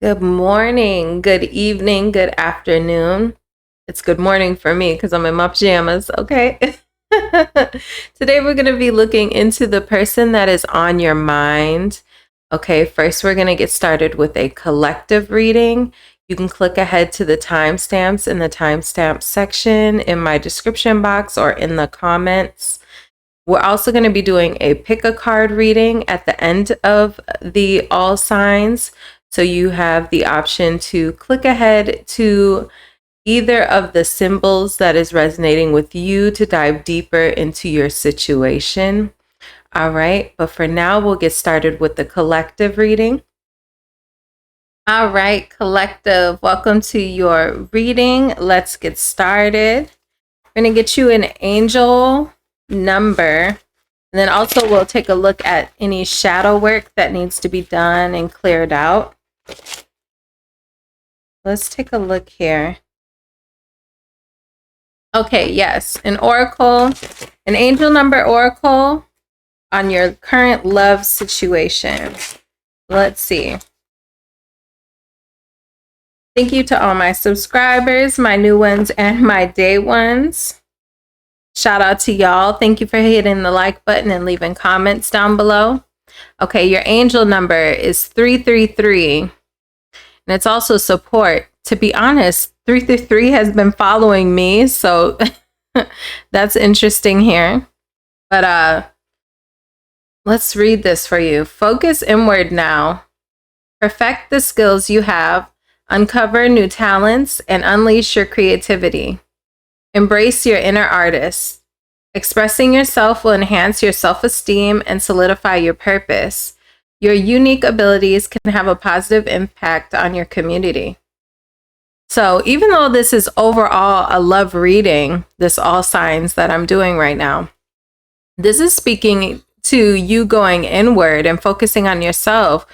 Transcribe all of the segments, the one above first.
Good morning, good evening, good afternoon. It's good morning for me because I'm in my pajamas, okay? Today we're going to be looking into the person that is on your mind. Okay, first we're going to get started with a collective reading. You can click ahead to the timestamps in the timestamps section in my description box or in the comments. We're also going to be doing a pick a card reading at the end of the all signs. So you have the option to click ahead to either of the symbols that is resonating with you to dive deeper into your situation. All right, but for now, we'll get started with the collective reading. All right, collective, welcome to your reading. Let's get started. We're going to get you an angel number. And then also we'll take a look at any shadow work that needs to be done and cleared out. Let's take a look here. Okay, yes, an oracle, an angel number oracle on your current love situation. Let's see. Thank you to all my subscribers, my new ones, and my day ones. Shout out to y'all. Thank you for hitting the like button and leaving comments down below. Okay, your angel number is 333. And it's also support. To be honest, 333 has been following me, so that's interesting here. But let's read this for you. Focus inward now. Perfect the skills you have, uncover new talents, and unleash your creativity. Embrace your inner artist. Expressing yourself will enhance your self-esteem and solidify your purpose. Your unique abilities can have a positive impact on your community. So even though this is overall a love reading, this all signs that I'm doing right now, this is speaking to you going inward and focusing on yourself,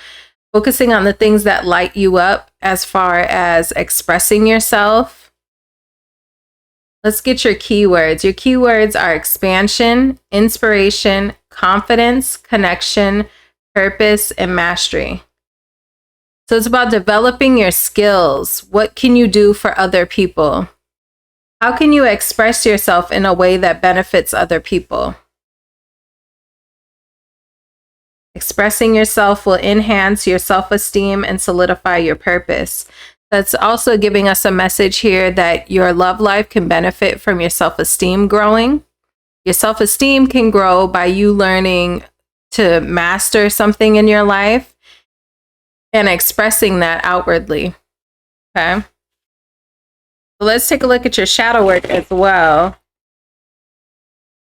focusing on the things that light you up as far as expressing yourself. Let's get your keywords. Your keywords are expansion, inspiration, confidence, connection, purpose, and mastery. So it's about developing your skills. What can you do for other people? How can you express yourself in a way that benefits other people? Expressing yourself will enhance your self-esteem and solidify your purpose. That's also giving us a message here that your love life can benefit from your self-esteem growing. Your self-esteem can grow by you learning to master something in your life and expressing that outwardly. Okay. So let's take a look at your shadow work as well.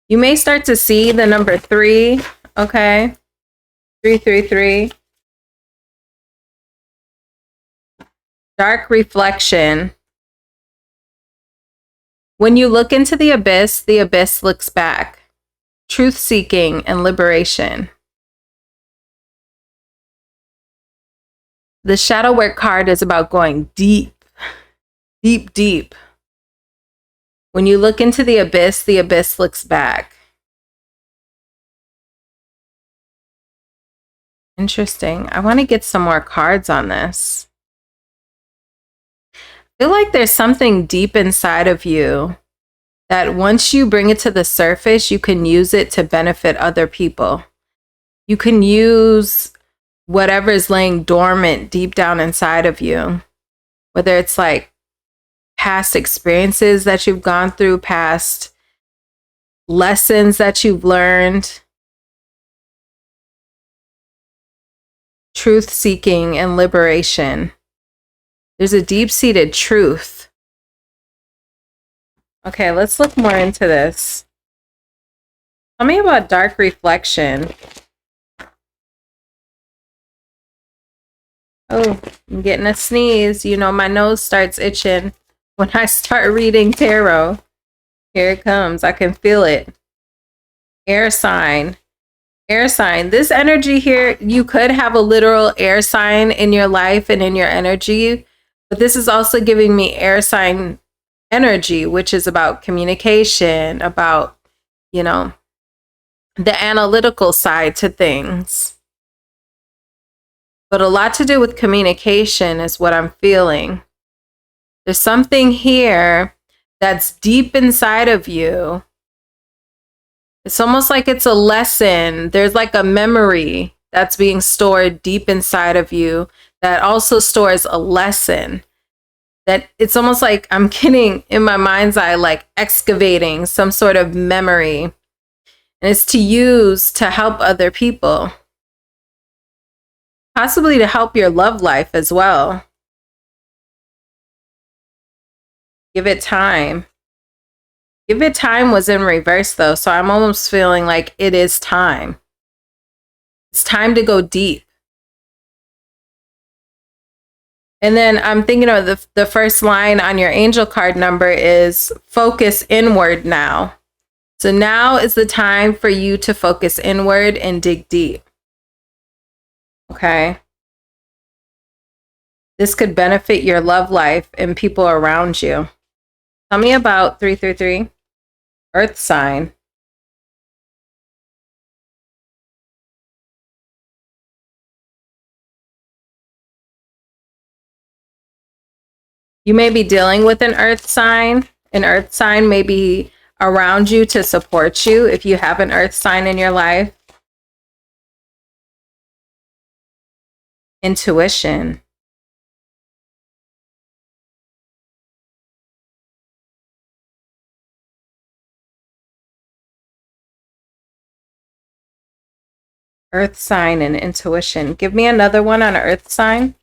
You may start to see the number 3. Okay. 333. Dark reflection. When you look into the abyss looks back. Truth seeking and liberation. The shadow work card is about going deep, deep, deep. When you look into the abyss looks back. Interesting. I want to get some more cards on this. I feel like there's something deep inside of you that once you bring it to the surface, you can use it to benefit other people. You can use whatever is laying dormant deep down inside of you, whether it's like past experiences that you've gone through, past lessons that you've learned, truth seeking and liberation. There's a deep-seated truth. Okay, let's look more into this. Tell me about dark reflection. Oh, I'm getting a sneeze. You know, my nose starts itching when I start reading tarot. Here it comes. I can feel it. Air sign. Air sign. This energy here, you could have a literal air sign in your life and in your energy. But this is also giving me air sign energy, which is about communication, about, you know, the analytical side to things. but a lot to do with communication is what I'm feeling. There's something here that's deep inside of you. It's almost like it's a lesson. There's like a memory that's being stored deep inside of you that also stores a lesson. That it's almost like I'm getting in my mind's eye, like excavating some sort of memory. And it's to use to help other people. Possibly to help your love life as well. Give it time. Give it time was in reverse though, so I'm almost feeling like it is time. It's time to go deep. And then I'm thinking of the first line on your angel card number is focus inward now. So now is the time for you to focus inward and dig deep. Okay. This could benefit your love life and people around you. Tell me about 333, Earth sign. You may be dealing with an earth sign. An earth sign may be around you to support you if you have an earth sign in your life. Intuition. Earth sign and intuition. Give me another one on earth sign.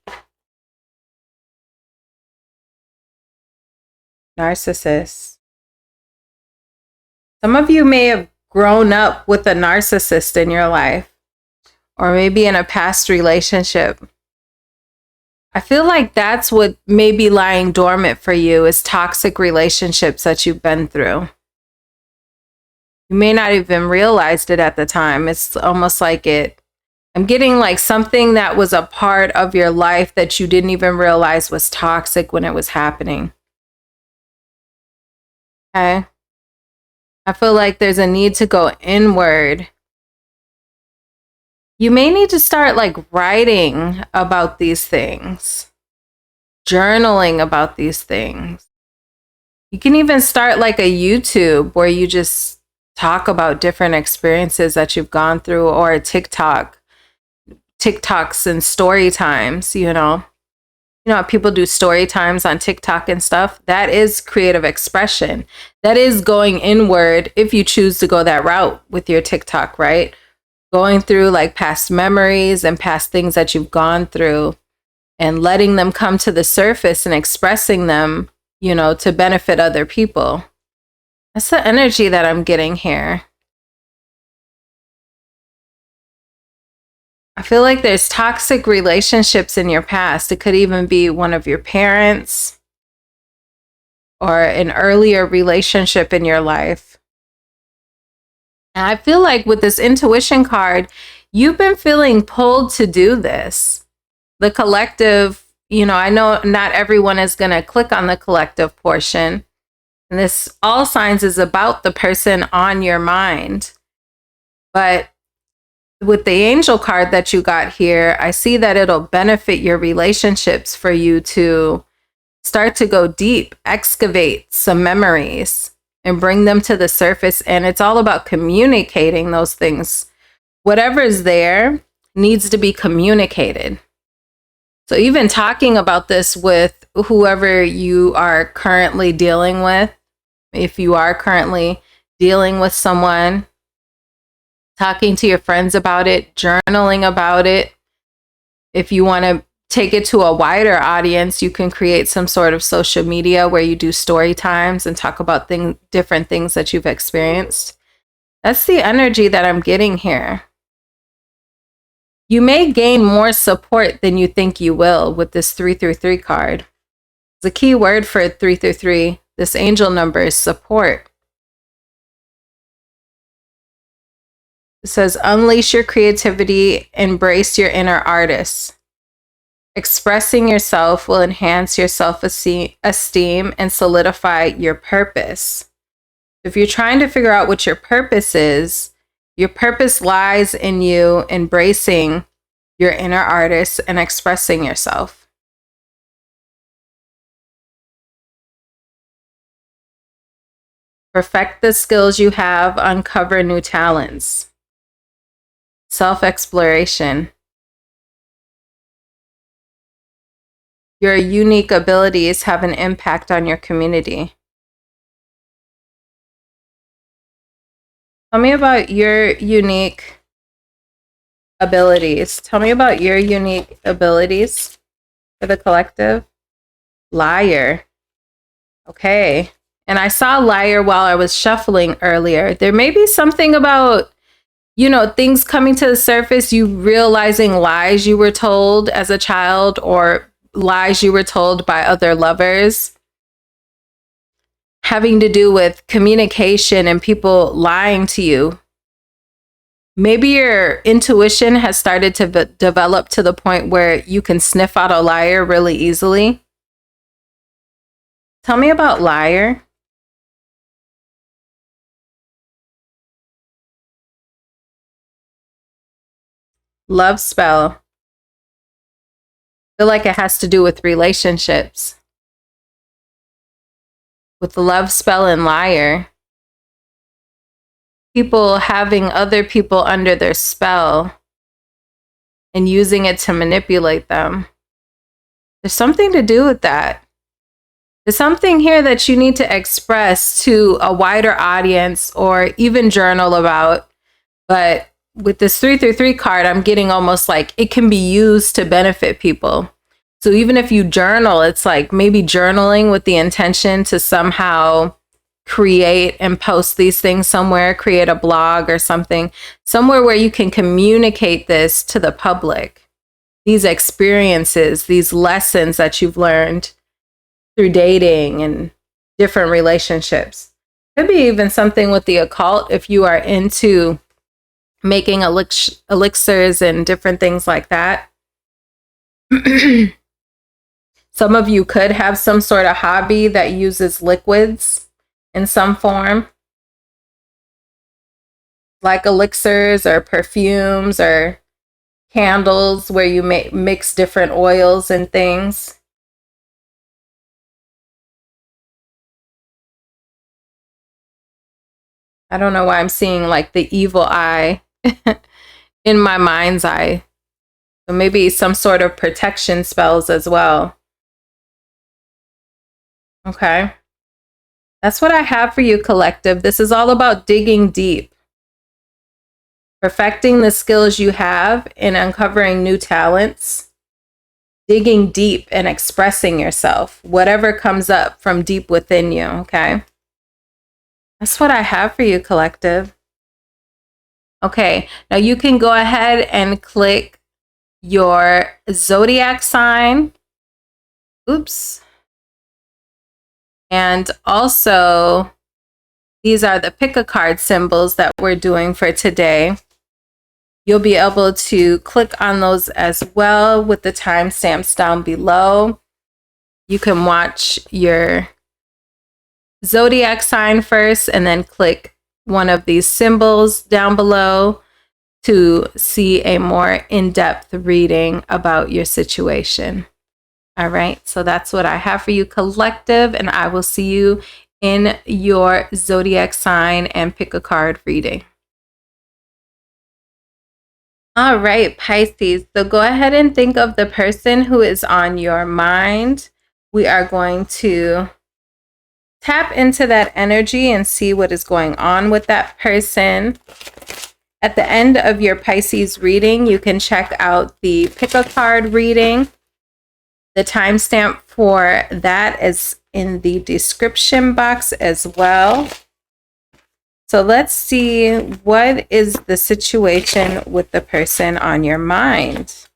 Narcissist. Some of you may have grown up with a narcissist in your life, or maybe in a past relationship. I feel like that's what may be lying dormant for you is toxic relationships that you've been through. You may not even realized it at the time. It's almost like I'm getting like something that was a part of your life that you didn't even realize was toxic when it was happening. Okay. I feel like there's a need to go inward. You may need to start like writing about these things, journaling about these things. You can even start like a YouTube where you just talk about different experiences that you've gone through, or a TikToks and story times, you know how people do story times on TikTok and stuff. That is creative expression. That is going inward if you choose to go that route with your TikTok, right? Going through like past memories and past things that you've gone through and letting them come to the surface and expressing them, to benefit other people. That's the energy that I'm getting here. I feel like there's toxic relationships in your past. It could even be one of your parents or an earlier relationship in your life. And I feel like with this intuition card, you've been feeling pulled to do this. The collective, I know not everyone is going to click on the collective portion. And this all signs is about the person on your mind. But with the angel card that you got here, I see that it'll benefit your relationships for you to start to go deep, excavate some memories and bring them to the surface. And it's all about communicating those things. Whatever's there needs to be communicated. So even talking about this with whoever you are currently dealing with, if you are currently dealing with someone, talking to your friends about it, journaling about it. If you want to take it to a wider audience, you can create some sort of social media where you do story times and talk about different things that you've experienced. That's the energy that I'm getting here. You may gain more support than you think you will with this 333 card. The key word for 333, this angel number, is support. It says, unleash your creativity, embrace your inner artist. Expressing yourself will enhance your self-esteem and solidify your purpose. If you're trying to figure out what your purpose is, your purpose lies in you embracing your inner artist and expressing yourself. Perfect the skills you have, uncover new talents. Self-exploration. Your unique abilities have an impact on your community. Tell me about your unique abilities. Tell me about your unique abilities for the collective. Liar. Okay. And I saw liar while I was shuffling earlier. There may be something about, you know, things coming to the surface, you realizing lies you were told as a child or lies you were told by other lovers, having to do with communication and people lying to you. Maybe your intuition has started to develop to the point where you can sniff out a liar really easily. Tell me about liar. Love spell. I feel like it has to do with relationships. With the love spell and liar. People having other people under their spell and using it to manipulate them. There's something to do with that. There's something here that you need to express to a wider audience or even journal about. But with this 333 card, I'm getting almost like it can be used to benefit people. So even if you journal, it's like maybe journaling with the intention to somehow create and post these things somewhere, create a blog or something, somewhere where you can communicate this to the public. These experiences, these lessons that you've learned through dating and different relationships. Could be even something with the occult if you are into making elixirs and different things like that. Some of you could have some sort of hobby that uses liquids in some form, like elixirs or perfumes or candles where you mix different oils and things. I don't know why I'm seeing like the evil eye in my mind's eye. So maybe some sort of protection spells as well. Okay. That's what I have for you, collective. This is all about digging deep. Perfecting the skills you have and uncovering new talents. Digging deep and expressing yourself. Whatever comes up from deep within you, okay? That's what I have for you, collective. Okay, now you can go ahead and click your zodiac sign. Oops. And also, these are the pick-a-card symbols that we're doing for today. You'll be able to click on those as well with the timestamps down below. You can watch your zodiac sign first and then click one of these symbols down below to see a more in-depth reading about your situation. All right, so that's what I have for you, collective, and I will see you in your zodiac sign and pick a card reading. All right, Pisces, so go ahead and think of the person who is on your mind. We are going to tap into that energy and see what is going on with that person. At the end of your Pisces reading, you can check out the pick a card reading. The timestamp for that is in the description box as well. So let's see, what is the situation with the person on your mind?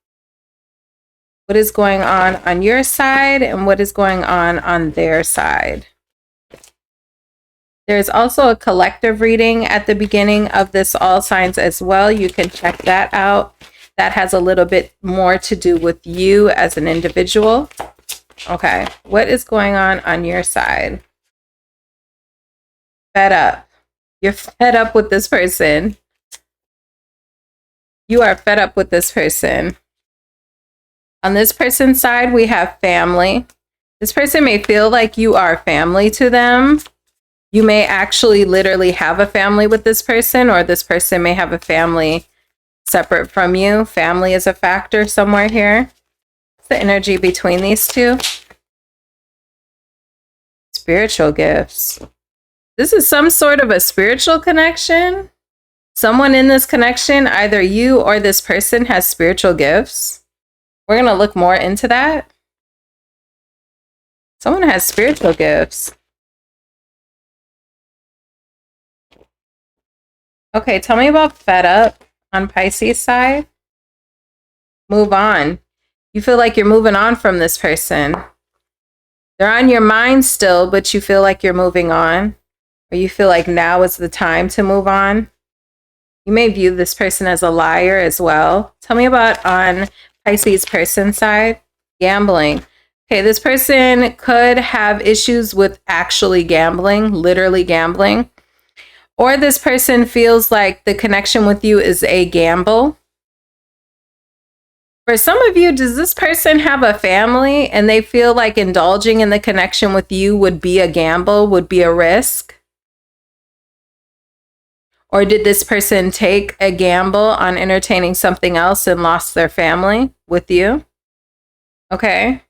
What is going on your side and what is going on their side? There's also a collective reading at the beginning of this all signs as well. You can check that out. That has a little bit more to do with you as an individual. Okay, what is going on your side? Fed up. You're fed up with this person. You are fed up with this person. On this person's side, we have family. This person may feel like you are family to them. You may actually literally have a family with this person, or this person may have a family separate from you. Family is a factor somewhere here. What's the energy between these two? Spiritual gifts. This is some sort of a spiritual connection. Someone in this connection, either you or this person, has spiritual gifts. We're going to look more into that. Someone has spiritual gifts. Okay, tell me about fed up on Pisces side. Move on. You feel like you're moving on from this person. They're on your mind still, but you feel like you're moving on. Or you feel like now is the time to move on. You may view this person as a liar as well. Tell me about on Pisces person side. Gambling. Okay, this person could have issues with actually gambling, literally gambling. Or this person feels like the connection with you is a gamble. For some of you, does this person have a family and they feel like indulging in the connection with you would be a gamble, would be a risk? Or did this person take a gamble on entertaining something else and lost their family with you? Okay.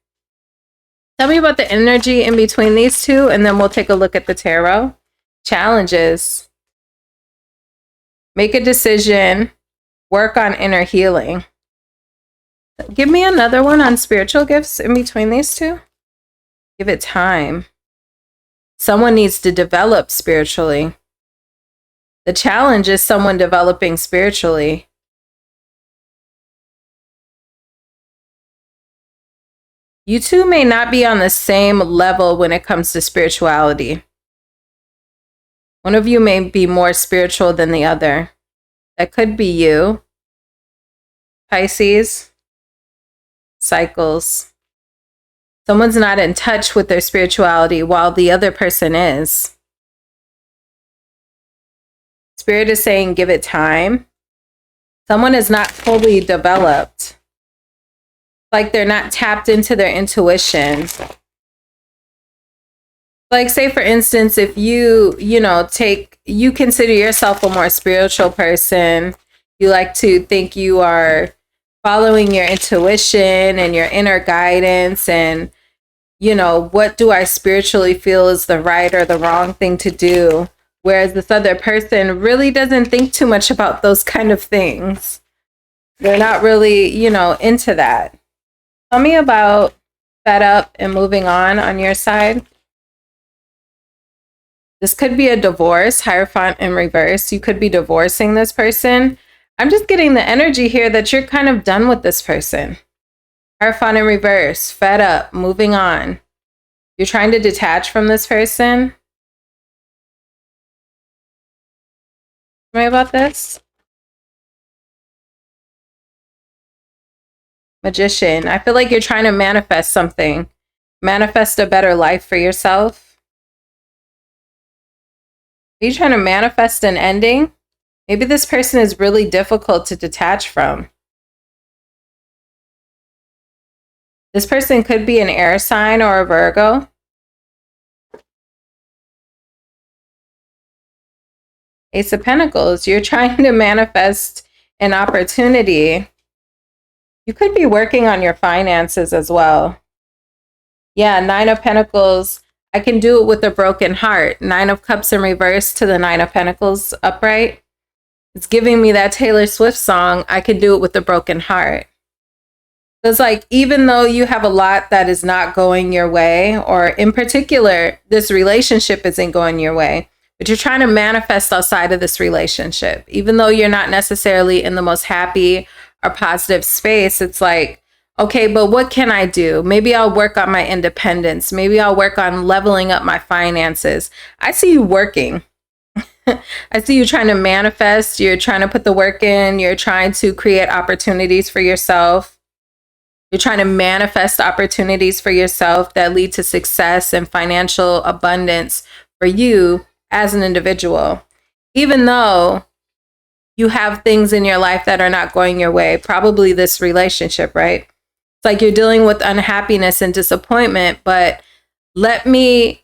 Tell me about the energy in between these two, and then we'll take a look at the tarot. Challenges. Make a decision. Work on inner healing. Give me another one on spiritual gifts in between these two. Give it time. Someone needs to develop spiritually. The challenge is someone developing spiritually. You two may not be on the same level when it comes to spirituality. One of you may be more spiritual than the other. That could be you. Pisces. Cycles. Someone's not in touch with their spirituality while the other person is. Spirit is saying give it time. Someone is not fully developed. Like they're not tapped into their intuition. Like say for instance, if you consider yourself a more spiritual person, you like to think you are following your intuition and your inner guidance and, what do I spiritually feel is the right or the wrong thing to do? Whereas this other person really doesn't think too much about those kind of things. They're not really, into that. Tell me about fed up and moving on your side. This could be a divorce, Hierophant in reverse. You could be divorcing this person. I'm just getting the energy here that you're kind of done with this person. Hierophant in reverse, fed up, moving on. You're trying to detach from this person. Tell me about this. Magician. I feel like you're trying to manifest something. Manifest a better life for yourself. Are you trying to manifest an ending? Maybe this person is really difficult to detach from. This person could be an air sign or a Virgo. Ace of Pentacles. You're trying to manifest an opportunity. You could be working on your finances as well. Yeah, Nine of Pentacles. I can do it with a broken heart. Nine of Cups in reverse to the Nine of Pentacles upright. It's giving me that Taylor Swift song, I can do it with a broken heart. It's like, even though you have a lot that is not going your way, or in particular, this relationship isn't going your way, but you're trying to manifest outside of this relationship, even though you're not necessarily in the most happy or positive space, it's like, okay, but what can I do? Maybe I'll work on my independence. Maybe I'll work on leveling up my finances. I see you working. I see you trying to manifest. You're trying to put the work in. You're trying to create opportunities for yourself. You're trying to manifest opportunities for yourself that lead to success and financial abundance for you as an individual. Even though you have things in your life that are not going your way, probably this relationship, right? It's like you're dealing with unhappiness and disappointment, but let me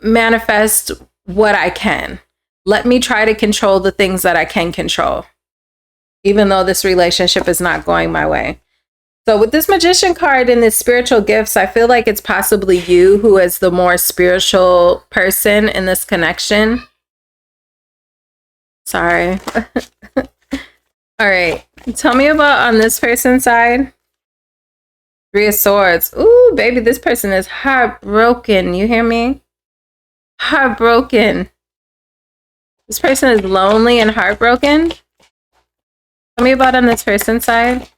manifest what I can. Let me try to control the things that I can control, even though this relationship is not going my way. So with this Magician card and this spiritual gifts, I feel like it's possibly you who is the more spiritual person in this connection. Sorry. All right. Tell me about on this person's side. 3 of Swords. Ooh, baby, this person is heartbroken. You hear me? Heartbroken. This person is lonely and heartbroken. Tell me about on this person's side.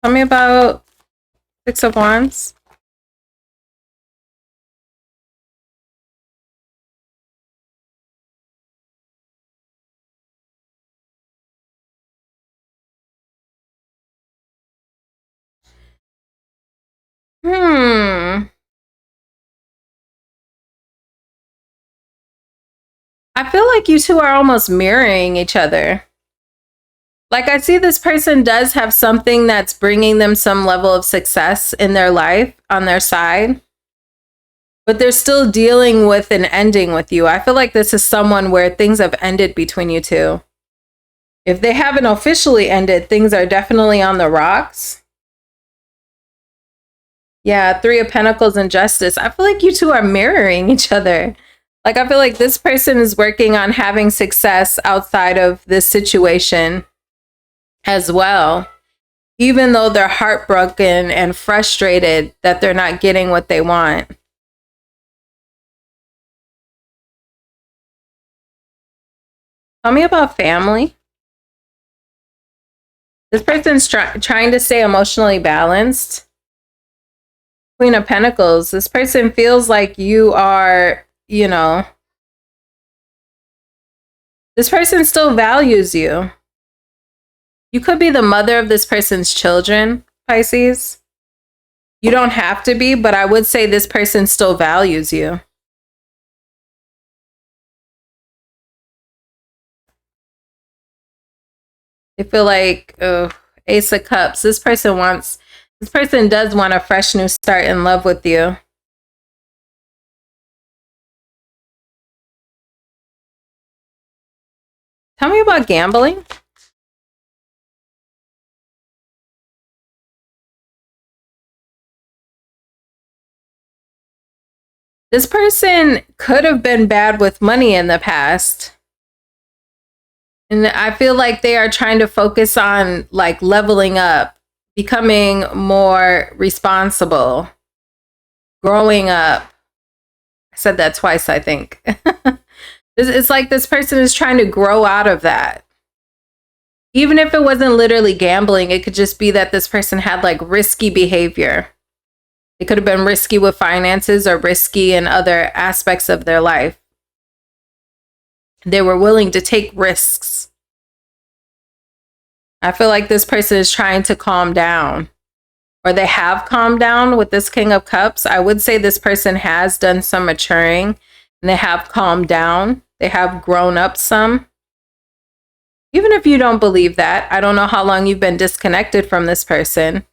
Tell me about 6 of Wands. I feel like you two are almost mirroring each other. Like, I see this person does have something that's bringing them some level of success in their life on their side, but they're still dealing with an ending with you. I feel like this is someone where things have ended between you two. If they haven't officially ended, things are definitely on the rocks. Yeah, 3 of Pentacles and Justice. I feel like you two are mirroring each other. Like, I feel like this person is working on having success outside of this situation as well, even though they're heartbroken and frustrated that they're not getting what they want. Tell me about family. This person's trying to stay emotionally balanced. Queen of Pentacles. This person feels like you are, you know, this person still values you. You could be the mother of this person's children, Pisces. You don't have to be, but I would say this person still values you. They feel like, oh, Ace of Cups. This person does want a fresh new start in love with you. Tell me about gambling. This person could have been bad with money in the past. And I feel like they are trying to focus on like leveling up, becoming more responsible, growing up. I said that twice, I think. It's like this person is trying to grow out of that. Even if it wasn't literally gambling, it could just be that this person had like risky behavior. It could have been risky with finances or risky in other aspects of their life. They were willing to take risks. I feel like this person is trying to calm down, or they have calmed down with this King of Cups. I would say this person has done some maturing and they have calmed down. They have grown up some. Even if you don't believe that, I don't know how long you've been disconnected from this person.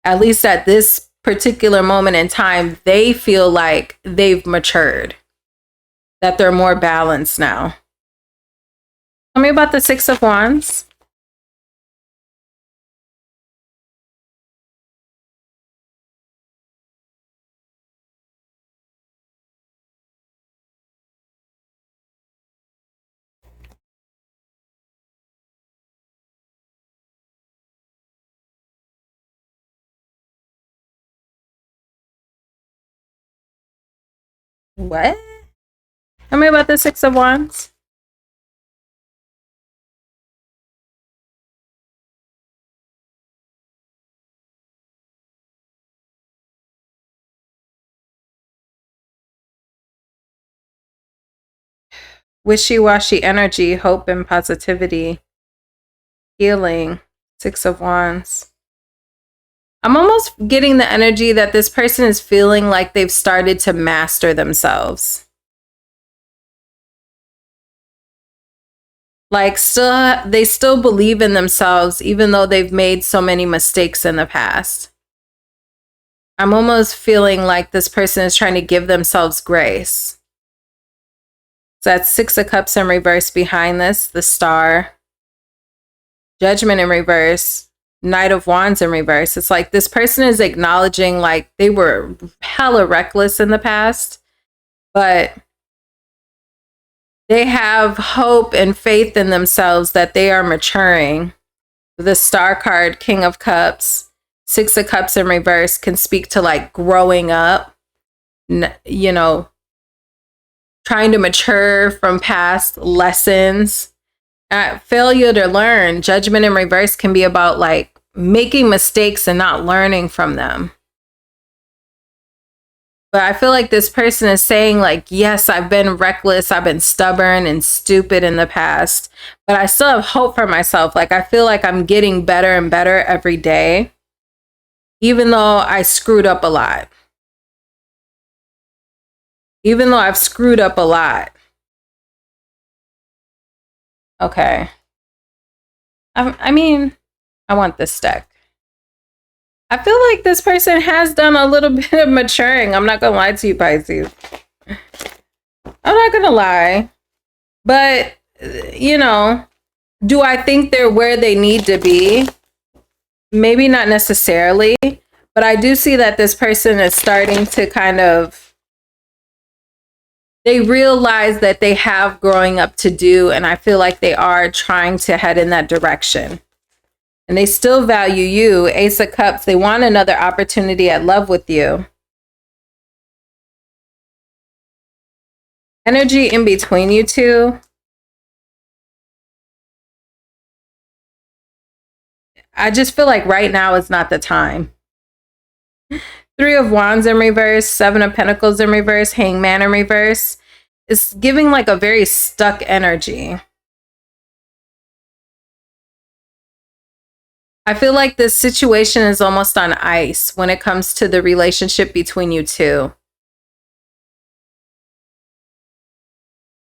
At least at this particular moment in time, they feel like they've matured, that they're more balanced now. Tell me about the 6 of Wands. What? Tell me about the 6 of Wands. Wishy-washy energy, hope and positivity, healing, 6 of Wands. I'm almost getting the energy that this person is feeling like they've started to master themselves. Like they still believe in themselves, even though they've made so many mistakes in the past. I'm almost feeling like this person is trying to give themselves grace. So that's 6 of Cups in reverse behind this, the Star, Judgment in reverse, Knight of Wands in reverse. It's like this person is acknowledging like they were hella reckless in the past, but they have hope and faith in themselves that they are maturing. The Star card, King of Cups, 6 of Cups in reverse can speak to like growing up, you know, trying to mature from past lessons. Failure to learn, Judgment in reverse can be about like making mistakes and not learning from them. But I feel like this person is saying like, yes, I've been reckless, I've been stubborn and stupid in the past, but I still have hope for myself. Like I feel like I'm getting better and better every day, even though I screwed up a lot. Even though I've screwed up a lot. Okay. I mean, I want this deck. I feel like this person has done a little bit of maturing. I'm not going to lie to you, Pisces. I'm not going to lie. But, you know, do I think they're where they need to be? Maybe not necessarily. But I do see that this person is starting to kind of, they realize that they have growing up to do. And I feel like they are trying to head in that direction. And they still value you. Ace of Cups, they want another opportunity at love with you. Energy in between you two. I just feel like right now is not the time. 3 of Wands in reverse, 7 of Pentacles in reverse, Hangman in reverse. It's giving like a very stuck energy. I feel like this situation is almost on ice when it comes to the relationship between you two.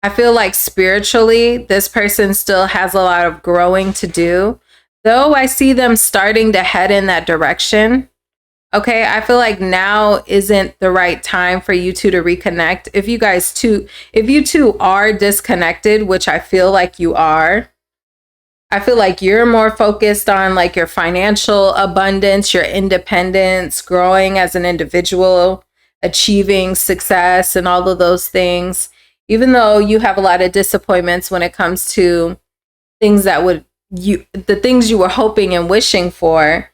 I feel like spiritually, this person still has a lot of growing to do. Though I see them starting to head in that direction. Okay, I feel like now isn't the right time for you two to reconnect. If you two are disconnected, which I feel like you are, I feel like you're more focused on like your financial abundance, your independence, growing as an individual, achieving success and all of those things. Even though you have a lot of disappointments when it comes to things the things you were hoping and wishing for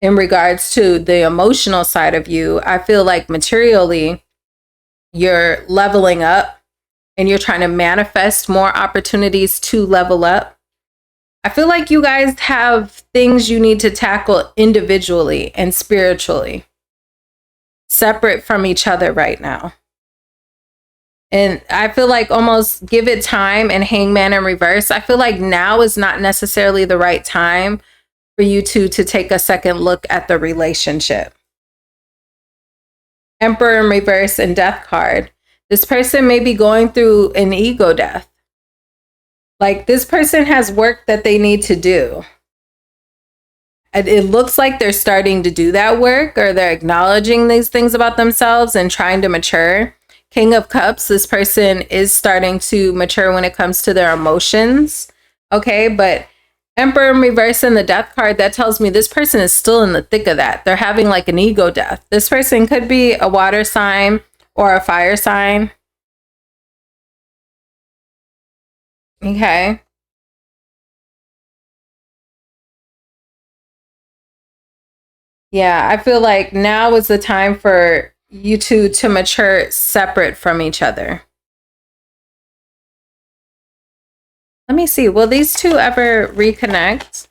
in regards to the emotional side of you, I feel like materially you're leveling up and you're trying to manifest more opportunities to level up. I feel like you guys have things you need to tackle individually and spiritually, separate from each other right now. And I feel like almost give it time and Hangman in reverse. I feel like now is not necessarily the right time for you two to take a second look at the relationship. Emperor in reverse and Death card. This person may be going through an ego death. Like this person has work that they need to do. And it looks like they're starting to do that work, or they're acknowledging these things about themselves and trying to mature. King of Cups, this person is starting to mature when it comes to their emotions. Okay, but Emperor in reverse and the Death card, that tells me this person is still in the thick of that. They're having like an ego death. This person could be a water sign or a fire sign. Okay. Yeah, I feel like now is the time for you two to mature separate from each other. Let me see. Will these two ever reconnect?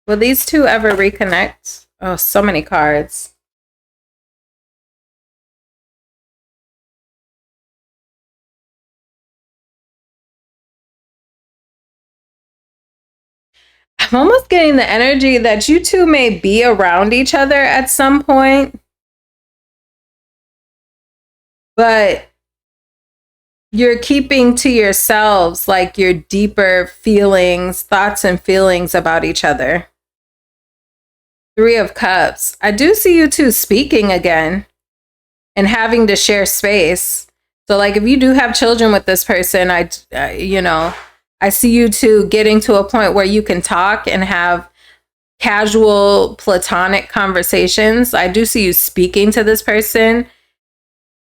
Will these two ever reconnect? Oh, so many cards. I'm almost getting the energy that you two may be around each other at some point. But you're keeping to yourselves like your deeper feelings, thoughts and feelings about each other. Three of Cups. I do see you two speaking again and having to share space. So like if you do have children with this person, you know, I see you two getting to a point where you can talk and have casual platonic conversations. I do see you speaking to this person,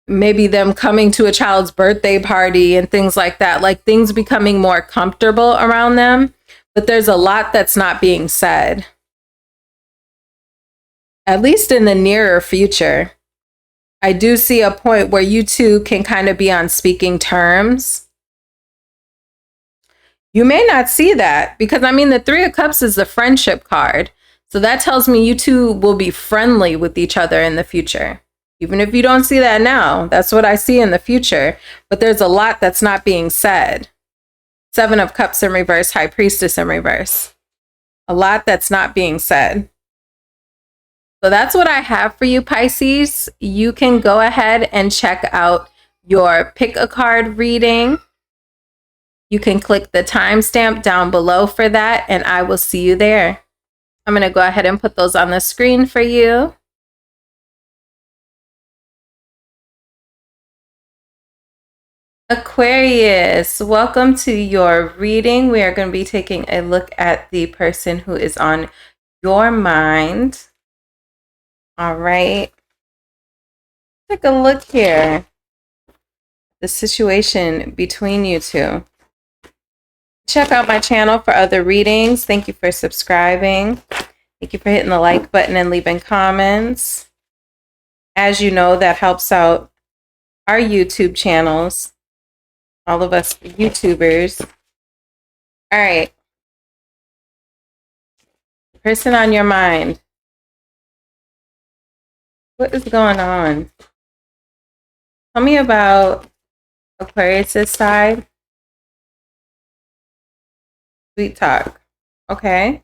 maybe them coming to a child's birthday party and things like that, like things becoming more comfortable around them. But there's a lot that's not being said, at least in the nearer future. I do see a point where you two can kind of be on speaking terms. You may not see that because, I mean, the Three of Cups is the friendship card. So that tells me you two will be friendly with each other in the future. Even if you don't see that now, that's what I see in the future. But there's a lot that's not being said. Seven of Cups in reverse, High Priestess in reverse. A lot that's not being said. So that's what I have for you, Pisces. You can go ahead and check out your pick a card reading. You can click the timestamp down below for that, and I will see you there. I'm going to go ahead and put those on the screen for you. Aquarius, welcome to your reading. We are going to be taking a look at the person who is on your mind. All right. Take a look here. The situation between you two. Check out my channel for other readings. Thank you for subscribing. Thank you for hitting the like button and leaving comments. As you know, that helps out our YouTube channels. All of us YouTubers. All right. Person on your mind. What is going on? Tell me about Aquarius' side. Sweet talk. Okay.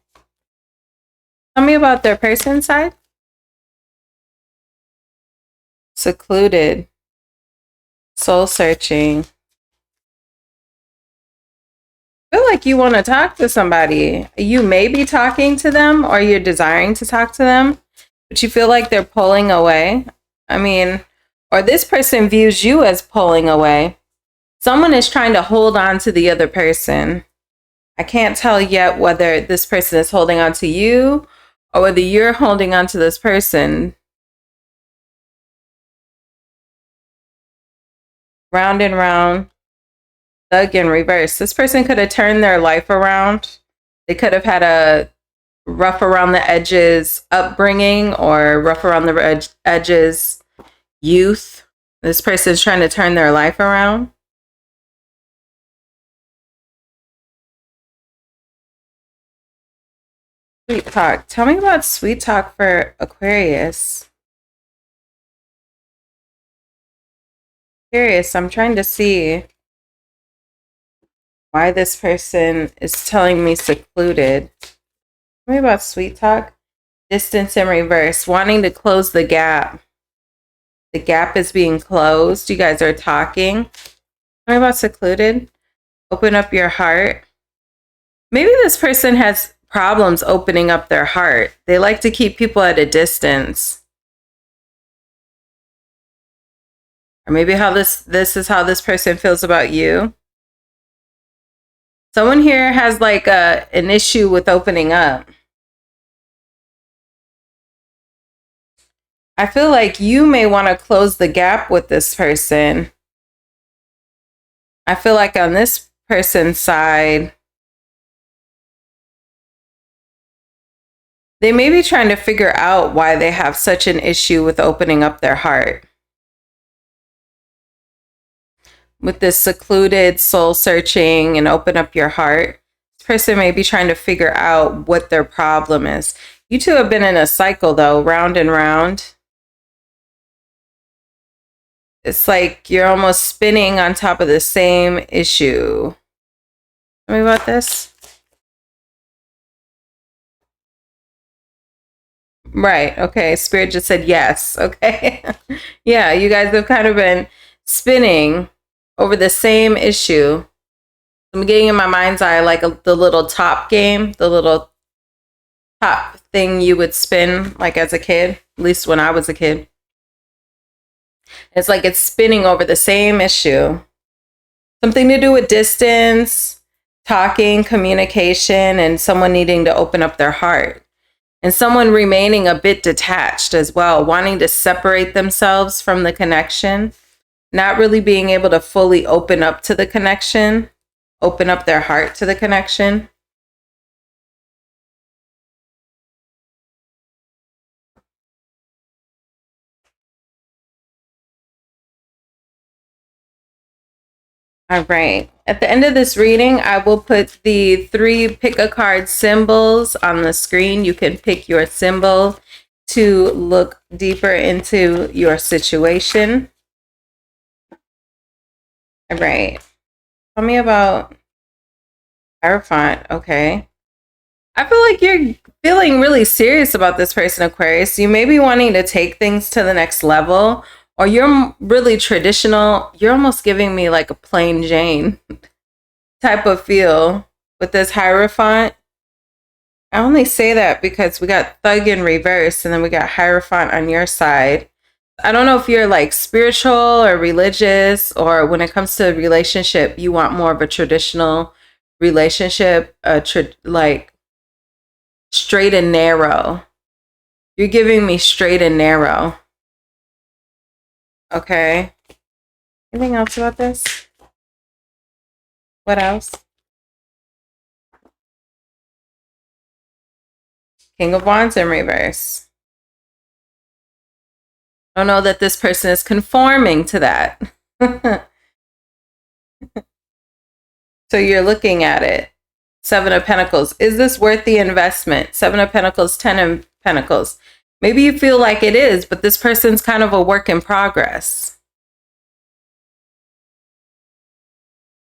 Tell me about their person side. Secluded. Soul searching. I feel like you want to talk to somebody. You may be talking to them or you're desiring to talk to them, but you feel like they're pulling away. I mean, or this person views you as pulling away. Someone is trying to hold on to the other person. I can't tell yet whether this person is holding on to you or whether you're holding on to this person. Round and round. Thug in reverse. This person could have turned their life around. They could have had a rough around the edges upbringing or rough around the edges youth. This person is trying to turn their life around. Sweet talk. Tell me about sweet talk for Aquarius. Aquarius, I'm trying to see why this person is telling me secluded. Tell me about sweet talk. Distance in reverse. Wanting to close the gap. The gap is being closed. You guys are talking. Tell me about secluded. Open up your heart. Maybe this person has problems opening up their heart. They like to keep people at a distance. Or maybe how this is how this person feels about you. Someone here has like an issue with opening up. I feel like you may want to close the gap with this person. I feel like on this person's side, they may be trying to figure out why they have such an issue with opening up their heart. With this secluded soul searching and open up your heart, this person may be trying to figure out what their problem is. You two have been in a cycle though, round and round. It's like you're almost spinning on top of the same issue. Tell me about this. Right. Okay. Spirit just said yes. Okay. Yeah. You guys have kind of been spinning over the same issue. I'm getting in my mind's eye like the little top game, the little top thing you would spin like as a kid, at least when I was a kid. It's like it's spinning over the same issue. Something to do with distance, talking, communication, and someone needing to open up their heart. And someone remaining a bit detached as well, wanting to separate themselves from the connection, not really being able to fully open up to the connection, open up their heart to the connection. All right. At the end of this reading, I will put the 3 pick a card symbols on the screen. You can pick your symbol to look deeper into your situation. All right. Tell me about Hierophant. Okay. I feel like you're feeling really serious about this person, Aquarius. You may be wanting to take things to the next level, or you're really traditional. You're almost giving me like a plain Jane type of feel with this Hierophant. I only say that because we got Thug in reverse and then we got Hierophant on your side. I don't know if you're like spiritual or religious, or when it comes to a relationship, you want more of a traditional relationship, like straight and narrow. You're giving me straight and narrow. Okay. Anything else about this? What else? King of Wands in reverse. I don't know that this person is conforming to that. So you're looking at it. 7 of Pentacles. Is this worth the investment? 7 of Pentacles, 10 of Pentacles. Maybe you feel like it is, but this person's kind of a work in progress.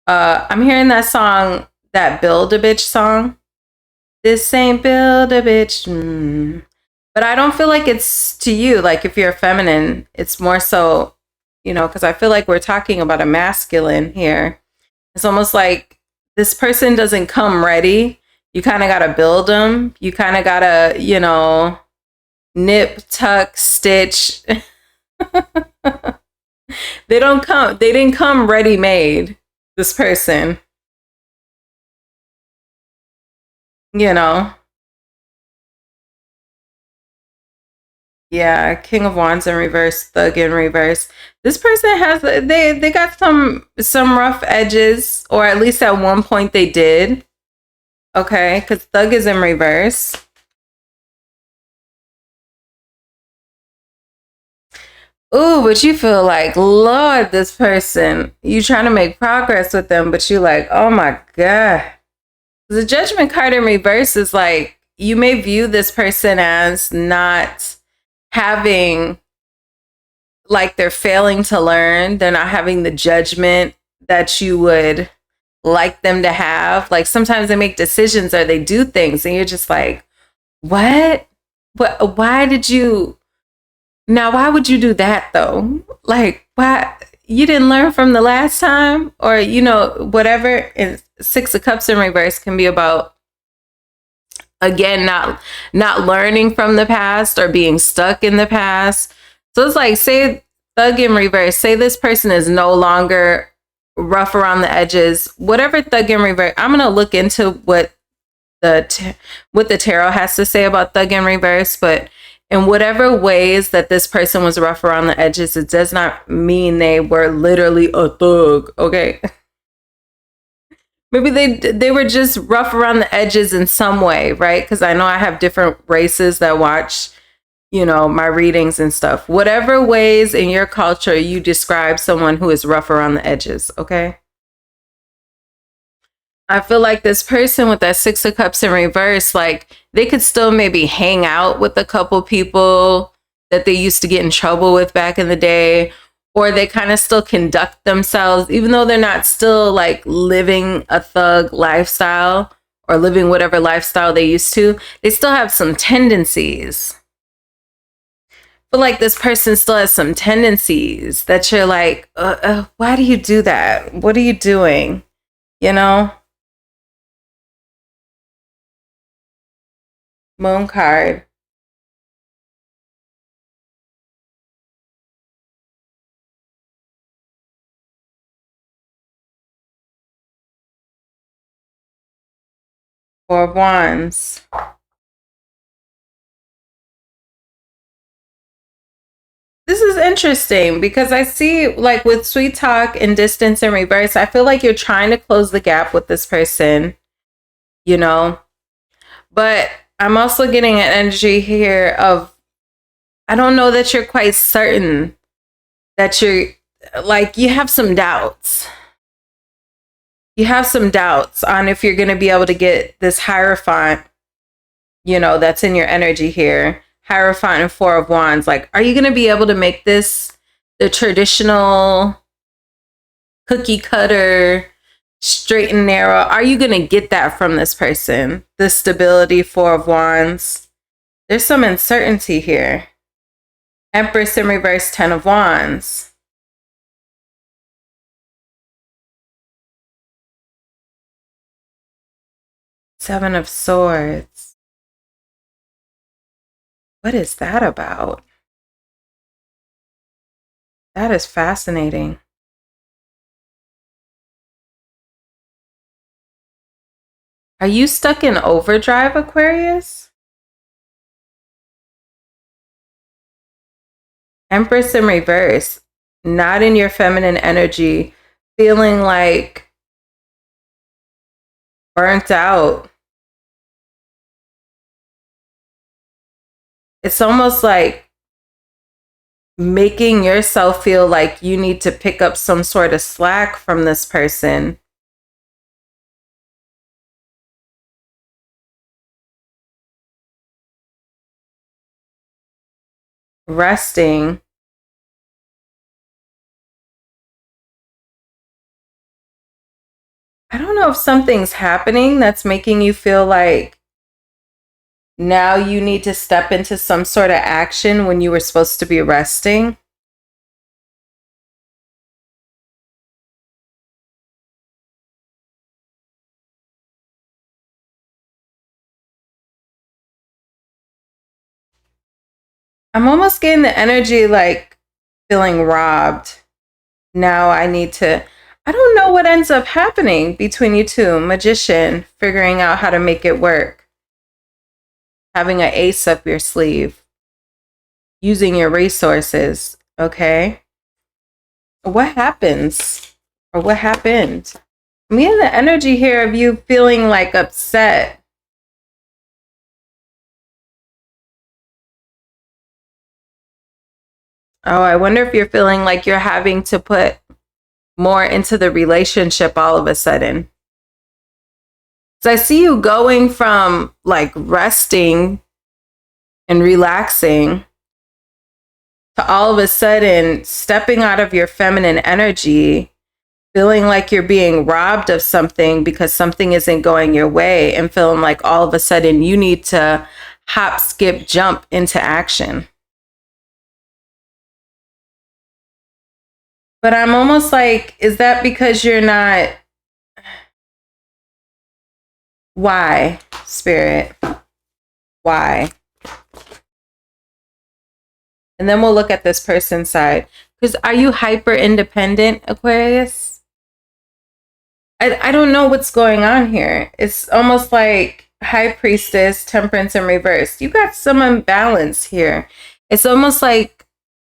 I'm hearing that song, that Build a Bitch song. This ain't Build a Bitch. But I don't feel like it's to you. Like if you're feminine, it's more so, you know, because I feel like we're talking about a masculine here. It's almost like this person doesn't come ready. You kind of got to build them. You kind of got to, you know, nip, tuck, stitch. They didn't come ready made, this person. You know. Yeah, King of Wands in reverse, Thug in reverse. This person has they got some rough edges, or at least at one point they did. Okay, because Thug is in reverse. Ooh, but you feel like, Lord, this person, you trying to make progress with them, but you like, oh my God. The Judgment card in reverse is like, you may view this person as not having, like they're failing to learn. They're not having the judgment that you would like them to have. Like sometimes they make decisions or they do things and you're just like, what? Why did you? Now, why would you do that though? Like, why? You didn't learn from the last time, or, you know, whatever. And 6 of Cups in reverse can be about, again, not learning from the past or being stuck in the past. So it's like, say Thug in reverse, say this person is no longer rough around the edges, whatever Thug in reverse. I'm going to look into what the tarot has to say about Thug in reverse, but in whatever ways that this person was rough around the edges, it does not mean they were literally a thug, okay? Maybe they were just rough around the edges in some way, right? Because I know I have different races that watch, you know, my readings and stuff. Whatever ways in your culture you describe someone who is rough around the edges, okay? I feel like this person with that 6 of Cups in reverse, like they could still maybe hang out with a couple people that they used to get in trouble with back in the day, or they kind of still conduct themselves, even though they're not still like living a thug lifestyle or living whatever lifestyle they used to, they still have some tendencies But like this person still has some tendencies that you're like, why do you do that? What are you doing? You know? Moon card. Four of Wands. This is interesting because I see like with sweet talk and distance in reverse, I feel like you're trying to close the gap with this person, you know? But I'm also getting an energy here of, I don't know that you're quite certain that you're like, you have some doubts. You have some doubts on if you're going to be able to get this Hierophant, you know, that's in your energy here. Hierophant and Four of Wands. Like, are you going to be able to make this the traditional cookie cutter, straight and narrow? Are you going to get that from this person? The stability, Four of Wands. There's some uncertainty here. Empress in reverse, Ten of Wands. Seven of Swords. What is that about? That is fascinating. Are you stuck in overdrive, Aquarius? Empress in reverse. Not in your feminine energy. Feeling like burnt out. It's almost like making yourself feel like you need to pick up some sort of slack from this person. Resting. I don't know if something's happening that's making you feel like now you need to step into some sort of action when you were supposed to be resting. I'm almost getting the energy like feeling robbed. Now I need to, I don't know what ends up happening between you two. Magician, figuring out how to make it work. Having an ace up your sleeve. Using your resources, okay? What happens? Or what happened? I'm getting the energy here of you feeling like upset. Oh, I wonder if you're feeling like you're having to put more into the relationship all of a sudden. So I see you going from like resting and relaxing to all of a sudden stepping out of your feminine energy, feeling like you're being robbed of something because something isn't going your way, and feeling like all of a sudden you need to hop, skip, jump into action. But I'm almost like, is that because you're not? Why, Spirit? Why? And then we'll look at this person's side. Because are you hyper independent, Aquarius? I don't know what's going on here. It's almost like High Priestess, Temperance in reverse. You got some imbalance here. It's almost like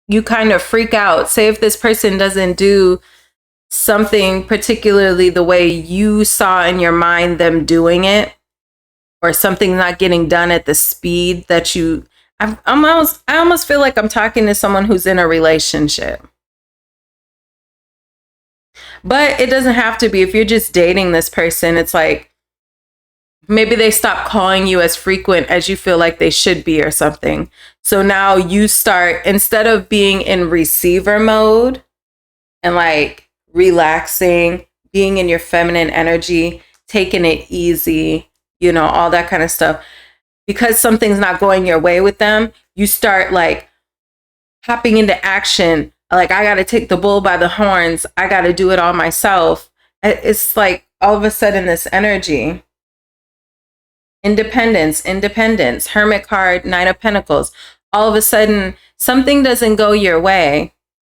you kind of freak out. Say if this person doesn't do something particularly the way you saw in your mind them doing it, or something not getting done at the speed that you, I almost feel like I'm talking to someone who's in a relationship. But it doesn't have to be. If you're just dating this person, it's like maybe they stop calling you as frequent as you feel like they should be or something. So now you start, instead of being in receiver mode and like relaxing, being in your feminine energy, taking it easy, you know, all that kind of stuff. Because something's not going your way with them, you start like hopping into action. Like, I got to take the bull by the horns. I got to do it all myself. It's like all of a sudden this energy. Independence, independence, Hermit card, Nine of Pentacles. All of a sudden, something doesn't go your way.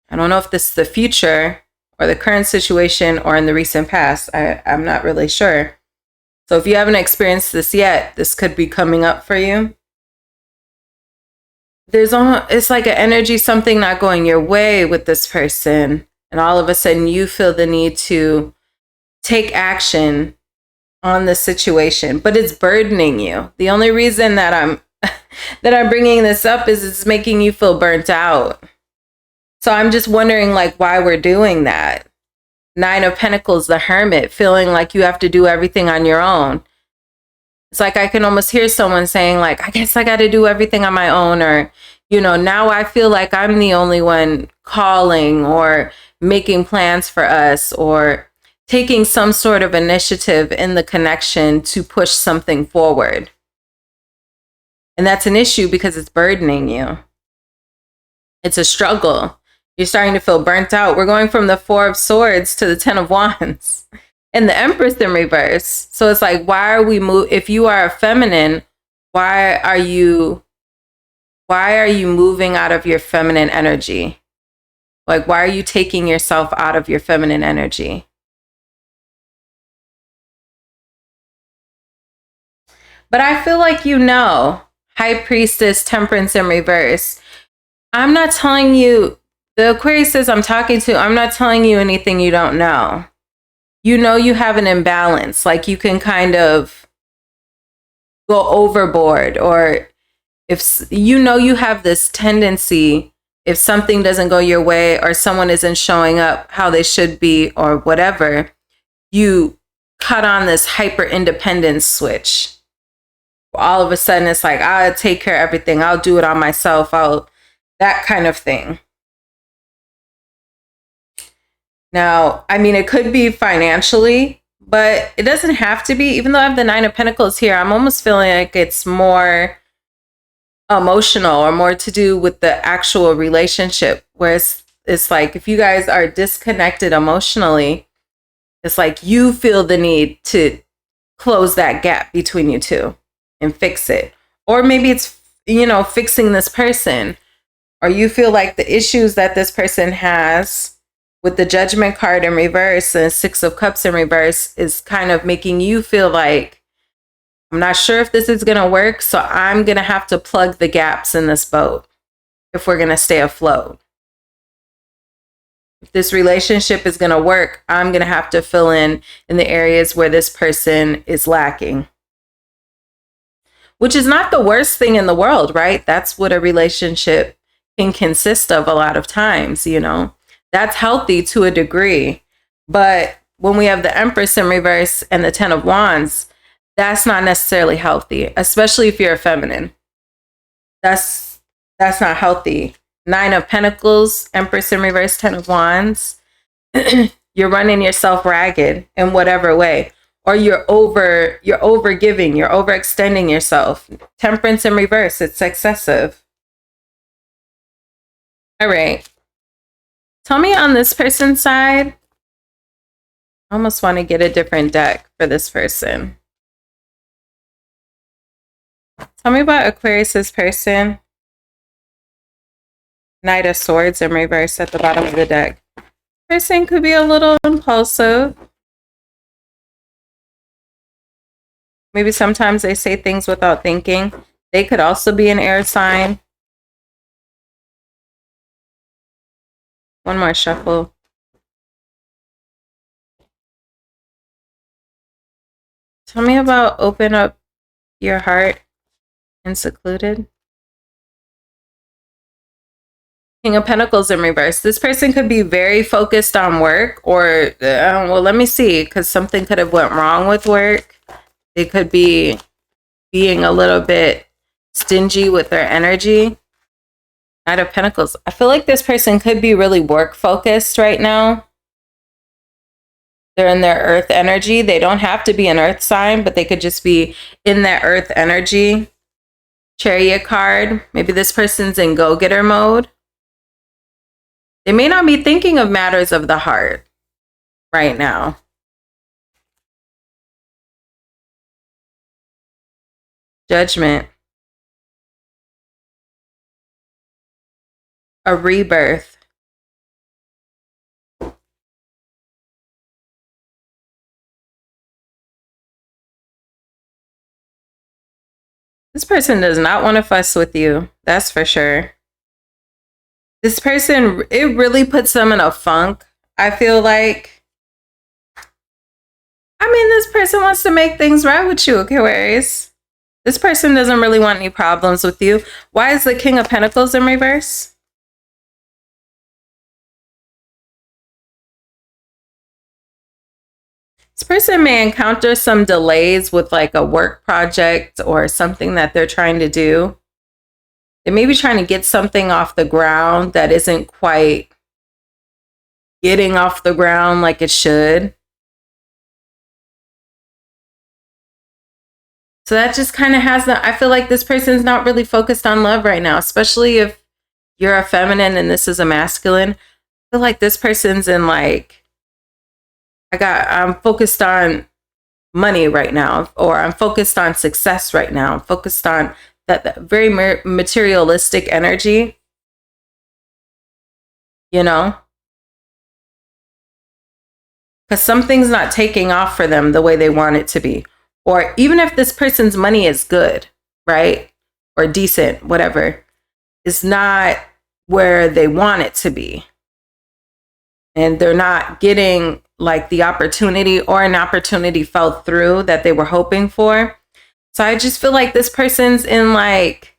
I don't know if this is the future or the current situation or in the recent past. I'm not really sure. So if you haven't experienced this yet, this could be coming up for you. It's like an energy, something not going your way with this person. And all of a sudden you feel the need to take action on the situation, but it's burdening you. The only reason that I'm bringing this up is it's making you feel burnt out. So I'm just wondering, like, why we're doing that. Nine of Pentacles, the Hermit, feeling like you have to do everything on your own. It's like I can almost hear someone saying, like, I guess I got to do everything on my own, or, you know, now I feel like I'm the only one calling or making plans for us, or taking some sort of initiative in the connection to push something forward. And that's an issue because it's burdening you. It's a struggle. You're starting to feel burnt out. We're going from the Four of Swords to the Ten of Wands and the Empress in reverse. So it's like, why are we if you are a feminine, why are you moving out of your feminine energy? Like, why are you taking yourself out of your feminine energy? But I feel like, you know, High Priestess, Temperance in reverse. I'm not telling you, the Aquariuses I'm talking to, I'm not telling you anything you don't know. You know you have an imbalance. Like, you can kind of go overboard, or if you know you have this tendency, if something doesn't go your way or someone isn't showing up how they should be or whatever, you cut on this hyper independence switch. All of a sudden it's like, I'll take care of everything. I'll do it on myself. That kind of thing. Now, I mean, it could be financially, but it doesn't have to be. Even though I have the Nine of Pentacles here, I'm almost feeling like it's more emotional or more to do with the actual relationship, where it's like, if you guys are disconnected emotionally, it's like you feel the need to close that gap between you two and fix it. Or maybe it's, you know, fixing this person, or you feel like the issues that this person has with the Judgment card in reverse and Six of Cups in reverse is kind of making you feel like, I'm not sure if this is going to work, so I'm going to have to plug the gaps in this boat if we're going to stay afloat. If this relationship is going to work, I'm going to have to fill in the areas where this person is lacking. Which is not the worst thing in the world, right? That's what a relationship can consist of a lot of times, you know. That's healthy to a degree. But when we have the Empress in reverse and the Ten of Wands, that's not necessarily healthy, especially if you're a feminine. That's not healthy. Nine of Pentacles, Empress in reverse, Ten of Wands. You're running yourself ragged in whatever way. Or you're over giving, you're overextending yourself. Temperance in reverse, it's excessive. All right. Tell me on this person's side. I almost want to get a different deck for this person. Tell me about Aquarius's person. Knight of Swords in reverse at the bottom of the deck. Person could be a little impulsive. Maybe sometimes they say things without thinking. They could also be an air sign. One more shuffle. Tell me about open up your heart and secluded. King of Pentacles in reverse. This person could be very focused on work, or, well, let me see, because something could have went wrong with work. They could be being a little bit stingy with their energy. Knight of Pentacles. I feel like this person could be really work focused right now. They're in their earth energy. They don't have to be an earth sign, but they could just be in that earth energy. Chariot card. Maybe this person's in go-getter mode. They may not be thinking of matters of the heart right now. Judgment. A rebirth. This person does not want to fuss with you. That's for sure. This person, it really puts them in a funk. I feel like, I mean, this person wants to make things right with you, Aquarius. This person doesn't really want any problems with you. Why is the King of Pentacles in reverse? This person may encounter some delays with like a work project or something that they're trying to do. They may be trying to get something off the ground that isn't quite getting off the ground like it should. So that just kind of has I feel like this person's not really focused on love right now, especially if you're a feminine and this is a masculine. I feel like this person's in like, I'm focused on money right now, or I'm focused on success right now. I'm focused on that very materialistic energy, you know, because something's not taking off for them the way they want it to be. Or even if this person's money is good, right? Or decent, whatever, it's not where they want it to be. And they're not getting like the opportunity, or an opportunity fell through that they were hoping for. So I just feel like this person's in like,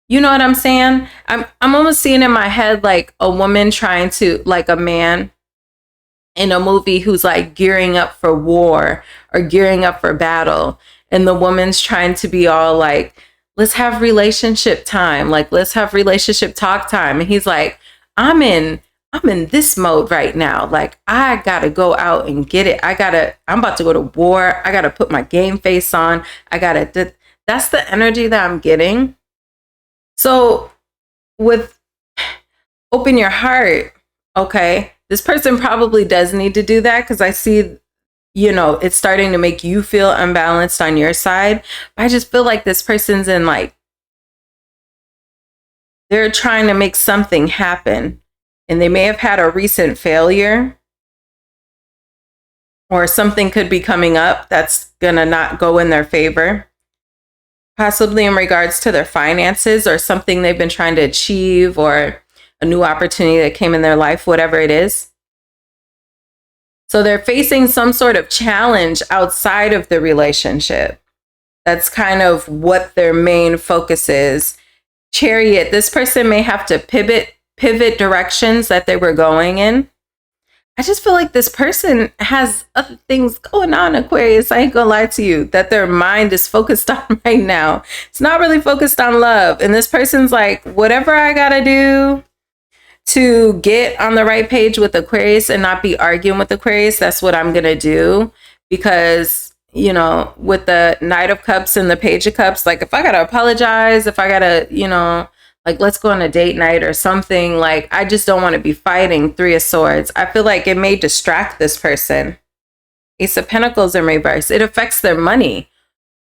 you know what I'm saying? I'm almost seeing in my head like a woman trying to, like a man in a movie who's like gearing up for war or gearing up for battle. And the woman's trying to be all like, let's have relationship time. Like, let's have relationship talk time. And he's like, I'm in this mode right now. Like, I gotta go out and get it. I'm about to go to war. I gotta put my game face on. That's the energy that I'm getting. So with open your heart, okay, this person probably does need to do that, because I see, you know, it's starting to make you feel unbalanced on your side. But I just feel like this person's in like, they're trying to make something happen. And they may have had a recent failure, or something could be coming up that's going to not go in their favor, possibly in regards to their finances or something they've been trying to achieve, or a new opportunity that came in their life, whatever it is. So they're facing some sort of challenge outside of the relationship. That's kind of what their main focus is. Chariot, this person may have to pivot directions that they were going in. I just feel like this person has other things going on, Aquarius. I ain't gonna lie to you, that their mind is focused on right now. It's not really focused on love. And this person's like, whatever I gotta do to get on the right page with Aquarius and not be arguing with Aquarius, that's what I'm gonna do. Because, you know, with the Knight of Cups and the Page of Cups, like if I gotta apologize, if I gotta, you know, like, let's go on a date night or something. Like, I just don't want to be fighting. Three of Swords. I feel like it may distract this person. Ace of Pentacles in reverse. It affects their money.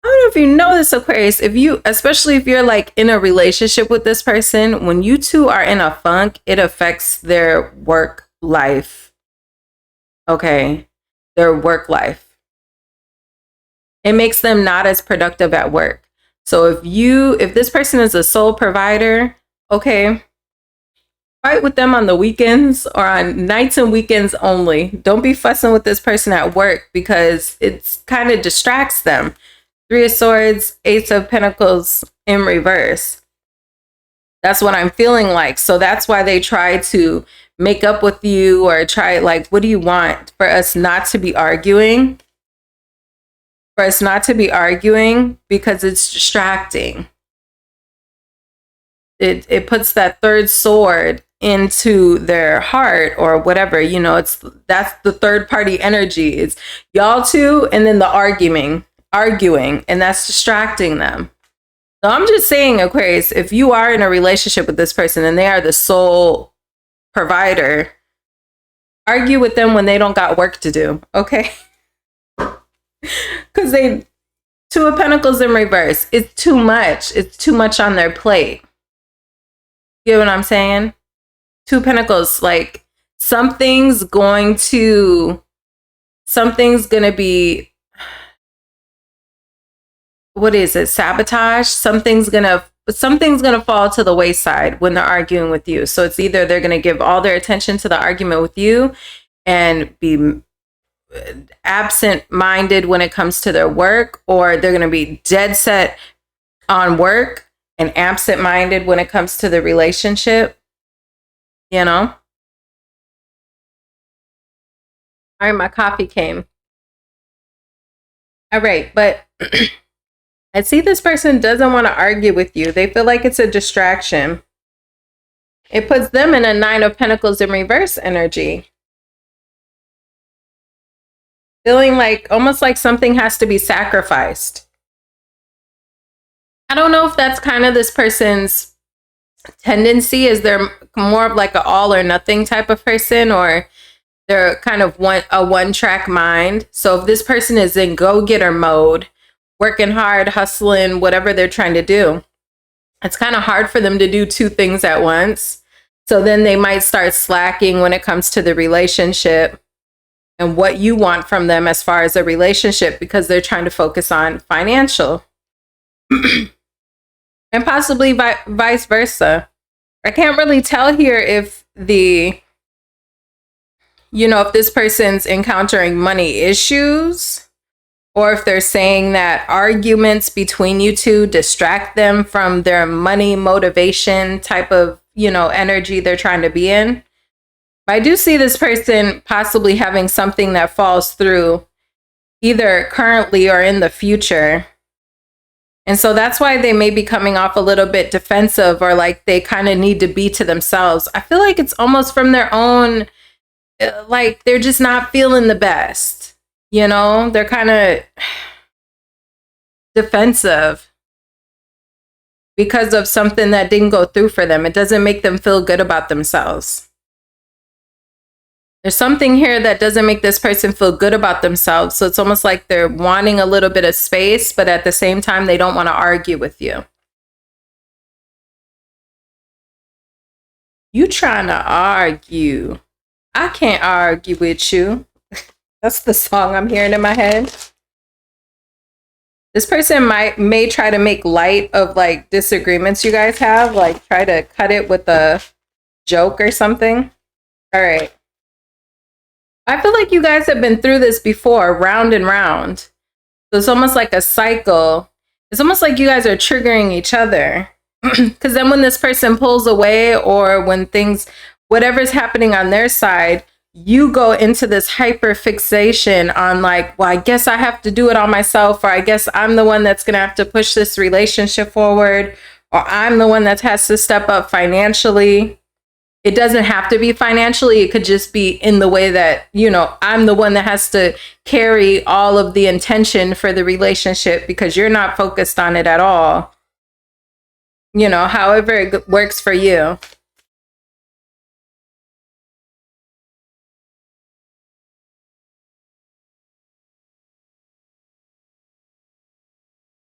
I don't know if you know this, Aquarius. Especially if you're like in a relationship with this person, when you two are in a funk, it affects their work life. Okay. Their work life. It makes them not as productive at work. So if this person is a sole provider, okay, fight with them on the weekends or on nights and weekends only. Don't be fussing with this person at work, because it's kind of distracts them. Three of Swords, Ace of Pentacles in reverse. That's what I'm feeling like. So that's why they try to make up with you, or try like, what do you want? For us not to be arguing. For us not to be arguing, because it's distracting. It puts that third sword into their heart or whatever, you know, that's the third party energy. It's y'all two and then the arguing, and that's distracting them. So I'm just saying, Aquarius, if you are in a relationship with this person and they are the sole provider, argue with them when they don't got work to do, okay? Because they, Two of Pentacles in reverse. It's too much. It's too much on their plate. You know what I'm saying? Two of Pentacles, like something's gonna be, what is it? Sabotage. Something's gonna fall to the wayside when they're arguing with you. So it's either they're gonna give all their attention to the argument with you and be absent-minded when it comes to their work, or they're gonna be dead set on work and absent-minded when it comes to the relationship. You know? All right, my coffee came. All right, but I see this person doesn't want to argue with you. They feel like it's a distraction. It puts them in a Nine of Pentacles in reverse energy. Feeling like, almost like something has to be sacrificed. I don't know if that's kind of this person's tendency. Is they're more of like an all or nothing type of person, or they're kind of a one-track mind. So if this person is in go-getter mode, working hard, hustling, whatever they're trying to do, it's kind of hard for them to do two things at once. So then they might start slacking when it comes to the relationship and what you want from them as far as a relationship, because they're trying to focus on financial. And possibly vice versa. I can't really tell here if if this person's encountering money issues, or if they're saying that arguments between you two distract them from their money motivation type of, energy they're trying to be in. But I do see this person possibly having something that falls through either currently or in the future. And so that's why they may be coming off a little bit defensive, or like they kind of need to be to themselves. I feel like it's almost from their own, like they're just not feeling the best. They're kind of defensive because of something that didn't go through for them. It doesn't make them feel good about themselves. There's something here that doesn't make this person feel good about themselves. So it's almost like they're wanting a little bit of space, but at the same time, they don't want to argue with you. You trying to argue. I can't argue with you. That's the song I'm hearing in my head. This person may try to make light of like disagreements you guys have, like try to cut it with a joke or something. All right. I feel like you guys have been through this before, round and round. So it's almost like a cycle. It's almost like you guys are triggering each other. Because then when this person pulls away, or when whatever's happening on their side, you go into this hyper fixation on like, well, I guess I have to do it all myself, or I guess I'm the one that's going to have to push this relationship forward, or I'm the one that has to step up financially. It doesn't have to be financially. It could just be in the way that, I'm the one that has to carry all of the intention for the relationship because you're not focused on it at all. However it works for you.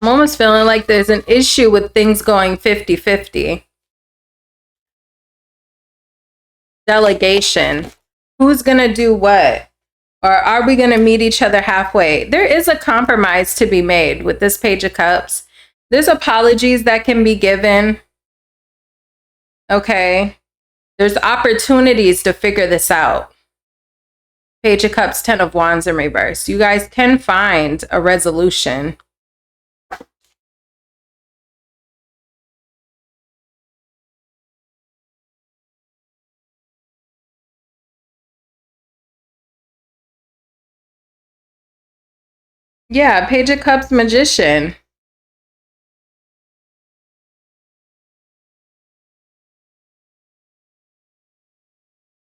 I'm almost feeling like there's an issue with things going 50-50. Delegation. Who's going to do what? Or are we going to meet each other halfway? There is a compromise to be made with this Page of Cups. There's apologies that can be given. Okay. There's opportunities to figure this out. Page of Cups, 10 of Wands in reverse. You guys can find a resolution. Yeah, Page of Cups, Magician.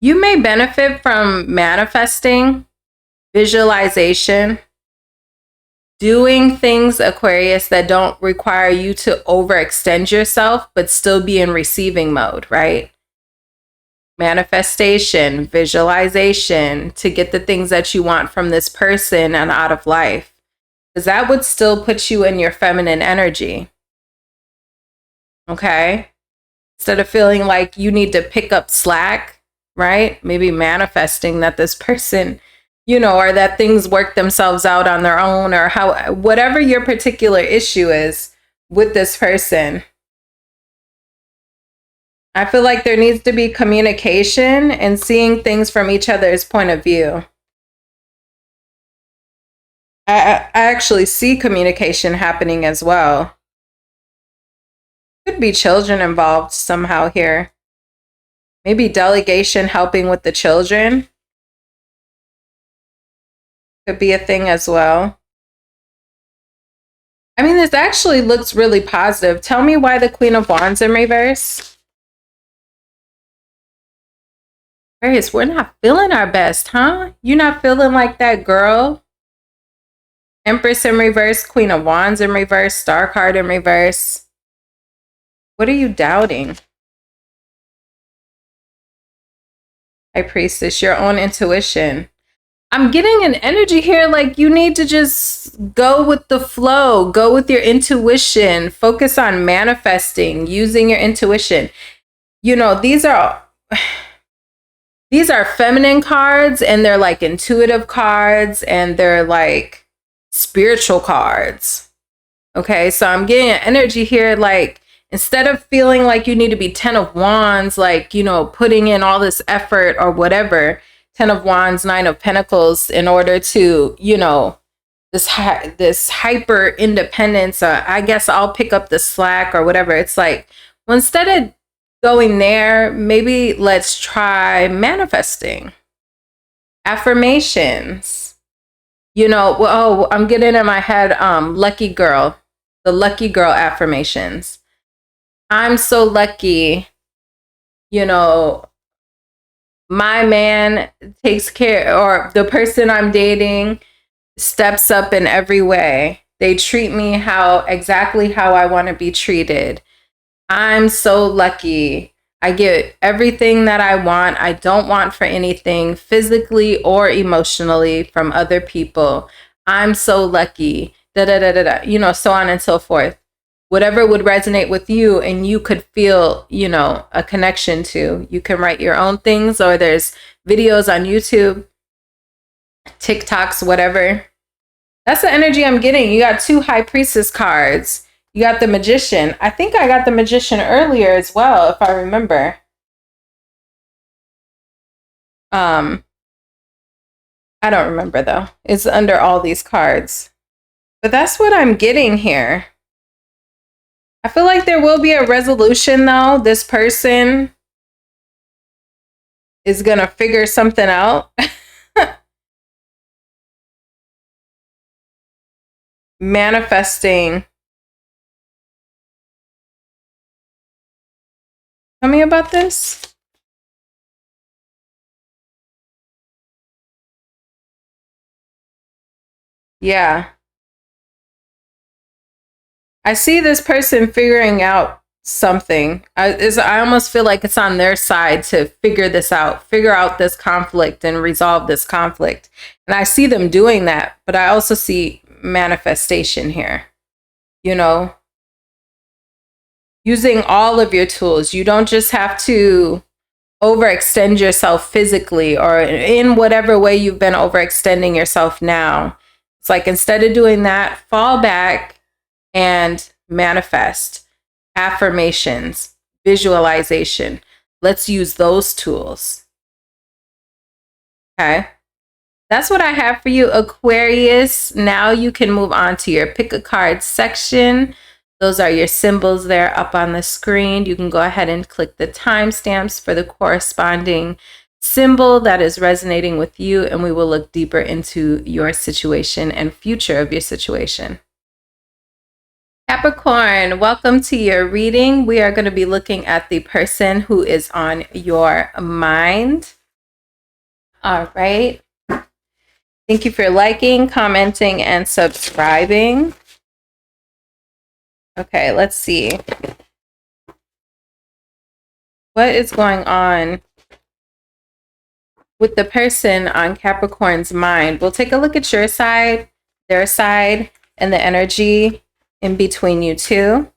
You may benefit from manifesting, visualization, doing things, Aquarius, that don't require you to overextend yourself, but still be in receiving mode, right? manifestation, visualization to get the things that you want from this person and out of life. Because that would still put you in your feminine energy. Okay? Instead of feeling like you need to pick up slack, right? Maybe manifesting that this person, you know, or that things work themselves out on their own, or how, whatever your particular issue is with this person. I feel like there needs to be communication and seeing things from each other's point of view. I actually see communication happening as well. Could be children involved somehow here. Maybe delegation helping with the children. Could be a thing as well. I mean, this actually looks really positive. Tell me why the Queen of Wands in reverse. Aries, we're not feeling our best, huh? You're not feeling like that girl? Empress in reverse, Queen of Wands in reverse, Star card in reverse. What are you doubting? High Priestess, your own intuition. I'm getting an energy here like you need to just go with the flow, go with your intuition, focus on manifesting, using your intuition. You know, these are feminine cards, and they're like intuitive cards, and they're like spiritual cards. Okay, so I'm getting an energy here like instead of feeling like you need to be 10 of Wands, like, you know, putting in all this effort or whatever, 10 of Wands, 9 of Pentacles, in order to, you know, this hyper independence, I guess I'll pick up the slack or whatever. It's like, well, instead of going there, maybe let's try manifesting. Affirmations. You know, well, oh, I'm getting in my head, lucky girl, the lucky girl affirmations. I'm so lucky, you know, my man takes care, or the person I'm dating steps up in every way. They treat me exactly how I want to be treated. I'm so lucky. I get everything that I want. I don't want for anything physically or emotionally from other people. I'm so lucky. Da da da da da. You know, so on and so forth. Whatever would resonate with you and you could feel, you know, a connection to. You can write your own things, or there's videos on YouTube, TikToks, whatever. That's the energy I'm getting. You got 2 High Priestess cards. You got the Magician. I think I got the Magician earlier as well, if I remember. I don't remember though. It's under all these cards. But that's what I'm getting here. I feel like there will be a resolution though. This person is gonna figure something out. Manifesting. Tell me about this. Yeah. I see this person figuring out something. I almost feel like it's on their side to figure this out, figure out this conflict and resolve this conflict. And I see them doing that, but I also see manifestation here. You know, using all of your tools. You don't just have to overextend yourself physically or in whatever way you've been overextending yourself now. It's like instead of doing that, fall back and manifest. Affirmations, visualization. Let's use those tools. Okay. That's what I have for you, Aquarius. Now you can move on to your pick a card section. Those are your symbols there up on the screen. You can go ahead and click the timestamps for the corresponding symbol that is resonating with you, and we will look deeper into your situation and future of your situation. Capricorn, welcome to your reading. We are going to be looking at the person who is on your mind. All right. Thank you for liking, commenting, and subscribing. Okay, let's see. What is going on with the person on Capricorn's mind. We'll take a look at your side, their side, and the energy in between you two.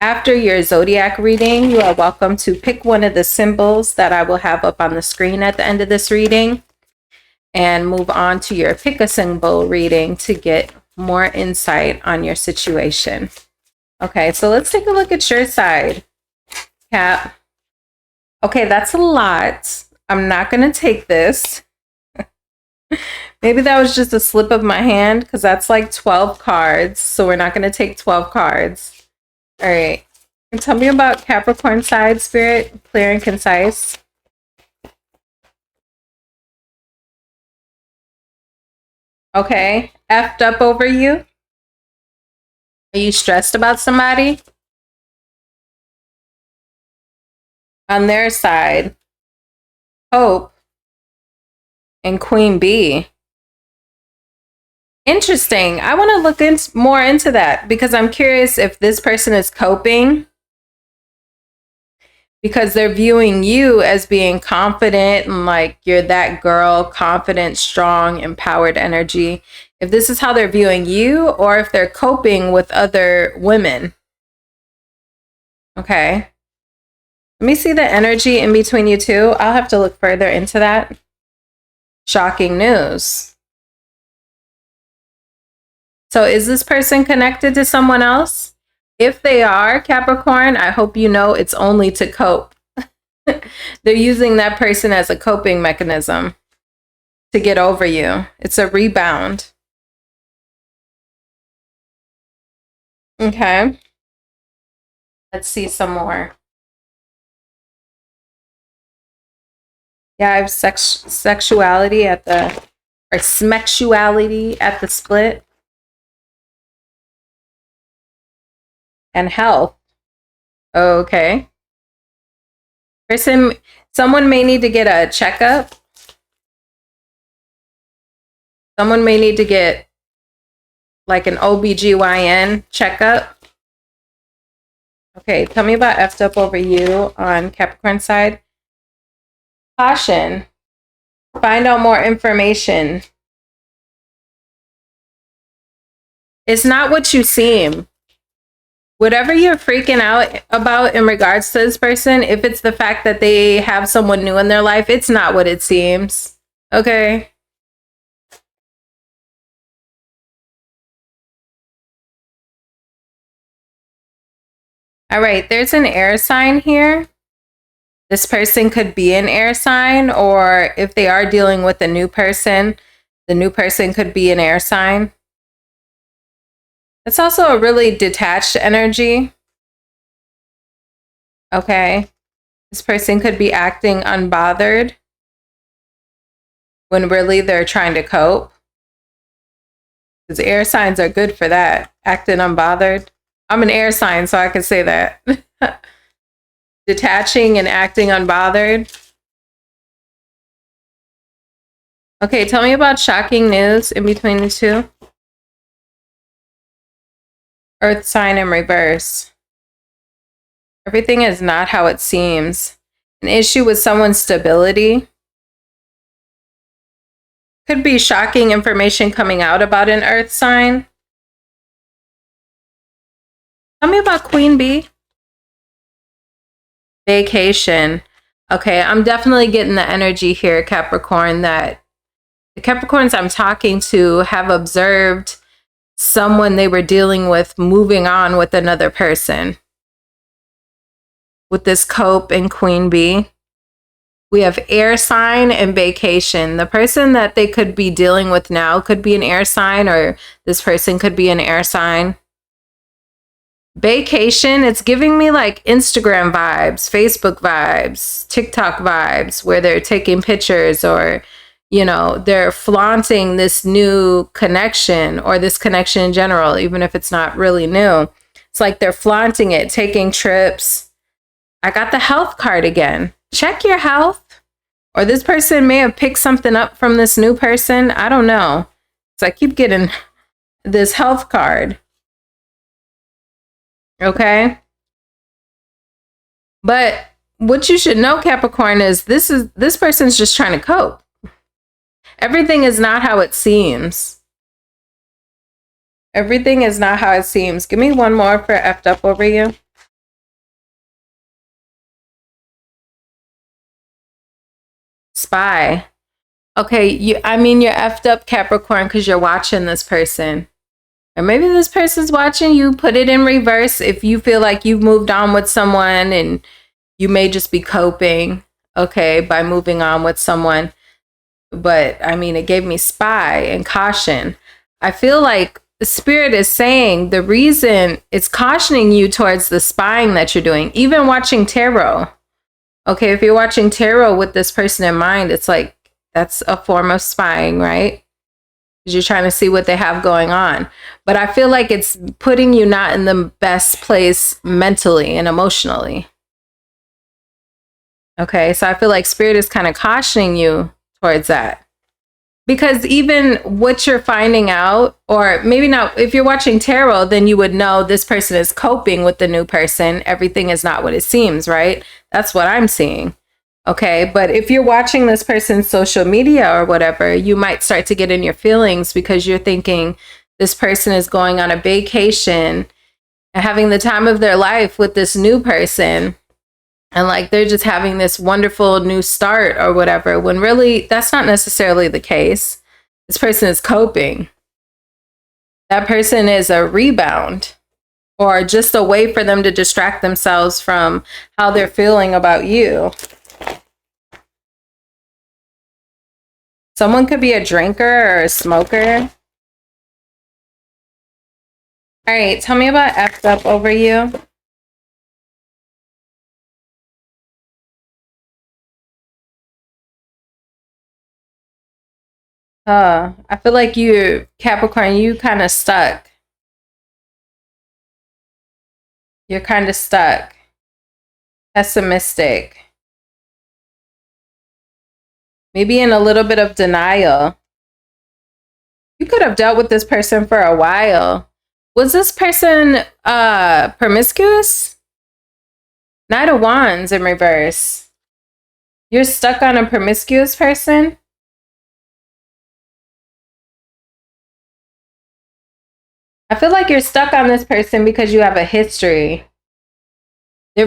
After your zodiac reading, you are welcome to pick one of the symbols that I will have up on the screen at the end of this reading and move on to your pick a symbol reading to get more insight on your situation. Okay, so let's take a look at your side, Cap. Okay, that's a lot. I'm not going to take this. Maybe that was just a slip of my hand because that's like 12 cards. So we're not going to take 12 cards. All right. And tell me about Capricorn side, Spirit, clear and concise. Okay. Effed up over you? Are you stressed about somebody? On their side, Hope and Queen Bee. Interesting. I want to look more into that because I'm curious if this person is coping because they're viewing you as being confident and like you're that girl, confident, strong, empowered energy. If this is how they're viewing you or if they're coping with other women. Okay. Let me see the energy in between you two. I'll have to look further into that. Shocking news. So is this person connected to someone else? If they are, Capricorn, I hope you know it's only to cope. They're using that person as a coping mechanism to get over you. It's a rebound. Okay. Let's see some more. Yeah, I have sexuality at the, or smexuality at the split. And health. Okay. Someone may need to get a checkup. Someone may need to get like an OBGYN checkup. Okay, tell me about effed up over you on Capricorn side. Caution. Find out more information. It's not what you seem. Whatever you're freaking out about in regards to this person, if it's the fact that they have someone new in their life, it's not what it seems. Okay? All right, there's an air sign here. This person could be an air sign, or if they are dealing with a new person, the new person could be an air sign. It's also a really detached energy. Okay. This person could be acting unbothered when really they're trying to cope. Because air signs are good for that. Acting unbothered. I'm an air sign, so I can say that. Detaching and acting unbothered. Okay, tell me about shocking news in between the two. Earth sign in reverse. Everything is not how it seems. An issue with someone's stability. Could be shocking information coming out about an earth sign. Tell me about Queen Bee. Vacation. Okay, I'm definitely getting the energy here, Capricorn, that the Capricorns I'm talking to have observed someone they were dealing with moving on with another person. With this cope and Queen Bee. We have air sign and vacation. The person that they could be dealing with now could be an air sign, or this person could be an air sign. Vacation, it's giving me like Instagram vibes, Facebook vibes, TikTok vibes, where they're taking pictures or, you know, they're flaunting this new connection or this connection in general, even if it's not really new. It's like they're flaunting it, taking trips. I got the health card again. Check your health. Or this person may have picked something up from this new person. I don't know. So I keep getting this health card. Okay. But what you should know, Capricorn, is this person's just trying to cope. Everything is not how it seems. Everything is not how it seems. Give me one more for effed up over you. Spy. Okay, I mean, you're effed up, Capricorn, because you're watching this person. Or maybe this person's watching you. Put it in reverse if you feel like you've moved on with someone and you may just be coping, okay, by moving on with someone. But, I mean, it gave me spy and caution. I feel like the spirit is saying the reason it's cautioning you towards the spying that you're doing, even watching tarot. Okay, if you're watching tarot with this person in mind, it's like that's a form of spying, right? Because you're trying to see what they have going on. But I feel like it's putting you not in the best place mentally and emotionally. Okay, so I feel like spirit is kind of cautioning you towards that. Because even what you're finding out, or maybe not, if you're watching tarot, then you would know this person is coping with the new person. Everything is not what it seems, right? That's what I'm seeing. Okay, but if you're watching this person's social media or whatever, you might start to get in your feelings because you're thinking this person is going on a vacation and having the time of their life with this new person. And like they're just having this wonderful new start or whatever, when really that's not necessarily the case. This person is coping. That person is a rebound or just a way for them to distract themselves from how they're feeling about you. Someone could be a drinker or a smoker. All right, tell me about effed up over you. I feel like you, Capricorn, you kind of stuck. You're kind of stuck. Pessimistic. Maybe in a little bit of denial. You could have dealt with this person for a while. Was this person promiscuous? Knight of Wands in reverse. You're stuck on a promiscuous person? I feel like you're stuck on this person because you have a history. They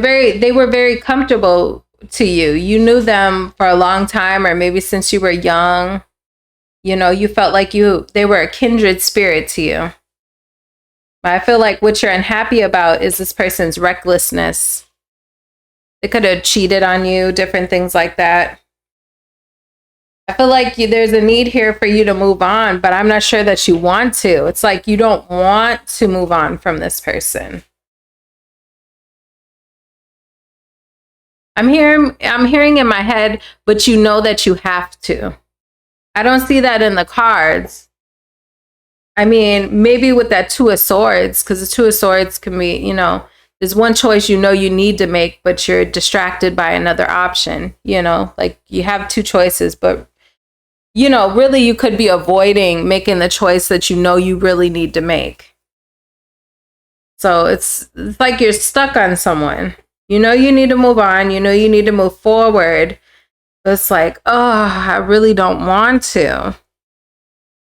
were very comfortable to you. You knew them for a long time, or maybe since you were young. You know, you felt like they were a kindred spirit to you. But I feel like what you're unhappy about is this person's recklessness. They could have cheated on you, different things like that. I feel like there's a need here for you to move on, but I'm not sure that you want to. It's like you don't want to move on from this person. I'm hearing in my head, but you know that you have to. I don't see that in the cards. I mean, maybe with that Two of Swords, because the Two of Swords can be, you know, there's one choice you know you need to make, but you're distracted by another option. You know, like you have two choices, but you know, really you could be avoiding making the choice that you know you really need to make. So it's like you're stuck on someone. You know you need to move on. You know you need to move forward. But it's like, oh, I really don't want to.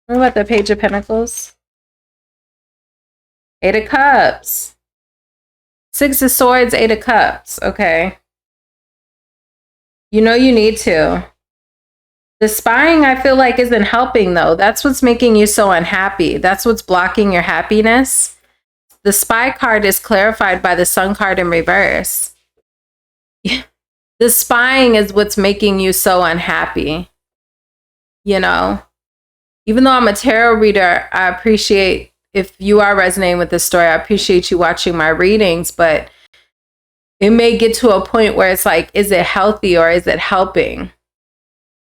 What about the Page of Pentacles? Eight of Cups. Six of Swords, Eight of Cups. Okay. You know you need to. The spying, I feel like, isn't helping, though. That's what's making you so unhappy. That's what's blocking your happiness. The spy card is clarified by the Sun card in reverse. The spying is what's making you so unhappy. You know? Even though I'm a tarot reader, I appreciate, if you are resonating with this story, I appreciate you watching my readings, but it may get to a point where it's like, is it healthy or is it helping?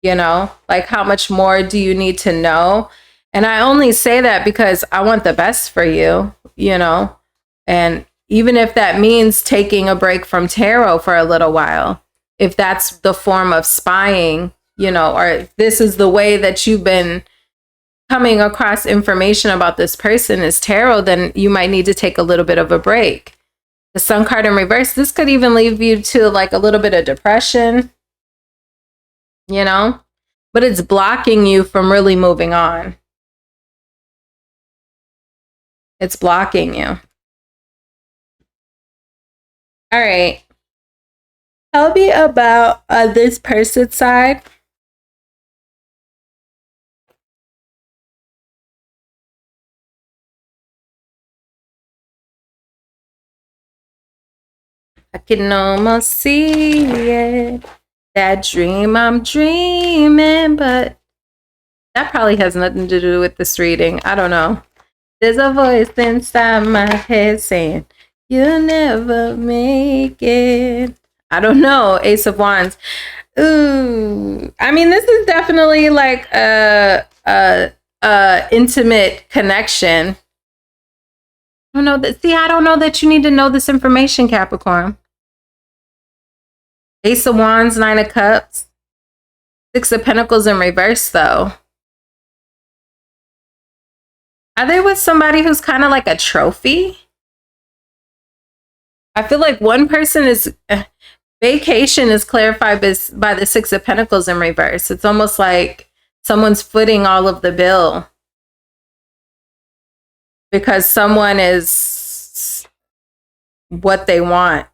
You know, like how much more do you need to know? And I only say that because I want the best for you, you know, and even if that means taking a break from tarot for a little while, if that's the form of spying, you know, or if this is the way that you've been coming across information about this person is tarot, then you might need to take a little bit of a break. The Sun card in reverse, this could even leave you to like a little bit of depression. You know, but it's blocking you from really moving on. It's blocking you. All right. Tell me about this person's side. I can almost see it. That dream I'm dreaming, but that probably has nothing to do with this reading. I don't know. There's a voice inside my head saying, you'll never make it. I don't know. Ace of Wands. Ooh. I mean, this is definitely like a intimate connection. I don't know that. See, I don't know that you need to know this information, Capricorn. Ace of Wands, Nine of Cups. Six of Pentacles in reverse, though. Are they with somebody who's kind of like a trophy? I feel like one person is... vacation is clarified by the Six of Pentacles in reverse. It's almost like someone's footing all of the bill. Because someone is what they want.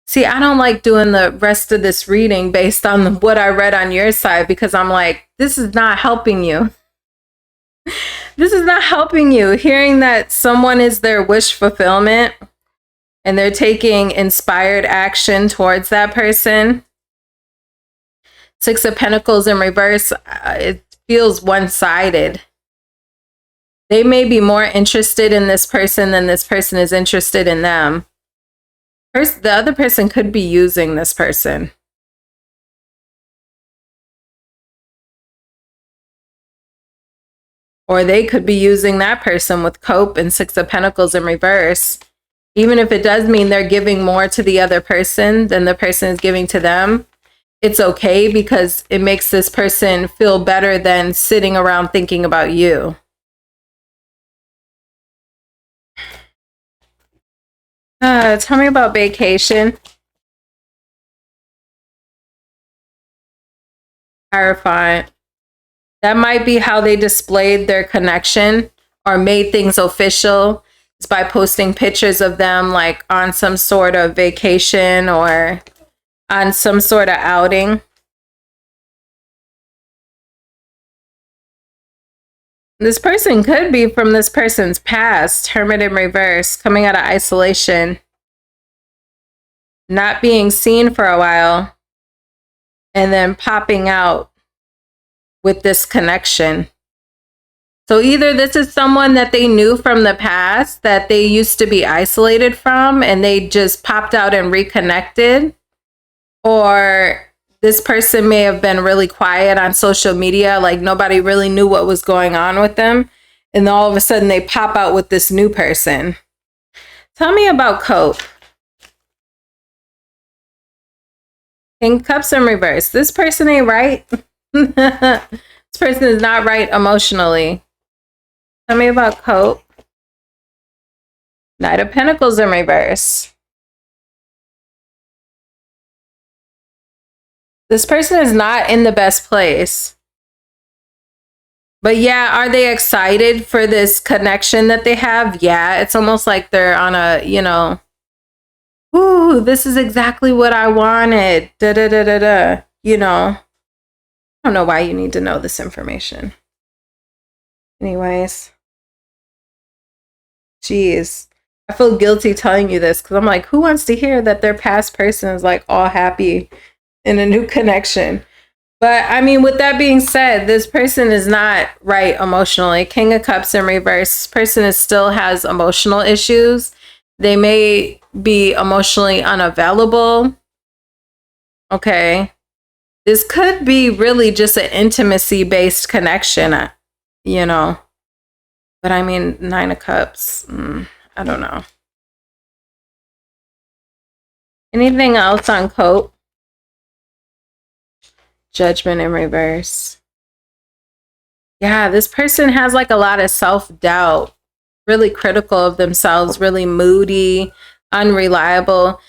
See, I don't like doing the rest of this reading based on what I read on your side, because I'm like, this is not helping you. This is not helping you. Hearing that someone is their wish fulfillment and they're taking inspired action towards that person. Six of Pentacles in reverse, it feels one-sided. They may be more interested in this person than this person is interested in them. The other person could be using this person. Or they could be using that person with Cope and Six of Pentacles in reverse. Even if it does mean they're giving more to the other person than the person is giving to them, it's okay because it makes this person feel better than sitting around thinking about you. Tell me about vacation. Terrifying. That might be how they displayed their connection or made things official. It's by posting pictures of them like on some sort of vacation or on some sort of outing. This person could be from this person's past, Hermit in reverse, coming out of isolation, not being seen for a while, and then popping out with this connection. So either this is someone that they knew from the past that they used to be isolated from and they just popped out and reconnected, or this person may have been really quiet on social media, like nobody really knew what was going on with them, and then all of a sudden they pop out with this new person. Tell me about Cope. King of Cups in reverse. This person ain't right. This person is not right emotionally. Tell me about Cope. Knight of Pentacles in reverse. This person is not in the best place. But yeah, are they excited for this connection that they have? Yeah, it's almost like they're on a, you know, ooh, this is exactly what I wanted. Da da da da da. You know, I don't know why you need to know this information. Anyways. Jeez. I feel guilty telling you this because I'm like, who wants to hear that their past person is like all happy in a new connection? But I mean, with that being said, this person is not right emotionally. King of Cups in reverse. This person still has emotional issues. They may be emotionally unavailable. Okay. This could be really just an intimacy-based connection, you know. But I mean, Nine of Cups, I don't know. Anything else on Cope? Judgment in reverse. Yeah, this person has like a lot of self-doubt, really critical of themselves, really moody, unreliable.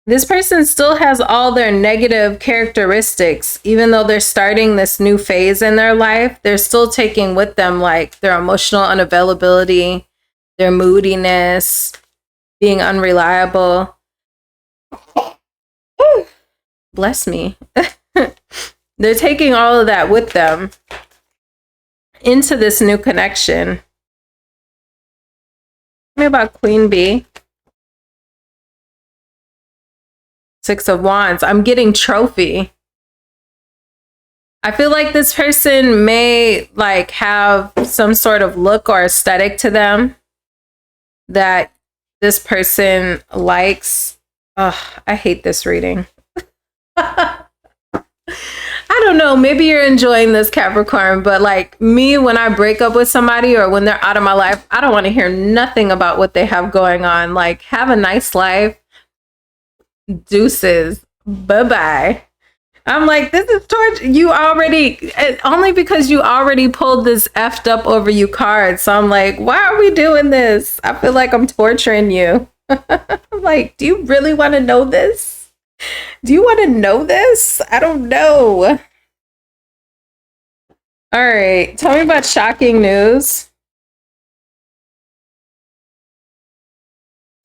This person still has all their negative characteristics. Even though they're starting this new phase in their life, they're still taking with them like their emotional unavailability, their moodiness, being unreliable. Bless me. They're taking all of that with them into this new connection. Tell me about Queen Bee. Six of Wands. I'm getting trophy. I feel like this person may like have some sort of look or aesthetic to them that this person likes. Oh, I hate this reading. I don't know, maybe you're enjoying this, Capricorn, but like me, when I break up with somebody or when they're out of my life, I don't want to hear nothing about what they have going on. Like, have a nice life. Deuces. Bye-bye. I'm like, this is torture. You already, only because you already pulled this effed up over you card. So I'm like, why are we doing this? I feel like I'm torturing you. I'm like, do you really want to know this? Do you want to know this? I don't know. All right. Tell me about shocking news.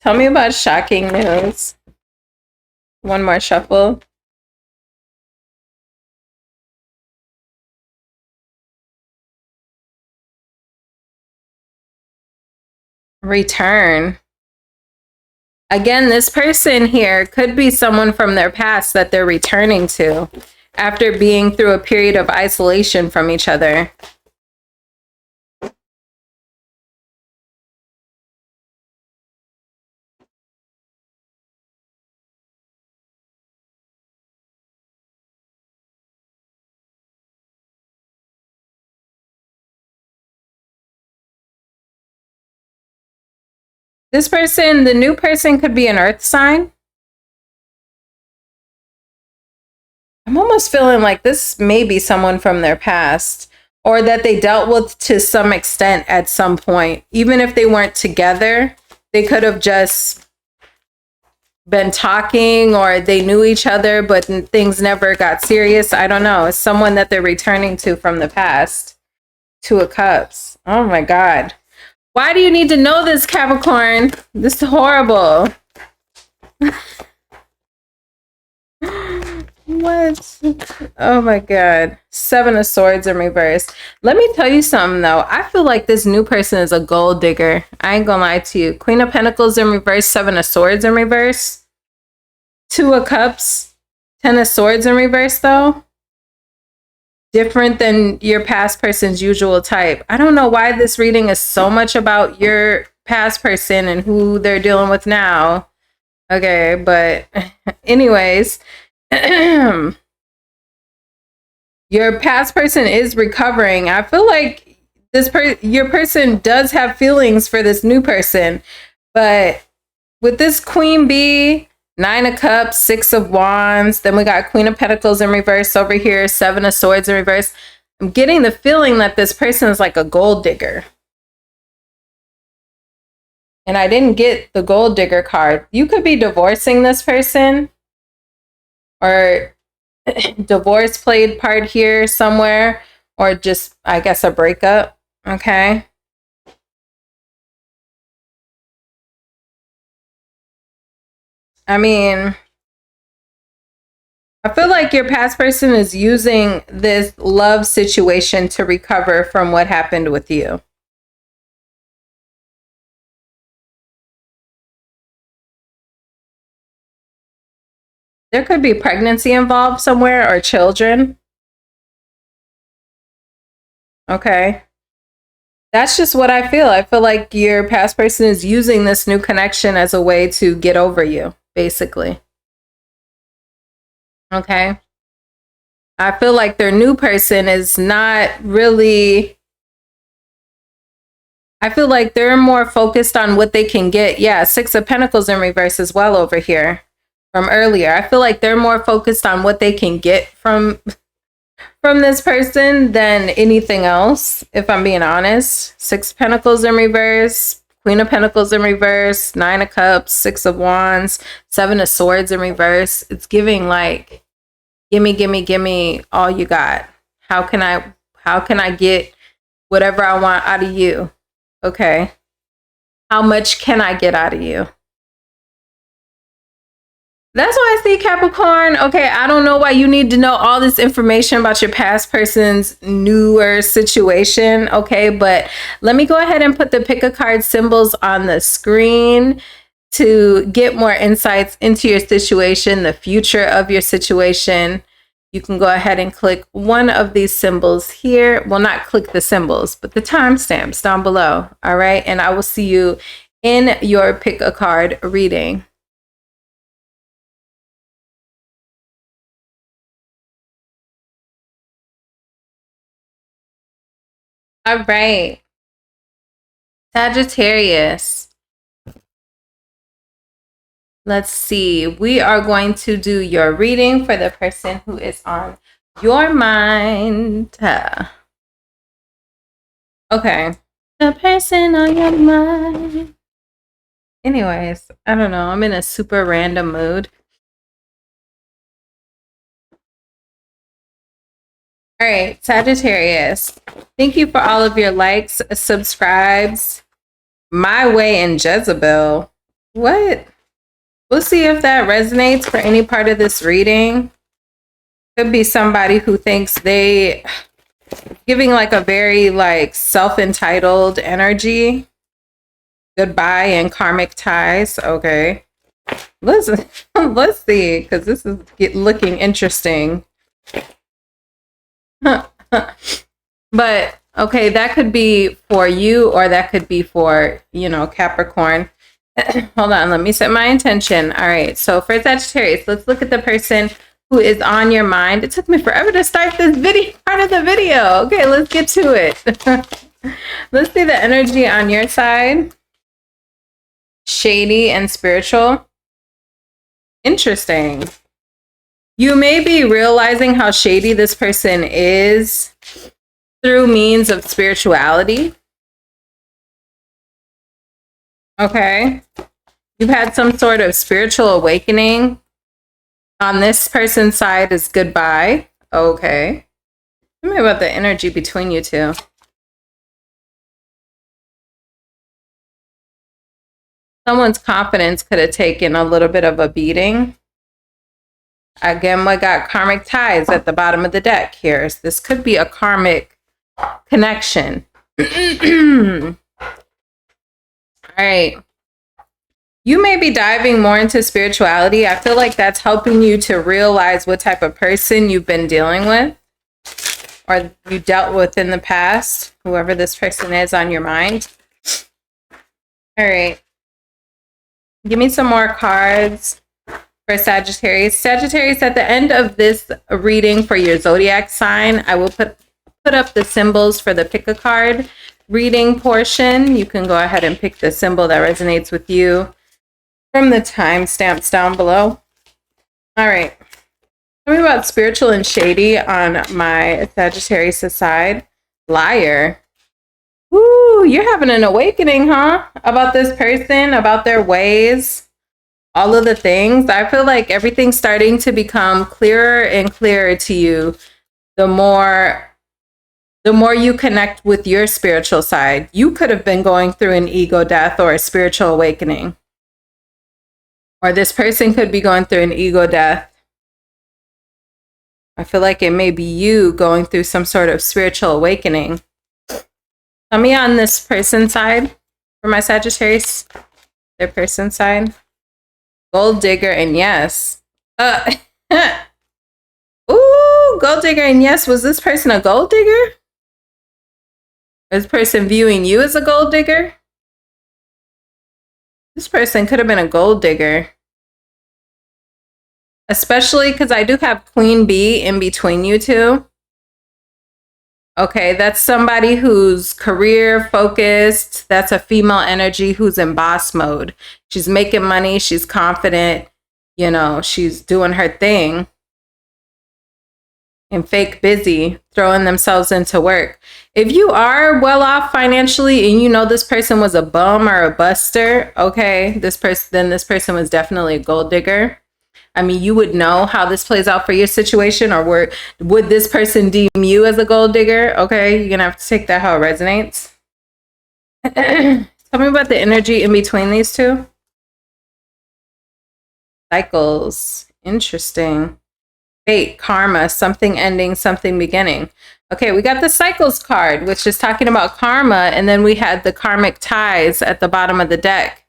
Tell me about shocking news. One more shuffle. Return. Again, this person here could be someone from their past that they're returning to after being through a period of isolation from each other. This person, the new person, could be an earth sign. I'm almost feeling like this may be someone from their past or that they dealt with to some extent at some point. Even if they weren't together, they could have just been talking or they knew each other, but things never got serious. I don't know. It's someone that they're returning to from the past. Two of Cups. Oh my God. Why do you need to know this, Capricorn? This is horrible. What? Oh my God. Seven of Swords in reverse. Let me tell you something though. I feel like this new person is a gold digger. I ain't gonna lie to you. Queen of Pentacles in reverse, Seven of Swords in reverse. Two of Cups, Ten of Swords in reverse though. Different than your past person's usual type. I don't know why this reading is so much about your past person and who they're dealing with now. Okay, but anyways, your past person is recovering. I feel like your person does have feelings for this new person, but with this Queen Bee, Nine of Cups, Six of Wands, then we got Queen of Pentacles in reverse over here, Seven of Swords in reverse. I'm getting the feeling that this person is like a gold digger. And I didn't get the gold digger card. You could be divorcing this person or divorce played part here somewhere, or just, I guess, a breakup. Okay. I mean, I feel like your past person is using this love situation to recover from what happened with you. There could be pregnancy involved somewhere or children. Okay. That's just what I feel. I feel like your past person is using this new connection as a way to get over you, basically. Okay. I feel like their new person is not really, I feel like they're more focused on what they can get. Yeah, Six of Pentacles in reverse as well over here from earlier. I feel like they're more focused on what they can get from this person than anything else, if I'm being honest. Six of Pentacles in reverse, Queen of Pentacles in reverse, Nine of Cups, Six of Wands, Seven of Swords in reverse. It's giving like, gimme, gimme, gimme all you got. How can I get whatever I want out of you? Okay. How much can I get out of you? That's why I see Capricorn. Okay, I don't know why you need to know all this information about your past person's newer situation. Okay, but let me go ahead and put the pick a card symbols on the screen to get more insights into your situation, the future of your situation. You can go ahead and click one of these symbols here. Well, not click the symbols, but the timestamps down below. All right, and I will see you in your pick a card reading. All right, Sagittarius. Let's see. We are going to do your reading for the person who is on your mind. Okay. The person on your mind. Anyways, I don't know. I'm in a super random mood. All right, Sagittarius. Thank you for all of your likes, subscribes. My Way and Jezebel. What? We'll see if that resonates for any part of this reading. Could be somebody who thinks they giving like a very like self-entitled energy. Goodbye and karmic ties. Okay. Let's see, because this is looking interesting. But okay, that could be for you or that could be for, you know, Capricorn. Hold on, let me set my intention. All right, so for Sagittarius, let's look at the person who is on your mind. It took me forever to start this video, part of the video. Okay, let's get to it. Let's see the energy on your side. Shady and spiritual. Interesting. You may be realizing how shady this person is through means of spirituality. Okay. You've had some sort of spiritual awakening. On this person's side is goodbye. Okay. Tell me about the energy between you two. Someone's confidence could have taken a little bit of a beating. Again, we got karmic ties at the bottom of the deck here. So this could be a karmic connection. All right. You may be diving more into spirituality. I feel like that's helping you to realize what type of person you've been dealing with or you dealt with in the past, whoever this person is on your mind. All right. Give me some more cards for Sagittarius. Sagittarius, at the end of this reading for your zodiac sign, I will put up the symbols for the pick a card reading portion. You can go ahead and pick the symbol that resonates with you from the timestamps down below. All right. Tell me about spiritual and shady on my Sagittarius side. Liar. Ooh, you're having an awakening, huh? About this person, about their ways, all of the things. I feel like everything's starting to become clearer and clearer to you the more you connect with your spiritual side. You could have been going through an ego death or a spiritual awakening. Or this person could be going through an ego death. I feel like it may be you going through some sort of spiritual awakening. Tell me on this person's side for my Sagittarius, their person's side. Gold digger and yes. Ooh, gold digger and yes. Was this person a gold digger? Is this person viewing you as a gold digger? This person could have been a gold digger. Especially because I do have Queen Bee in between you two. Okay, that's somebody who's career focused. That's a female energy who's in boss mode. She's making money. She's confident. You know, she's doing her thing. and fake busy, throwing themselves into work. If you are well off financially and you know this person was a bum or a buster, okay, this person was definitely a gold digger. I mean, you would know how this plays out for your situation, or would this person deem you as a gold digger? Okay, you're gonna have to take that how it resonates. Tell me about the energy in between these two. Cycles. Interesting. Fate, karma, something ending, something beginning. Okay, we got the cycles card, which is talking about karma, and then we had the karmic ties at the bottom of the deck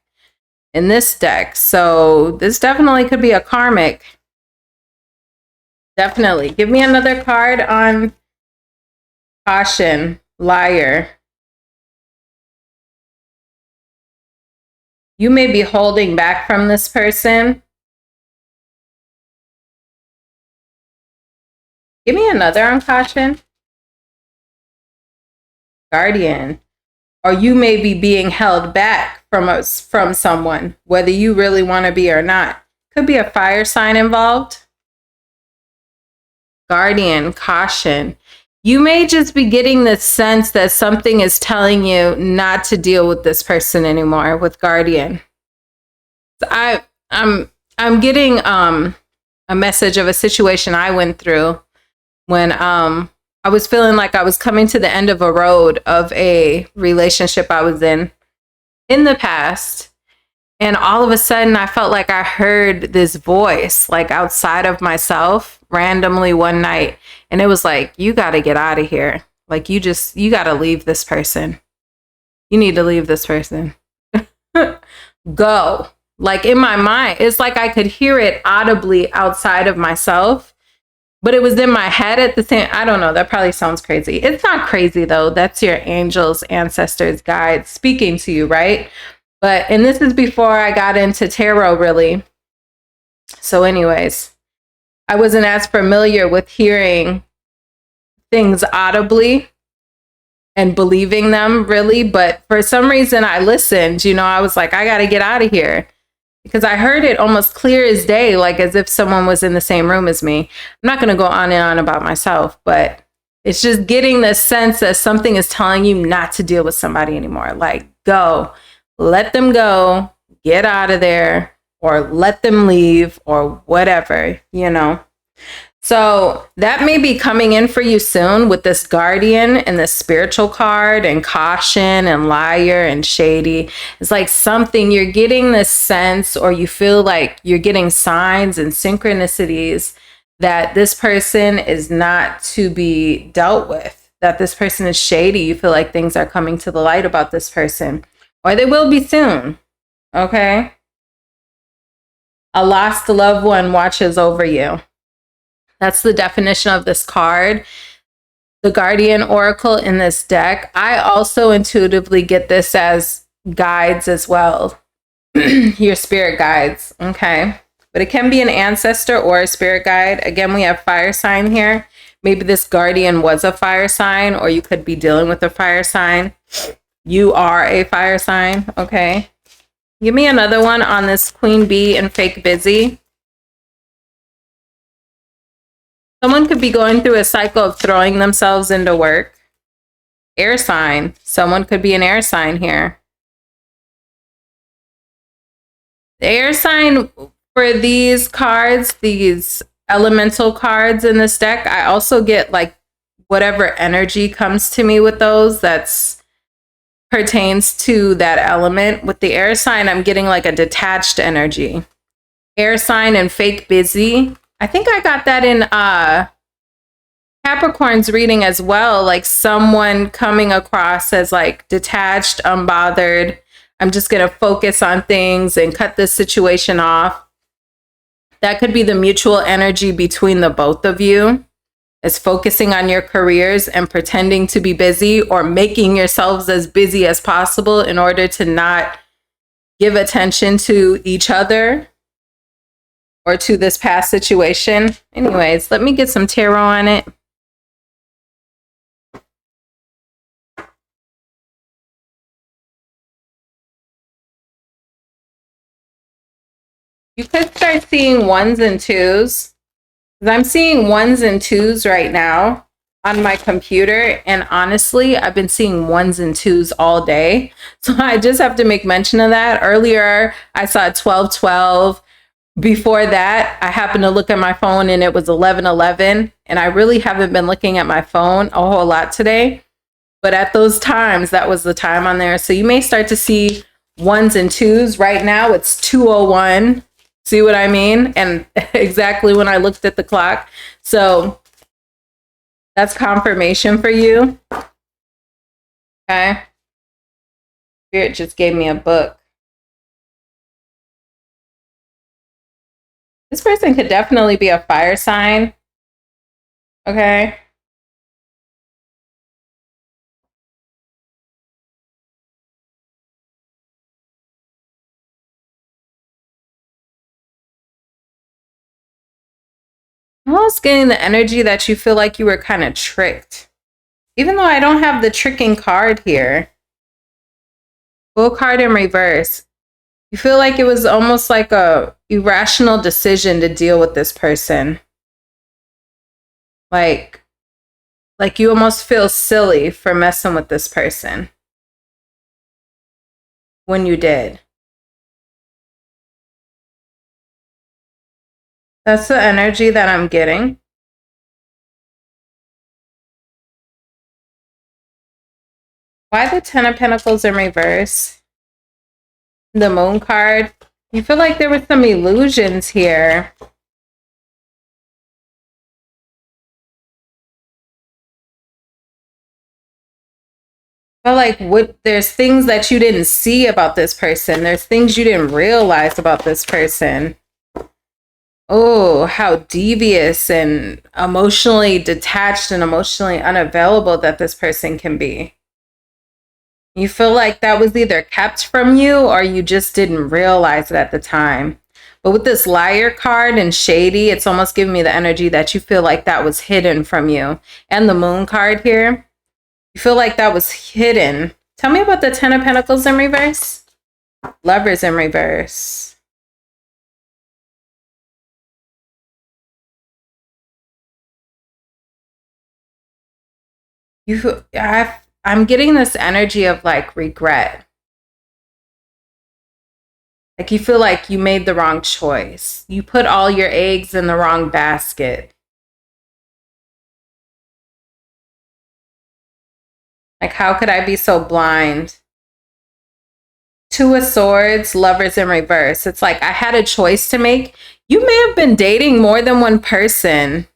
in this deck. So this definitely could be a karmic. Definitely. Give me another card on caution, liar. You may be holding back from this person. Give me another on caution. Guardian. Or you may be being held back from someone, whether you really want to be or not. Could be a fire sign involved. Guardian, caution. You may just be getting the sense that something is telling you not to deal with this person anymore with Guardian. So I'm getting a message of a situation I went through when I was feeling like I was coming to the end of a road of a relationship I was in the past. And all of a sudden I felt like I heard this voice like outside of myself randomly one night. And it was like, you got to get out of here. Like you got to leave this person. You need to leave this person. Go. Like in my mind, it's like I could hear it audibly outside of myself, but it was in my head at the same. I don't know. That probably sounds crazy. It's not crazy though. That's your angels, ancestors, guides speaking to you, right? But, and this is before I got into tarot really. So anyways, I wasn't as familiar with hearing things audibly and believing them really. But for some reason I listened, you know, I was like, I got to get out of here. Because I heard it almost clear as day, like as if someone was in the same room as me. I'm not going to go on and on about myself, but it's just getting the sense that something is telling you not to deal with somebody anymore. Like, go, let them go, get out of there, or let them leave, or whatever, you know. So that may be coming in for you soon with this guardian and the spiritual card and caution and liar and shady. It's like something you're getting this sense, or you feel like you're getting signs and synchronicities that this person is not to be dealt with, that this person is shady. You feel like things are coming to the light about this person, or they will be soon. Okay. A lost loved one watches over you. That's the definition of this card, the Guardian Oracle in this deck. I also intuitively get this as guides as well, your spirit guides, okay? But it can be an ancestor or a spirit guide. Again, we have fire sign here. Maybe this guardian was a fire sign, or you could be dealing with a fire sign. You are a fire sign, okay? Give me another one on this Queen Bee and fake busy. Someone could be going through a cycle of throwing themselves into work. Air sign. Someone could be an air sign here. The air sign for these cards, these elemental cards in this deck, I also get like whatever energy comes to me with those that's pertains to that element. With the air sign, I'm getting like a detached energy. Air sign and fake busy. I think I got that in Capricorn's reading as well, like someone coming across as like detached, unbothered. I'm just going to focus on things and cut this situation off. That could be the mutual energy between the both of you, is focusing on your careers and pretending to be busy, or making yourselves as busy as possible in order to not give attention to each other or to this past situation. Anyways, let me get some tarot on it. You could start seeing ones and twos. I'm seeing ones and twos right now on my computer. And honestly, I've been seeing ones and twos all day. So I just have to make mention of that. Earlier, I saw 1212. Before that, I happened to look at my phone and it was 1111. And I really haven't been looking at my phone a whole lot today. But at those times, that was the time on there. So you may start to see ones and twos. Right now, it's 2:01. See what I mean? And exactly when I looked at the clock. So that's confirmation for you. Okay. Spirit just gave me a book. This person could definitely be a fire sign. Okay. I'm almost getting the energy that you feel like you were kind of tricked. Even though I don't have the tricking card here. Full card in reverse. You feel like it was almost like a irrational decision to deal with this person. Like you almost feel silly for messing with this person when you did. That's the energy that I'm getting. Why the Ten of Pentacles in reverse? The Moon card. You feel like there were some illusions here. But like there's things that you didn't see about this person. There's things you didn't realize about this person. Oh, how devious and emotionally detached and emotionally unavailable that this person can be. You feel like that was either kept from you or you just didn't realize it at the time. But with this Liar card and Shady, it's almost giving me the energy that you feel like that was hidden from you. And the Moon card here, you feel like that was hidden. Tell me about the Ten of Pentacles in reverse. Lovers in reverse. I'm getting this energy of like regret. Like you feel like you made the wrong choice. You put all your eggs in the wrong basket. Like, how could I be so blind? Two of Swords, Lovers in reverse. It's like I had a choice to make. You may have been dating more than one person.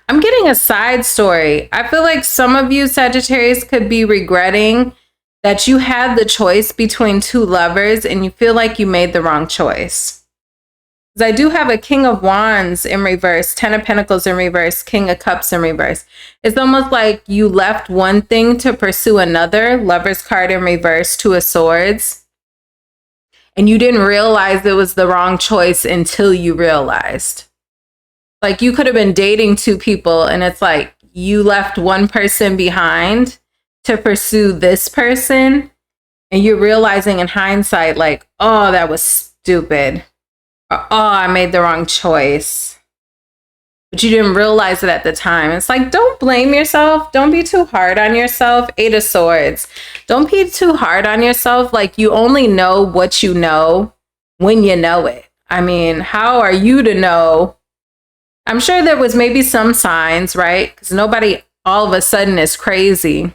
I'm getting a side story. I feel like some of you Sagittarius could be regretting that you had the choice between two lovers and you feel like you made the wrong choice. Because I do have a King of Wands in reverse, Ten of Pentacles in reverse, King of Cups in reverse. It's almost like you left one thing to pursue another. Lover's card in reverse, Two of Swords. And you didn't realize it was the wrong choice until you realized. Like you could have been dating two people and it's like you left one person behind to pursue this person. And you're realizing in hindsight, like, oh, that was stupid. Or, oh, I made the wrong choice. But you didn't realize it at the time. It's like, don't blame yourself. Don't be too hard on yourself. Eight of Swords. Don't be too hard on yourself. Like you only know what you know when you know it. I mean, how are you to know? I'm sure there was maybe some signs, right? Because nobody all of a sudden is crazy.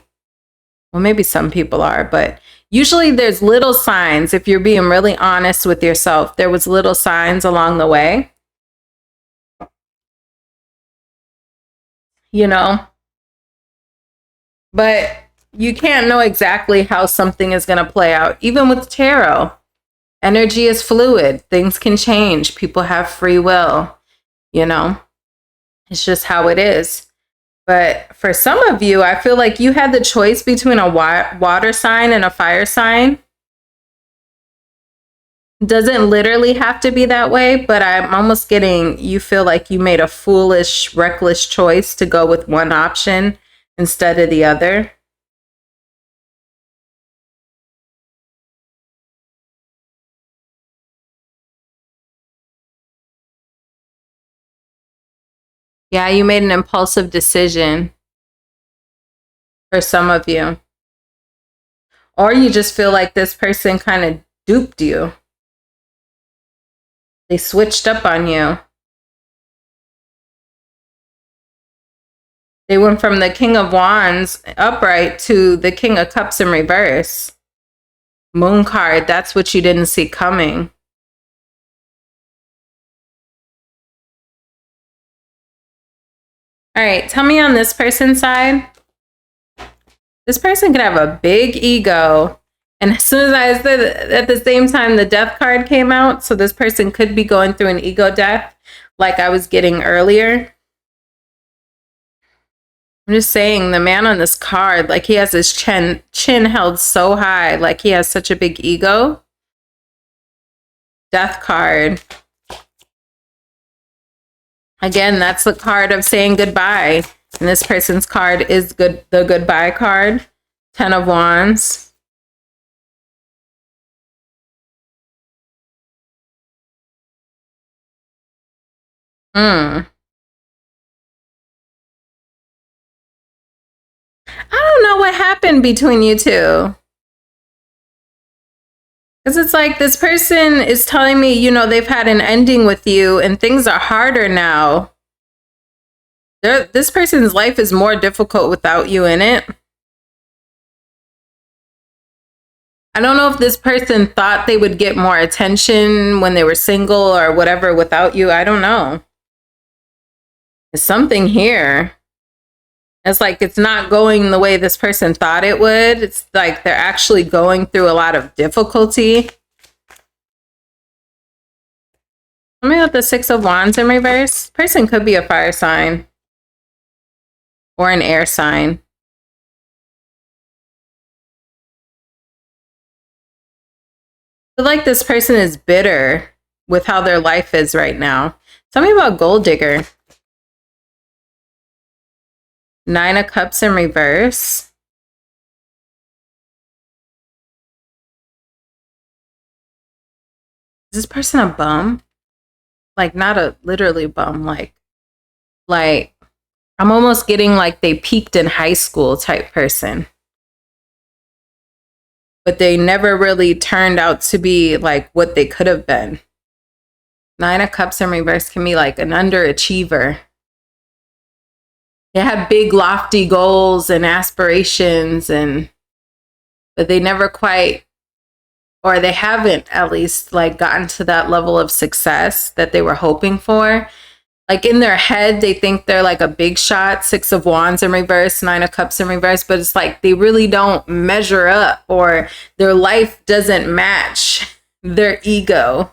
Well, maybe some people are, but usually there's little signs. If you're being really honest with yourself, there was little signs along the way. You know? But you can't know exactly how something is going to play out. Even with tarot, energy is fluid. Things can change. People have free will, you know? It's just how it is. But for some of you, I feel like you had the choice between a water sign and a fire sign. Doesn't literally have to be that way, but I'm almost getting you feel like you made a foolish, reckless choice to go with one option instead of the other. Yeah, you made an impulsive decision for some of you. Or you just feel like this person kind of duped you. They switched up on you. They went from the King of Wands upright to the King of Cups in reverse. Moon card, that's what you didn't see coming. All right, tell me on this person's side. This person could have a big ego. And as soon as I said, at the same time, the death card came out. So this person could be going through an ego death like I was getting earlier. I'm just saying, the man on this card, like he has his chin held so high, like he has such a big ego. Death card. Again, that's the card of saying goodbye. And this person's card is the goodbye card. 10 of Wands. I don't know what happened between you two. Because it's like this person is telling me, you know, they've had an ending with you and things are harder now. This person's life is more difficult without you in it. I don't know if this person thought they would get more attention when they were single or whatever without you. I don't know. There's something here. It's like it's not going the way this person thought it would. It's like they're actually going through a lot of difficulty. Tell me about the 6 of Wands in reverse. Person could be a fire sign or an air sign. I feel like this person is bitter with how their life is right now. Tell me about gold digger. 9 of Cups in reverse. Is this person a bum? Like, not a literally bum, like I'm almost getting like they peaked in high school type person. But they never really turned out to be like what they could have been. 9 of Cups in reverse can be like an underachiever. They had big lofty goals and aspirations, but they never quite, or they haven't at least like gotten to that level of success that they were hoping for. Like in their head, they think they're like a big shot. 6 of Wands in reverse, 9 of Cups in reverse, but it's like they really don't measure up, or their life doesn't match their ego.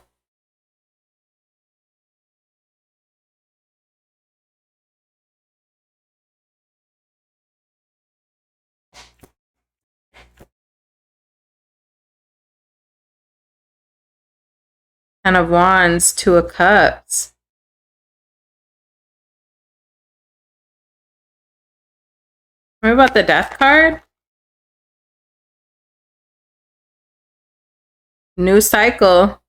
Ten of Wands, 2 of Cups. What about the Death card? New cycle.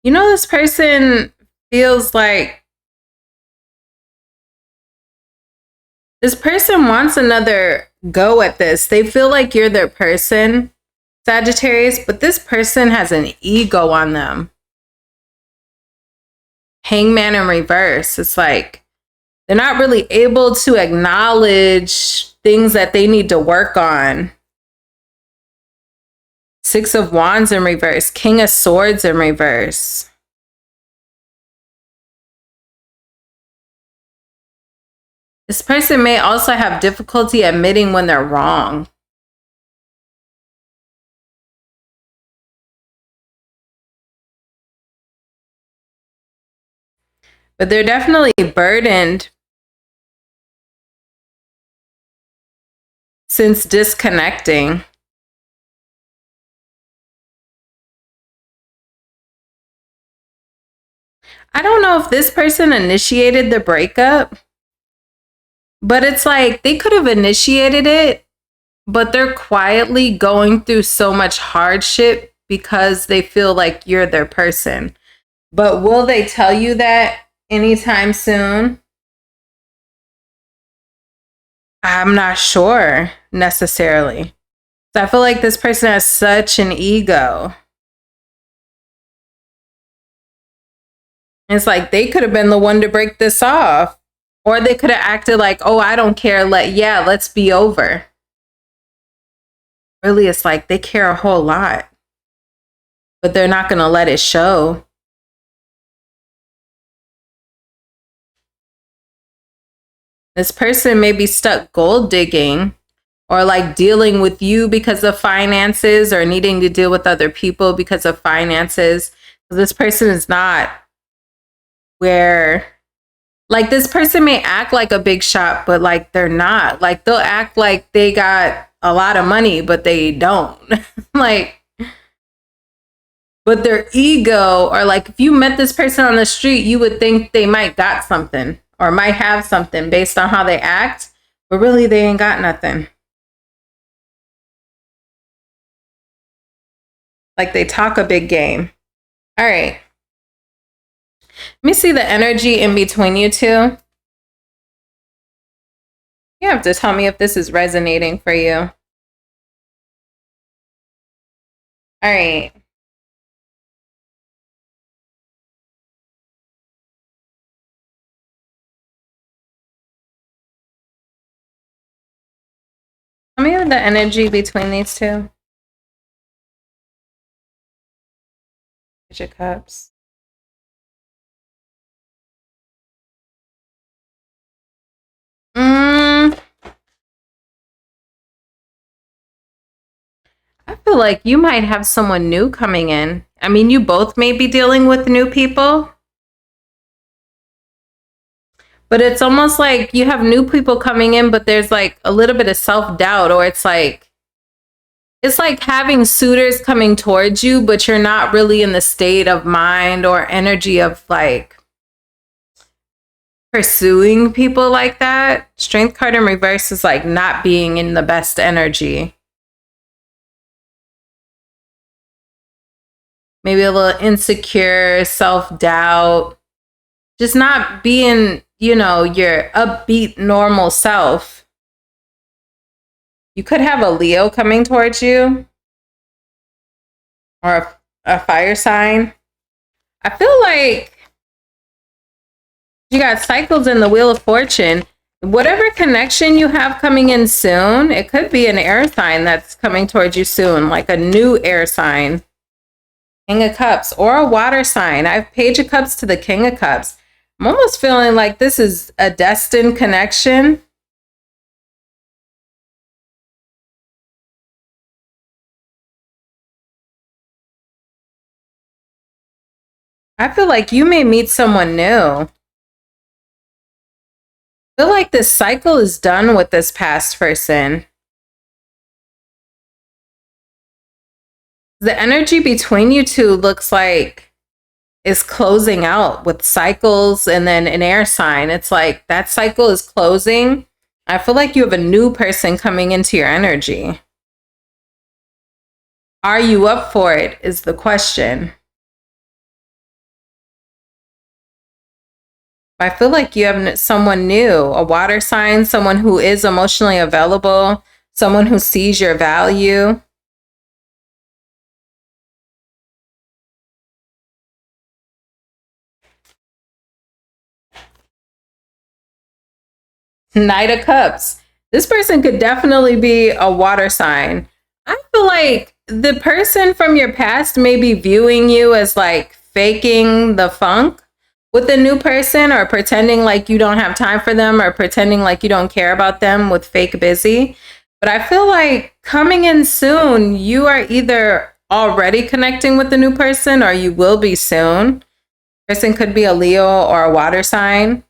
You know, this person feels like this person wants another go at this. They feel like you're their person, Sagittarius, but this person has an ego on them. Hangman in reverse. It's like they're not really able to acknowledge things that they need to work on. 6 of Wands in reverse. King of Swords in reverse. This person may also have difficulty admitting when they're wrong. But they're definitely burdened since disconnecting. I don't know if this person initiated the breakup, But it's like they could have initiated it, but they're quietly going through so much hardship because they feel like you're their person. But will they tell you that anytime soon? I'm not sure necessarily. So I feel like this person has such an ego. It's like they could have been the one to break this off. Or they could have acted like, oh, I don't care. Let's be over. Really, it's like they care a whole lot. But they're not going to let it show. This person may be stuck gold digging or like dealing with you because of finances or needing to deal with other people because of finances. This person is not where, like, this person may act like a big shot, but like they're not. Like they'll act like they got a lot of money, but they don't. Like, but their ego, or like if you met this person on the street, you would think they might got something or might have something based on how they act, but really they ain't got nothing. Like they talk a big game. All right. Let me see the energy in between you two. You have to tell me if this is resonating for you. All right. Tell me the energy between these two. Page of Cups. I feel like you might have someone new coming in. I mean, you both may be dealing with new people. But it's almost like you have new people coming in, but there's like a little bit of self-doubt, or it's like having suitors coming towards you, but you're not really in the state of mind or energy of like pursuing people like that. Strength card in reverse is like not being in the best energy. Maybe a little insecure, self-doubt, just not being, you know, your upbeat, normal self. You could have a Leo coming towards you or a fire sign. I feel like you got cycles in the Wheel of Fortune. Whatever connection you have coming in soon, it could be an air sign that's coming towards you soon, like a new air sign. King of Cups, or a water sign. I have Page of Cups to the King of Cups. I'm almost feeling like this is a destined connection. I feel like you may meet someone new. I feel like this cycle is done with this past person. The energy between you two looks like is closing out with cycles and then an air sign. It's like that cycle is closing. I feel like you have a new person coming into your energy. Are you up for it is the question. I feel like you have someone new, a water sign, someone who is emotionally available, someone who sees your value. Knight of Cups. This person could definitely be a water sign. I feel like the person from your past may be viewing you as like faking the funk with a new person, or pretending like you don't have time for them, or pretending like you don't care about them with fake busy. But I feel like coming in soon, you are either already connecting with the new person or you will be soon. Person could be a Leo or a water sign.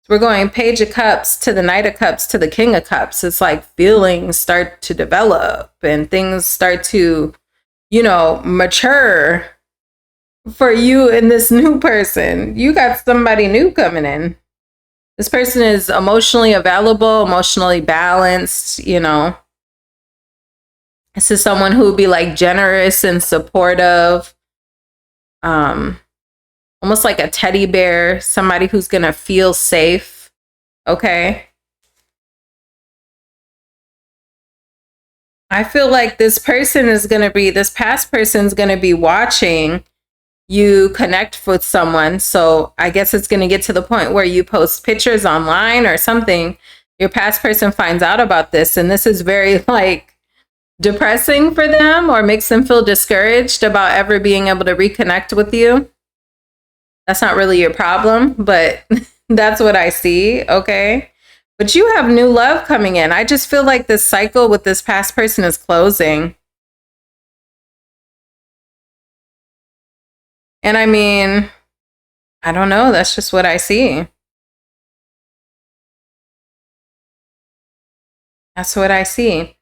We're going Page of Cups to the Knight of Cups to the King of Cups. It's like feelings start to develop and things start to, you know, mature for you and this new person. You got somebody new coming in. This person is emotionally available, emotionally balanced, you know. This is someone who would be like generous and supportive. Almost like a teddy bear, somebody who's gonna feel safe. Okay. I feel like this past person's gonna be watching you connect with someone. So I guess it's gonna get to the point where you post pictures online or something. Your past person finds out about this, and this is very like depressing for them or makes them feel discouraged about ever being able to reconnect with you. That's not really your problem, but that's what I see, okay? But you have new love coming in. I just feel like this cycle with this past person is closing. And I mean, I don't know. That's just what I see. That's what I see.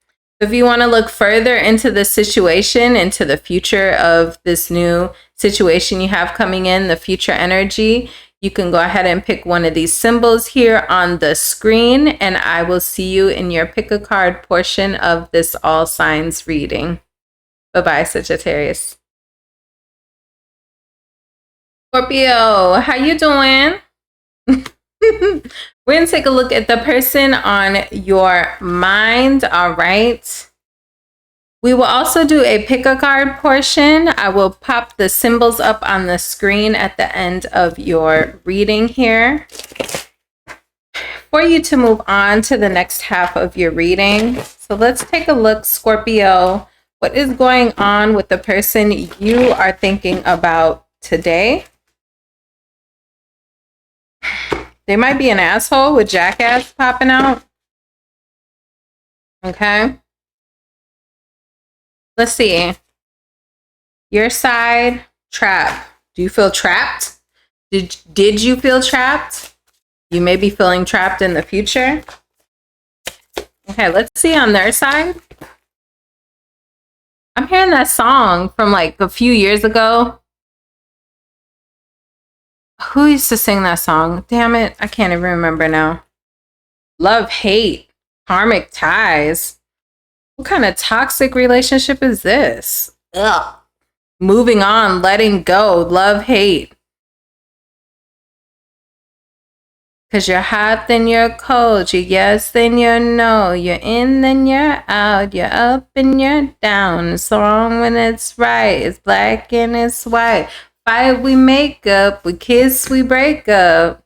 If you want to look further into the situation, into the future of this new situation you have coming in, the future energy, you can go ahead and pick one of these symbols here on the screen, and I will see you in your pick a card portion of this all signs reading. Bye-bye, Sagittarius. Scorpio, how you doing? We're going to take a look at the person on your mind, all right? We will also do a pick a card portion. I will pop the symbols up on the screen at the end of your reading here for you to move on to the next half of your reading. So let's take a look, Scorpio. What is going on with the person you are thinking about today? They might be an asshole with jackass popping out. Okay. Let's see. Your side, trap. Do you feel trapped? Did you feel trapped? You may be feeling trapped in the future. Okay, let's see on their side. I'm hearing that song from like a few years ago. Who used to sing that song? Damn it, I can't even remember now. Love, hate, karmic ties. What kind of toxic relationship is this? Ugh. Moving on, letting go, love, hate. Because you're hot, then you're cold. You're yes, then you're no. You're in, then you're out. You're up and you're down. It's wrong when it's right. It's black and it's white. Fight, we make up. We kiss, we break up.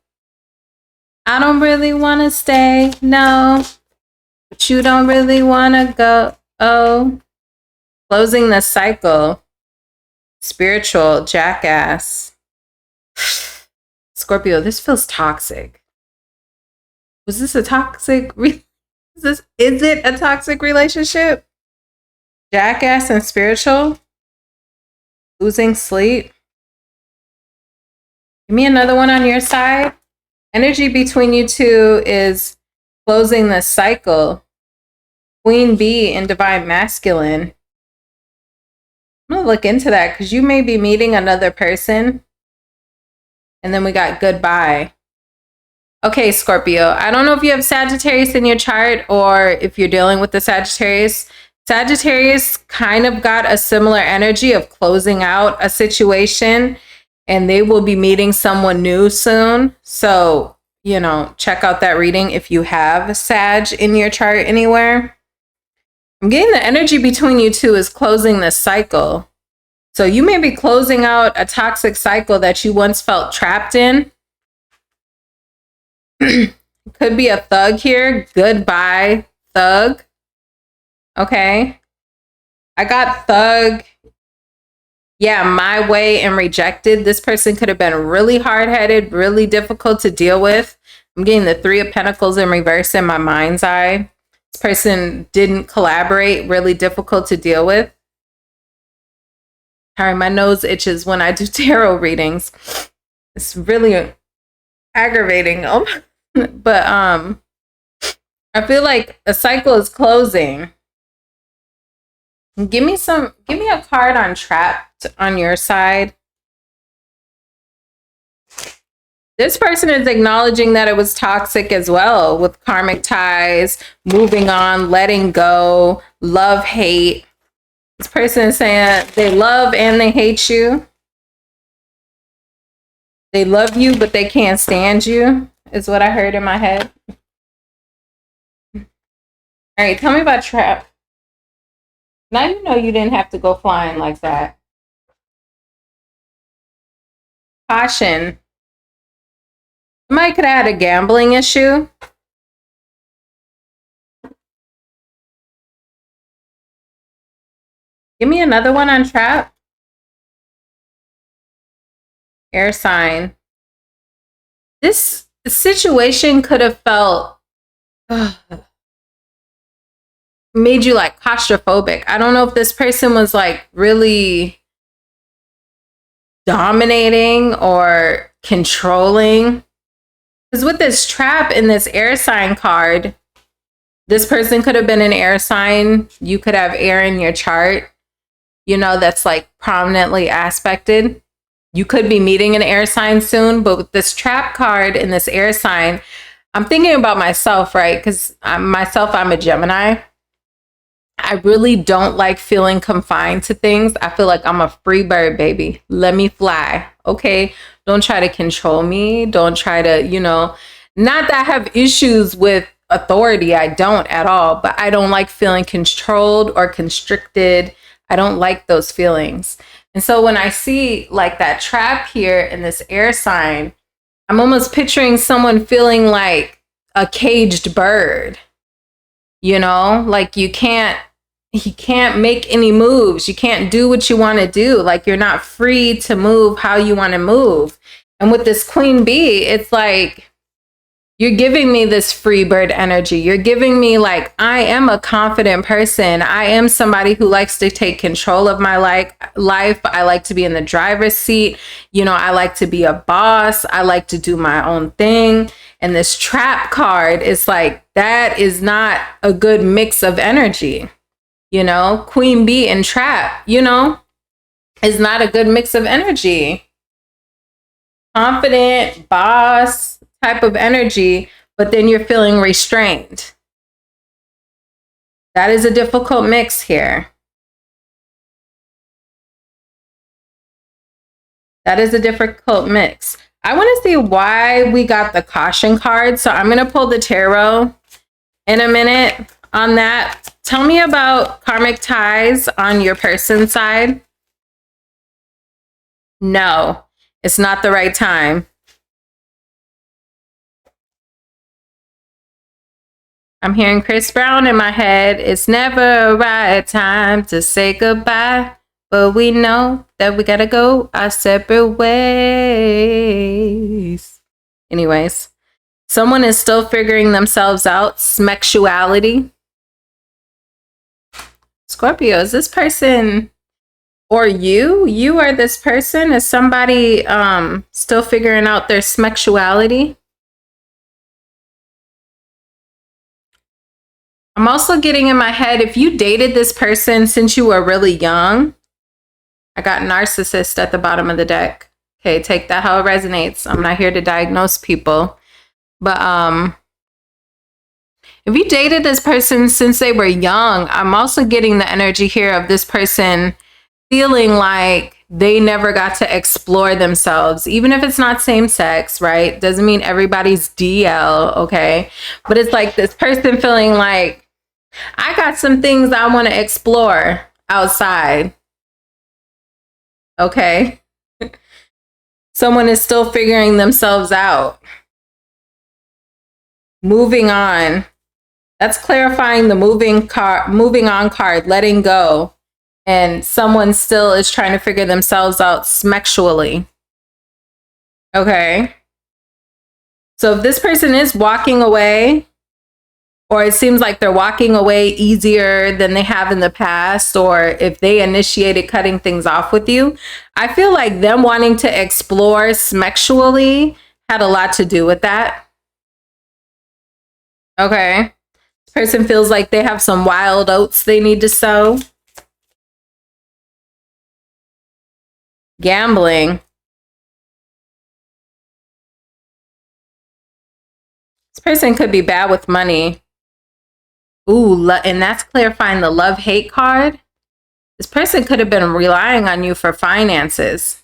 I don't really want to stay, no. But you don't really want to go. Oh. Closing the cycle. Spiritual jackass. Scorpio, this feels toxic. Was this a toxic? Is it a toxic relationship? Jackass and spiritual. Losing sleep. Give me another one on your side. Energy between you two is closing the cycle. Queen Bee in Divine Masculine. I'm going to look into that because you may be meeting another person. And then we got goodbye. Okay, Scorpio. I don't know if you have Sagittarius in your chart or if you're dealing with the Sagittarius. Sagittarius kind of got a similar energy of closing out a situation. And they will be meeting someone new soon. So, you know, check out that reading if you have Sag in your chart anywhere. I'm getting the energy between you two is closing this cycle. So you may be closing out a toxic cycle that you once felt trapped in. Could be a thug here. Goodbye, thug. Okay. I got thug. Yeah, my way and rejected. This person could have been really hard-headed, really difficult to deal with. I'm getting the Three of Pentacles in reverse in my mind's eye. This person didn't collaborate, really difficult to deal with. Sorry, my nose itches when I do tarot readings. It's really aggravating. But I feel like a cycle is closing. Give me a card on trapped on your side. This person is acknowledging that it was toxic as well, with karmic ties, moving on, letting go, love, hate. This person is saying they love and they hate you. They love you, but they can't stand you, is what I heard in my head. All right, tell me about trap. Now you know you didn't have to go flying like that. Caution. Somebody could have had a gambling issue. Give me another one on trap. Air sign. This situation could have felt made you like claustrophobic. I don't know if this person was like really dominating or controlling. Because with this trap in this air sign card, this person could have been an air sign. You could have air in your chart, you know, that's like prominently aspected. You could be meeting an air sign soon, but with this trap card in this air sign, I'm thinking about myself, right? Because I'm a Gemini. I really don't like feeling confined to things. I feel like I'm a free bird, baby. Let me fly, okay? Don't try to control me. Don't try to, you know, not that I have issues with authority. I don't at all, but I don't like feeling controlled or constricted. I don't like those feelings. And so when I see like that trap here in this air sign, I'm almost picturing someone feeling like a caged bird, you know, like you can't make any moves. You can't do what you want to do. Like you're not free to move how you want to move. And with this queen bee, it's like, you're giving me this free bird energy. You're giving me like, I am a confident person. I am somebody who likes to take control of my life. I like to be in the driver's seat. You know, I like to be a boss. I like to do my own thing. And this trap card is like, that is not a good mix of energy. You know, queen bee and trap, you know, is not a good mix of energy. Confident, boss type of energy, but then you're feeling restrained. That is a difficult mix here. That is a difficult mix. I want to see why we got the caution card. So I'm going to pull the tarot in a minute on that. Tell me about karmic ties on your person's side. No, it's not the right time. I'm hearing Chris Brown in my head. It's never a right time to say goodbye, but we know that we gotta go our separate ways. Anyways, someone is still figuring themselves out. Smexuality. Scorpio, is this person or you are this person? Is somebody still figuring out their smexuality? I'm also getting in my head, if you dated this person since you were really young, I got narcissist at the bottom of the deck. Okay, take that how it resonates. I'm not here to diagnose people. But if you dated this person since they were young, I'm also getting the energy here of this person feeling like they never got to explore themselves, even if it's not same sex, right? Doesn't mean everybody's DL, okay? But it's like this person feeling like, I got some things I want to explore outside. Okay. Someone is still figuring themselves out. Moving on. That's clarifying the moving on card, letting go. And someone still is trying to figure themselves out smexually. Okay. So if this person is walking away, or it seems like they're walking away easier than they have in the past, or if they initiated cutting things off with you, I feel like them wanting to explore smexually had a lot to do with that. Okay. This person feels like they have some wild oats they need to sow. Gambling. This person could be bad with money. Ooh, and that's clarifying the love-hate card. This person could have been relying on you for finances.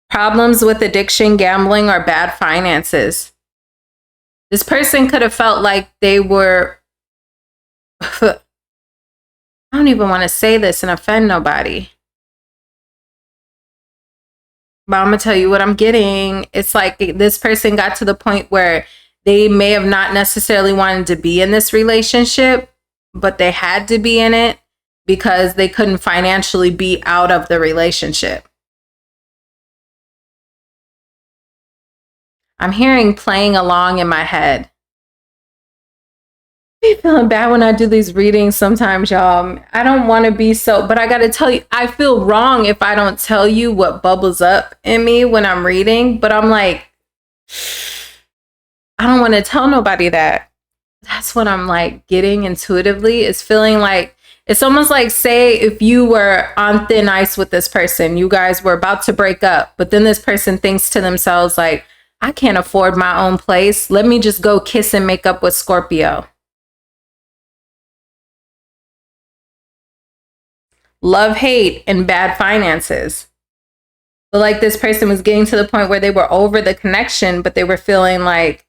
Problems with addiction, gambling, or bad finances. This person could have felt like they were... I don't even want to say this and offend nobody. But I'm going to tell you what I'm getting. It's like this person got to the point where they may have not necessarily wanted to be in this relationship, but they had to be in it because they couldn't financially be out of the relationship. I'm hearing playing along in my head. I be feeling bad when I do these readings sometimes, y'all. I don't want to be so, but I got to tell you, I feel wrong if I don't tell you what bubbles up in me when I'm reading, but I'm like, I don't want to tell nobody that. That's what I'm like getting intuitively, is feeling like it's almost like, say if you were on thin ice with this person, you guys were about to break up, but then this person thinks to themselves like, I can't afford my own place. Let me just go kiss and make up with Scorpio. Love, hate, and bad finances. But like this person was getting to the point where they were over the connection, but they were feeling like,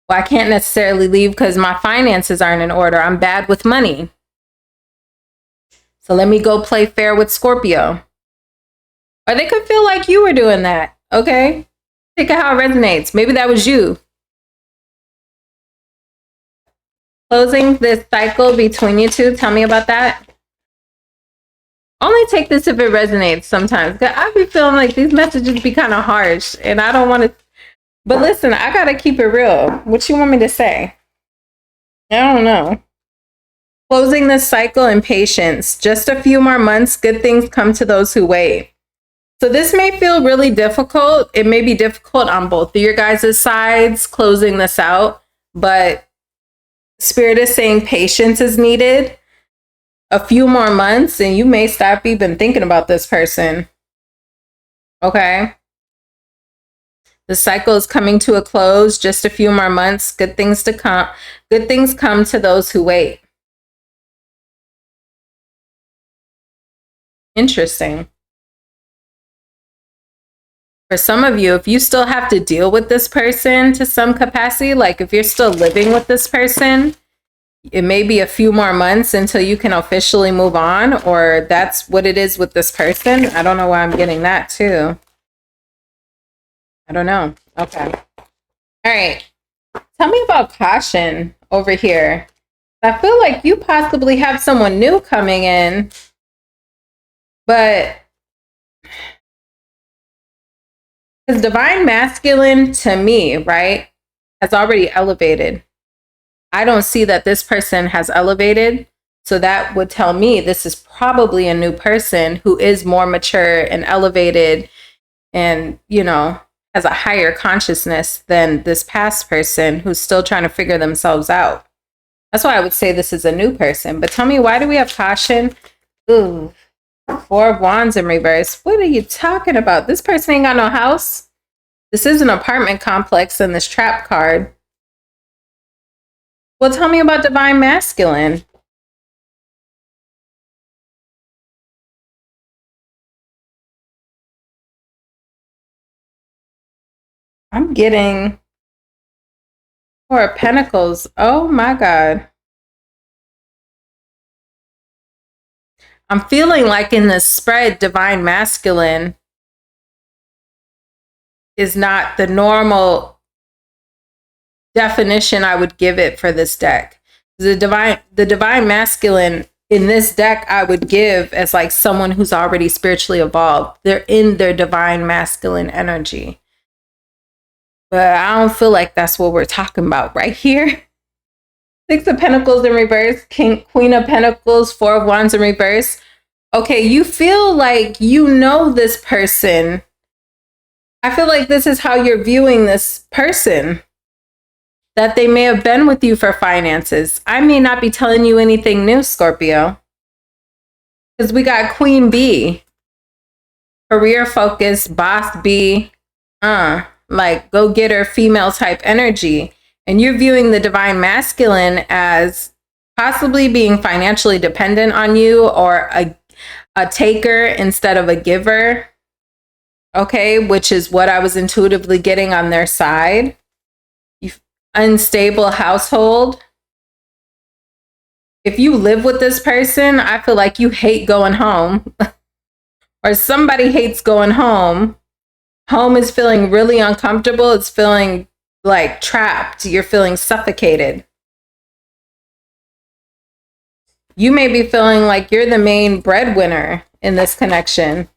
well, I can't necessarily leave because my finances aren't in order. I'm bad with money. So let me go play fair with Scorpio. Or they could feel like you were doing that. Okay. Think of how it resonates. Maybe that was you. Closing this cycle between you two. Tell me about that. Only take this if it resonates sometimes. I be feeling like these messages be kind of harsh and I don't want to. But listen, I got to keep it real. What you want me to say? I don't know. Closing this cycle and patience. Just a few more months. Good things come to those who wait. So this may feel really difficult. It may be difficult on both of your guys' sides, closing this out. But Spirit is saying patience is needed. A few more months and you may stop even thinking about this person. Okay. The cycle is coming to a close. Just a few more months. Good things to come. Good things come to those who wait. Interesting. For some of you, if you still have to deal with this person to some capacity, like if you're still living with this person, it may be a few more months until you can officially move on, or that's what it is with this person. I don't know why I'm getting that too. I don't know. Okay. All right. Tell me about caution over here. I feel like you possibly have someone new coming in, but because divine masculine to me, right, has already elevated. I don't see that this person has elevated. So that would tell me this is probably a new person who is more mature and elevated and, you know, has a higher consciousness than this past person who's still trying to figure themselves out. That's why I would say this is a new person. But tell me, why do we have caution? Ooh, 4 of Wands in reverse. What are you talking about? This person ain't got no house. This is an apartment complex in this trap card. Well, tell me about divine masculine. I'm getting 4 of Pentacles. Oh my God. I'm feeling like in this spread, divine masculine is not the normal definition I would give it for this deck. The divine masculine in this deck I would give as like someone who's already spiritually evolved. They're in their divine masculine energy. But I don't feel like that's what we're talking about right here. 6 of Pentacles in reverse, Queen of Pentacles, 4 of Wands in reverse. Okay, you feel like you know this person. I feel like this is how you're viewing this person. That they may have been with you for finances. I may not be telling you anything new, Scorpio. Because we got Queen B. Career focus, boss B. like go-getter female type energy. And you're viewing the divine masculine as possibly being financially dependent on you, or a taker instead of a giver. Okay, which is what I was intuitively getting on their side. Unstable household. If you live with this person, I feel like you hate going home. Or somebody hates going home. Home is feeling really uncomfortable. It's feeling like trapped. You're feeling suffocated. You may be feeling like you're the main breadwinner in this connection.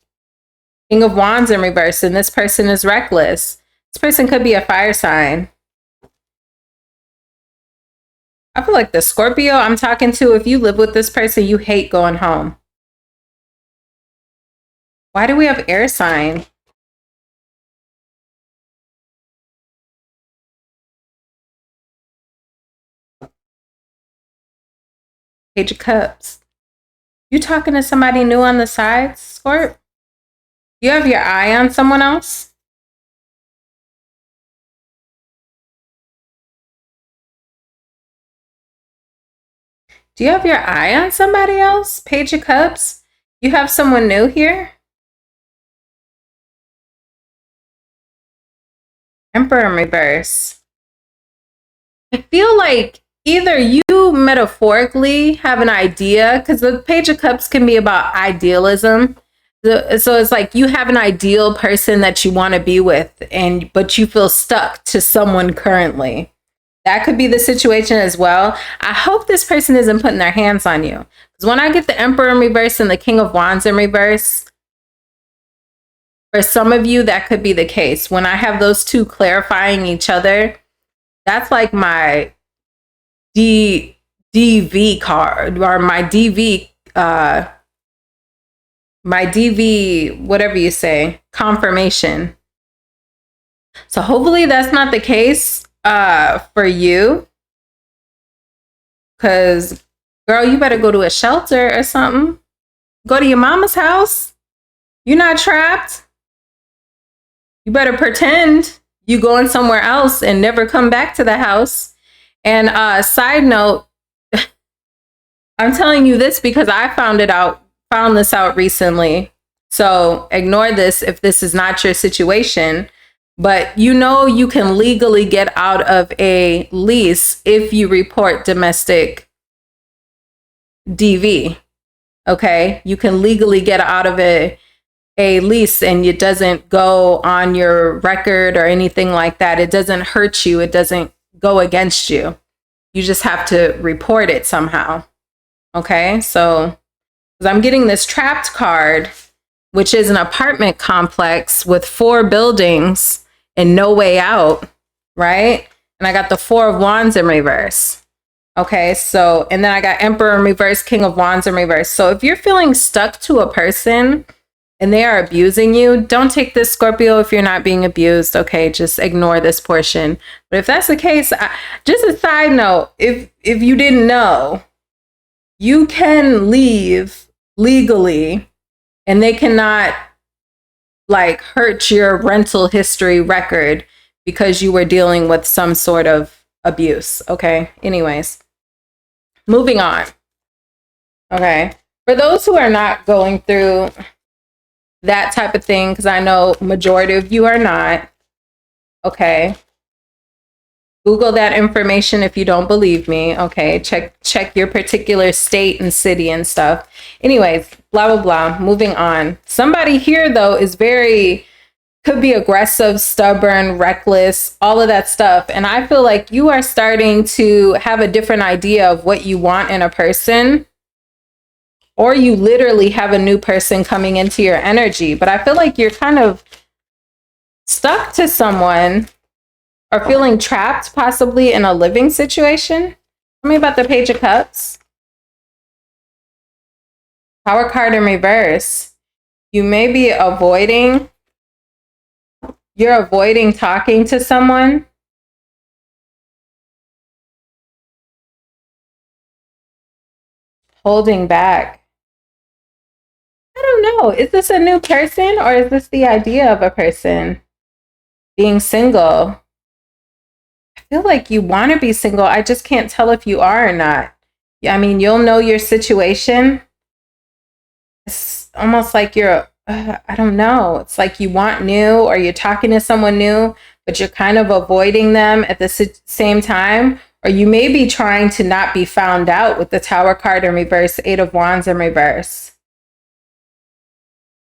King of Wands in reverse, and this person is reckless. This person could be a fire sign. I feel like the Scorpio I'm talking to, if you live with this person, you hate going home. Why do we have air sign? Page of Cups. You talking to somebody new on the side, Scorp? You have your eye on someone else? Do you have your eye on somebody else? Page of Cups. You have someone new here? Emperor in reverse. I feel like either you metaphorically have an idea, because the Page of Cups can be about idealism. So it's like you have an ideal person that you want to be with, but you feel stuck to someone currently. That could be the situation as well. I hope this person isn't putting their hands on you. Because when I get the Emperor in reverse and the King of Wands in reverse, for some of you, that could be the case. When I have those two clarifying each other, that's like my DV card, or my DV, whatever you say, confirmation. So hopefully that's not the case for you. Because, girl, you better go to a shelter or something. Go to your mama's house. You're not trapped. You better pretend you going somewhere else and never come back to the house. And side note, I'm telling you this because I found this out recently. So ignore this if this is not your situation. But you know you can legally get out of a lease if you report domestic DV. Okay? You can legally get out of a lease and it doesn't go on your record or anything like that. It doesn't hurt you. It doesn't go against you. You just have to report it somehow. Okay? So I'm getting this trapped card, which is an apartment complex with 4 buildings and no way out, right? And I got the 4 of Wands in reverse. Okay, so, and then I got Emperor in reverse, King of Wands in reverse. So if you're feeling stuck to a person and they are abusing you, don't take this, Scorpio, if you're not being abused. Okay, just ignore this portion. But if that's the case, just a side note, if you didn't know, you can leave legally and they cannot like hurt your rental history record because you were dealing with some sort of abuse. Okay. Anyways, moving on. Okay. For those who are not going through that type of thing, because I know majority of you are not. Okay. Google that information if you don't believe me. Okay. Check your particular state and city and stuff. Anyways, blah, blah, blah. Moving on. Somebody here, though, is could be aggressive, stubborn, reckless, all of that stuff. And I feel like you are starting to have a different idea of what you want in a person. Or you literally have a new person coming into your energy. But I feel like you're kind of stuck to someone or feeling trapped possibly in a living situation. Tell me about the Page of Cups. Power card in reverse. You may be avoiding talking to someone. Holding back. I don't know. Is this a new person or is this the idea of a person? being single. I feel like you want to be single. I just can't tell if you are or not. I mean, you'll know your situation. It's almost like you're, I don't know. It's like you want new, or you're talking to someone new, but you're kind of avoiding them at the same time. Or you may be trying to not be found out with the Tower card in reverse, Eight of Wands in reverse.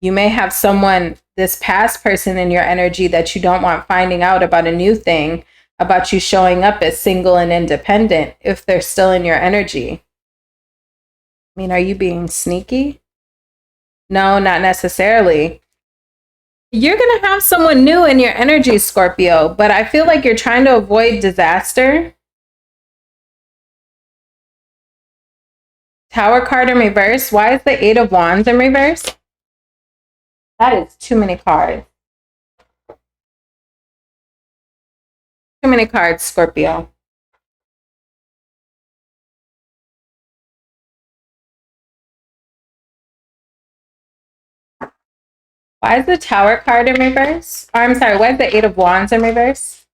You may have someone, this past person in your energy, that you don't want finding out about a new thing, about you showing up as single and independent if they're still in your energy. I mean, are you being sneaky? No, not necessarily. You're going to have someone new in your energy, Scorpio, but I feel like you're trying to avoid disaster. Tower card in reverse. Why is the Eight of Wands in reverse? That is too many cards. Too many cards, Scorpio. Why is the Tower card in reverse? Oh, I'm sorry, why is the Eight of Wands in reverse?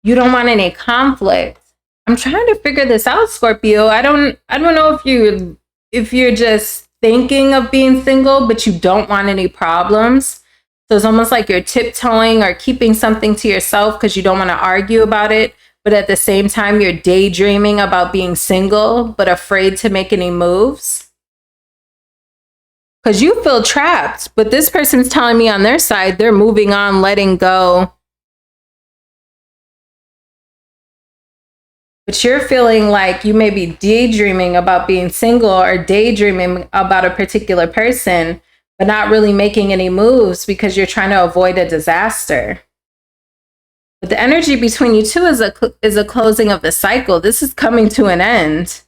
You don't want any conflict. I'm trying to figure this out, Scorpio. I don't know if you're just thinking of being single, but you don't want any problems. So it's almost like you're tiptoeing or keeping something to yourself because you don't want to argue about it. But at the same time, you're daydreaming about being single, but afraid to make any moves. Because you feel trapped, but this person's telling me on their side, they're moving on, letting go. But you're feeling like you may be daydreaming about being single or daydreaming about a particular person, but not really making any moves because you're trying to avoid a disaster. But the energy between you two is a closing of the cycle. This is coming to an end.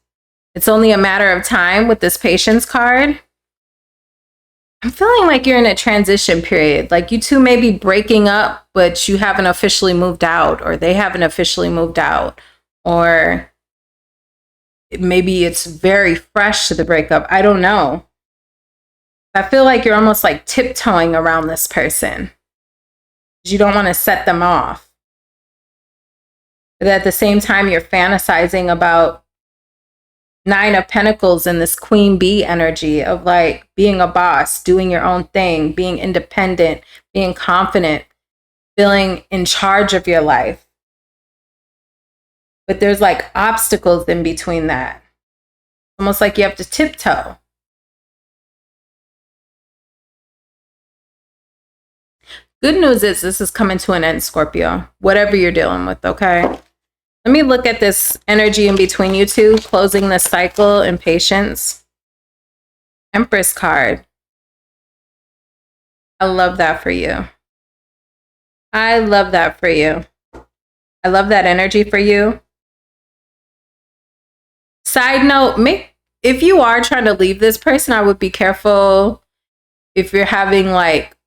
It's only a matter of time with this Patience card. I'm feeling like you're in a transition period. Like you two may be breaking up, but you haven't officially moved out, or they haven't officially moved out. Or maybe it's very fresh to the breakup. I don't know. I feel like you're almost like tiptoeing around this person. You don't want to set them off. But at the same time, you're fantasizing about Nine of Pentacles and this Queen Bee energy of like being a boss, doing your own thing, being independent, being confident, feeling in charge of your life. But there's like obstacles in between that. Almost like you have to tiptoe. Good news is this is coming to an end, Scorpio. Whatever you're dealing with, okay? Let me look at this energy in between you two, closing the cycle and patience. Empress card. I love that for you. I love that for you. I love that energy for you. Side note, if you are trying to leave this person, I would be careful if you're having like,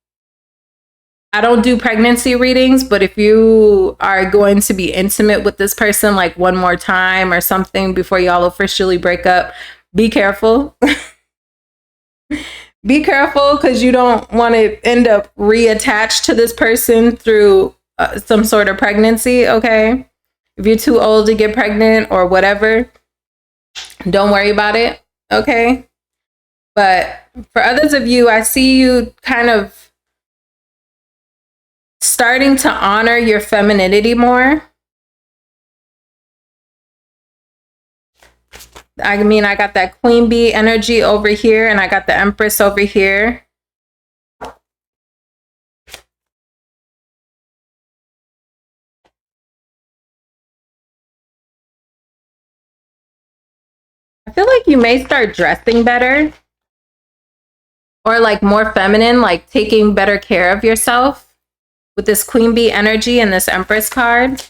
I don't do pregnancy readings, but if you are going to be intimate with this person like one more time or something before y'all officially break up, be careful. Be careful because you don't want to end up reattached to this person through some sort of pregnancy, okay? If you're too old to get pregnant or whatever, don't worry about it, okay? But for others of you, I see you kind of starting to honor your femininity more. I mean, I got that Queen Bee energy over here, and I got the Empress over here. I feel like you may start dressing better, or like more feminine, like taking better care of yourself with this Queen Bee energy and this Empress card.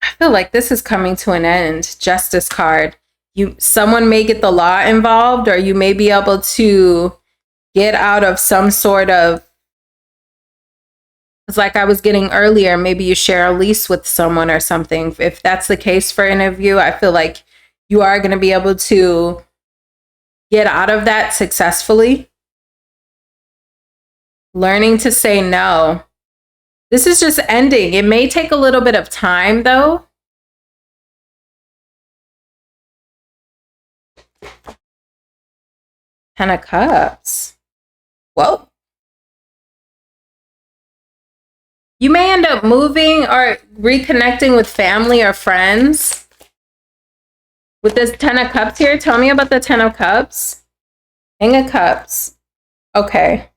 I feel like this is coming to an end. Justice card. Someone may get the law involved, or you may be able to get out of some sort of, it's like I was getting earlier, maybe you share a lease with someone or something. If that's the case for any of you, I feel like you are going to be able to get out of that successfully. Learning to say no. This is just ending. It may take a little bit of time though. Ten of Cups. Whoa. You may end up moving or reconnecting with family or friends. With this Ten of Cups here, tell me about the Ten of Cups. King of Cups. Okay.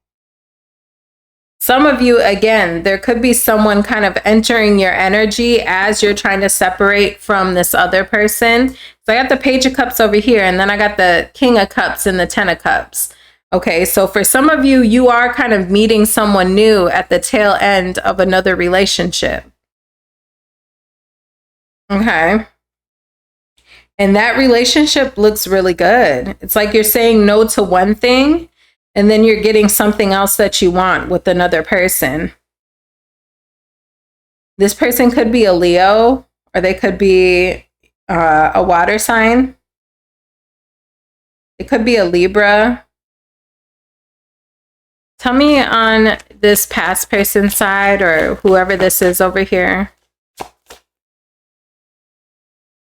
Some of you, again, there could be someone kind of entering your energy as you're trying to separate from this other person. So I got the Page of Cups over here, and then I got the King of Cups and the Ten of Cups. Okay, so for some of you, you are kind of meeting someone new at the tail end of another relationship. Okay. And that relationship looks really good. It's like you're saying no to one thing, and then you're getting something else that you want with another person. This person could be a Leo, or they could be a water sign. It could be a Libra. Tell me on this past person side, or whoever this is over here.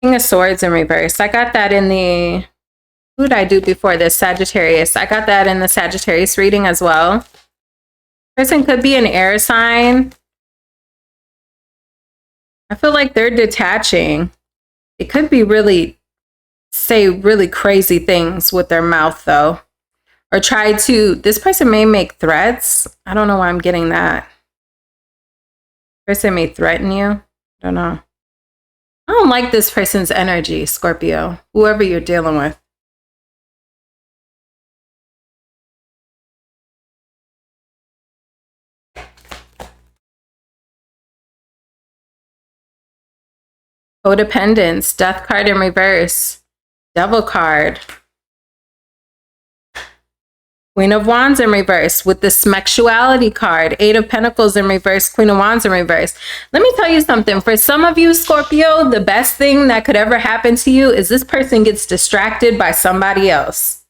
King of Swords in reverse. I got that in the... Who did I do before this? Sagittarius. I got that in the Sagittarius reading as well. Person could be an air sign. I feel like they're detaching. It could be really, say really crazy things with their mouth though. Or try to, this person may make threats. I don't know why I'm getting that. Person may threaten you. I don't know. I don't like this person's energy, Scorpio. Whoever you're dealing with. Codependence, Death card in reverse, Devil card, Queen of Wands in reverse with the Smexuality card, Eight of Pentacles in reverse, Queen of Wands in reverse. Let me tell you something. For some of you, Scorpio, the best thing that could ever happen to you is this person gets distracted by somebody else.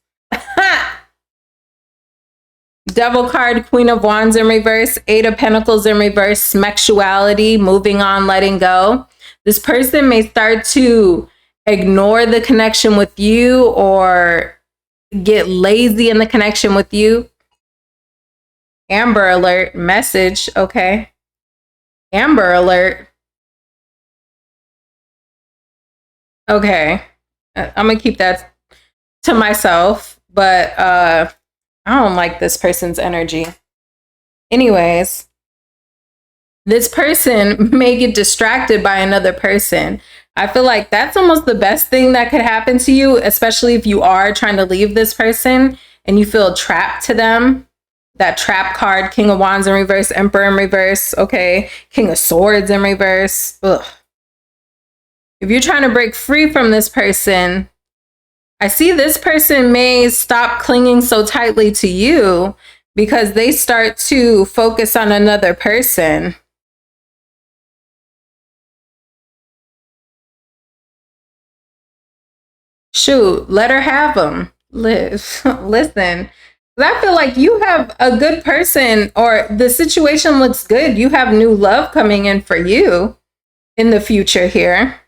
Devil card, Queen of Wands in reverse, Eight of Pentacles in reverse, Smexuality, moving on, letting go. This person may start to ignore the connection with you or get lazy in the connection with you. Amber alert message. Okay. Amber alert. Okay. I'm going to keep that to myself, but I don't like this person's energy. Anyways, this person may get distracted by another person. I feel like that's almost the best thing that could happen to you, especially if you are trying to leave this person and you feel trapped to them. That trap card, King of Wands in reverse, Emperor in reverse, okay, King of Swords in reverse. Ugh. If you're trying to break free from this person, I see this person may stop clinging so tightly to you because they start to focus on another person. Shoot, let her have them. Listen, I feel like you have a good person, or the situation looks good. You have new love coming in for you in the future here.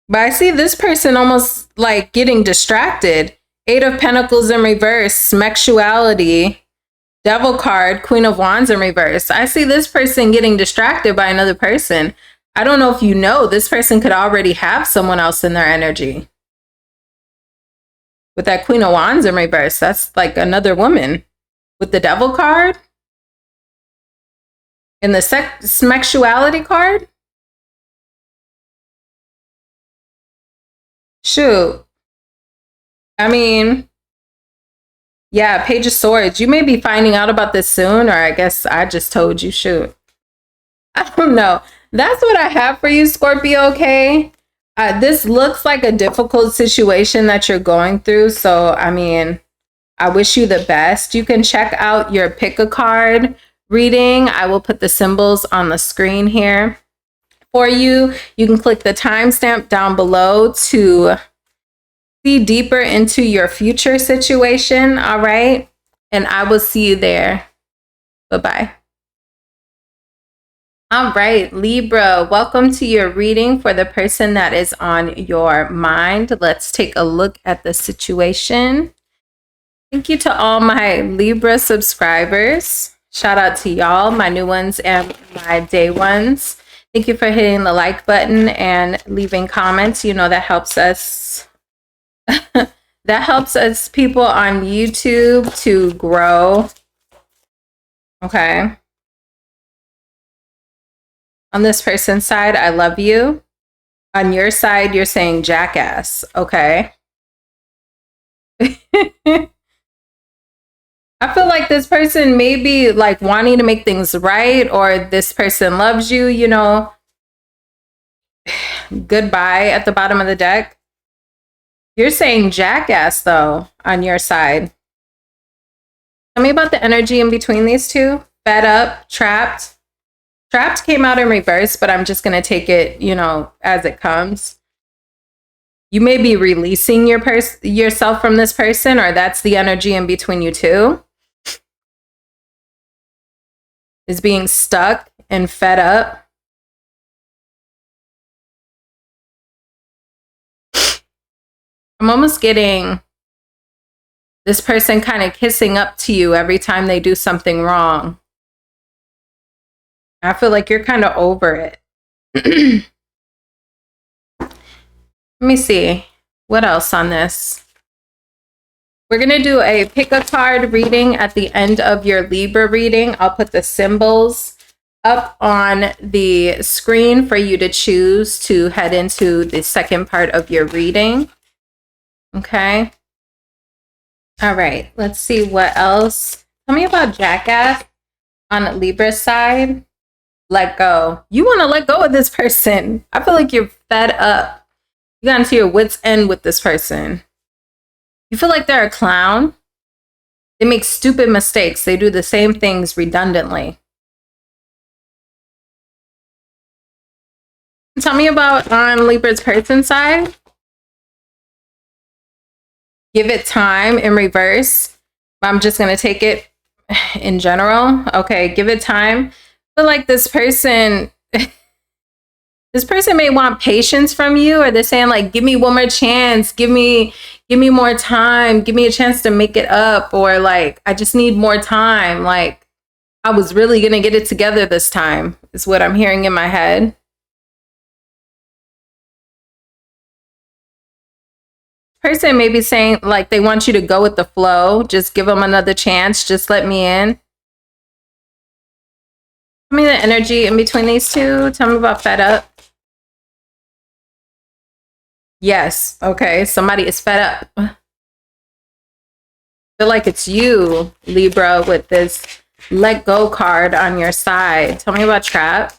But I see this person almost like getting distracted. Eight of Pentacles in reverse, Smexuality, Devil card, Queen of Wands in reverse. I see this person getting distracted by another person. I don't know if you know, this person could already have someone else in their energy. With that Queen of Wands in reverse, that's like another woman. With the Devil card and the Smexuality card. Shoot. I mean, yeah, Page of Swords. You may be finding out about this soon, or I guess I just told you, shoot. I don't know. That's what I have for you, Scorpio, okay? This looks like a difficult situation that you're going through. So, I mean, I wish you the best. You can check out your pick a card reading. I will put the symbols on the screen here for you. You can click the timestamp down below to see deeper into your future situation. All right. And I will see you there. Bye-bye. All right, Libra, welcome to your reading for the person that is on your mind. Let's take a look at the situation. Thank you to all my Libra subscribers. Shout out to y'all, my new ones and my day ones. Thank you for hitting the like button and leaving comments. You know, that helps us. That helps us people on YouTube to grow. Okay. On this person's side, I love you. On your side, you're saying jackass. Okay. I feel like this person may be like wanting to make things right, or this person loves you, you know. Goodbye at the bottom of the deck. You're saying jackass though on your side. Tell me about the energy in between these two. Fed up, trapped. Trapped came out in reverse, but I'm just going to take it, you know, as it comes. You may be releasing yourself from this person, or that's the energy in between you two. Is being stuck and fed up. I'm almost getting this person kind of kissing up to you every time they do something wrong. I feel like you're kind of over it. Let me see. What else on this? We're going to do a pick a card reading at the end of your Libra reading. I'll put the symbols up on the screen for you to choose to head into the second part of your reading. Okay. All right. Let's see what else. Tell me about jackass on Libra's side. Let go. You want to let go of this person. I feel like you're fed up. You got into your wits' end with this person. You feel like they're a clown. They make stupid mistakes. They do the same things redundantly. Tell me about on Libra's person side. Give it time in reverse. I'm just going to take it in general. Okay, give it time. I feel like this person... This person may want patience from you, or they're saying like, give me one more chance, give me more time, give me a chance to make it up, or like, I just need more time. Like, I was really going to get it together this time is what I'm hearing in my head. Person may be saying like, they want you to go with the flow. Just give them another chance. Just let me in. Tell me the energy in between these two. Tell me about fed up. Yes. Okay. Somebody is fed up. I feel like it's you, Libra, with this let go card on your side. Tell me about trap.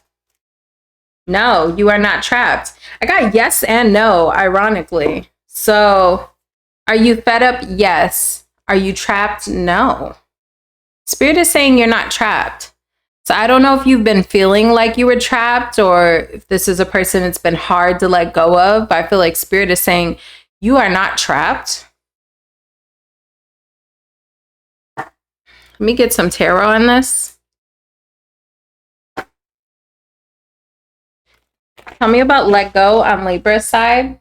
No, you are not trapped. I got yes and no, ironically. So are you fed up? Yes. Are you trapped? No. Spirit is saying you're not trapped. So I don't know if you've been feeling like you were trapped, or if this is a person it's been hard to let go of, but I feel like Spirit is saying you are not trapped. Let me get some tarot on this. Tell me about let go on Libra's side.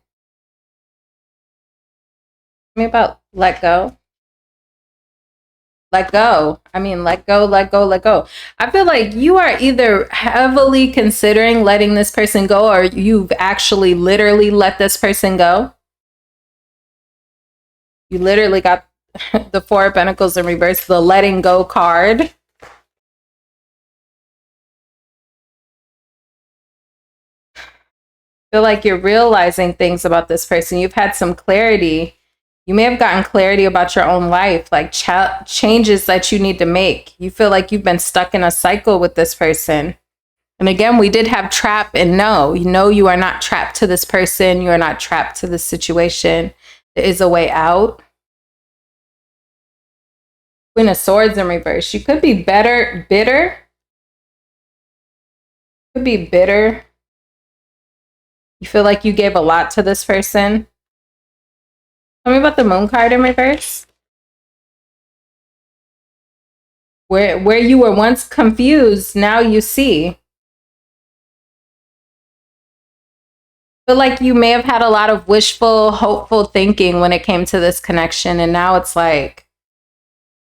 Tell me about let go. Let go. I mean, let go, let go, let go. I feel like you are either heavily considering letting this person go, or you've actually literally let this person go. You literally got the Four of Pentacles in reverse, the letting go card. I feel like you're realizing things about this person. You've had some clarity. You may have gotten clarity about your own life, like changes that you need to make. You feel like you've been stuck in a cycle with this person. And again, we did have trap and no. You know you are not trapped to this person. You are not trapped to this situation. There is a way out. Queen of Swords in reverse. You could be bitter. Could be bitter You feel like you gave a lot to this person. Tell me about the moon card in reverse. Where you were once confused, now you see. Feel like you may have had a lot of wishful, hopeful thinking when it came to this connection. And now it's like,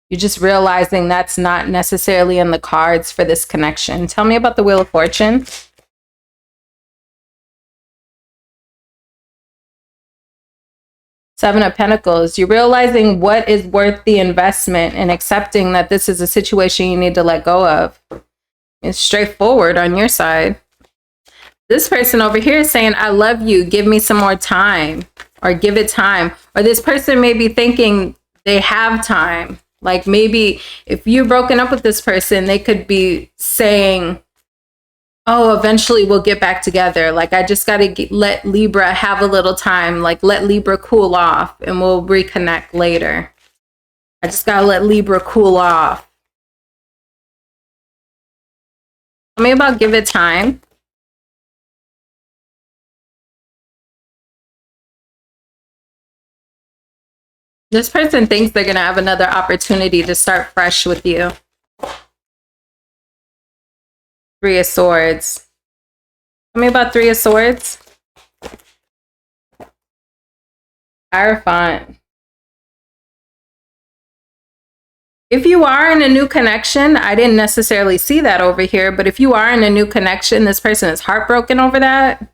you're just realizing that's not necessarily in the cards for this connection. Tell me about the Wheel of Fortune. Seven of Pentacles. You're realizing what is worth the investment and accepting that this is a situation you need to let go of. It's straightforward on your side. This person over here is saying, I love you. Give me some more time, or give it time. Or this person may be thinking they have time. Like maybe if you're broken up with this person, they could be saying, oh, eventually we'll get back together. Like, I just got to let Libra have a little time. Like, let Libra cool off and we'll reconnect later. I just got to let Libra cool off. Tell me about give it time. This person thinks they're going to have another opportunity to start fresh with you. Three of Swords. Tell me about Three of Swords. Hierophant. If you are in a new connection, I didn't necessarily see that over here, but if you are in a new connection, this person is heartbroken over that.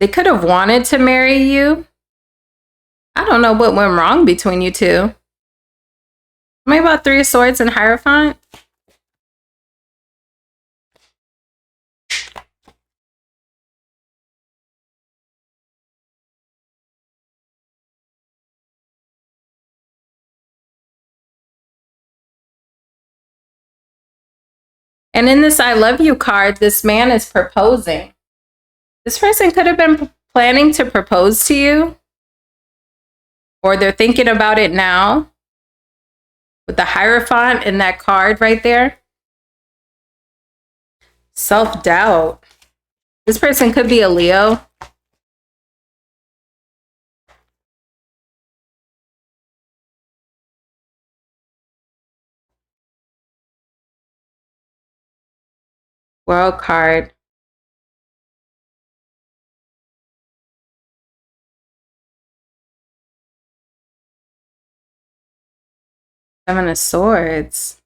They could have wanted to marry you. I don't know what went wrong between you two. Tell me about Three of Swords and Hierophant. And in this I love you card, this man is proposing. This person could have been planning to propose to you, or they're thinking about it now with the Hierophant in that card right there. Self-doubt. This person could be a Leo. World card. Seven of Swords.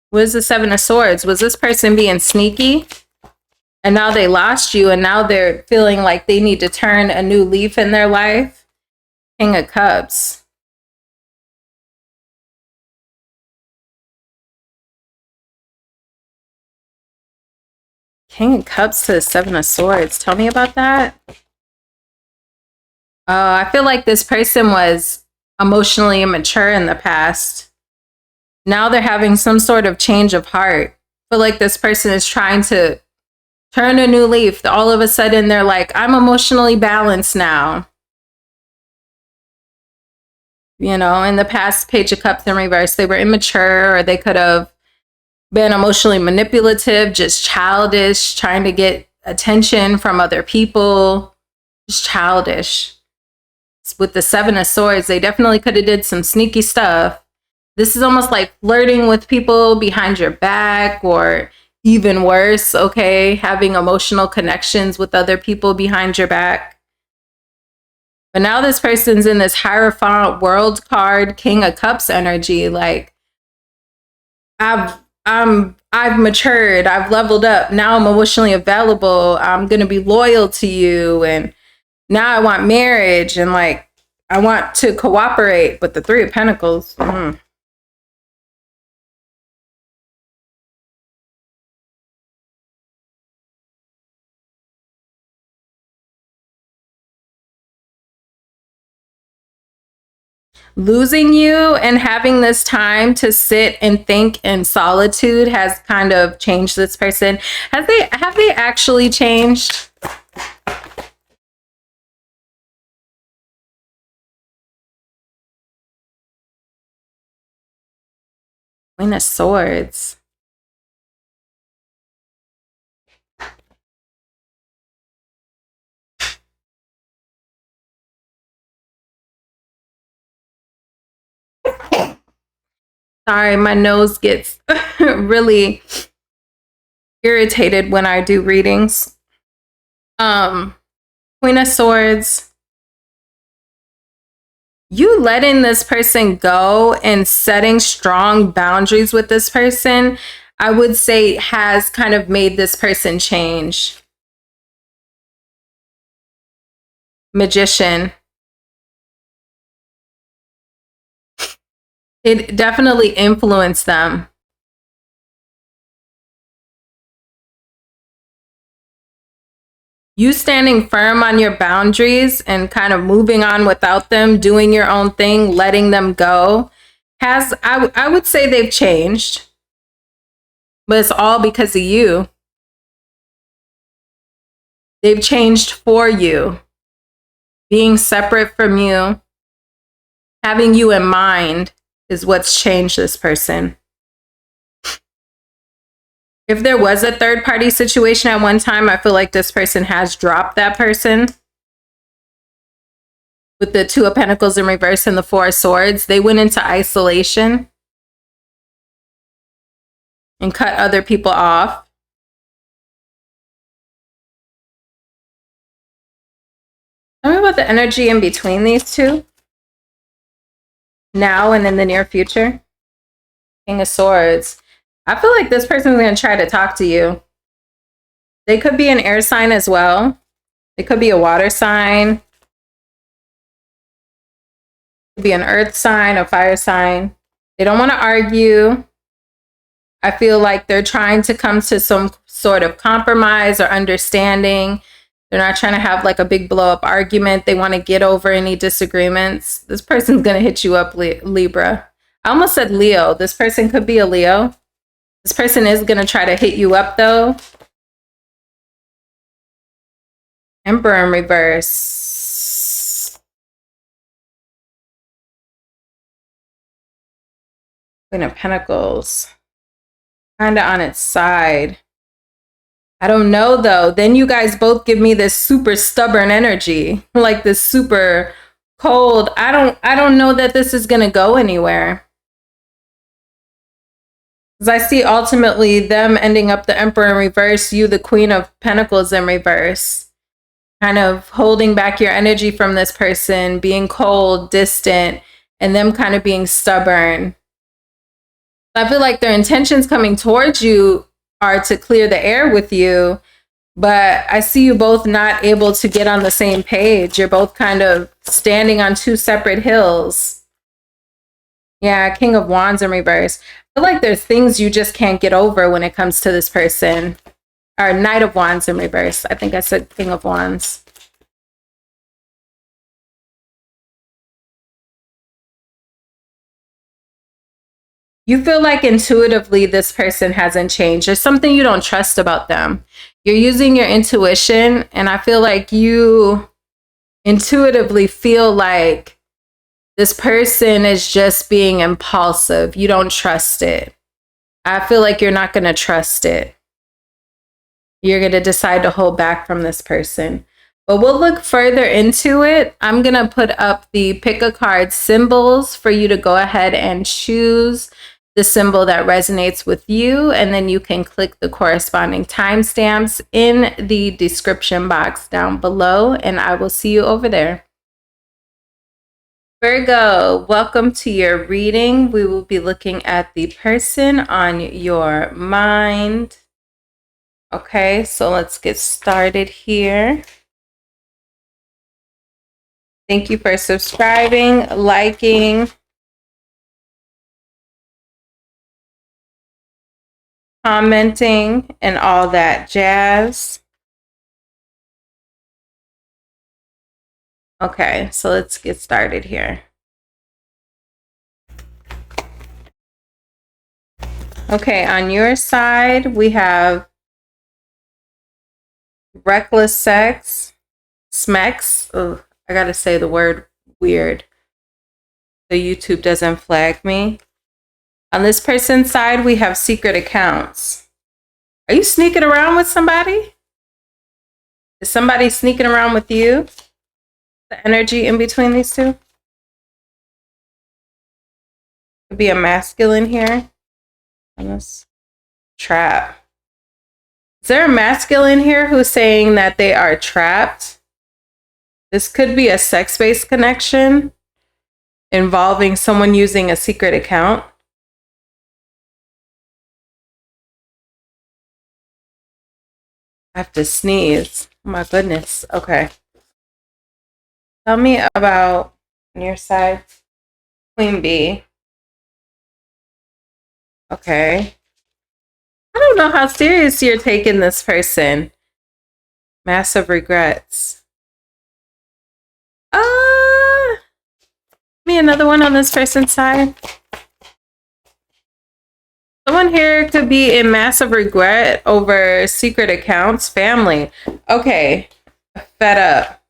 What is the Seven of Swords? Was this person being sneaky? And now they lost you, and now they're feeling like they need to turn a new leaf in their life. King of Cups. King of Cups to the Seven of Swords. Tell me about that. I feel like this person was emotionally immature in the past. Now they're having some sort of change of heart. I feel like this person is trying to turn a new leaf. All of a sudden, they're like, I'm emotionally balanced now. You know, in the past, Page of Cups in reverse, they were immature, or they could have been emotionally manipulative, just childish, trying to get attention from other people. Just childish. With the Seven of Swords, they definitely could have did some sneaky stuff. This is almost like flirting with people behind your back, or even worse, okay, having emotional connections with other people behind your back. But now this person's in this Hierophant World card, King of Cups energy. Like, I've matured, I've leveled up. Now I'm emotionally available. I'm gonna be loyal to you, and now I want marriage, and like I want to cooperate. But the Three of Pentacles. Losing you and having this time to sit and think in solitude has kind of changed this person. Have they actually changed? Queen of Swords. Sorry, my nose gets really irritated when I do readings. Queen of Swords. You letting this person go and setting strong boundaries with this person, I would say, has kind of made this person change. Magician. It definitely influenced them. You standing firm on your boundaries and kind of moving on without them, doing your own thing, letting them go, has, I would say they've changed. But it's all because of you. They've changed for you. Being separate from you, having you in mind is what's changed this person. If there was a third party situation at one time, I feel like this person has dropped that person. With the Two of Pentacles in reverse and the Four of Swords, they went into isolation and cut other people off. Tell me about the energy in between these two. Now and in the near future. King of Swords. I feel like this person is going to try to talk to you. They could be an air sign as well. They could be a water sign. Could be an earth sign, a fire sign. They don't want to argue. I feel like they're trying to come to some sort of compromise or understanding. They're not trying to have like a big blow up argument. They want to get over any disagreements. This person's going to hit you up, Libra. I almost said Leo. This person could be a Leo. This person is going to try to hit you up though. Emperor in reverse. Queen of Pentacles. Kind of on its side. I don't know though. Then you guys both give me this super stubborn energy. Like this super cold. I don't know that this is going to go anywhere. Because I see ultimately them ending up the Emperor in reverse, you the Queen of Pentacles in reverse. Kind of holding back your energy from this person, being cold, distant, and them kind of being stubborn. I feel like their intentions coming towards you are to clear the air with you, but I see you both not able to get on the same page. You're both kind of standing on two separate hills. Yeah, King of Wands in reverse. I feel like there's things you just can't get over when it comes to this person. Or Knight of Wands in reverse. I think I said King of Wands. You feel like intuitively this person hasn't changed. There's something you don't trust about them. You're using your intuition, and I feel like you intuitively feel like this person is just being impulsive. You don't trust it. I feel like you're not going to trust it. You're going to decide to hold back from this person. But we'll look further into it. I'm going to put up the pick a card symbols for you to go ahead and choose the symbol that resonates with you. And then you can click the corresponding timestamps in the description box down below. And I will see you over there. Virgo, welcome to your reading. We will be looking at the person on your mind. Okay, so let's get started here. Thank you for subscribing, liking, commenting, and all that jazz. Okay, so let's get started here. Okay, on your side, we have reckless sex, smex. Oh, I gotta say the word weird so YouTube doesn't flag me. On this person's side, we have secret accounts. Are you sneaking around with somebody? Is somebody sneaking around with you? The energy in between these two? Could be a masculine here. On this trap. Is there a masculine here who's saying that they are trapped? This could be a sex-based connection involving someone using a secret account. I have to sneeze. Oh my goodness. Okay. Tell me about on your side, Queen Bee. Okay. I don't know how serious you're taking this person. Massive regrets. Me another one on this person's side. Someone here could be in massive regret over secret accounts, family. Okay, fed up.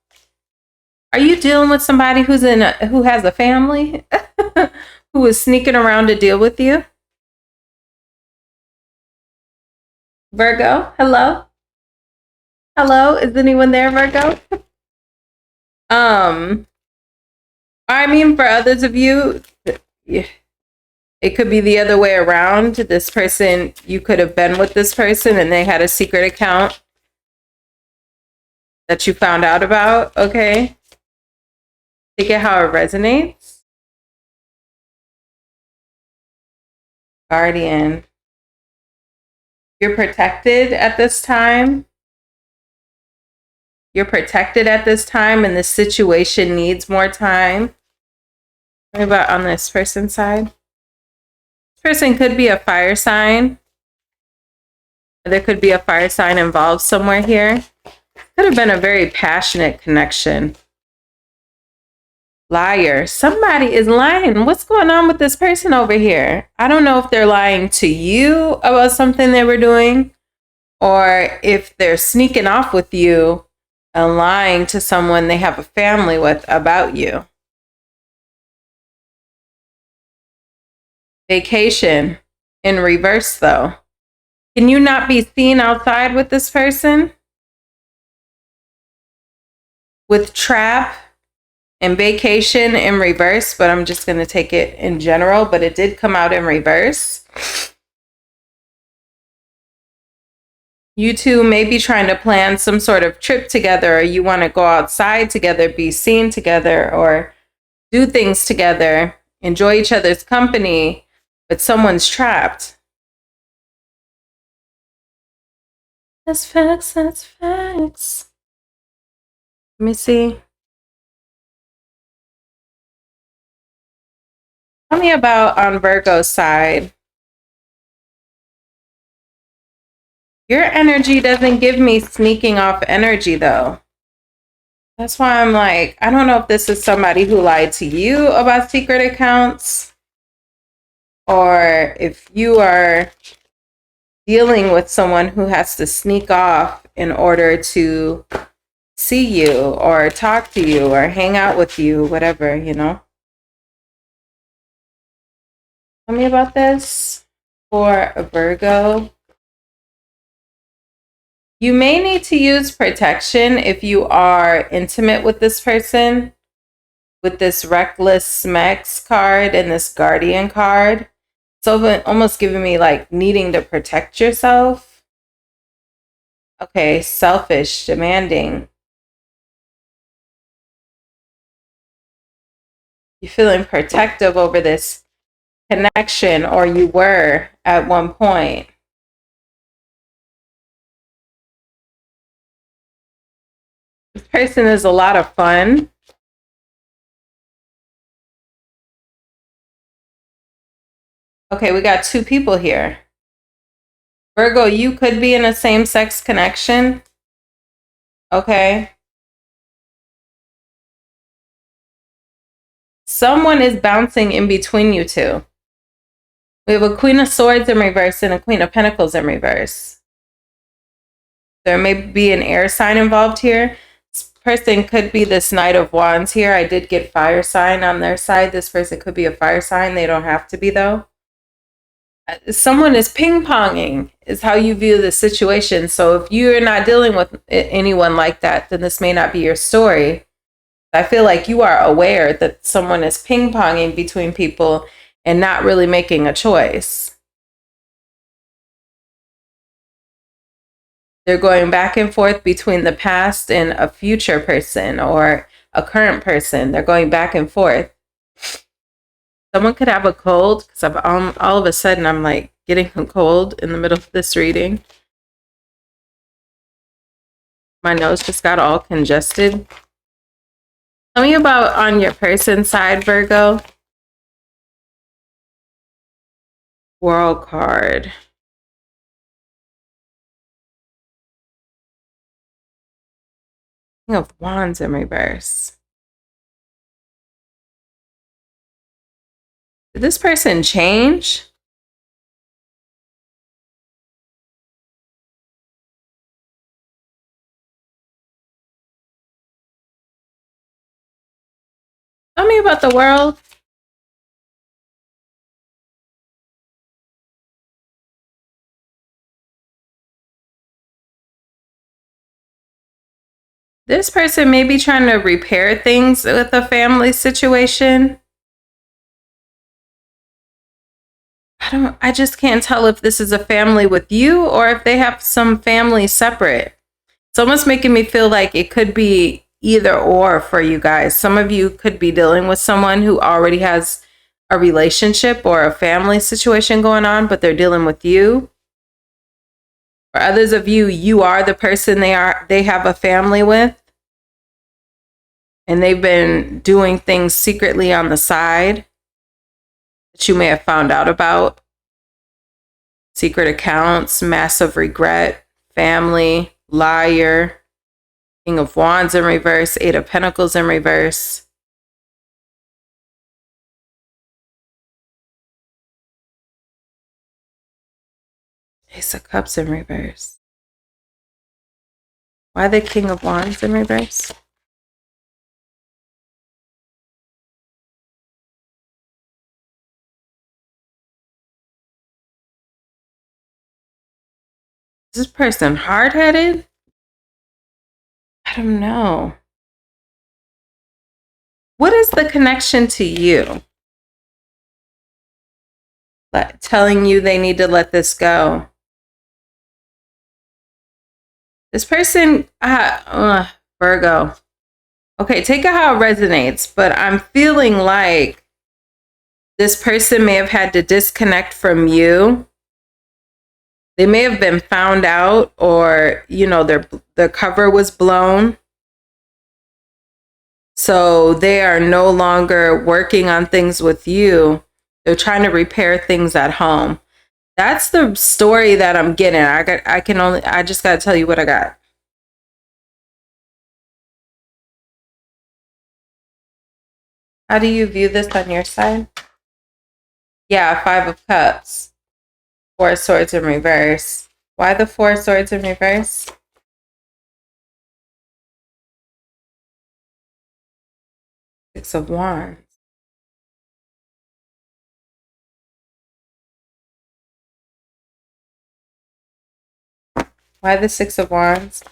Are you dealing with somebody who has a family, who is sneaking around to deal with you? Virgo, hello? Hello, is anyone there, Virgo? I mean, for others of you, it could be the other way around. This person, you could have been with this person and they had a secret account that you found out about, okay? Take it how it resonates. Guardian. You're protected at this time. You're protected at this time and the situation needs more time. What about on this person's side? This person could be a fire sign. There could be a fire sign involved somewhere here. Could have been a very passionate connection. Liar. Somebody is lying. What's going on with this person over here? I don't know if they're lying to you about something they were doing or if they're sneaking off with you and lying to someone they have a family with about you. Vacation in reverse, though. Can you not be seen outside with this person? With trap and vacation in reverse, but I'm just going to take it in general, but it did come out in reverse. You two may be trying to plan some sort of trip together, or you want to go outside together, be seen together, or do things together, enjoy each other's company, but someone's trapped. That's facts, that's facts. Let me see. Tell me about on Virgo's side. Your energy doesn't give me sneaking off energy, though. That's why I'm like, I don't know if this is somebody who lied to you about secret accounts, or if you are dealing with someone who has to sneak off in order to see you or talk to you or hang out with you, whatever, you know. Tell me about this for a Virgo. You may need to use protection if you are intimate with this person, with this Reckless Smex card and this Guardian card. So almost giving me like needing to protect yourself. Okay, selfish, demanding. You're feeling protective over this connection, or you were at one point. This person is a lot of fun. Okay, we got two people here. Virgo, you could be in a same-sex connection. Okay. Someone is bouncing in between you two. We have a Queen of Swords in reverse and a Queen of Pentacles in reverse. There may be an air sign involved here. This person could be this Knight of Wands here. I did get fire sign on their side. This person could be a fire sign. They don't have to be, though. someone is ping-ponging is how you view the situation. So if you're not dealing with anyone like that, then this may not be your story. I feel like you are aware that someone is ping-ponging between people and not really making a choice. They're going back and forth between the past and a future person or a current person. They're going back and forth. Someone could have a cold, because all of a sudden I'm like getting a cold in the middle of this reading. My nose just got all congested. Tell me about on your person side, Virgo. World card. King of Wands in reverse. Did this person change? Tell me about the world. This person may be trying to repair things with a family situation. I just can't tell if this is a family with you or if they have some family separate. It's almost making me feel like it could be either or for you guys. Some of you could be dealing with someone who already has a relationship or a family situation going on, but they're dealing with you. For others of you, you are the person they have a family with. And they've been doing things secretly on the side that you may have found out about. Secret accounts, massive regret, family, liar, King of Wands in reverse, Eight of Pentacles in reverse. Ace of Cups in reverse. Why the King of Wands in reverse? Is this person hard-headed? I don't know. What is the connection to you? Telling you they need to let this go. This person, Virgo. Okay, take it how it resonates, but I'm feeling like this person may have had to disconnect from you. They may have been found out, or, you know, their cover was blown. So they are no longer working on things with you. They're trying to repair things at home. That's the story that I'm getting. I just got to tell you what I got. How do you view this on your side? Yeah, Five of Cups. Four of Swords in reverse. Why the Four of Swords in reverse? Six of Wands. Why the Six of Wands?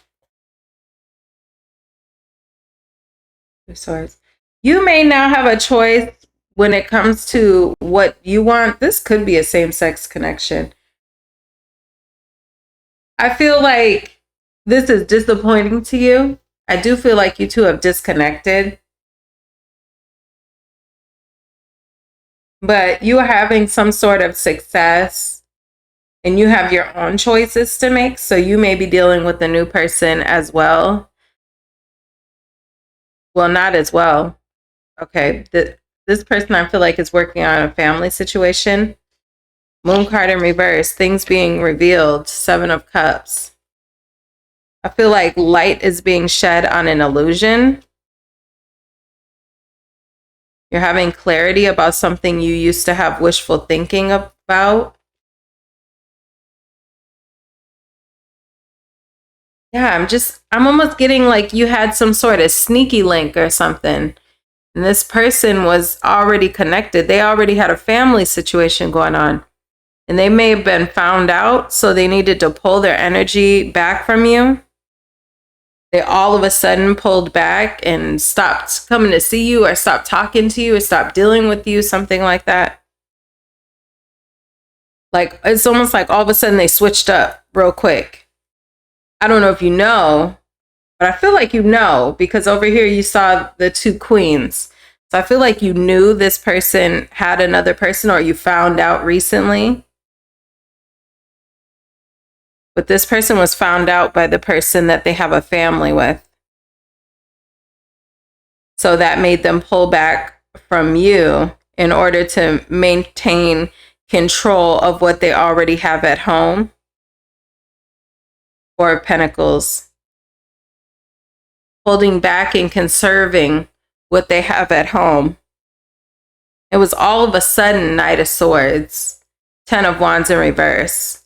Two of Swords. You may now have a choice when it comes to what you want. This could be a same-sex connection. I feel like this is disappointing to you. I do feel like you two have disconnected. But you are having some sort of success and you have your own choices to make. So you may be dealing with a new person as well. Well, not as well. Okay. This person I feel like is working on a family situation. Moon card in reverse. Things being revealed. Seven of Cups. I feel like light is being shed on an illusion. You're having clarity about something you used to have wishful thinking about. Yeah, I'm almost getting like you had some sort of sneaky link or something. And this person was already connected. They already had a family situation going on. And they may have been found out, so they needed to pull their energy back from you. They all of a sudden pulled back and stopped coming to see you, or stopped talking to you, or stopped dealing with you, something like that. Like, it's almost like all of a sudden they switched up real quick. I don't know if you know, but I feel like you know, because over here you saw the two queens. So I feel like you knew this person had another person, or you found out recently. But this person was found out by the person that they have a family with. So that made them pull back from you in order to maintain control of what they already have at home. Four of Pentacles. Holding back and conserving what they have at home. It was all of a sudden Knight of Swords. 10 of Wands in reverse.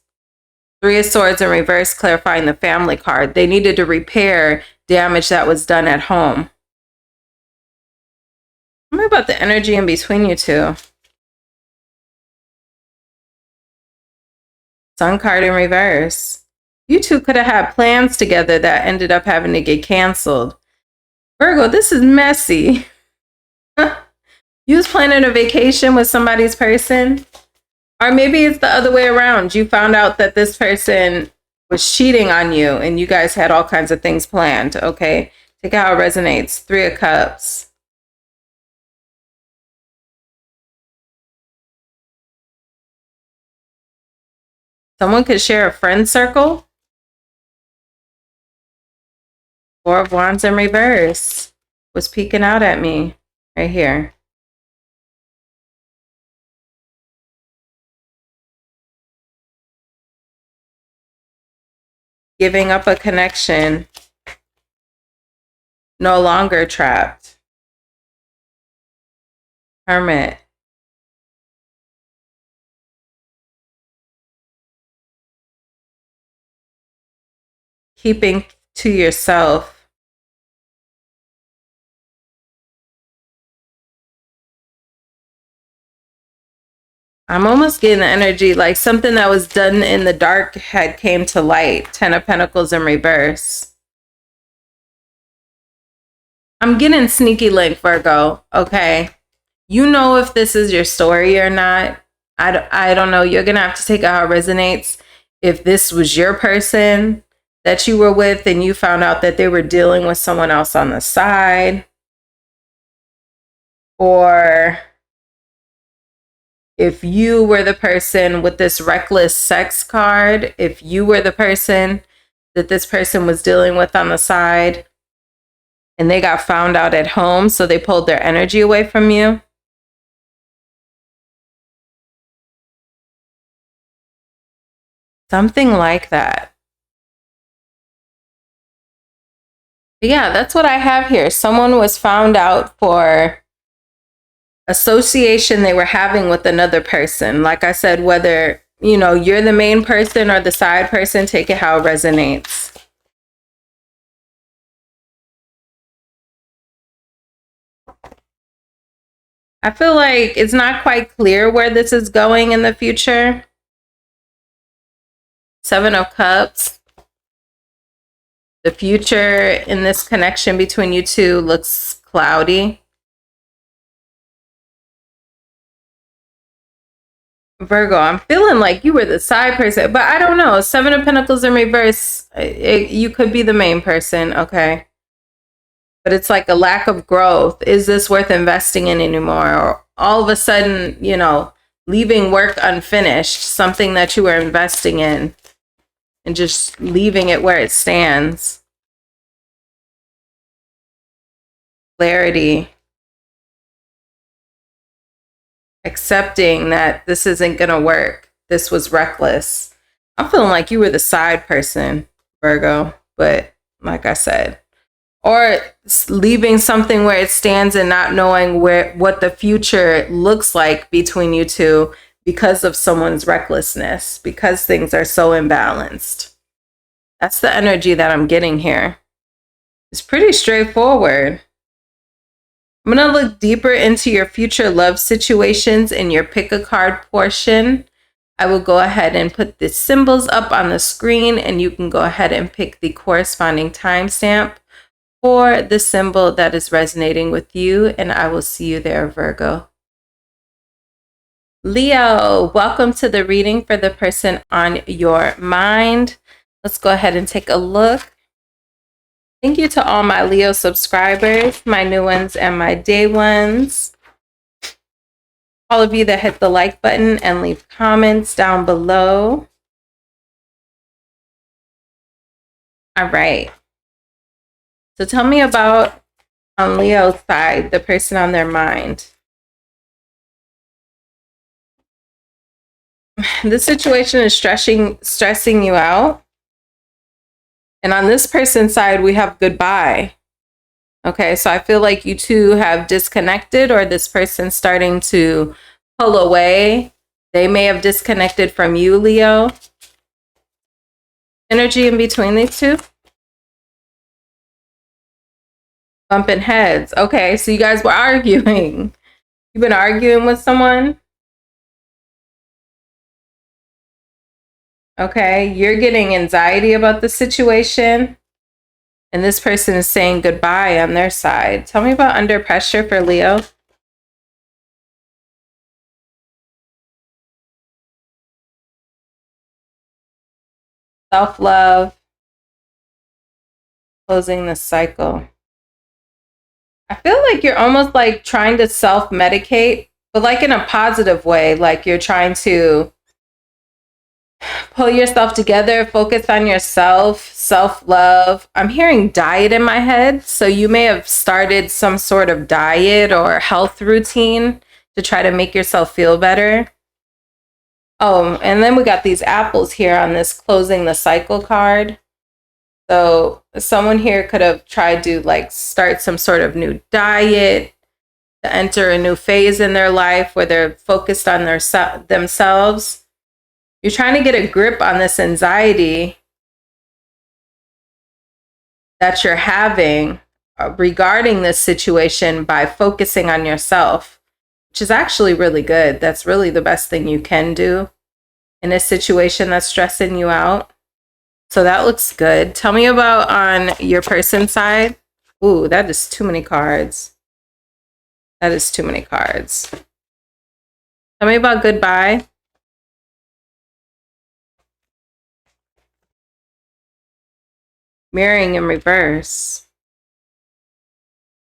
3 of Swords in reverse, clarifying the family card. They needed to repair damage that was done at home. Tell me about the energy in between you two. Sun card in reverse. You two could have had plans together that ended up having to get canceled. Virgo, this is messy. You was planning a vacation with somebody's person. Or maybe it's the other way around. You found out that this person was cheating on you and you guys had all kinds of things planned. Okay. Take out how it resonates. 3 of Cups. Someone could share a friend circle. 4 of Wands in reverse was peeking out at me right here. Giving up a connection. No longer trapped. Hermit. Keeping to yourself. I'm almost getting the energy like something that was done in the dark had came to light. 10 of Pentacles in reverse. I'm getting sneaky link, Virgo. Okay. You know if this is your story or not. I don't know. You're going to have to take out how it resonates. If this was your person that you were with and you found out that they were dealing with someone else on the side. Or if you were the person with this reckless sex card, if you were the person that this person was dealing with on the side and they got found out at home, so they pulled their energy away from you. Something like that. But yeah, that's what I have here. Someone was found out for association they were having with another person. Like I said, whether, you know, you're the main person or the side person, take it how it resonates. I feel like it's not quite clear where this is going in the future. 7 of Cups. The future in this connection between you two looks cloudy. Virgo, I'm feeling like you were the side person, but I don't know. 7 of Pentacles in reverse, you could be the main person, okay? But it's like a lack of growth. Is this worth investing in anymore? Or all of a sudden, you know, leaving work unfinished, something that you were investing in, and just leaving it where it stands. Clarity. Accepting that this isn't going to work. This was reckless. I'm feeling like you were the side person, Virgo. But like I said, or leaving something where it stands and not knowing what the future looks like between you two because of someone's recklessness, because things are so imbalanced. That's the energy that I'm getting here. It's pretty straightforward. I'm going to look deeper into your future love situations in your pick a card portion I will go ahead and put the symbols up on the screen, and you can go ahead and pick the corresponding timestamp for the symbol that is resonating with you, and I will see you there, Virgo. Leo, welcome to the reading for the person on your mind. Let's go ahead and take a look. Thank you to all my Leo subscribers, my new ones and my day ones. All of you that hit the like button and leave comments down below. All right. So tell me about, on Leo's side, the person on their mind. This situation is stressing you out. And on this person's side, we have goodbye. Okay, so I feel like you two have disconnected, or this person's starting to pull away. They may have disconnected from you, Leo. Energy in between these two. Bumping heads. Okay, so you guys were arguing. You've been arguing with someone. Okay, you're getting anxiety about the situation. And this person is saying goodbye on their side. Tell me about under pressure for Leo. Self-love. Closing the cycle. I feel like you're almost like trying to self-medicate, but like in a positive way. Like you're trying to pull yourself together, focus on yourself, self-love. I'm hearing diet in my head. So you may have started some sort of diet or health routine to try to make yourself feel better. Oh, and then we got these apples here on this closing the cycle card. So someone here could have tried to like start some sort of new diet, to enter a new phase in their life where they're focused on themselves. You're trying to get a grip on this anxiety that you're having regarding this situation by focusing on yourself, which is actually really good. That's really the best thing you can do in a situation that's stressing you out. So that looks good. Tell me about on your person's side. Ooh, that is too many cards. That is too many cards. Tell me about goodbye. Mirroring in reverse.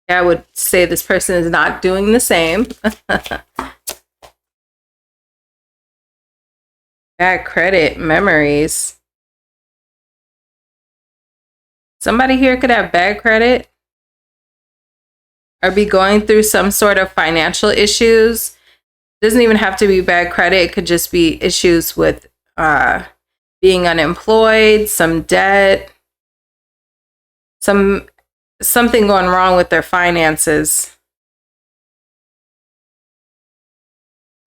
Yeah, I would say this person is not doing the same. Bad credit, memories. Somebody here could have bad credit or be going through some sort of financial issues. It doesn't even have to be bad credit. It could just be issues with being unemployed, some debt, something going wrong with their finances.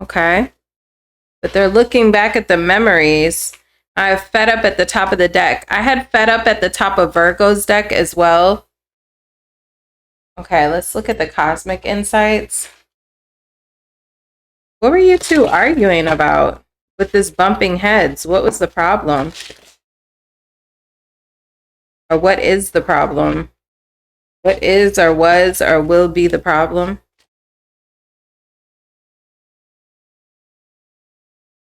Okay. But they're looking back at the memories. I have fed up at the top of the deck. I had fed up at the top of Virgo's deck as well. Okay, let's look at the cosmic insights. What were you two arguing about with this bumping heads? What was the problem? Or what is the problem? What is or was or will be the problem?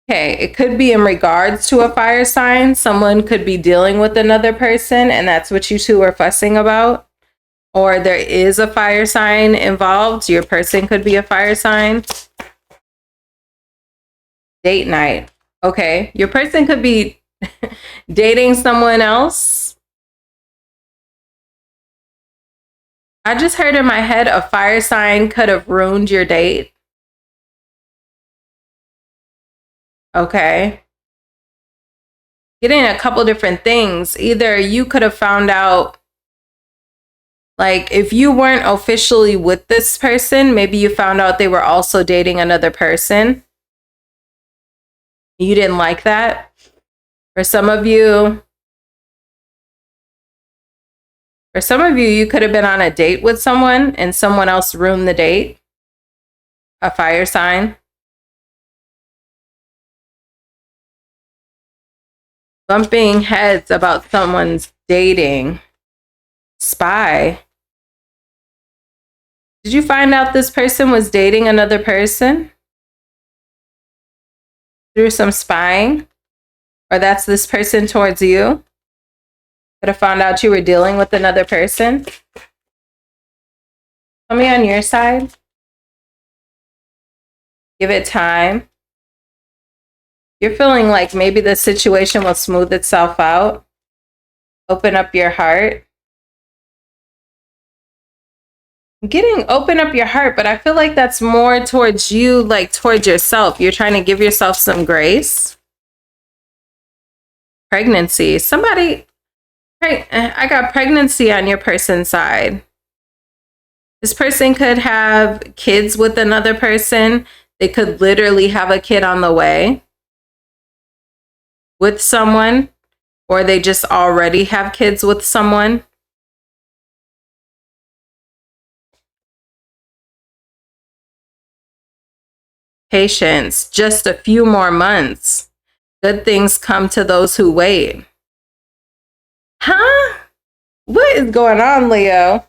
Okay, it could be in regards to a fire sign. Someone could be dealing with another person, and that's what you two are fussing about. Or there is a fire sign involved. Your person could be a fire sign. Date night. Okay, your person could be dating someone else. I just heard in my head a fire sign could have ruined your date. Okay. Getting a couple different things. Either you could have found out, like, if you weren't officially with this person, maybe you found out they were also dating another person. You didn't like that. For some of you, you could have been on a date with someone and someone else ruined the date. A fire sign. Bumping heads about someone's dating. Spy. Did you find out this person was dating another person? Through some spying? Or that's this person towards you? Could have found out you were dealing with another person? Tell me on your side. Give it time. You're feeling like maybe the situation will smooth itself out. Open up your heart. Open up your heart, but I feel like that's more towards you, like towards yourself. You're trying to give yourself some grace. Pregnancy. I got pregnancy on your person's side. This person could have kids with another person. They could literally have a kid on the way with someone, or they just already have kids with someone. Patience, just a few more months. Good things come to those who wait. Huh? What is going on, Leo?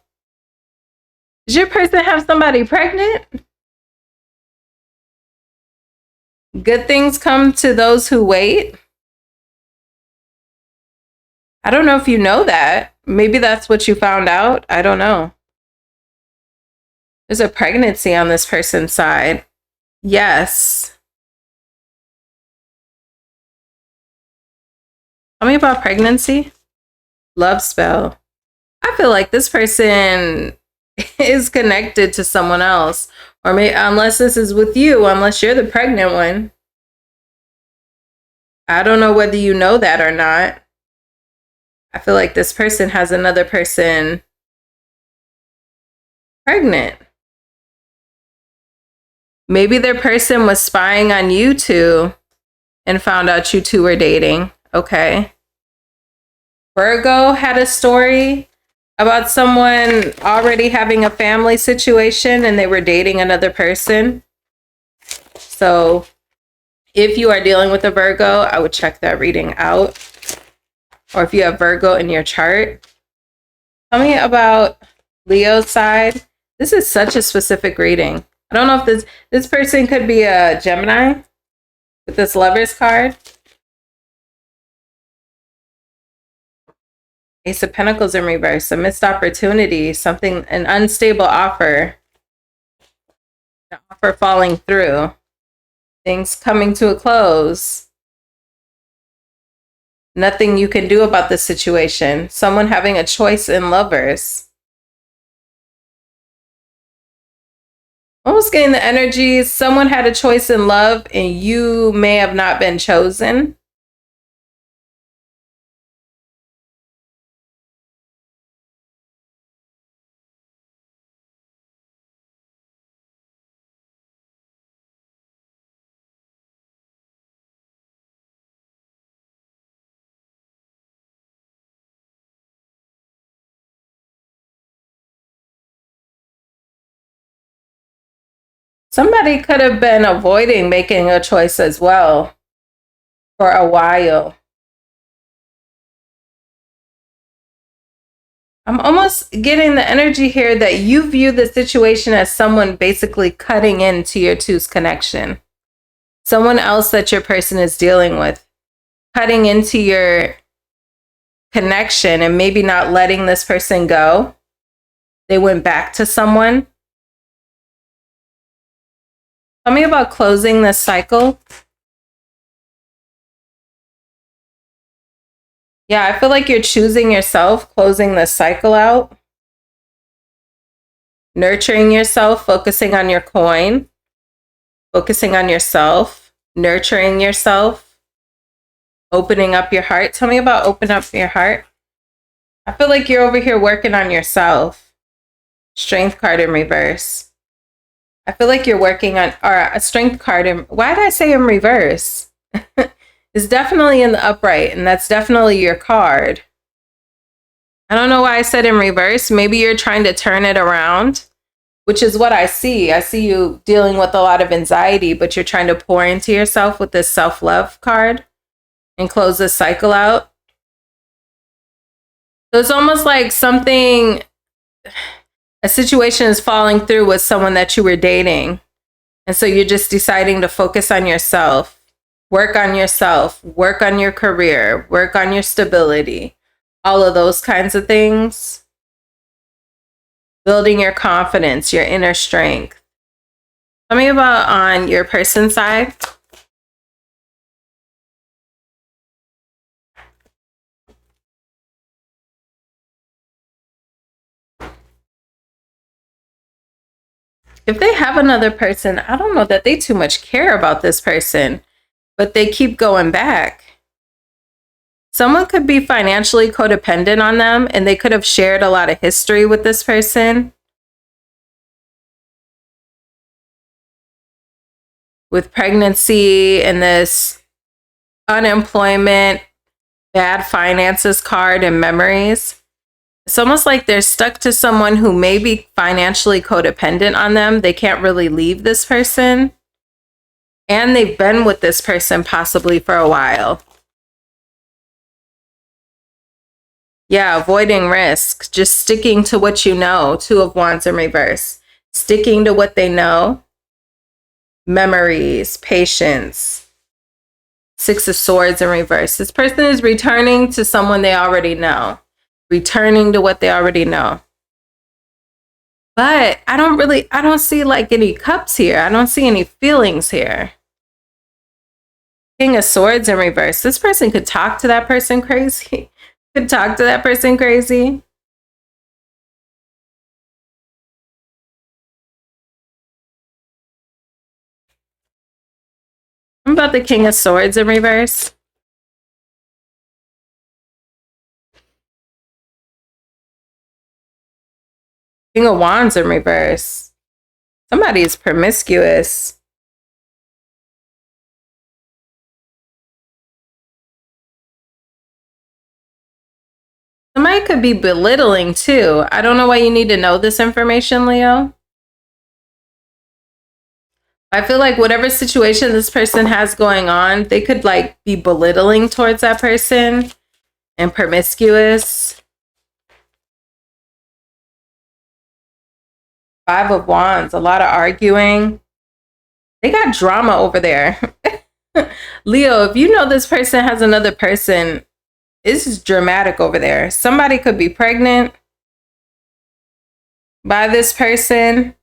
Does your person have somebody pregnant? Good things come to those who wait. I don't know if you know that. Maybe that's what you found out. I don't know. There's a pregnancy on this person's side. Yes. Tell me about pregnancy. Love spell. I feel like this person is connected to someone else. Or maybe, unless this is with you, unless you're the pregnant one. I don't know whether you know that or not. I feel like this person has another person pregnant. Maybe their person was spying on you two and found out you two were dating. Okay. Virgo had a story about someone already having a family situation and they were dating another person. So if you are dealing with a Virgo, I would check that reading out. Or if you have Virgo in your chart. Tell me about Leo's side. This is such a specific reading. I don't know if this person could be a Gemini with this Lovers card. Ace of Pentacles in reverse, a missed opportunity, something, an unstable offer, an offer falling through, things coming to a close, nothing you can do about the situation, someone having a choice in Lovers. Almost getting the energy, someone had a choice in love and you may have not been chosen. Somebody could have been avoiding making a choice as well for a while. I'm almost getting the energy here that you view the situation as someone basically cutting into your two's connection. Someone else that your person is dealing with, cutting into your connection and maybe not letting this person go. They went back to someone. Tell me about closing this cycle. Yeah, I feel like you're choosing yourself, closing this cycle out. Nurturing yourself, focusing on your coin. Focusing on yourself, nurturing yourself. Opening up your heart. Tell me about opening up your heart. I feel like you're over here working on yourself. Strength card in reverse. I feel like you're working on, or a strength card in, why did I say in reverse? It's definitely in the upright, and that's definitely your card. I don't know why I said in reverse. Maybe you're trying to turn it around, which is what I see. I see you dealing with a lot of anxiety, but you're trying to pour into yourself with this self-love card. and close this cycle out. So it's almost like a situation is falling through with someone that you were dating. And so you're just deciding to focus on yourself, work on your career, work on your stability, all of those kinds of things. Building your confidence, your inner strength. Tell me about on your person's side. If they have another person, I don't know that they too much care about this person, but they keep going back. Someone could be financially codependent on them, and they could have shared a lot of history with this person. With pregnancy and this unemployment, bad finances card and memories. It's almost like they're stuck to someone who may be financially codependent on them. They can't really leave this person. And they've been with this person possibly for a while. Yeah, avoiding risk. Just sticking to what you know. 2 of Wands in reverse. Sticking to what they know. Memories, patience. 6 of Swords in reverse. This person is returning to someone they already know. Returning to what they already know. But I don't see like any cups here. I don't see any feelings here. King of Swords in reverse. This person could talk to that person crazy. Could talk to that person crazy. What about the King of Swords in reverse? King of Wands in reverse. Somebody is promiscuous. Somebody could be belittling too. I don't know why you need to know this information, Leo. I feel like whatever situation this person has going on, they could like be belittling towards that person and promiscuous. 5 of Wands, a lot of arguing. They got drama over there. Leo, if you know this person has another person, this is dramatic over there. Somebody could be pregnant by this person.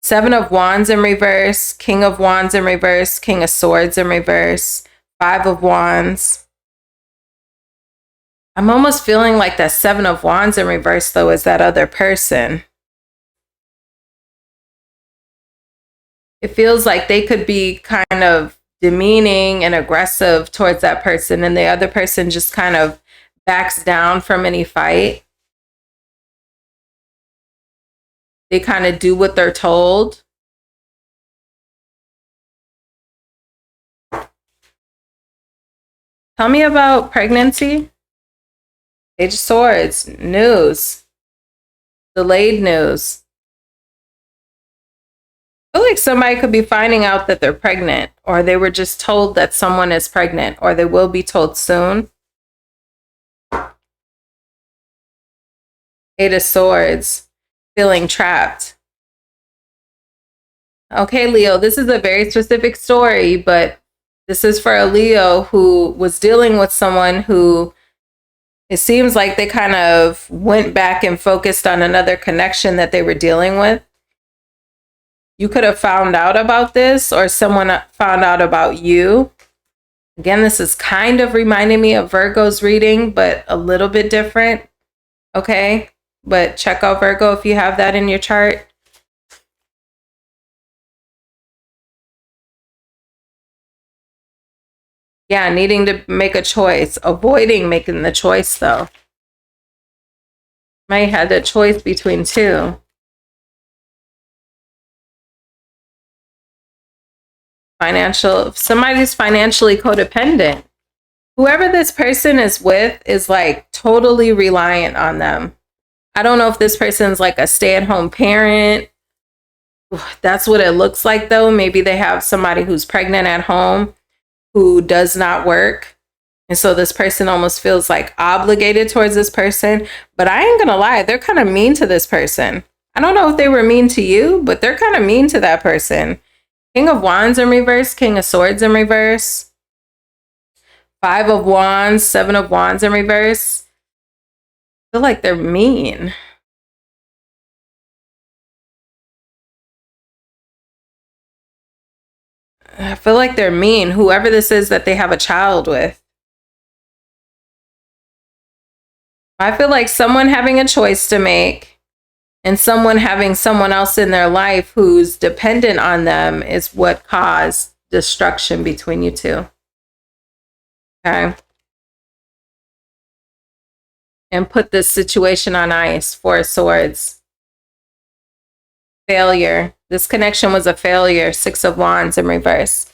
7 of Wands in reverse, King of Wands in reverse, King of Swords in reverse, 5 of Wands. I'm almost feeling like that 7 of Wands in reverse, though, is that other person. It feels like they could be kind of demeaning and aggressive towards that person, and the other person just kind of backs down from any fight. They kind of do what they're told. Tell me about pregnancy. Page of Swords, news, delayed news. I feel like somebody could be finding out that they're pregnant, or they were just told that someone is pregnant, or they will be told soon. 8 of Swords, feeling trapped. Okay, Leo, this is a very specific story, but this is for a Leo who was dealing with someone who it seems like they kind of went back and focused on another connection that they were dealing with. You could have found out about this, or someone found out about you. Again, this is kind of reminding me of Virgo's reading, but a little bit different. Okay, but check out Virgo if you have that in your chart. Yeah, needing to make a choice, avoiding making the choice though. Might have the choice between 2. Somebody's financially codependent. Whoever this person is with is like totally reliant on them. I don't know if this person's like a stay-at-home parent. That's what it looks like though. Maybe they have somebody who's pregnant at home who does not work. And so this person almost feels like obligated towards this person. But I ain't gonna lie, they're kind of mean to this person. I don't know if they were mean to you, but they're kind of mean to that person. King of Wands in reverse, King of Swords in reverse, 5 of Wands, 7 of Wands in reverse. I feel like they're mean. I feel like they're mean, whoever this is that they have a child with. I feel like someone having a choice to make and someone having someone else in their life who's dependent on them is what caused destruction between you two. Okay. And put this situation on ice. 4 of Swords. Failure. This connection was a failure. 6 of Wands in reverse.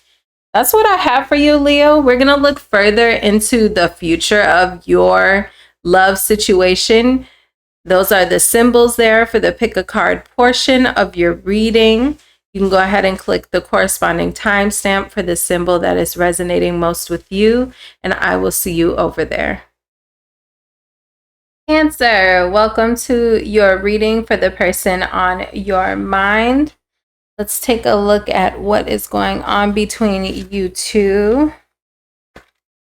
That's what I have for you, Leo. We're going to look further into the future of your love situation. Those are the symbols there for the pick a card portion of your reading. You can go ahead and click the corresponding timestamp for the symbol that is resonating most with you, and I will see you over there. Cancer, welcome to your reading for the person on your mind. Let's take a look at what is going on between you two.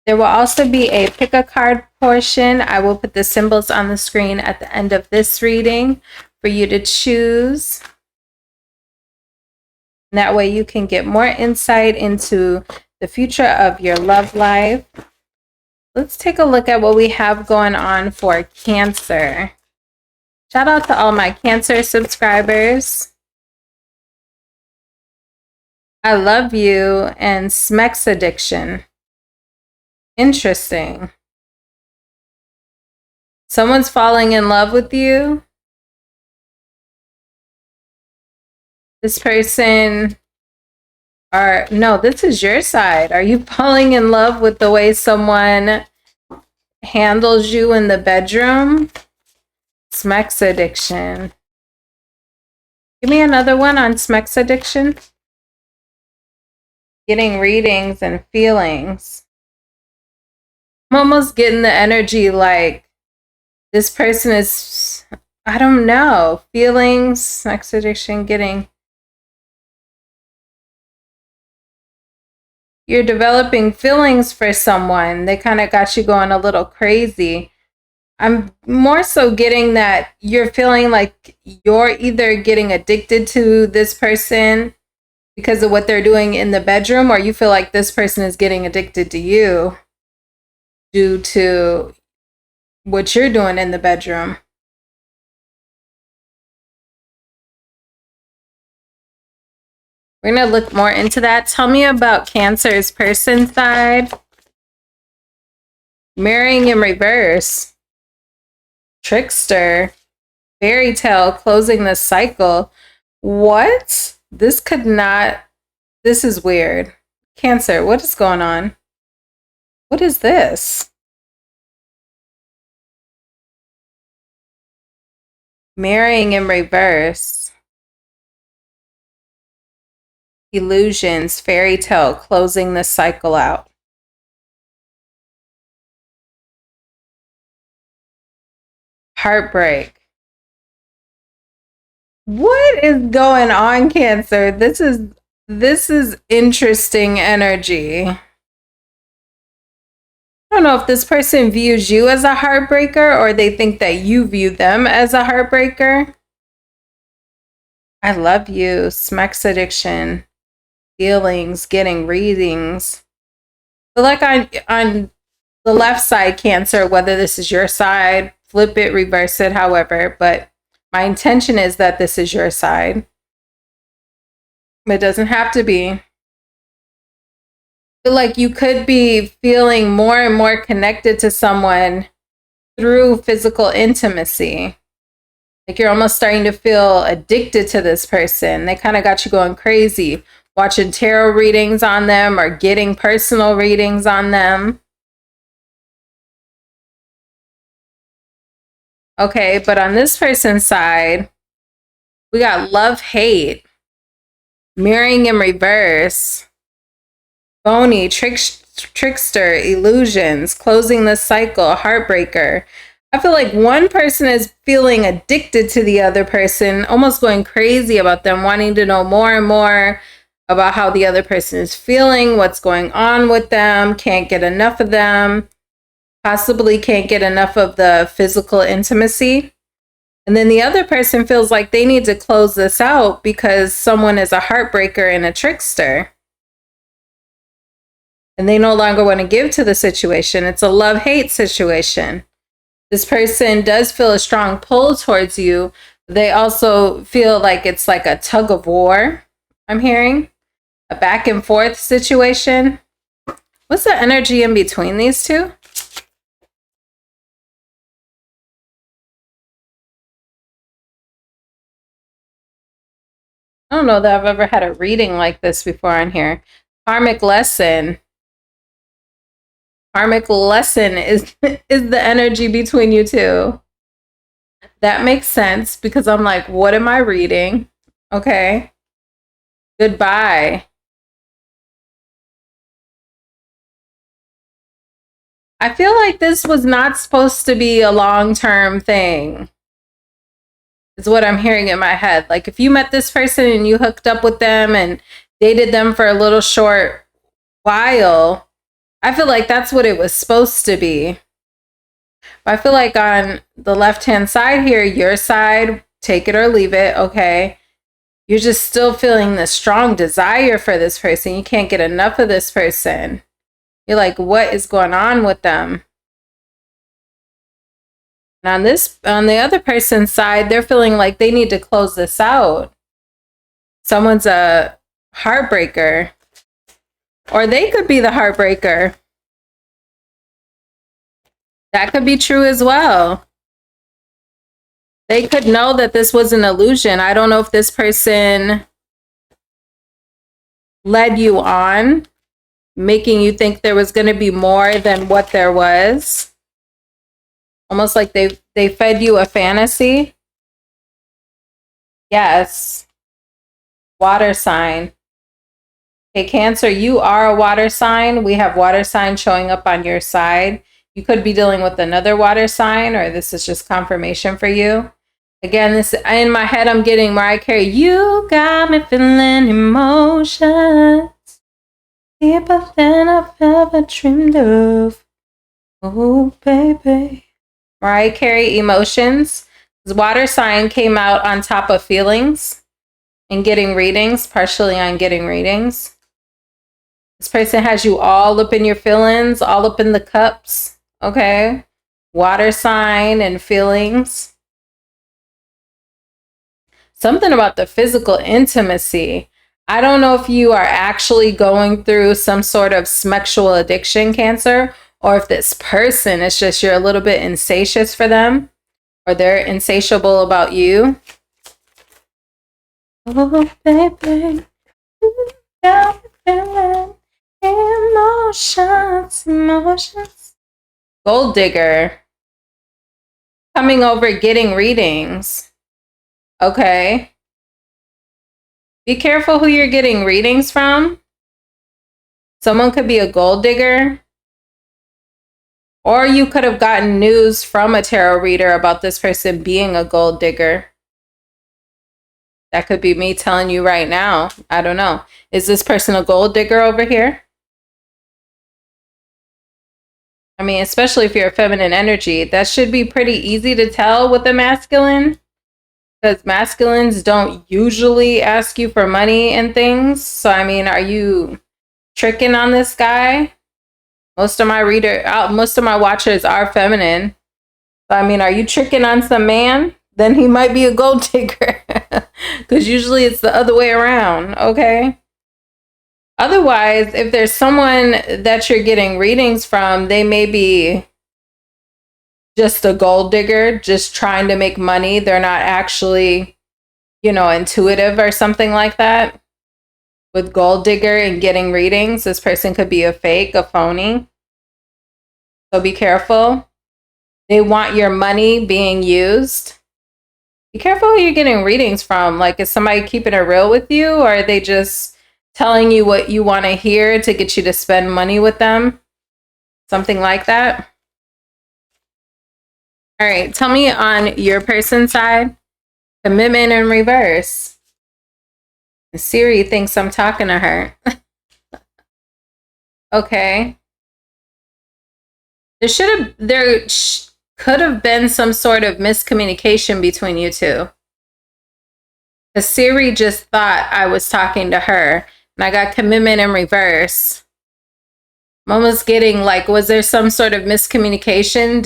There will also be a pick a card portion. I will put the symbols on the screen at the end of this reading for you to choose. And that way you can get more insight into the future of your love life. Let's take a look at what we have going on for Cancer. Shout out to all my Cancer subscribers. I love you and Smex addiction. Interesting. Someone's falling in love with you. This person, or no, this is your side. Are you falling in love with the way someone handles you in the bedroom? Smex addiction. Give me another one on Smex addiction. Getting readings and feelings. I'm almost getting the energy like this person is, I don't know, feelings, Smex addiction, getting. You're developing feelings for someone. They kind of got you going a little crazy. I'm more so getting that you're feeling like you're either getting addicted to this person because of what they're doing in the bedroom, or you feel like this person is getting addicted to you due to what you're doing in the bedroom. We're going to look more into that. Tell me about Cancer's person side. Marrying in reverse. Trickster. Fairy tale, closing the cycle. What? This could not. This is weird. Cancer, what is going on? What is this? Marrying in reverse. Illusions, fairy tale, closing the cycle out. Heartbreak. What is going on, Cancer? This is interesting energy. I don't know if this person views you as a heartbreaker or they think that you view them as a heartbreaker. I love you, Smex addiction. Feelings, getting readings. But like on the left side, Cancer, whether this is your side, flip it, reverse it, however, but my intention is that this is your side. It doesn't have to be. But like you could be feeling more and more connected to someone through physical intimacy. Like you're almost starting to feel addicted to this person. They kind of got you going crazy. Watching tarot readings on them or getting personal readings on them. Okay, but on this person's side, we got love, hate, marrying in reverse, phony, trickster, illusions, closing the cycle, heartbreaker. I feel like one person is feeling addicted to the other person, almost going crazy about them, wanting to know more and more about how the other person is feeling, what's going on with them, can't get enough of them, possibly can't get enough of the physical intimacy. And then the other person feels like they need to close this out because someone is a heartbreaker and a trickster. And they no longer want to give to the situation. It's a love-hate situation. This person does feel a strong pull towards you. They also feel like it's like a tug of war, I'm hearing. A back and forth situation. What's the energy in between these two? I don't know that I've ever had a reading like this before on here. Karmic lesson. Karmic lesson is the energy between you two. That makes sense because I'm like, what am I reading? Okay. Goodbye. I feel like this was not supposed to be a long-term thing. Is what I'm hearing in my head. Like if you met this person and you hooked up with them and dated them for a little short while, I feel like that's what it was supposed to be. But I feel like on the left-hand side here, your side, take it or leave it, okay? You're just still feeling the strong desire for this person. You can't get enough of this person. You're like, what is going on with them? And on the other person's side, they're feeling like they need to close this out. Someone's a heartbreaker. Or they could be the heartbreaker. That could be true as well. They could know that this was an illusion. I don't know if this person led you on, making you think there was going to be more than what there was. Almost like they fed you a fantasy. Yes. Water sign. Okay, Cancer, you are a water sign. We have water sign showing up on your side. You could be dealing with another water sign, or this is just confirmation for you. Again, this in my head, I'm getting Mariah Carey. You got me feeling emotions deeper than I've ever dreamed of. Oh, baby. Mariah Carey, emotions. This water sign came out on top of feelings and getting readings, partially on getting readings. This person has you all up in your feelings, all up in the cups, okay? Water sign and feelings. Something about the physical intimacy. I don't know if you are actually going through some sort of sexual addiction, Cancer, or if this person is just you're a little bit insatious for them, or they're insatiable about you. Oh, baby. Emotions, emotions. Gold digger. Coming over, getting readings. Okay. Be careful who you're getting readings from. Someone could be a gold digger. Or you could have gotten news from a tarot reader about this person being a gold digger. That could be me telling you right now. I don't know. Is this person a gold digger over here? I mean, especially if you're a feminine energy, that should be pretty easy to tell with a masculine. Because masculines don't usually ask you for money and things. So, I mean, are you tricking on this guy? Most of my watchers are feminine. So, I mean, are you tricking on some man? Then he might be a gold digger. Because usually it's the other way around, okay? Otherwise, if there's someone that you're getting readings from, they may be just a gold digger, just trying to make money. They're not actually, you know, intuitive or something like that. With gold digger and getting readings, this person could be a fake, a phony. So be careful. They want your money being used. Be careful who you're getting readings from. Like, is somebody keeping it real with you, or are they just telling you what you want to hear to get you to spend money with them. Something like that. All right, tell me on your person's side. Commitment in reverse. Siri thinks I'm talking to her. Okay. There could have been some sort of miscommunication between you two. The Siri just thought I was talking to her, and I got commitment in reverse. I'm almost getting like, was there some sort of miscommunication?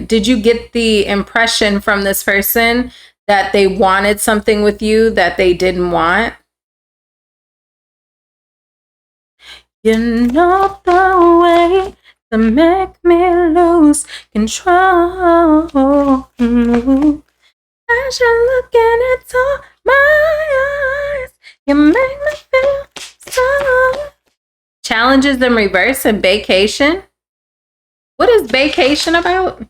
Did you get the impression from this person that they wanted something with you that they didn't want? You know the way to make me lose control. As you're looking into my eyes, you make me feel so. Challenges in reverse and vacation. What is vacation about?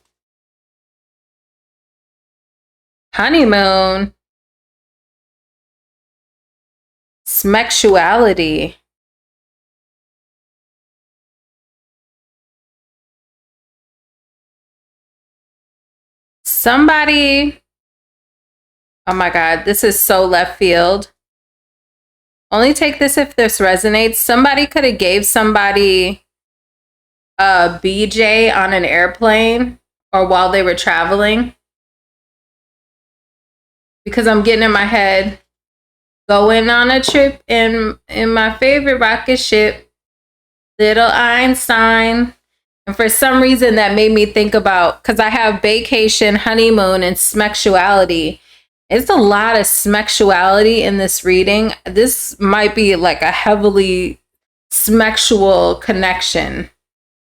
Honeymoon. Sexuality. Somebody, oh my God, this is so left field. Only take this if this resonates. Somebody could have gave somebody a BJ on an airplane or while they were traveling. Because I'm getting in my head, going on a trip in my favorite rocket ship, Little Einstein. And for some reason that made me think about, because I have vacation, honeymoon, and sexuality. It's a lot of sexuality in this reading. This might be like a heavily sexual connection,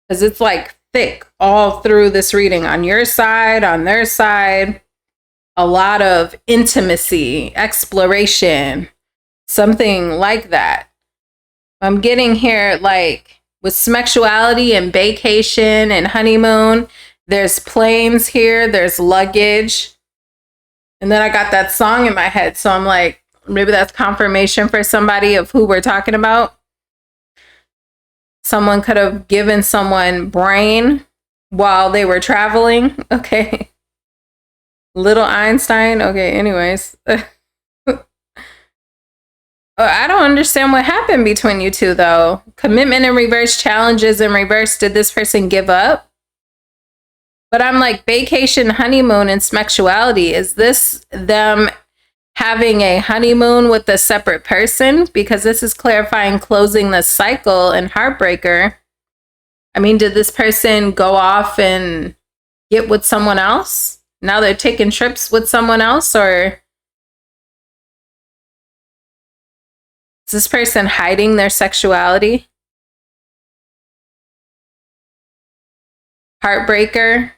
because it's like thick all through this reading. On your side, on their side, a lot of intimacy, exploration, something like that. I'm getting here like with sexuality and vacation and honeymoon. There's planes here, there's luggage. And then I got that song in my head. So I'm like, maybe that's confirmation for somebody of who we're talking about. Someone could have given someone brain while they were traveling. Okay. Little Einstein. Okay, anyways. I don't understand what happened between you two, though. Commitment in reverse, challenges in reverse. Did this person give up? But I'm like, vacation, honeymoon, and sexuality. Is this them having a honeymoon with a separate person? Because this is clarifying closing the cycle and heartbreaker. I mean, did this person go off and get with someone else? Now they're taking trips with someone else, or is this person hiding their sexuality? Heartbreaker.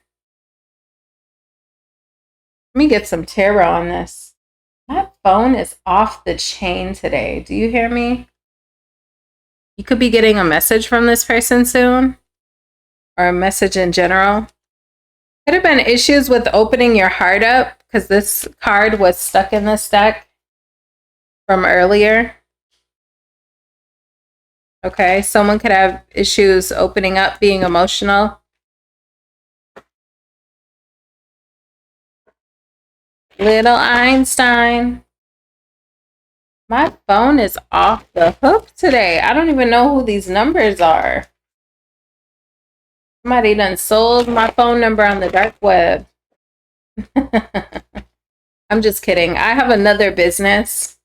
Let me get some tarot on this. My phone is off the chain today. Do you hear me? You could be getting a message from this person soon, or a message in general. Could have been issues with opening your heart up, because this card was stuck in this deck from earlier. Okay, someone could have issues opening up, being emotional. Little Einstein. My phone is off the hook today. I don't even know who these numbers are. Somebody done sold my phone number on the dark web. I'm just kidding. I have another business,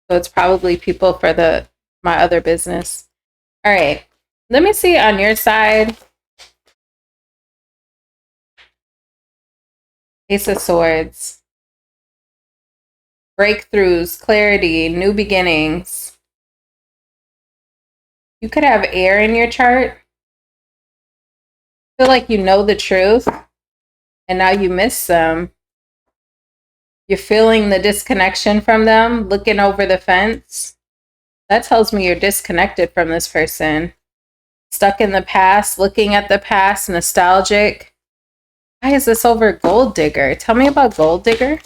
so it's probably people for my other business. All right. Let me see on your side. Ace of Swords. Breakthroughs, clarity, new beginnings. You could have air in your chart. Feel like you know the truth and now you miss them. You're feeling the disconnection from them, looking over the fence. That tells me you're disconnected from this person. Stuck in the past, looking at the past, nostalgic. Why is this over Gold Digger? Tell me about Gold Digger.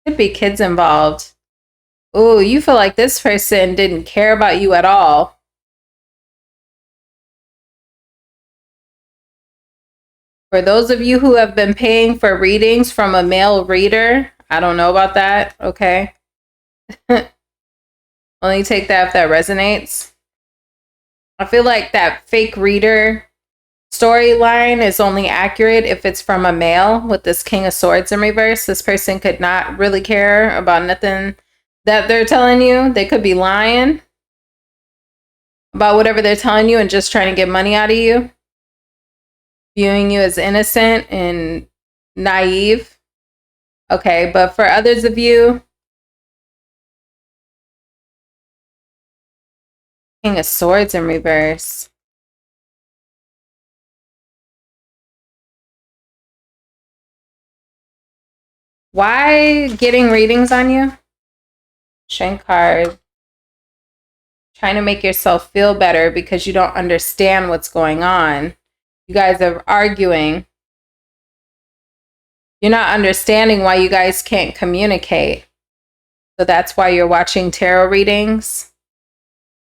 Could be kids involved. Oh, you feel like this person didn't care about you at all. For those of you who have been paying for readings from a male reader, I don't know about that, okay? Only take that if that resonates. I feel like that fake reader storyline is only accurate if it's from a male with this King of Swords in reverse. This person could not really care about nothing that they're telling you. They could be lying about whatever they're telling you and just trying to get money out of you, viewing you as innocent and naive. Okay, but for others of you, King of Swords in reverse. Why getting readings on you? Strength card. Trying to make yourself feel better because you don't understand what's going on. You guys are arguing. You're not understanding why you guys can't communicate. So that's why you're watching tarot readings.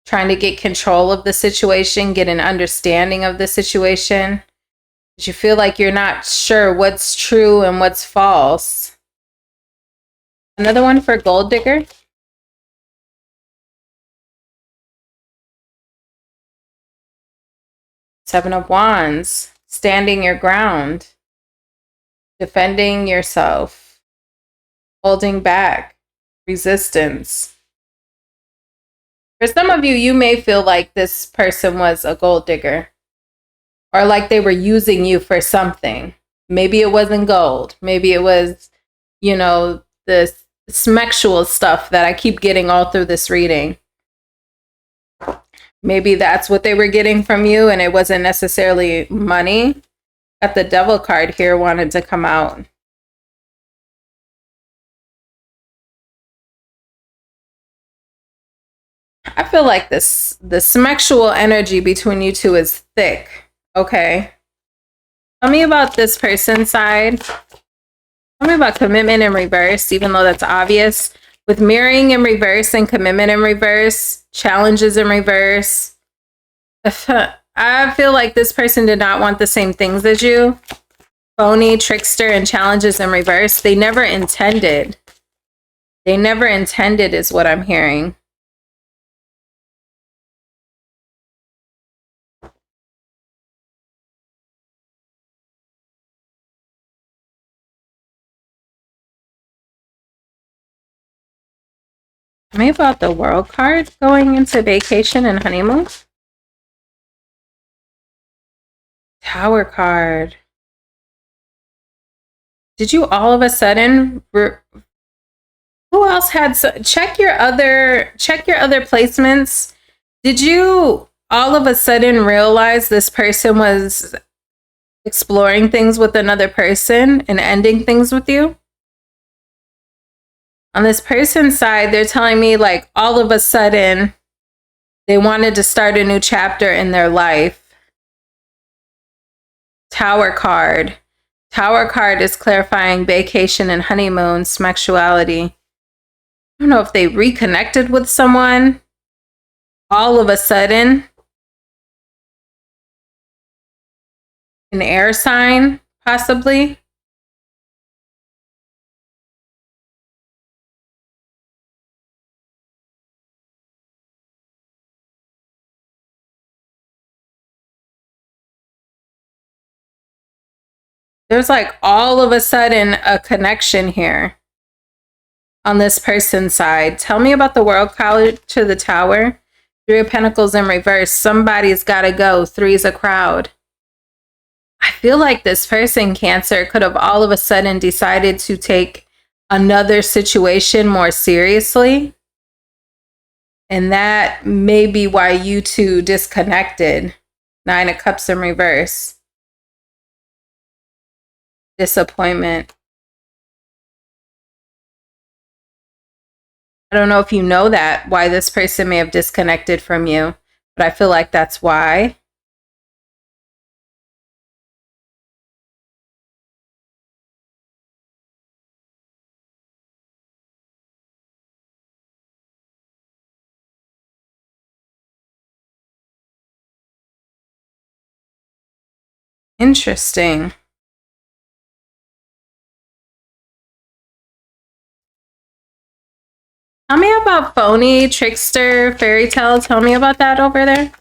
Trying to get control of the situation, get an understanding of the situation. But you feel like you're not sure what's true and what's false. Another one for Gold Digger. Seven of Wands. Standing your ground. Defending yourself. Holding back. Resistance. For some of you, you may feel like this person was a gold digger. Or like they were using you for something. Maybe it wasn't gold. Maybe it was, you know, the sexual stuff that I keep getting all through this reading. Maybe that's what they were getting from you and it wasn't necessarily money. Got the Devil card here wanted to come out. I feel like the sexual energy between you two is thick. Okay. Tell me about this person's side. Tell me about commitment in reverse, even though that's obvious. With mirroring in reverse and commitment in reverse, challenges in reverse. I feel like this person did not want the same things as you. Phony, trickster, and challenges in reverse. They never intended. They never intended is what I'm hearing. Tell me about the World card going into vacation and honeymoon. Tower card. Did you all of a sudden who else had check your other placements? Did you all of a sudden realize this person was exploring things with another person and ending things with you? On this person's side, they're telling me like all of a sudden they wanted to start a new chapter in their life. Tower card. Tower card is clarifying vacation and honeymoon, sexuality. I don't know if they reconnected with someone all of a sudden. An air sign, possibly. There's like all of a sudden a connection here on this person's side. Tell me about the World card to the Tower. Three of Pentacles in reverse. Somebody's got to go. Three is a crowd. I feel like this person, Cancer, could have all of a sudden decided to take another situation more seriously. And that may be why you two disconnected. Nine of Cups in reverse. Disappointment. I don't know if you know that, why this person may have disconnected from you, but I feel like that's why. Interesting. Tell me about phony, trickster, fairy tale. Tell me about that over there.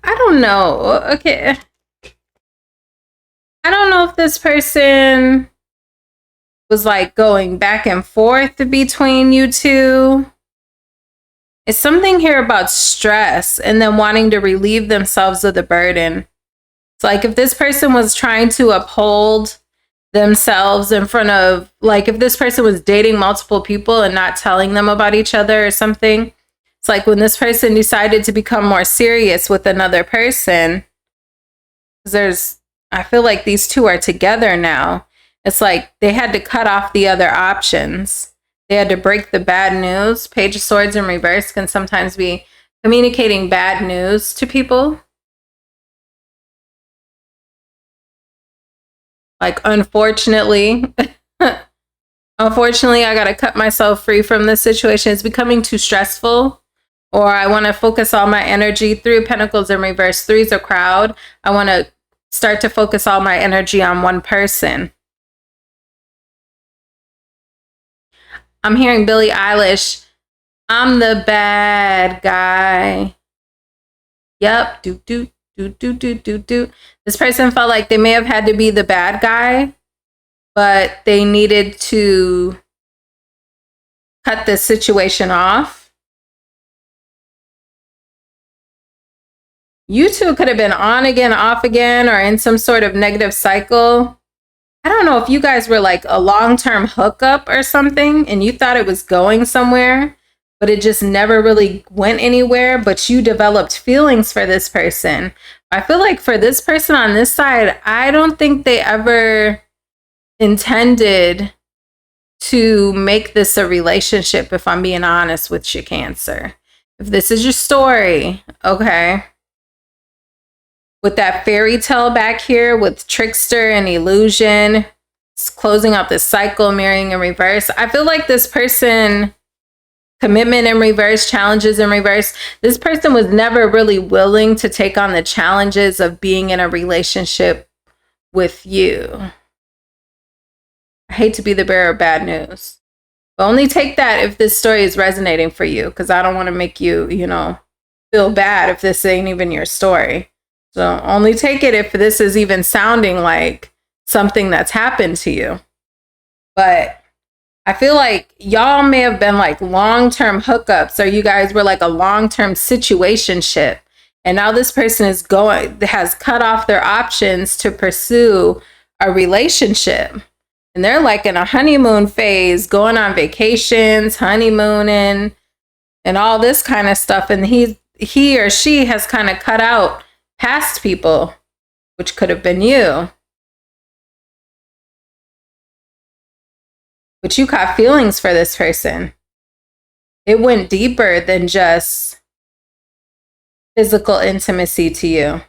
I don't know. Okay. I don't know if this person was like going back and forth between you two. It's something here about stress and then wanting to relieve themselves of the burden. It's like if this person was trying to uphold themselves in front of, like if this person was dating multiple people and not telling them about each other or something. It's like when this person decided to become more serious with another person, I feel like these two are together now. It's like they had to cut off the other options. They had to break the bad news. Page of Swords in reverse can sometimes be communicating bad news to people. Like, unfortunately, I got to cut myself free from this situation. It's becoming too stressful. Or I want to focus all my energy. 3 of Pentacles in reverse. 3 is a crowd. I want to start to focus all my energy on one person. I'm hearing Billie Eilish. I'm the bad guy. Yep. Do. This person felt like they may have had to be the bad guy, but they needed to cut this situation off. You two could have been on again, off again, or in some sort of negative cycle. I don't know if you guys were like a long-term hookup or something and you thought it was going somewhere, but it just never really went anywhere, but you developed feelings for this person. I feel like for this person on this side, I don't think they ever intended to make this a relationship, if I'm being honest with you, Cancer. If this is your story, okay. With that fairy tale back here with trickster and illusion, it's closing out this cycle, mirroring in reverse. I feel like this person, commitment in reverse, challenges in reverse. This person was never really willing to take on the challenges of being in a relationship with you. I hate to be the bearer of bad news, but only take that if this story is resonating for you, because I don't want to make you, feel bad if this ain't even your story. So only take it if this is even sounding like something that's happened to you. But I feel like y'all may have been like long-term hookups, or you guys were like a long-term situationship. And now this person has cut off their options to pursue a relationship. And they're like in a honeymoon phase, going on vacations, honeymooning, and all this kind of stuff. And he or she has kind of cut out past people, which could have been you. But you caught feelings for this person. It went deeper than just physical intimacy to you.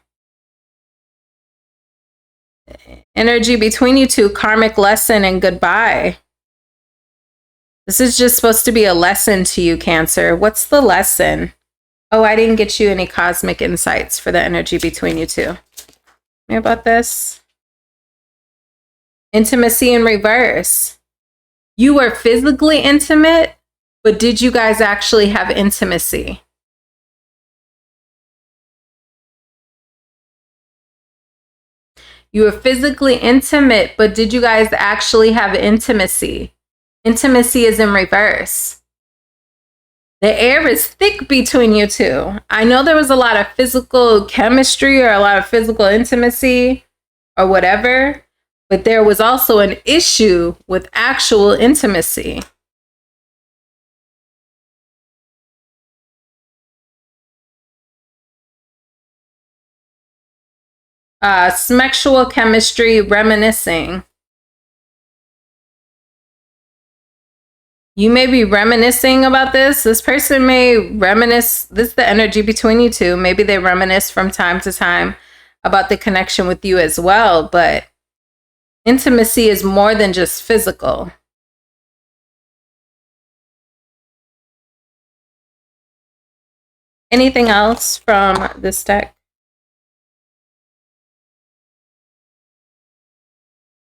Energy between you two, karmic lesson and goodbye. This is just supposed to be a lesson to you, Cancer. What's the lesson? Oh, I didn't get you any cosmic insights for the energy between you two. Hear about this? Intimacy in reverse. You were physically intimate, but did you guys actually have intimacy? You were physically intimate, but did you guys actually have intimacy? Intimacy is in reverse. The air is thick between you two. I know there was a lot of physical chemistry or a lot of physical intimacy or whatever, but there was also an issue with actual intimacy. Sexual chemistry, reminiscing. You may be reminiscing about this. This person may reminisce. This is the energy between you two. Maybe they reminisce from time to time about the connection with you as well, but intimacy is more than just physical. Anything else from this deck?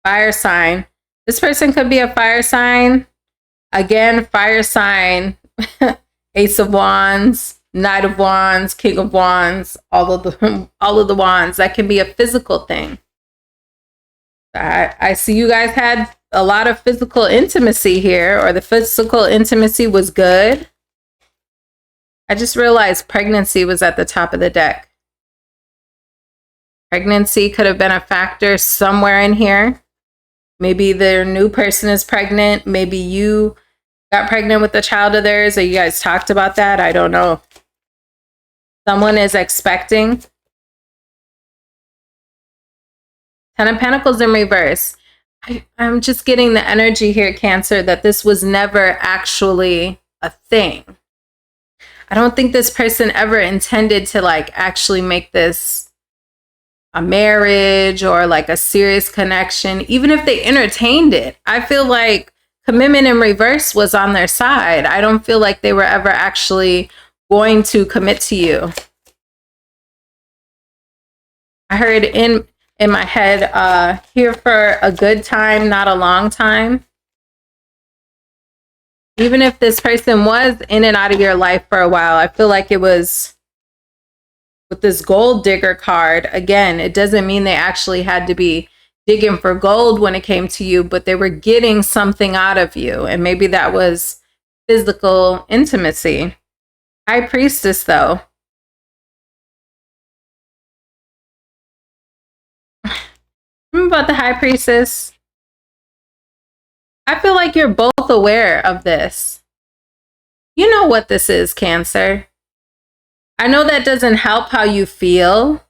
Fire sign. This person could be a fire sign. Again, fire sign, Ace of Wands, Knight of Wands, King of Wands, all of the wands. That can be a physical thing. I see you guys had a lot of physical intimacy here, or the physical intimacy was good. I just realized pregnancy was at the top of the deck. Pregnancy could have been a factor somewhere in here. Maybe their new person is pregnant. Maybe you got pregnant with a child of theirs, or you guys talked about that. I don't know. Someone is expecting. Ten of Pentacles in reverse. I'm just getting the energy here, Cancer, that this was never actually a thing. I don't think this person ever intended to like actually make this a marriage or like a serious connection, even if they entertained it. I feel like commitment in reverse was on their side. I don't feel like they were ever actually going to commit to you. I heard in my head, here for a good time, not a long time. Even if this person was in and out of your life for a while, I feel like it was with this gold digger card. Again, it doesn't mean they actually had to be digging for gold when it came to you, but they were getting something out of you. And maybe that was physical intimacy. High Priestess, though. Remember about the High Priestess? I feel like you're both aware of this. You know what this is, Cancer. I know that doesn't help how you feel,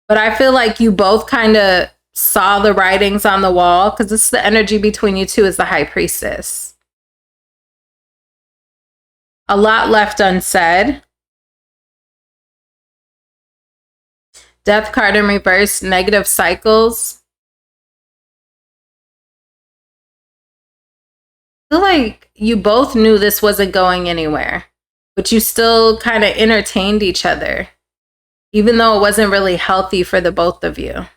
but I feel like you both kind of saw the writings on the wall, because this is the energy between you two, is the High Priestess. A lot left unsaid. Death card in reverse, negative cycles. I feel like you both knew this wasn't going anywhere, but you still kind of entertained each other, even though it wasn't really healthy for the both of you.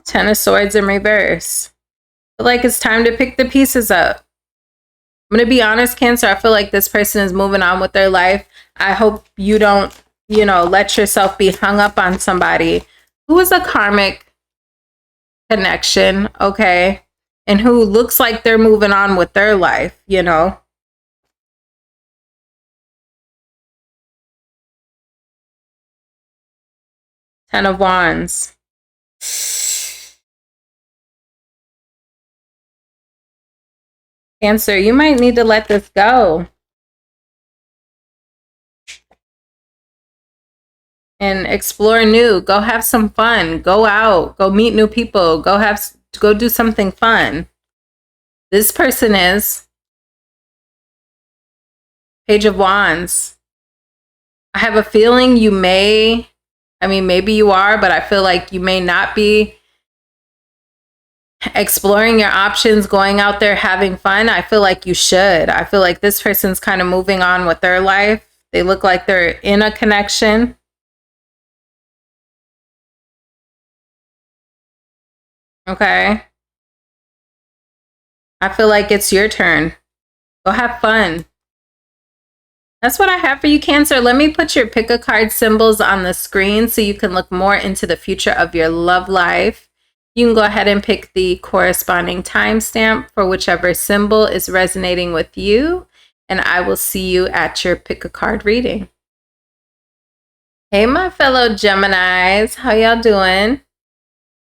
Ten of Swords in reverse. I feel like it's time to pick the pieces up. I'm going to be honest, Cancer. I feel like this person is moving on with their life. I hope you don't, let yourself be hung up on somebody who is a karmic connection, okay? And who looks like they're moving on with their life, Ten of Wands. Cancer, you might need to let this go. And explore new. Go have some fun. Go out. Go meet new people. Go do something fun. This person is Page of Wands. I have a feeling you may, maybe you are, but I feel like you may not be exploring your options, going out there, having fun. I feel like you should. I feel like this person's kind of moving on with their life. They look like they're in a connection. Okay. I feel like it's your turn. Go have fun. That's what I have for you, Cancer. Let me put your pick a card symbols on the screen so you can look more into the future of your love life. You can go ahead and pick the corresponding timestamp for whichever symbol is resonating with you. And I will see you at your pick a card reading. Hey, my fellow Geminis. How y'all doing?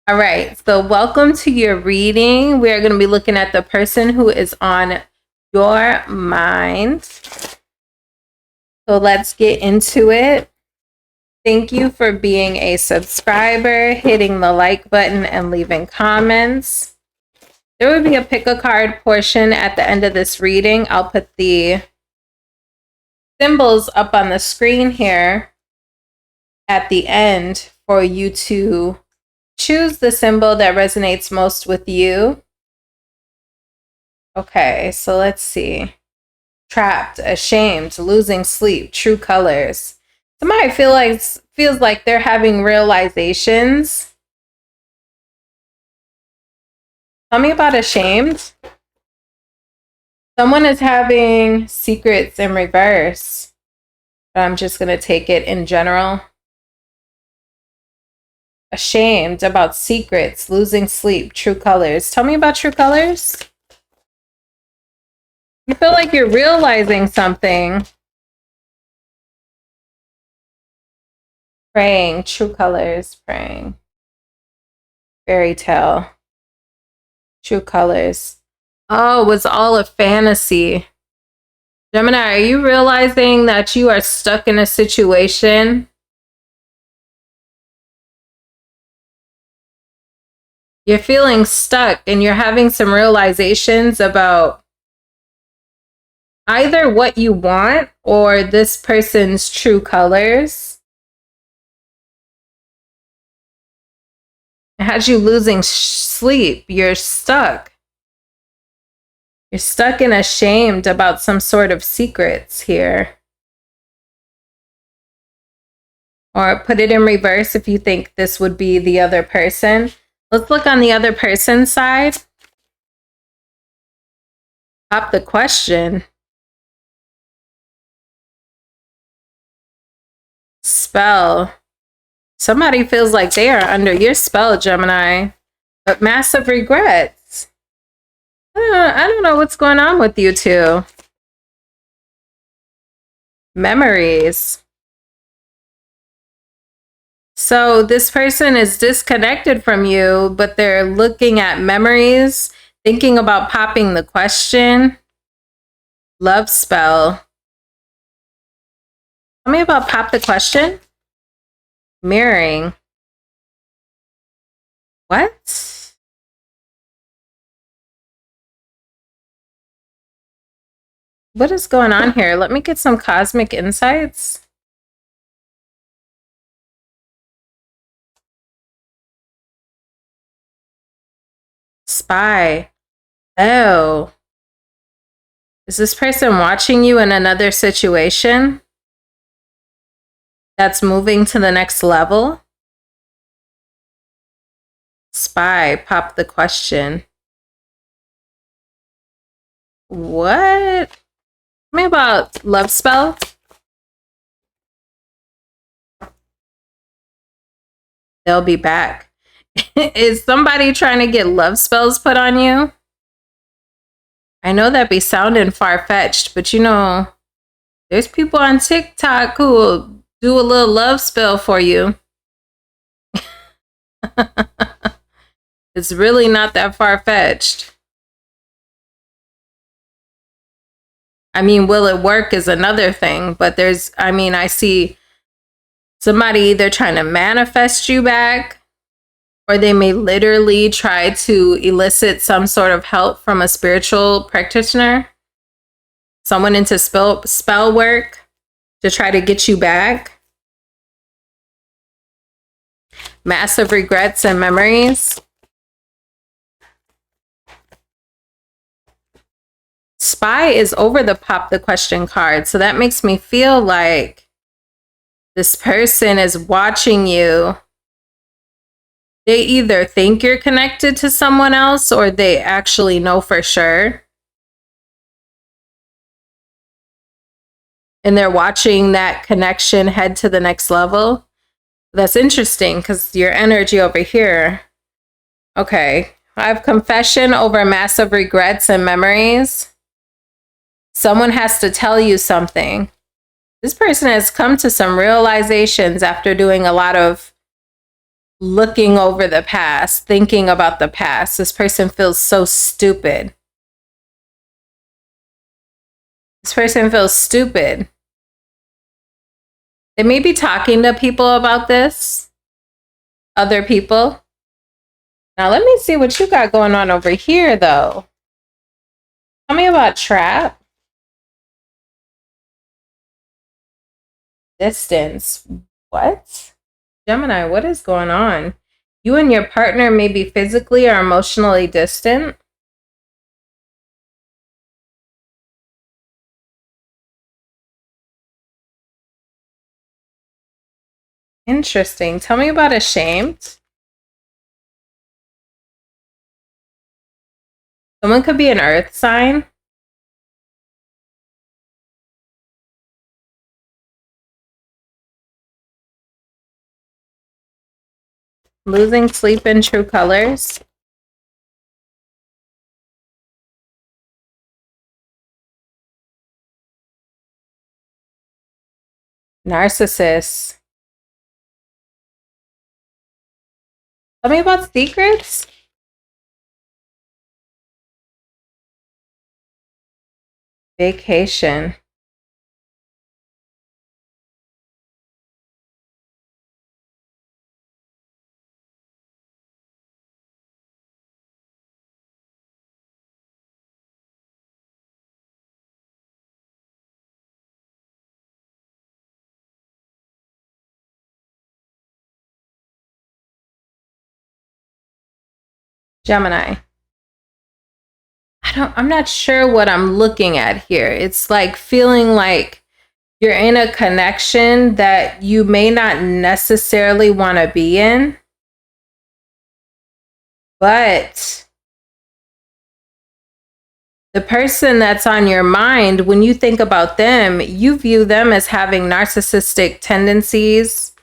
All right, so welcome to your reading. We are going to be looking at the person who is on your mind. So let's get into it. Thank you for being a subscriber, hitting the like button, and leaving comments. There would be a pick a card portion at the end of this reading. I'll put the symbols up on the screen here at the end for you to choose the symbol that resonates most with you. Okay, so let's see. Trapped, ashamed, losing sleep, true colors. Somebody feels like they're having realizations. Tell me about ashamed. Someone is having secrets in reverse. But I'm just going to take it in general. Ashamed about secrets, losing sleep, true colors. Tell me about true colors. You feel like you're realizing something. Praying, true colors, praying. Fairy tale. True colors. Oh, it was all a fantasy. Gemini, are you realizing that you are stuck in a situation? You're feeling stuck and you're having some realizations about either what you want or this person's true colors. It has you losing sleep. You're stuck. You're stuck and ashamed about some sort of secrets here. Or put it in reverse if you think this would be the other person. Let's look on the other person's side. Pop the question. Spell. Somebody feels like they are under your spell, Gemini. But massive regrets. I don't know what's going on with you two. Memories. So this person is disconnected from you, but they're looking at memories, thinking about popping the question. Love spell. Tell me about pop the question. Mirroring. What? What is going on here? Let me get some cosmic insights. Spy. Oh. Is this person watching you in another situation that's moving to the next level? Spy. Pop the question. What? Tell me about love spell. They'll be back. Is somebody trying to get love spells put on you? I know that be sounding far-fetched, but you know, there's people on TikTok who will do a little love spell for you. It's really not that far-fetched. I mean, will it work is another thing, but I see somebody either trying to manifest you back, or they may literally try to elicit some sort of help from a spiritual practitioner, someone into spell work to try to get you back. Massive regrets and memories. Spy is over the pop the question card. So that makes me feel like this person is watching you. They either think you're connected to someone else or they actually know for sure. And they're watching that connection head to the next level. That's interesting because your energy over here. Okay. I have confession over massive regrets and memories. Someone has to tell you something. This person has come to some realizations after doing a lot of looking over the past, thinking about the past. This person feels so stupid. This person feels stupid. They may be talking to people about this. Other people. Now let me see what you got going on over here, though. Tell me about trap. Distance. What? Gemini, what is going on? You and your partner may be physically or emotionally distant. Interesting. Tell me about ashamed. Someone could be an earth sign. Losing sleep in true colors. Narcissist. Tell me about secrets. Vacation. Gemini. I'm not sure what I'm looking at here. It's like feeling like you're in a connection that you may not necessarily want to be in, but the person that's on your mind, when you think about them, you view them as having narcissistic tendencies.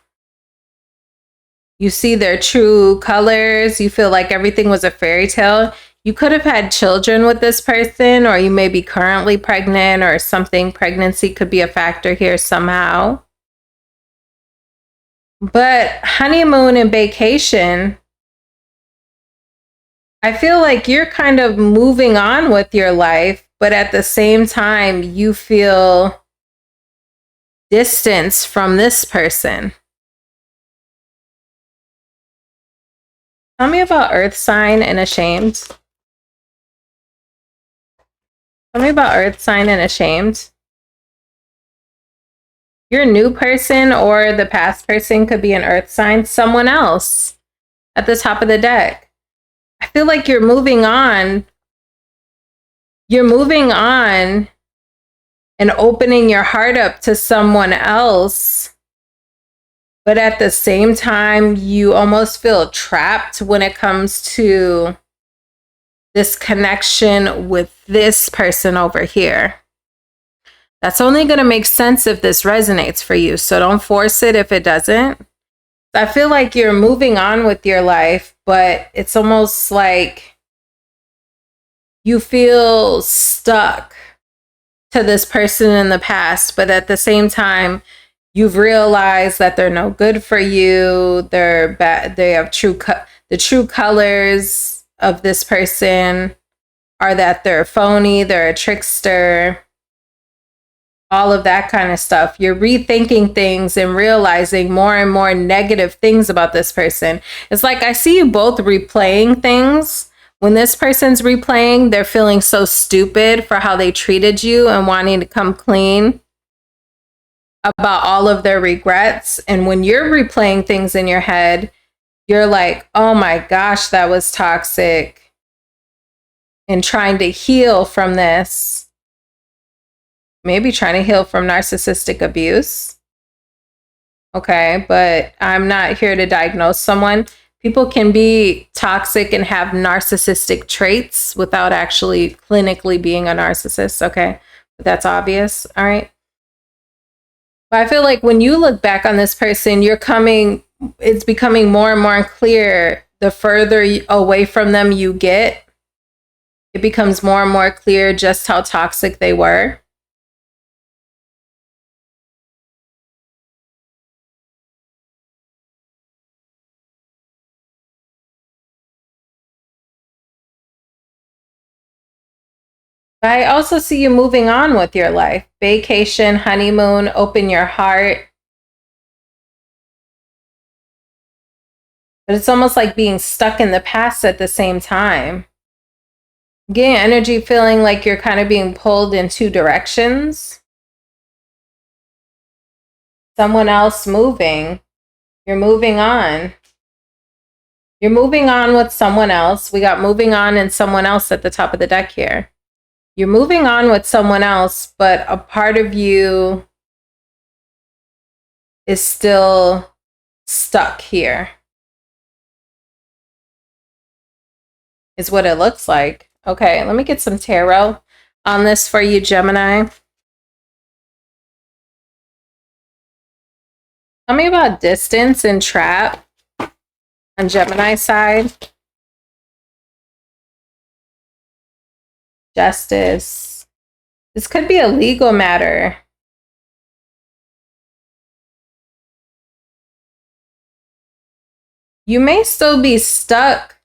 You see their true colors. You feel like everything was a fairy tale. You could have had children with this person, or you may be currently pregnant or something. Pregnancy could be a factor here somehow. But honeymoon and vacation, I feel like you're kind of moving on with your life, but at the same time, you feel distance from this person. Tell me about earth sign and ashamed. Tell me about earth sign and ashamed. Your new person or the past person could be an earth sign, someone else at the top of the deck. I feel like you're moving on. You're moving on and opening your heart up to someone else. But at the same time, you almost feel trapped when it comes to this connection with this person over here. That's only going to make sense if this resonates for you. So don't force it if it doesn't. I feel like you're moving on with your life, but it's almost like you feel stuck to this person in the past. But at the same time, you've realized that they're no good for you. They're bad. They have the true colors of this person are that they're phony, they're a trickster, all of that kind of stuff. You're rethinking things and realizing more and more negative things about this person. It's like I see you both replaying things. When this person's replaying, they're feeling so stupid for how they treated you and wanting to come clean about all of their regrets. And when you're replaying things in your head, you're like, oh my gosh, that was toxic, and trying to heal from this. Maybe trying to heal from narcissistic abuse. Okay, but I'm not here to diagnose someone. People can be toxic and have narcissistic traits without actually clinically being a narcissist. Okay, but that's obvious. All right. But I feel like when you look back on this person, it's becoming more and more clear. The further away from them you get, it becomes more and more clear just how toxic they were. But I also see you moving on with your life. Vacation, honeymoon, open your heart. But it's almost like being stuck in the past at the same time. Getting energy feeling like you're kind of being pulled in two directions. Someone else moving. You're moving on. You're moving on with someone else. We got moving on and someone else at the top of the deck here. You're moving on with someone else, but a part of you is still stuck here. Is what it looks like. Okay, let me get some tarot on this for you, Gemini. Tell me about distance and trap on Gemini side. Justice. This could be a legal matter. You may still be stuck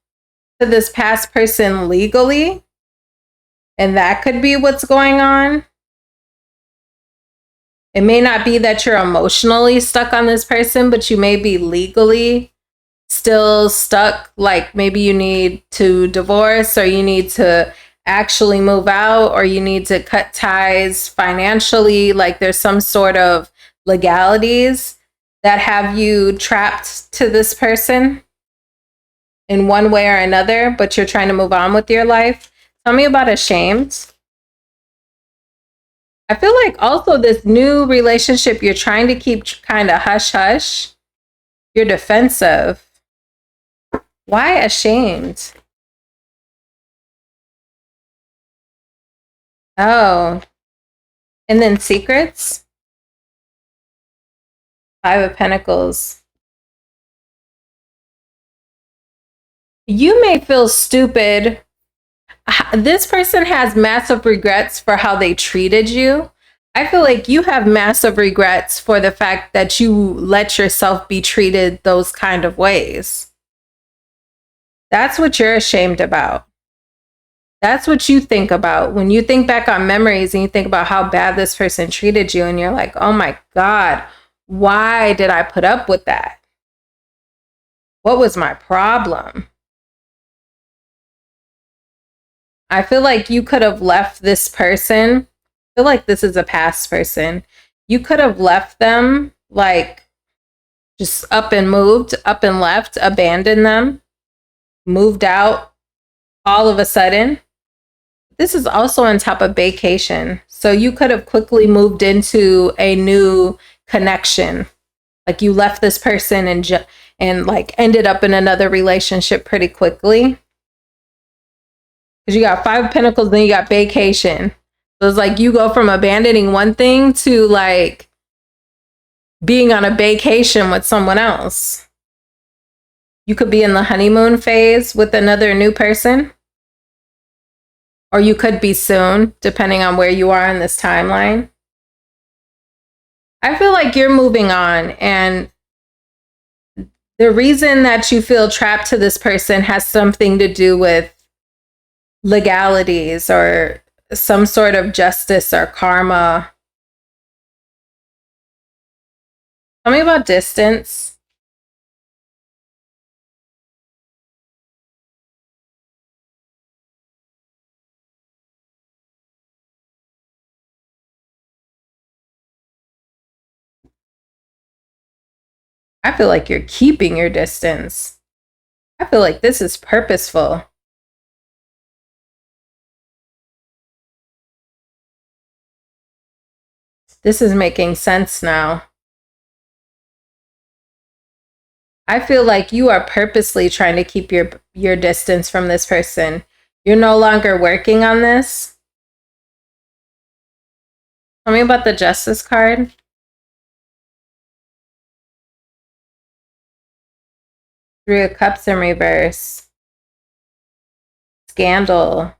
to this past person legally, and that could be what's going on. It may not be that you're emotionally stuck on this person, but you may be legally still stuck. Like maybe you need to divorce, or you need to actually move out, or you need to cut ties financially. Like there's some sort of legalities that have you trapped to this person in one way or another, but you're trying to move on with your life. Tell me about ashamed. I feel like also this new relationship you're trying to keep kind of hush-hush. You're defensive. Why ashamed? Oh. And then secrets. 5 of Pentacles. You may feel stupid. This person has massive regrets for how they treated you. I feel like you have massive regrets for the fact that you let yourself be treated those kind of ways. That's what you're ashamed about. That's what you think about when you think back on memories and you think about how bad this person treated you, and you're like, oh my God, why did I put up with that? What was my problem? I feel like you could have left this person. I feel like this is a past person. You could have left them, like just up and moved, up and left, abandoned them, moved out all of a sudden. This is also on top of vacation. So you could have quickly moved into a new connection. Like you left this person and like ended up in another relationship pretty quickly. Because you got 5 of Pentacles, then you got vacation. So it's like you go from abandoning one thing to like being on a vacation with someone else. You could be in the honeymoon phase with another new person. Or you could be soon, depending on where you are in this timeline. I feel like you're moving on, and the reason that you feel trapped to this person has something to do with legalities or some sort of justice or karma. Tell me about distance. I feel like you're keeping your distance. I feel like this is purposeful. This is making sense now. I feel like you are purposely trying to keep your distance from this person. You're no longer working on this. Tell me about the Justice card. Three of Cups in reverse. Scandal.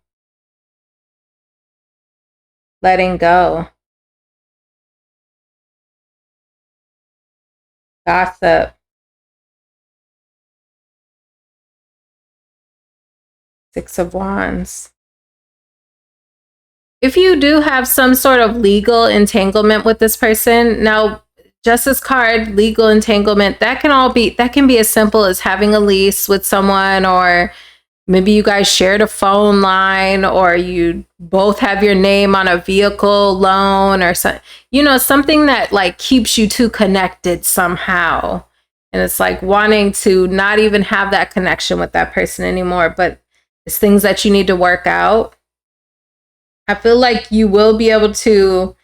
Letting go. Gossip. Six of Wands. If you do have some sort of legal entanglement with this person, now Justice card, legal entanglement, that can be as simple as having a lease with someone, or maybe you guys shared a phone line, or you both have your name on a vehicle loan, or something, you know, something that like keeps you two connected somehow. And it's like wanting to not even have that connection with that person anymore, but it's things that you need to work out. I feel like you will be able to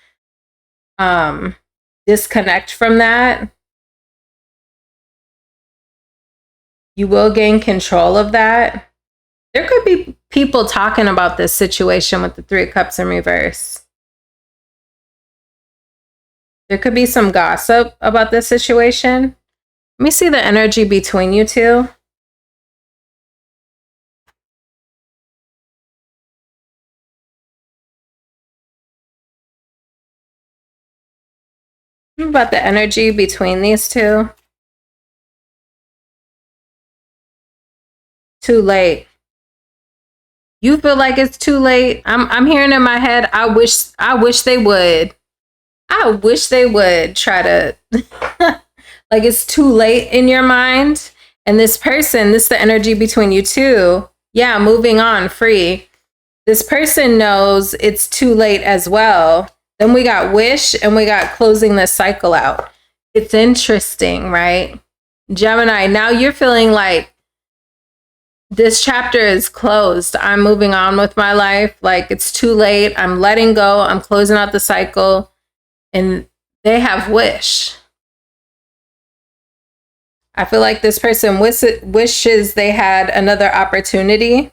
disconnect from that. You will gain control of that. There could be people talking about this situation with the Three of Cups in reverse. There could be some gossip about this situation. Let me see the energy between you two. What about the energy between these two? Too late. You feel like it's too late. I'm hearing in my head, I wish they would. I wish they would try to like it's too late in your mind. And this person, this is the energy between you two. Yeah, moving on, free. This person knows it's too late as well. Then we got wish and we got closing this cycle out. It's interesting, right? Gemini, now you're feeling like this chapter is closed. I'm moving on with my life. Like it's too late. I'm letting go. I'm closing out the cycle. And they have wish. I feel like this person wishes they had another opportunity.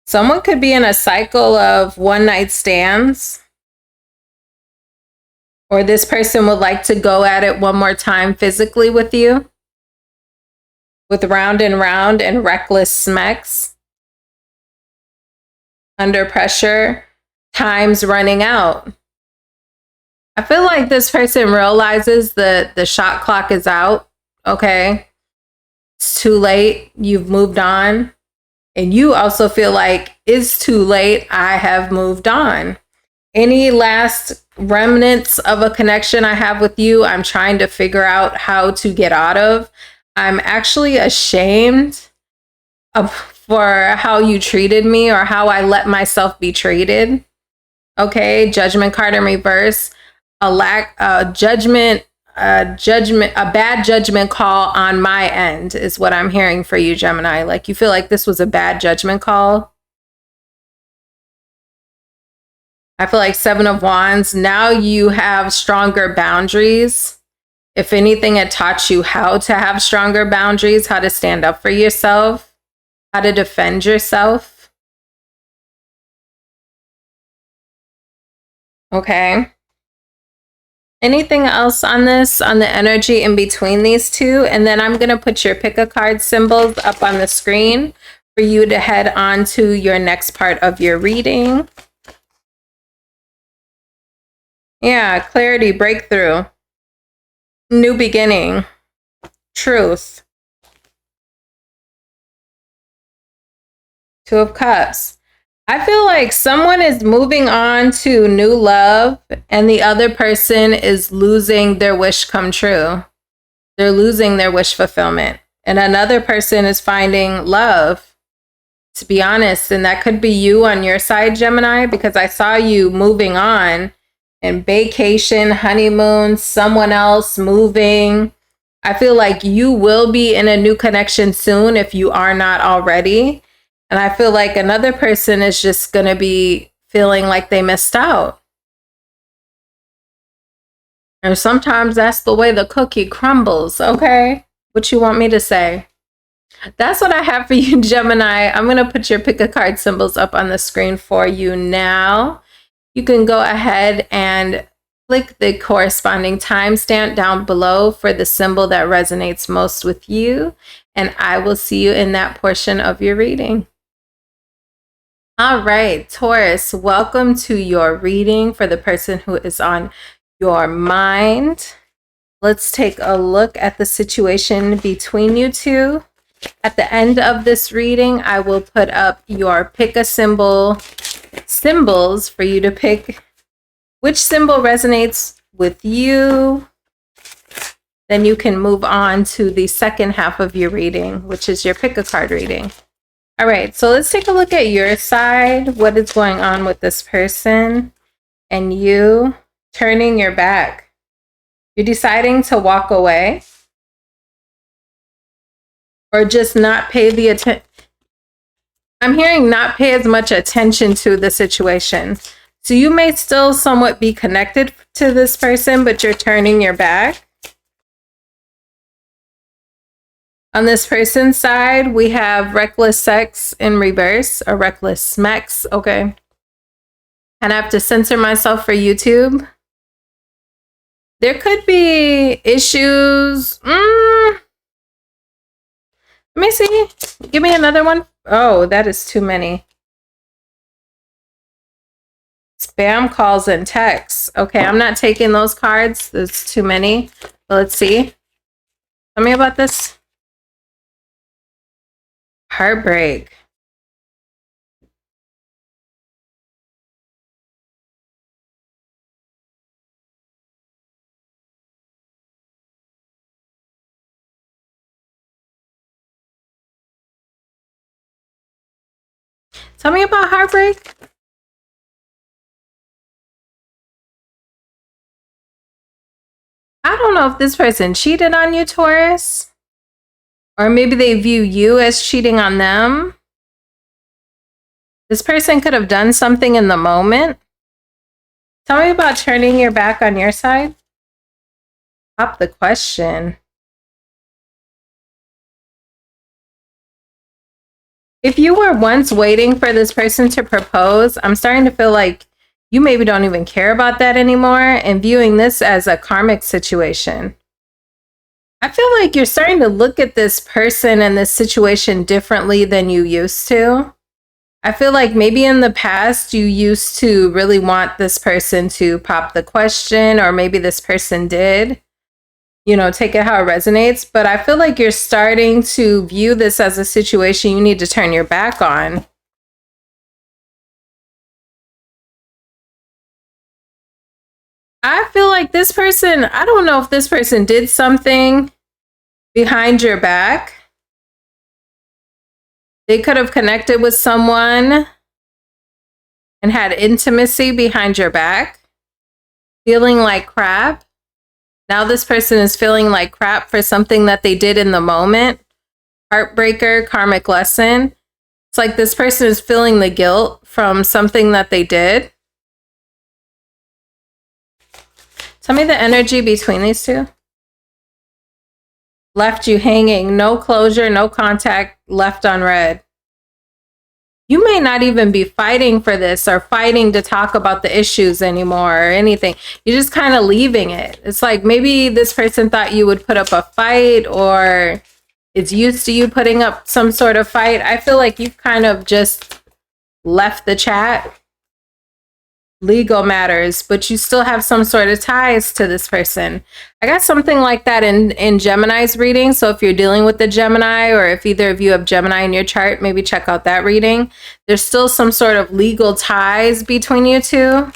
Someone could be in a cycle of one-night stands. Or this person would like to go at it one more time physically with you. With round and reckless smacks. Under pressure. Time's running out. I feel like this person realizes that the shot clock is out. Okay. It's too late. You've moved on. And you also feel like it's too late. I have moved on. Any last remnants of a connection I have with you, I'm trying to figure out how to get out of. I'm actually ashamed for how you treated me or how I let myself be treated. Okay, judgment card in reverse. A bad judgment call on my end is what I'm hearing for you, Gemini. Like you feel like this was a bad judgment call. I feel like Seven of Wands. Now you have stronger boundaries. If anything, it taught you how to have stronger boundaries, how to stand up for yourself, how to defend yourself. Okay. Anything else on this, on the energy in between these two? And then I'm going to put your pick a card symbols up on the screen for you to head on to your next part of your reading. Yeah, clarity, breakthrough, new beginning, truth. Two of Cups. I feel like someone is moving on to new love and the other person is losing their wish come true. They're losing their wish fulfillment. And another person is finding love, to be honest. And that could be you on your side, Gemini, because I saw you moving on and vacation, honeymoon, someone else moving. I feel like you will be in a new connection soon if you are not already. And I feel like another person is just going to be feeling like they missed out. And sometimes that's the way the cookie crumbles, okay? What you want me to say? That's what I have for you, Gemini. I'm going to put your pick a card symbols up on the screen for you now. You can go ahead and click the corresponding timestamp down below for the symbol that resonates most with you. And I will see you in that portion of your reading. All right, Taurus, welcome to your reading for the person who is on your mind. Let's take a look at the situation between you two. At the end of this reading, I will put up your pick a symbol symbols for you to pick which symbol resonates with you. Then you can move on to the second half of your reading, which is your pick a card reading. All right, so let's take a look at your side. What is going on with this person and you turning your back? You're deciding to walk away or just not pay the attention. I'm hearing not pay as much attention to the situation. So you may still somewhat be connected to this person, but you're turning your back. On this person's side, we have reckless sex in reverse, or reckless smacks. Okay. And I have to censor myself for YouTube. There could be issues. Let me see. Give me another one. Oh, that is too many. Spam calls and texts. Okay, I'm not taking those cards. There's too many. But let's see. Tell me about this. Heartbreak. Tell me about heartbreak. I don't know if this person cheated on you, Taurus. Or maybe they view you as cheating on them. This person could have done something in the moment. Tell me about turning your back on your side. Pop the question. If you were once waiting for this person to propose, I'm starting to feel like you maybe don't even care about that anymore and viewing this as a karmic situation. I feel like you're starting to look at this person and this situation differently than you used to. I feel like maybe in the past you used to really want this person to pop the question, or maybe this person did. You know, take it how it resonates. But I feel like you're starting to view this as a situation you need to turn your back on. I feel like this person, I don't know if this person did something behind your back. They could have connected with someone and had intimacy behind your back, feeling like crap. Now this person is feeling like crap for something that they did in the moment. Heartbreaker, karmic lesson. It's like this person is feeling the guilt from something that they did. Tell me the energy between these two. Left you hanging, no closure, no contact, left unread. You may not even be fighting for this or fighting to talk about the issues anymore or anything. You're just kind of leaving it. It's like maybe this person thought you would put up a fight, or it's used to you putting up some sort of fight. I feel like you've kind of just left the chat. Legal matters, but you still have some sort of ties to this person. I got something like that in Gemini's reading. So if you're dealing with the Gemini, or if either of you have Gemini in your chart, maybe check out that reading. There's still some sort of legal ties between you two.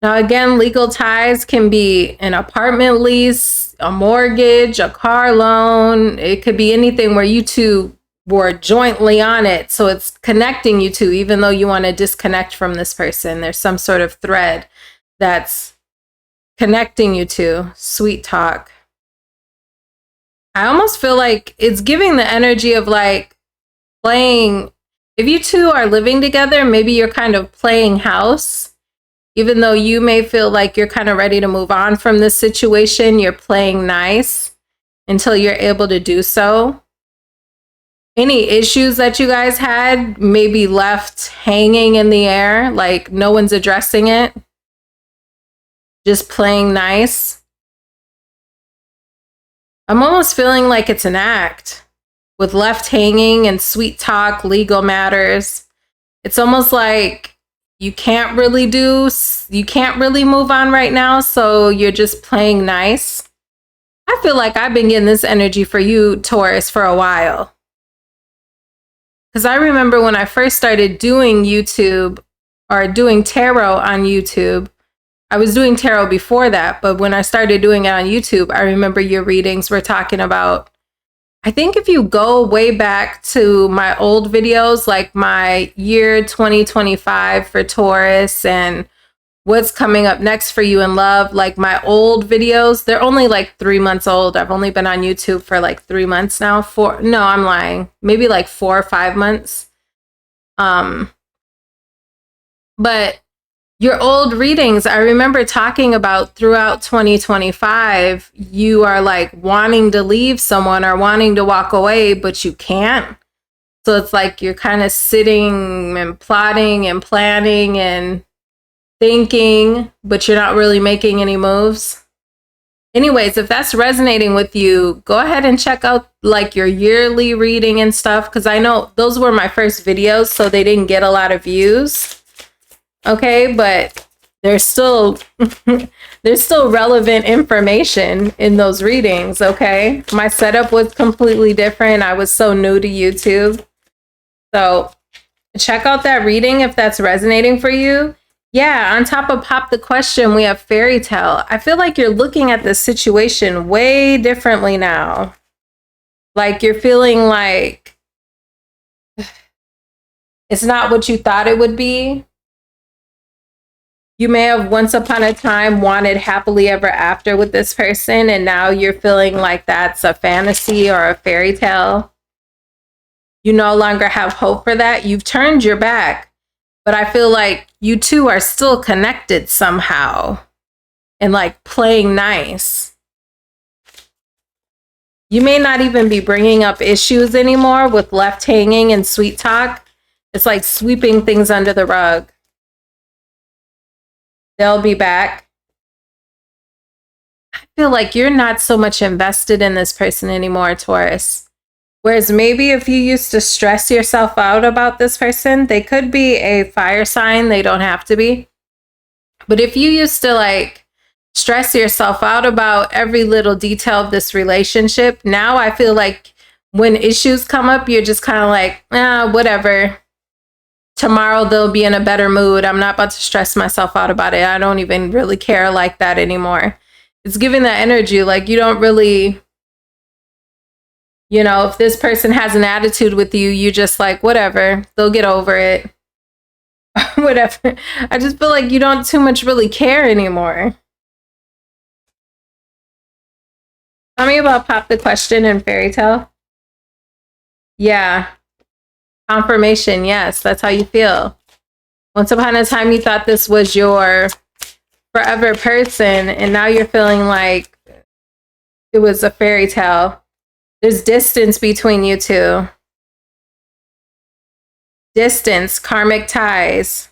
Now, again, legal ties can be an apartment lease, a mortgage, a car loan. It could be anything where you two were jointly on it. So it's connecting you two, even though you want to disconnect from this person. There's some sort of thread that's connecting you two. Sweet talk. I almost feel like it's giving the energy of like playing. If you two are living together, maybe you're kind of playing house. Even though you may feel like you're kind of ready to move on from this situation, you're playing nice until you're able to do so. Any issues that you guys had may be left hanging in the air, like no one's addressing it. Just playing nice. I'm almost feeling like it's an act with left hanging and sweet talk, legal matters. It's almost like you can't really move on right now, so you're just playing nice. I feel like I've been getting this energy for you, Taurus, for a while. Because I remember when I first started doing YouTube, or doing tarot on YouTube. I was doing tarot before that, but when I started doing it on YouTube, I remember your readings were talking about, I think if you go way back to my old videos, like my year 2025 for Taurus and what's coming up next for you in love, like my old videos, they're only like 3 months old. I've only been on YouTube for like 3 months now. No, I'm lying. Maybe like 4 or 5 months. But your old readings, I remember talking about throughout 2025, you are like wanting to leave someone or wanting to walk away, but you can't. So it's like you're kind of sitting and plotting and planning and thinking, but you're not really making any moves. Anyways, if that's resonating with you, go ahead and check out like your yearly reading and stuff, because I know those were my first videos, so they didn't get a lot of views. Okay, but there's still there's still relevant information in those readings. Okay, my setup was completely different. I was so new to YouTube. So check out that reading if that's resonating for you. Yeah, on top of Pop the Question, we have Fairy Tale. I feel like you're looking at this situation way differently now. Like you're feeling like it's not what you thought it would be. You may have once upon a time wanted happily ever after with this person, and now you're feeling like that's a fantasy or a fairy tale. You no longer have hope for that. You've turned your back, but I feel like you two are still connected somehow and like playing nice. You may not even be bringing up issues anymore with left hanging and sweet talk. It's like sweeping things under the rug. They'll be back. I feel like you're not so much invested in this person anymore, Taurus. Whereas maybe if you used to stress yourself out about this person, they could be a fire sign. They don't have to be. But if you used to like stress yourself out about every little detail of this relationship, now I feel like when issues come up, you're just kind of like, whatever. Tomorrow they'll be in a better mood. I'm not about to stress myself out about it. I don't even really care like that anymore. It's giving that energy like you don't really, you know, if this person has an attitude with you, you just like, whatever, they'll get over it. Whatever. I just feel like you don't too much really care anymore. Tell me about Pop the Question and Fairy Tale. Yeah. Confirmation, yes, that's how you feel. Once upon a time, you thought this was your forever person, and now you're feeling like it was a fairy tale. There's distance between you two. Distance, karmic ties.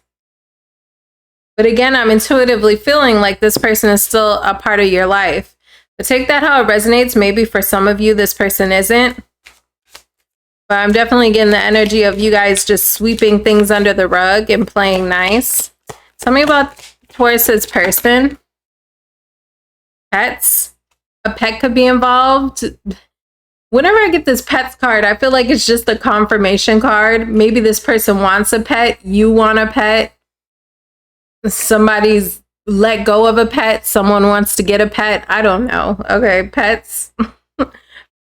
But again, I'm intuitively feeling like this person is still a part of your life. But take that how it resonates. Maybe for some of you, this person isn't. But I'm definitely getting the energy of you guys just sweeping things under the rug and playing nice. Tell me about Taurus's person. Pets. A pet could be involved. Whenever I get this pets card, I feel like it's just a confirmation card. Maybe this person wants a pet. You want a pet. Somebody's let go of a pet. Someone wants to get a pet. I don't know. Okay, pets.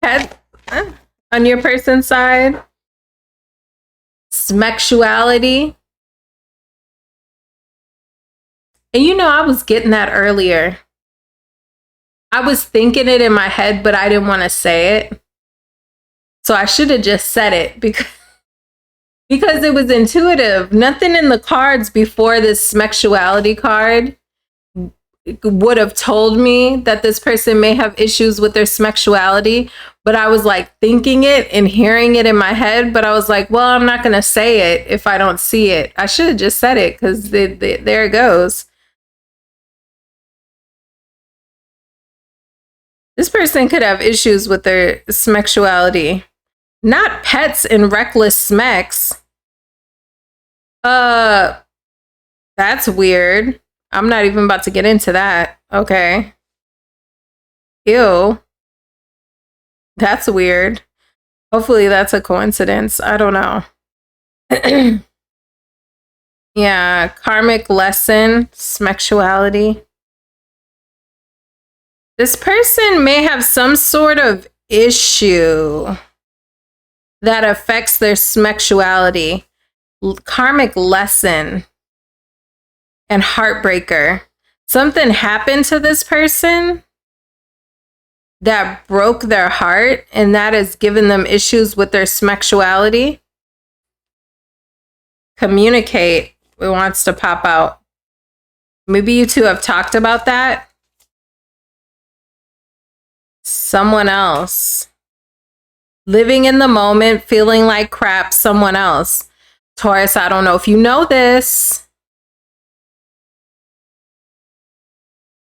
Pets. On your person's side, sexuality. And you know, I was getting that earlier. I was thinking it in my head, but I didn't want to say it. So I should have just said it because it was intuitive. Nothing in the cards before this sexuality card would have told me that this person may have issues with their sexuality, but I was like thinking it and hearing it in my head, but I was like, well, I'm not going to say it if I don't see it. I should have just said it because there it goes. This person could have issues with their sexuality. Not pets and reckless smecks. That's weird. I'm not even about to get into that. Okay. Ew. That's weird. Hopefully that's a coincidence. I don't know. Yeah, karmic lesson, sexuality. This person may have some sort of issue that affects their sexuality. Karmic lesson and heartbreaker. Something happened to this person that broke their heart, and that has given them issues with their sexuality. Communicate. It wants to pop out. Maybe you two have talked about that. Someone else. Living in the moment, feeling like crap, someone else. Taurus, I don't know if you know this.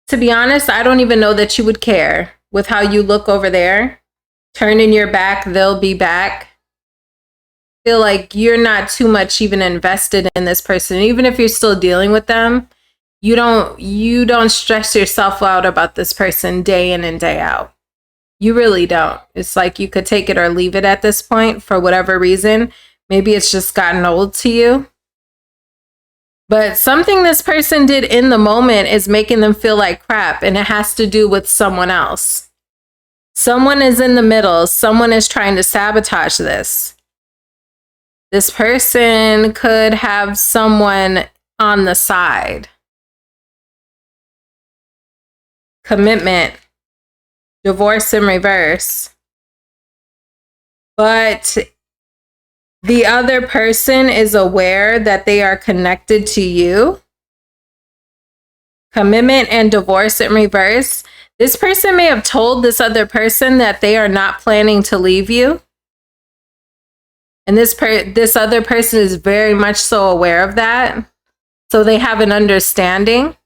To be honest, I don't even know that you would care with how you look over there. Turning your back, they'll be back. Feel like you're not too much even invested in this person. Even if you're still dealing with them, you don't stress yourself out about this person day in and day out. You really don't. It's like you could take it or leave it at this point for whatever reason. Maybe it's just gotten old to you. But something this person did in the moment is making them feel like crap, and it has to do with someone else. Someone is in the middle. Someone is trying to sabotage this. This person could have someone on the side. Commitment. Divorce in reverse. But the other person is aware that they are connected to you. Commitment and divorce in reverse. This person may have told this other person that they are not planning to leave you. And this other person is very much so aware of that. So they have an understanding.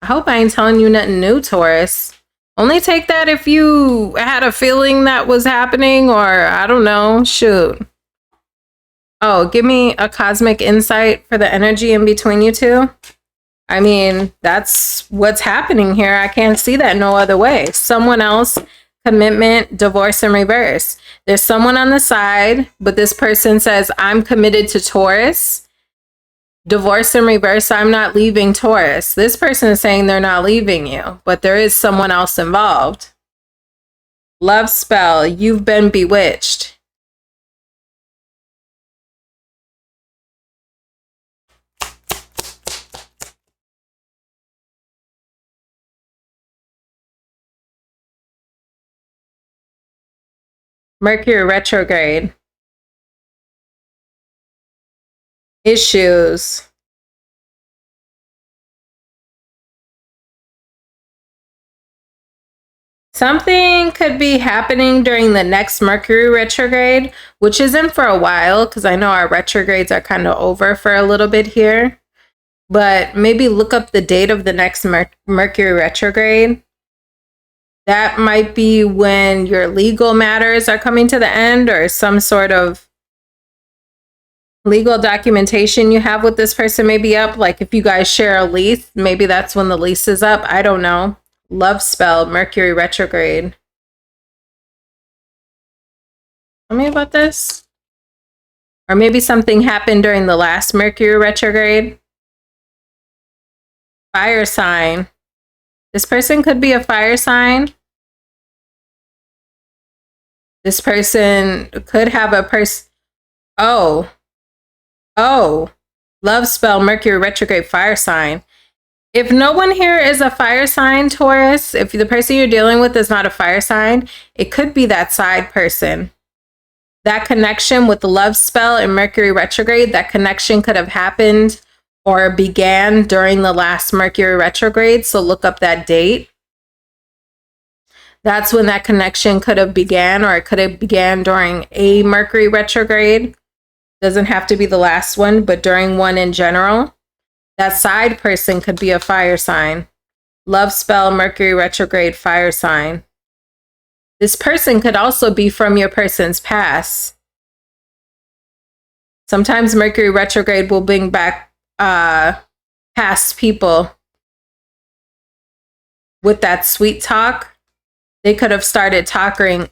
I hope I ain't telling you nothing new, Taurus. Only take that if you had a feeling that was happening, or I don't know, shoot. Oh, give me a cosmic insight for the energy in between you two. I mean, that's what's happening here. I can't see that no other way. Someone else, commitment, divorce in reverse. There's someone on the side, but this person says, I'm committed to Taurus. Divorce in reverse, I'm not leaving Taurus. This person is saying they're not leaving you, but there is someone else involved. Love spell, you've been bewitched. Mercury retrograde. Issues. Something could be happening during the next Mercury retrograde, which isn't for a while, because I know our retrogrades are kind of over for a little bit here. But maybe look up the date of the next Mercury retrograde. That might be when your legal matters are coming to the end, or some sort of legal documentation you have with this person may be up. Like if you guys share a lease, maybe that's when the lease is up. I don't know. Love spell, Mercury retrograde. Tell me about this. Or maybe something happened during the last Mercury retrograde. Fire sign. This person could be a fire sign. This person could have a person. Oh. Love spell, Mercury retrograde, fire sign. If no one here is a fire sign, Taurus, if the person you're dealing with is not a fire sign, it could be that side person. That connection with the love spell and Mercury retrograde, that connection could have happened or began during the last Mercury retrograde. So look up that date. That's when that connection could have began, or it could have began during a Mercury retrograde. Doesn't have to be the last one, but during one in general. That side person could be a fire sign. Love spell, Mercury retrograde, fire sign. This person could also be from your person's past. Sometimes Mercury retrograde will bring back past people with that sweet talk. They could have started talking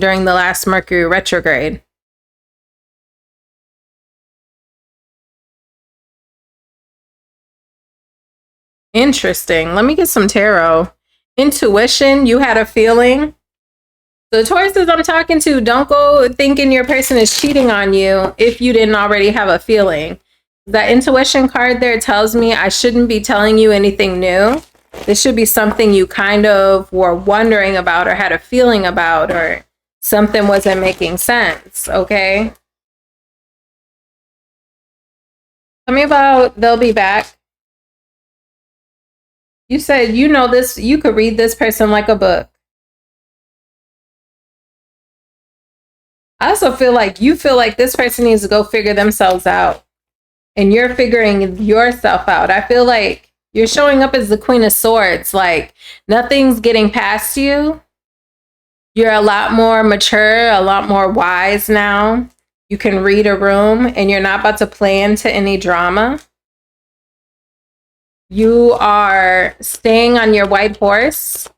during the last Mercury retrograde. Interesting. Let me get some tarot. Intuition, you had a feeling. The Tauruses I'm talking to, don't go thinking your person is cheating on you if you didn't already have a feeling. That intuition card there tells me I shouldn't be telling you anything new. This should be something you kind of were wondering about or had a feeling about, or something wasn't making sense, okay? Tell me about they'll be back. You said you know this, you could read this person like a book. I also feel like you feel like this person needs to go figure themselves out. And you're figuring yourself out. I feel like you're showing up as the Queen of Swords. Like nothing's getting past you. You're a lot more mature, a lot more wise now. You can read a room and you're not about to play into any drama. You are staying on your white horse.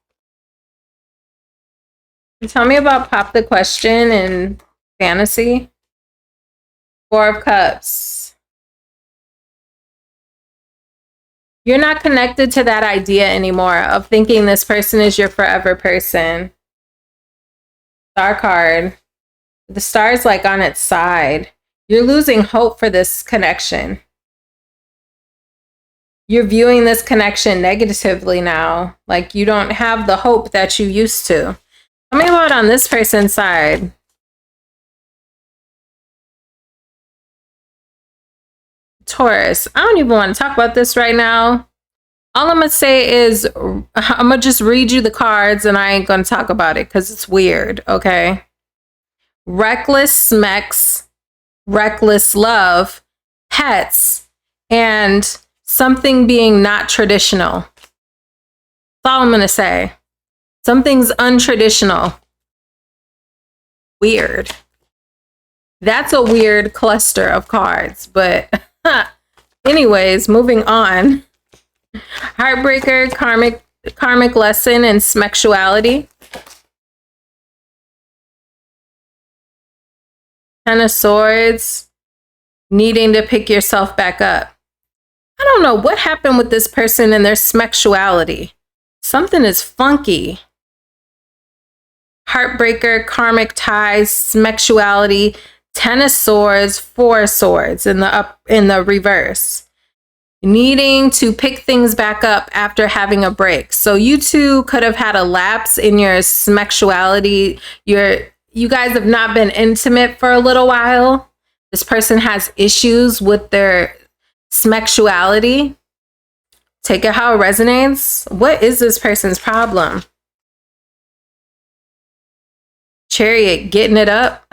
Tell me about Pop the Question and fantasy. Four of Cups. You're not connected to that idea anymore of thinking this person is your forever person. Star card. The star's like on its side. You're losing hope for this connection. You're viewing this connection negatively now. Like you don't have the hope that you used to. Tell me about on this person's side. Taurus. I don't even want to talk about this right now. All I'm going to say is I'm going to just read you the cards and I ain't going to talk about it because it's weird, okay? Reckless Smex, reckless love, pets, and something being not traditional. That's all I'm going to say. Something's untraditional. Weird. That's a weird cluster of cards, but anyways, moving on. Heartbreaker, karmic lesson, and sexuality. Ten of Swords, needing to pick yourself back up. I don't know what happened with this person and their sexuality. Something is funky. Heartbreaker, karmic ties, sexuality, Ten of Swords, Four of Swords in the reverse. Needing to pick things back up after having a break. So you two could have had a lapse in your sexuality. You guys have not been intimate for a little while. This person has issues with their sexuality. Take it how it resonates. What is this person's problem? Chariot, getting it up.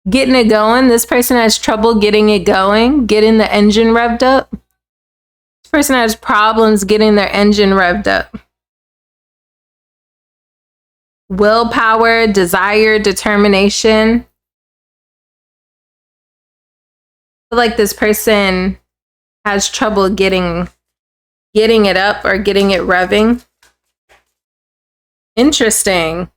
Getting it going. This person has trouble getting it going, getting the engine revved up. This person has problems getting their engine revved up. Willpower, desire, determination. I feel like this person has trouble getting it up or getting it revving. Interesting.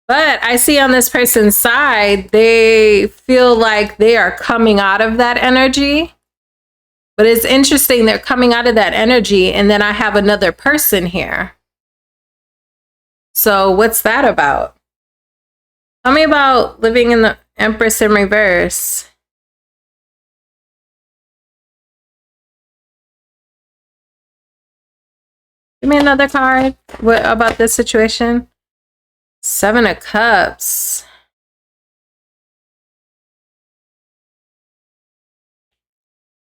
But I see on this person's side, they feel like they are coming out of that energy. But it's interesting, they're coming out of that energy, and then I have another person here. So what's that about? Tell me about living in the Empress in reverse. Give me another card. What about this situation? Seven of Cups.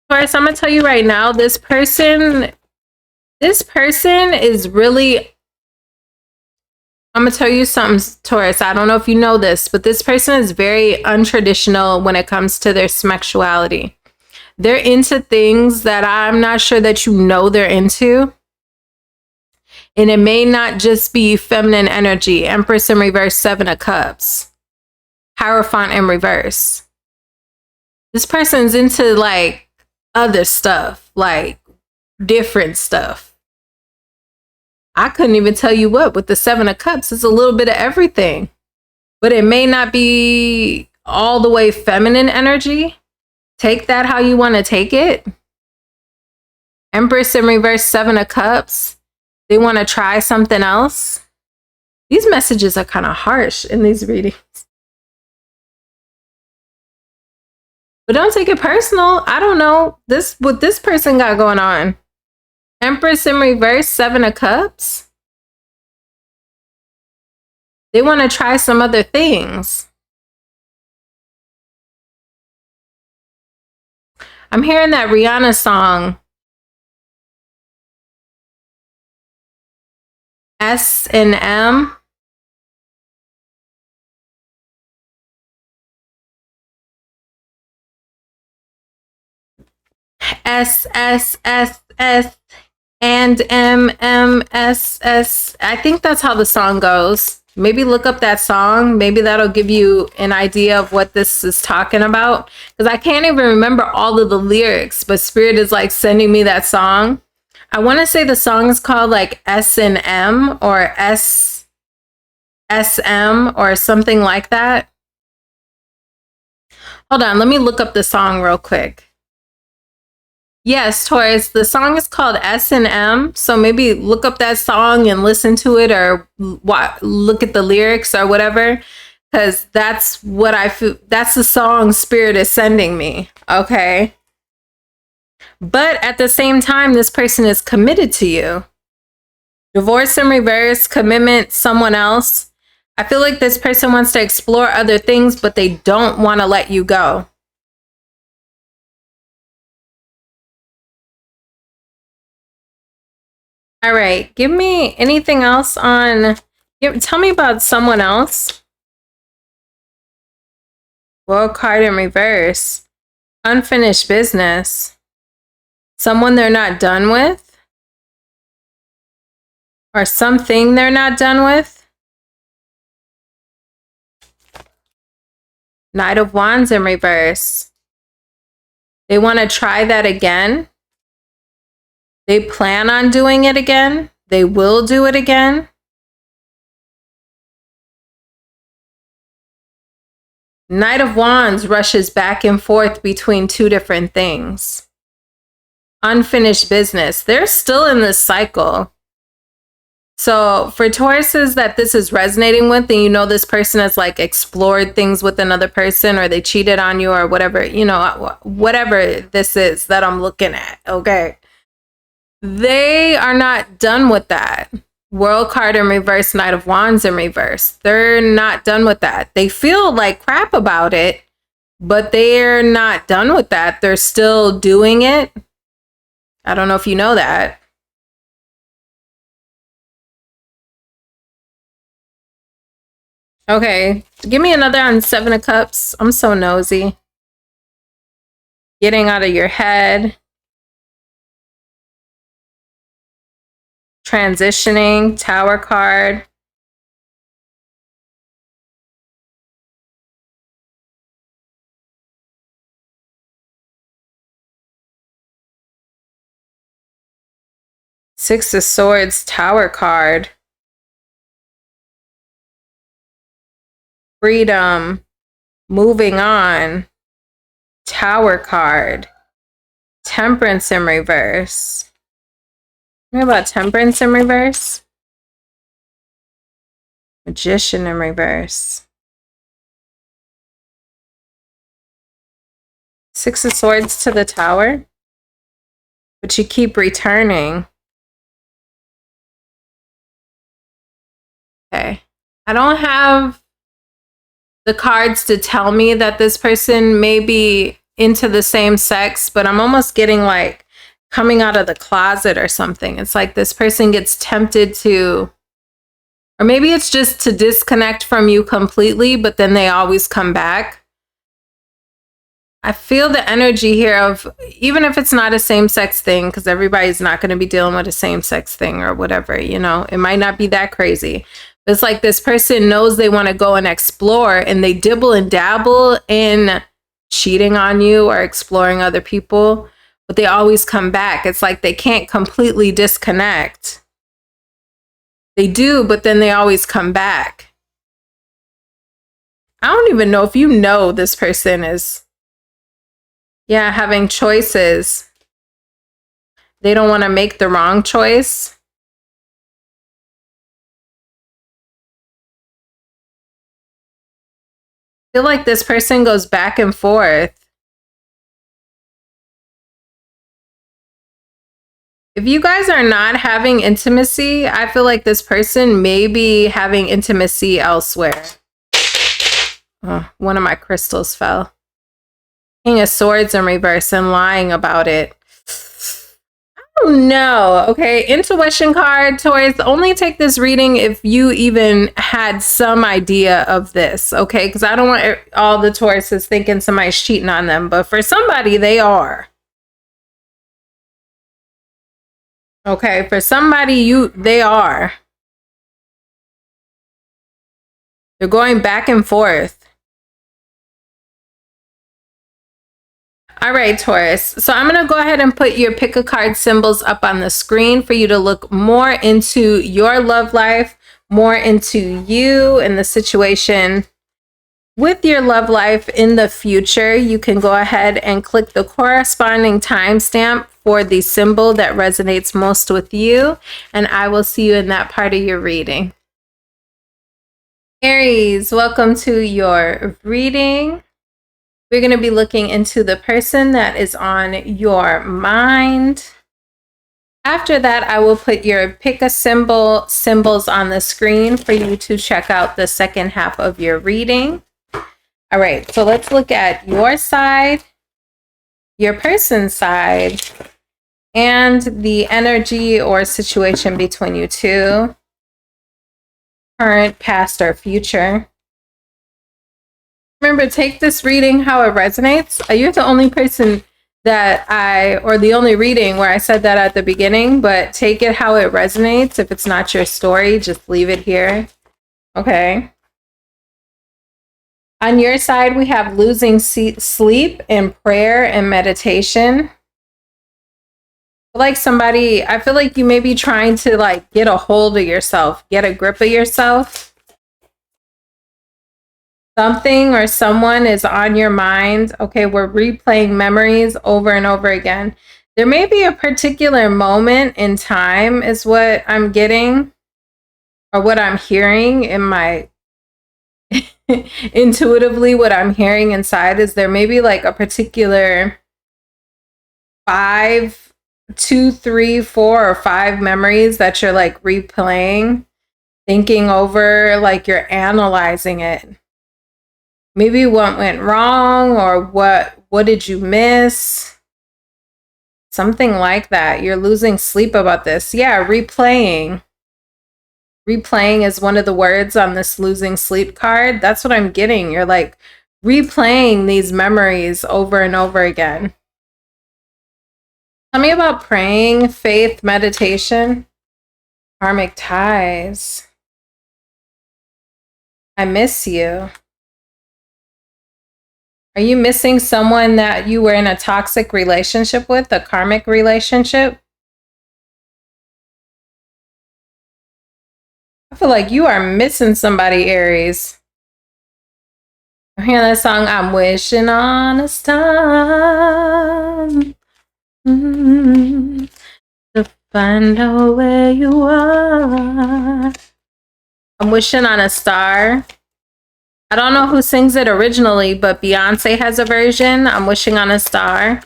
Taurus, I'm gonna tell you right now, this person is really, I'm gonna tell you something, Taurus. I don't know if you know this, but this person is very untraditional when it comes to their sexuality. They're into things that I'm not sure that you know they're into. And it may not just be feminine energy. Empress in reverse, Seven of Cups. Hierophant in reverse. This person's into like other stuff, like different stuff. I couldn't even tell you what with the Seven of Cups. It's a little bit of everything. But it may not be all the way feminine energy. Take that how you want to take it. Empress in reverse, 7 of Cups. They want to try something else. These messages are kind of harsh in these readings. But don't take it personal. I don't know what this person got going on. Empress in reverse, 7 of Cups. They want to try some other things. I'm hearing that Rihanna song. S&M. S and MMSS. I think that's how the song goes. Maybe look up that song. Maybe that'll give you an idea of what this is talking about. Because I can't even remember all of the lyrics, but Spirit is like sending me that song. I want to say the song is called like S&M or SM or something like that. Hold on, let me look up the song real quick. Yes, Taurus, the song is called S&M. So maybe look up that song and listen to it, or look at the lyrics or whatever. Because that's what I feel. That's the song Spirit is sending me. Okay. But at the same time, this person is committed to you. Divorce in reverse, commitment, someone else. I feel like this person wants to explore other things, but they don't want to let you go. All right, give me anything else on, tell me about someone else. World card in reverse. Unfinished business. Someone they're not done with. Or something they're not done with. Knight of Wands in reverse. They want to try that again. They plan on doing it again. They will do it again. Knight of Wands rushes back and forth between two different things. Unfinished business. They're still in this cycle. So for Tauruses that this is resonating with, and you know this person has like explored things with another person, or they cheated on you, or whatever, you know, whatever this is that I'm looking at, okay? They are not done with that. World card in reverse, Knight of Wands in reverse. They're not done with that. They feel like crap about it, but they're not done with that. They're still doing it. I don't know if you know that. Okay, give me another on 7 of Cups. I'm so nosy. Getting out of your head. Transitioning, Tower card. Six of Swords, Tower card. Freedom, moving on, Tower card. Temperance in reverse. What about Temperance in reverse? Magician in reverse. Six of Swords to the Tower. But you keep returning. Okay. I don't have the cards to tell me that this person may be into the same sex, but I'm almost getting like coming out of the closet or something. It's like this person gets tempted to, or maybe it's just to disconnect from you completely, but then they always come back. I feel the energy here of, even if it's not a same-sex thing, because everybody's not going to be dealing with a same-sex thing or whatever, you know, it might not be that crazy. But it's like this person knows they want to go and explore, and they dibble and dabble in cheating on you or exploring other people, but they always come back. It's like they can't completely disconnect. They do, but then they always come back. I don't even know if you know this person is, yeah, having choices. they don't want to make the wrong choice. I feel like this person goes back and forth. If you guys are not having intimacy, I feel like this person may be having intimacy elsewhere. Oh, one of my crystals fell. King of Swords in reverse and lying about it. Oh no. Okay, intuition card, Taurus. Only take this reading if you even had some idea of this, okay? Because I don't want all the Tauruses thinking somebody's cheating on them, but for somebody, they are. Okay, for somebody, they are. They're going back and forth. All right, Taurus. So I'm going to go ahead and put your pick a card symbols up on the screen for you to look more into your love life, more into you and the situation with your love life in the future. You can go ahead and click the corresponding timestamp for the symbol that resonates most with you, and I will see you in that part of your reading. Aries, welcome to your reading. We're going to be looking into the person that is on your mind. After that, I will put your pick a symbols on the screen for you to check out the second half of your reading. All right, so let's look at your side, your person's side, and the energy or situation between you two, current, past, or future. Remember, take this reading how it resonates. You're the only person or the only reading where I said that at the beginning, but take it how it resonates. If it's not your story, just leave it here. Okay. On your side, we have losing sleep and prayer and meditation. Like somebody, I feel like you may be trying to like get a hold of yourself, get a grip of yourself. Something or someone is on your mind. Okay, we're replaying memories over and over again. There may be a particular moment in time is what I'm getting, or what I'm hearing in my intuitively. What I'm hearing inside is there may be like a particular 5, 2, 3, 4, or 5 memories that you're like replaying, thinking over, like you're analyzing it. Maybe what went wrong, or what did you miss? Something like that. You're losing sleep about this. Yeah, replaying. Replaying is one of the words on this losing sleep card. That's what I'm getting. You're like replaying these memories over and over again. Tell me about praying, faith, meditation, karmic ties. I miss you. Are you missing someone that you were in a toxic relationship with, a karmic relationship? I feel like you are missing somebody, Aries. I'm hearing that song, I'm wishing on a star to find out where you are. I'm wishing on a star. I don't know who sings it originally, but Beyonce has a version. I'm wishing on a star.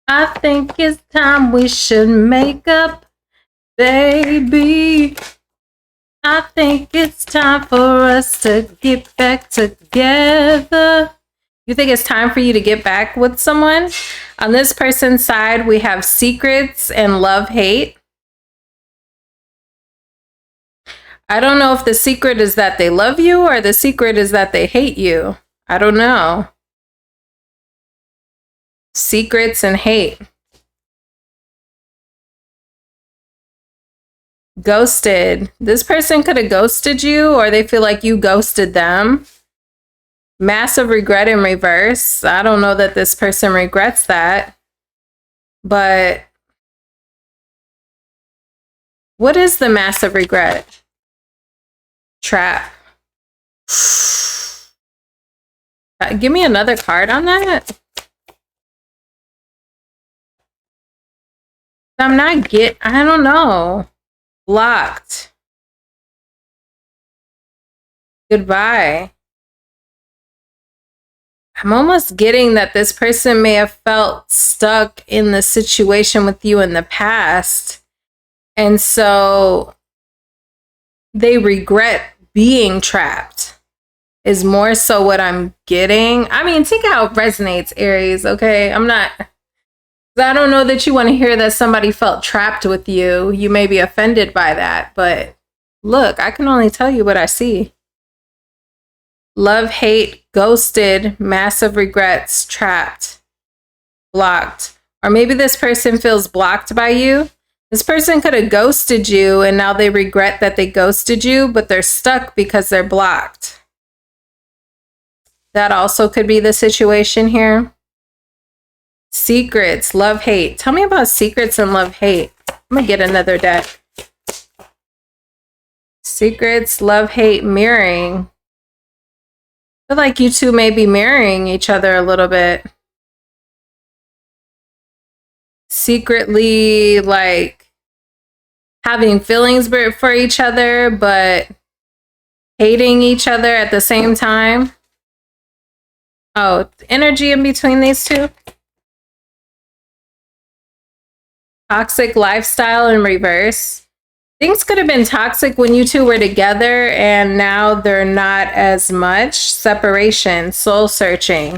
I think it's time we should make up, baby. I think it's time for us to get back together. You think it's time for you to get back with someone? On this person's side, we have secrets and love-hate. I don't know if the secret is that they love you or the secret is that they hate you. I don't know. Secrets and hate. Ghosted. This person could have ghosted you, or they feel like you ghosted them. Massive regret in reverse. I don't know that this person regrets that. But what is the massive regret? Trap. Give me another card on that. I don't know. Blocked. Goodbye. I'm almost getting that this person may have felt stuck in the situation with you in the past. And so they regret being trapped is more so what I'm getting. I mean, take how it resonates, Aries, okay? I don't know that you want to hear that somebody felt trapped with you. You may be offended by that, but look, I can only tell you what I see. Love, hate, ghosted, massive regrets, trapped, blocked. Or maybe this person feels blocked by you. This person could have ghosted you and now they regret that they ghosted you, but they're stuck because they're blocked. That also could be the situation here. Secrets, love, hate. Tell me about secrets and love, hate. I'm going to get another deck. Secrets, love, hate, mirroring. I feel like you two may be mirroring each other a little bit. Secretly, like, having feelings for each other, but hating each other at the same time. Oh, energy in between these two. Toxic lifestyle in reverse. Things could have been toxic when you two were together and now they're not as much. Separation, soul searching.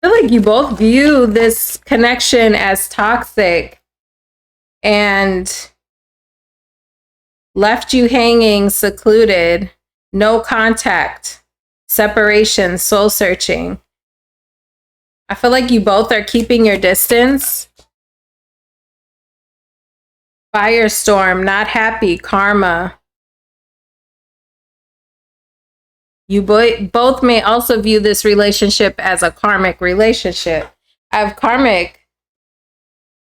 I feel like you both view this connection as toxic and left you hanging, secluded, no contact, separation, soul searching. I feel like you both are keeping your distance. Firestorm, not happy, karma. You both may also view this relationship as a karmic relationship. I have karmic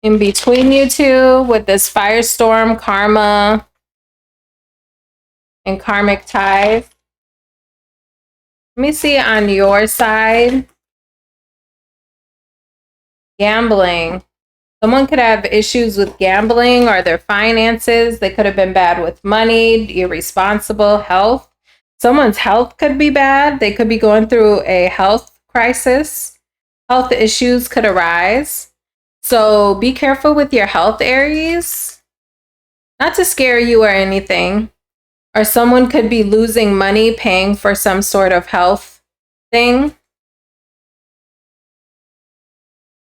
in between you two with this firestorm, karma, and karmic ties. Let me see on your side. Gambling. Someone could have issues with gambling or their finances. They could have been bad with money, irresponsible, health. Someone's health could be bad. They could be going through a health crisis. Health issues could arise. So be careful with your health, Aries. Not to scare you or anything. Or someone could be losing money paying for some sort of health thing.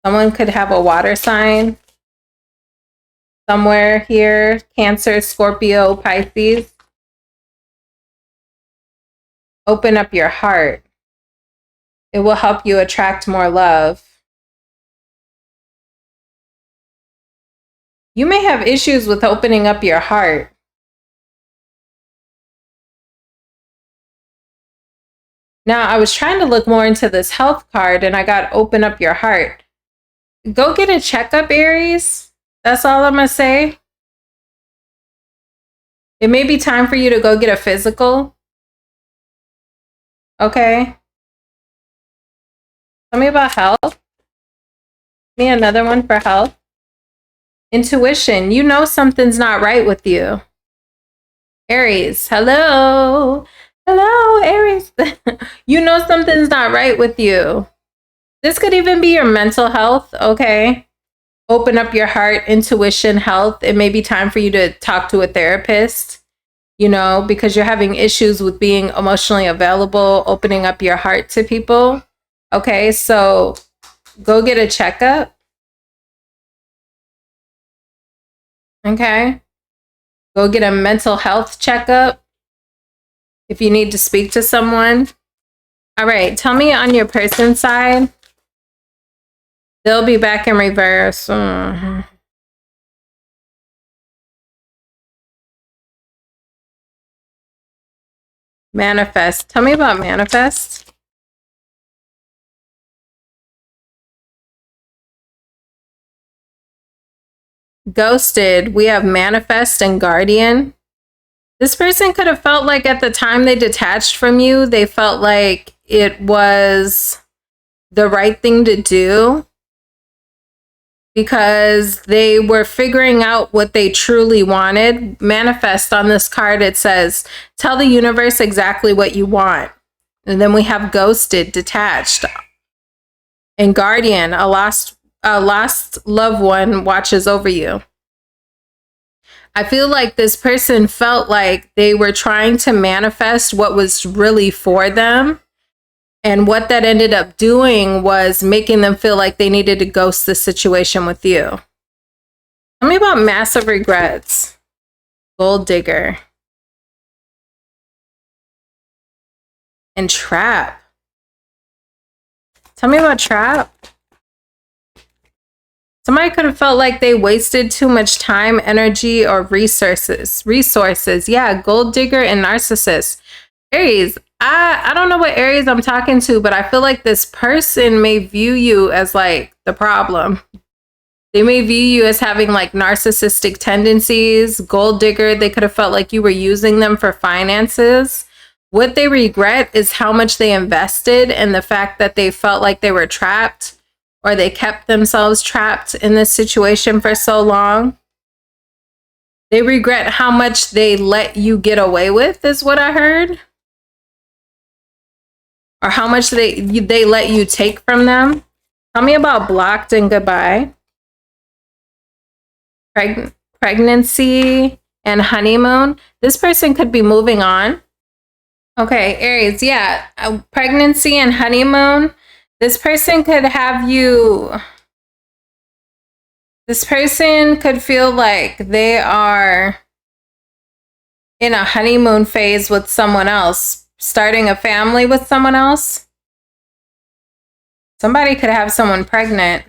Someone could have a water sign somewhere here. Cancer, Scorpio, Pisces. Open up your heart. It will help you attract more love. You may have issues with opening up your heart. Now, I was trying to look more into this health card and I got open up your heart. Go get a checkup, Aries. That's all I'm going to say. It may be time for you to go get a physical. Okay. Tell me about health. Give me another one for health. Intuition. You know something's not right with you. Aries. Hello. Hello, Aries. You know something's not right with you. This could even be your mental health, okay? Open up your heart, intuition, health. It may be time for you to talk to a therapist, you know, because you're having issues with being emotionally available, opening up your heart to people. Okay, so go get a checkup. Okay. Go get a mental health checkup if you need to speak to someone. All right, tell me on your person side. They'll be back in reverse. Manifest. Tell me about manifest. Ghosted. We have manifest and guardian. This person could have felt like at the time they detached from you, they felt like it was the right thing to do. because they were figuring out what they truly wanted. Manifest on this card, it says, tell the universe exactly what you want. And then we have ghosted, detached, and guardian, a lost loved one watches over you. I feel like this person felt like they were trying to manifest what was really for them. And what that ended up doing was making them feel like they needed to ghost the situation with you. Tell me about massive regrets. Gold digger. And trap. Tell me about trap. Somebody could have felt like they wasted too much time, energy, or resources. Yeah, gold digger and narcissist. Aries. I don't know what Aries I'm talking to, but I feel like this person may view you as like the problem. They may view you as having like narcissistic tendencies. Gold digger, they could have felt like you were using them for finances. What they regret is how much they invested and the fact that they felt like they were trapped, or they kept themselves trapped in this situation for so long. They regret how much they let you get away with, is what I heard. Or how much they let you take from them. Tell me about blocked and goodbye. Pregnancy and honeymoon. This person could be moving on. Okay, Aries, yeah. Pregnancy and honeymoon. This person could have you... This person could feel like they are in a honeymoon phase with someone else. Starting a family with someone else. Somebody could have someone pregnant.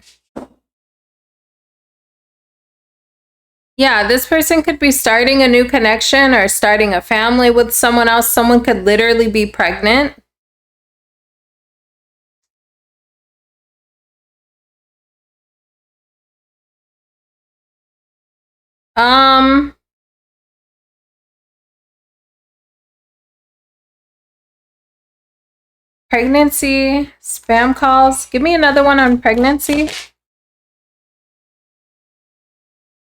Yeah, this person could be starting a new connection or starting a family with someone else. Someone could literally be pregnant. Pregnancy, spam calls. Give me another one on pregnancy.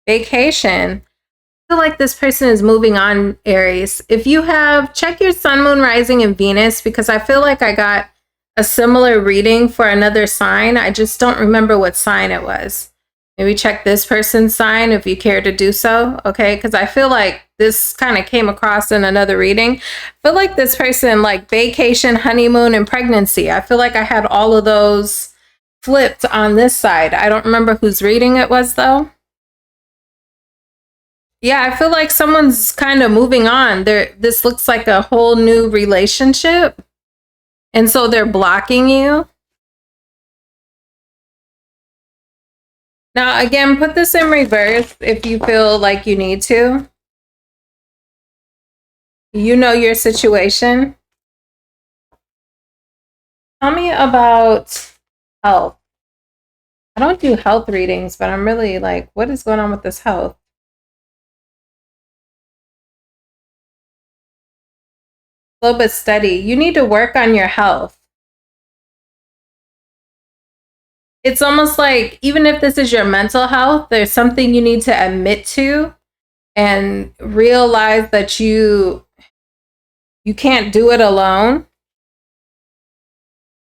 Vacation. I feel like this person is moving on, Aries. If you have, check your sun, moon, rising, and Venus, because I feel like I got a similar reading for another sign. I just don't remember what sign it was. Maybe check this person's sign if you care to do so, okay? Because I feel like this kind of came across in another reading. I feel like this person, like vacation, honeymoon, and pregnancy. I feel like I had all of those flipped on this side. I don't remember whose reading it was, though. Yeah, I feel like someone's kind of moving on. This looks like a whole new relationship. And so they're blocking you. Now, again, put this in reverse if you feel like you need to. You know your situation. Tell me about health. I don't do health readings, but I'm really like, what is going on with this health? Slow but steady. You need to work on your health. It's almost like, even if this is your mental health, there's something you need to admit to and realize that you can't do it alone.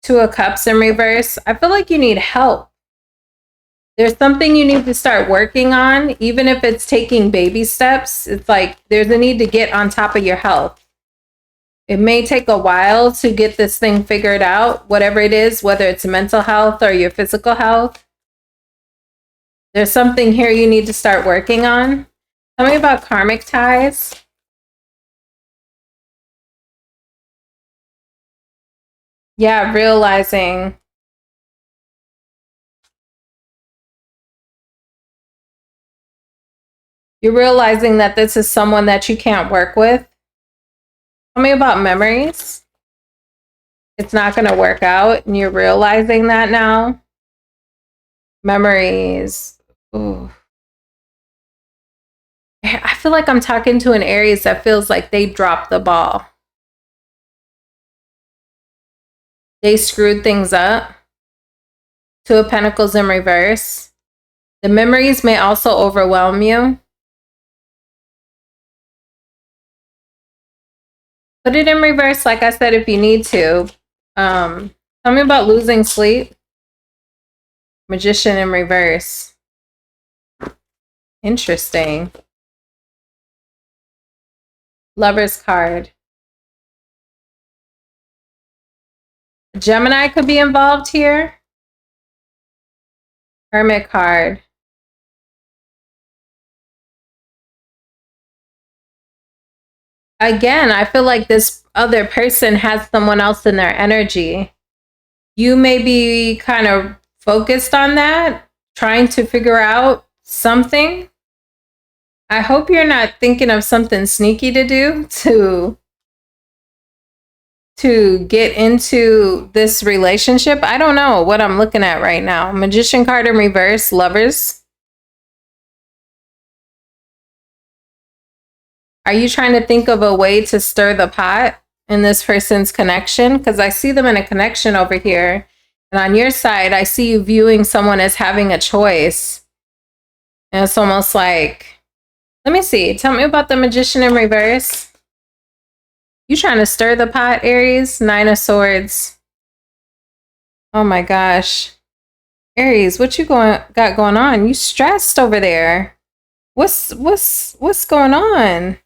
Two of Cups in reverse. I feel like you need help. There's something you need to start working on, even if it's taking baby steps. It's like there's a need to get on top of your health. It may take a while to get this thing figured out, whatever it is, whether it's mental health or your physical health. There's something here you need to start working on. Tell me about karmic ties. Yeah, realizing. You're realizing that this is someone that you can't work with. Tell me about memories. It's not going to work out, and you're realizing that now. Memories. Ooh. I feel like I'm talking to an Aries that feels like they dropped the ball. They screwed things up. Two of Pentacles in reverse. The memories may also overwhelm you. Put it in reverse, like I said, if you need to. Tell me about losing sleep. Magician in reverse. Interesting. Lover's card. Gemini could be involved here. Hermit card. Again, I feel like this other person has someone else in their energy. You may be kind of focused on that, trying to figure out something. I hope you're not thinking of something sneaky to do to get into this relationship. I don't know what I'm looking at right now. Magician card in reverse, lovers. Are you trying to think of a way to stir the pot in this person's connection? Because I see them in a connection over here. And on your side, I see you viewing someone as having a choice. And it's almost like, let me see. Tell me about the Magician in reverse. You trying to stir the pot, Aries? 9 of Swords. Oh my gosh. Aries, what you got going on? You stressed over there. What's going on?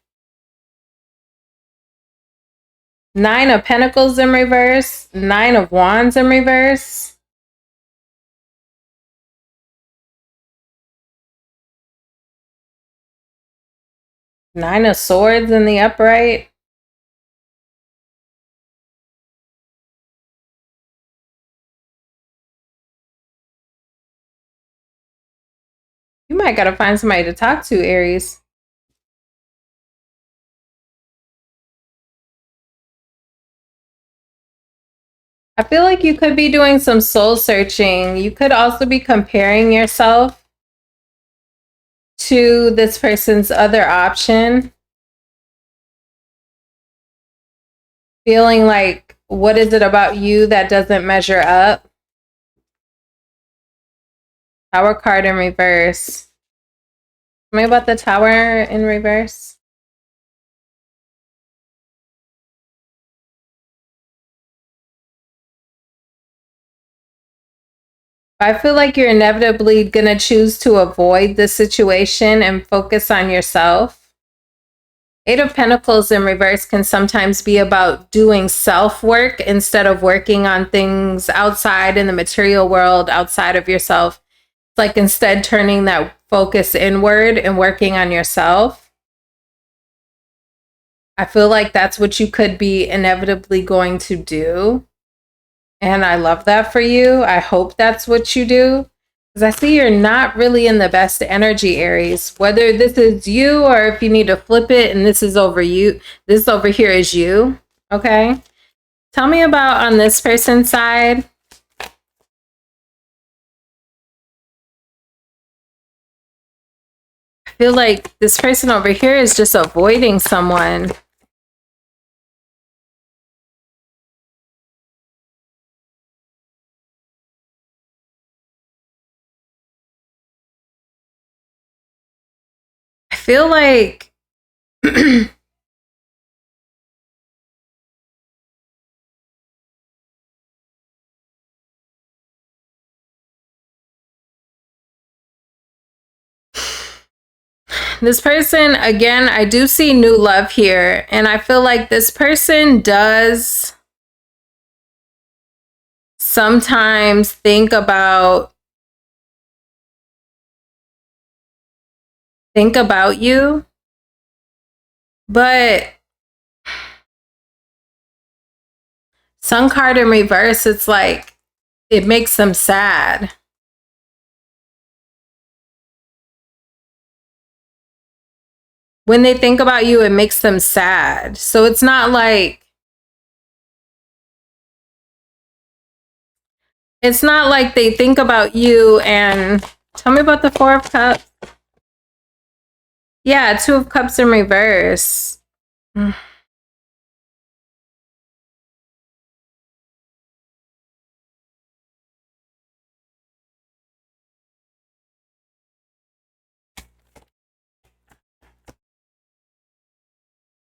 9 of Pentacles in reverse. 9 of Wands in reverse. Nine of Swords in the upright. You might gotta find somebody to talk to, Aries. I feel like you could be doing some soul searching. You could also be comparing yourself to this person's other option. Feeling like, what is it about you that doesn't measure up? Tower card in reverse. Tell me about the Tower in reverse. I feel like you're inevitably going to choose to avoid the situation and focus on yourself. 8 of Pentacles in reverse can sometimes be about doing self-work instead of working on things outside in the material world, outside of yourself. It's like instead turning that focus inward and working on yourself. I feel like that's what you could be inevitably going to do. And I love that for you. I hope that's what you do. Because I see you're not really in the best energy, Aries. Whether this is you or if you need to flip it and this is over you. This over here is you. Okay. Tell me about on this person's side. I feel like this person over here is just avoiding someone. I feel like this person, again, I do see new love here. And I feel like this person does sometimes think about you, but Sun card in reverse, it's like it makes them sad. When they think about you, it makes them sad. So it's not like they think about you and tell me about the 4 of Cups. Yeah, 2 of Cups in reverse.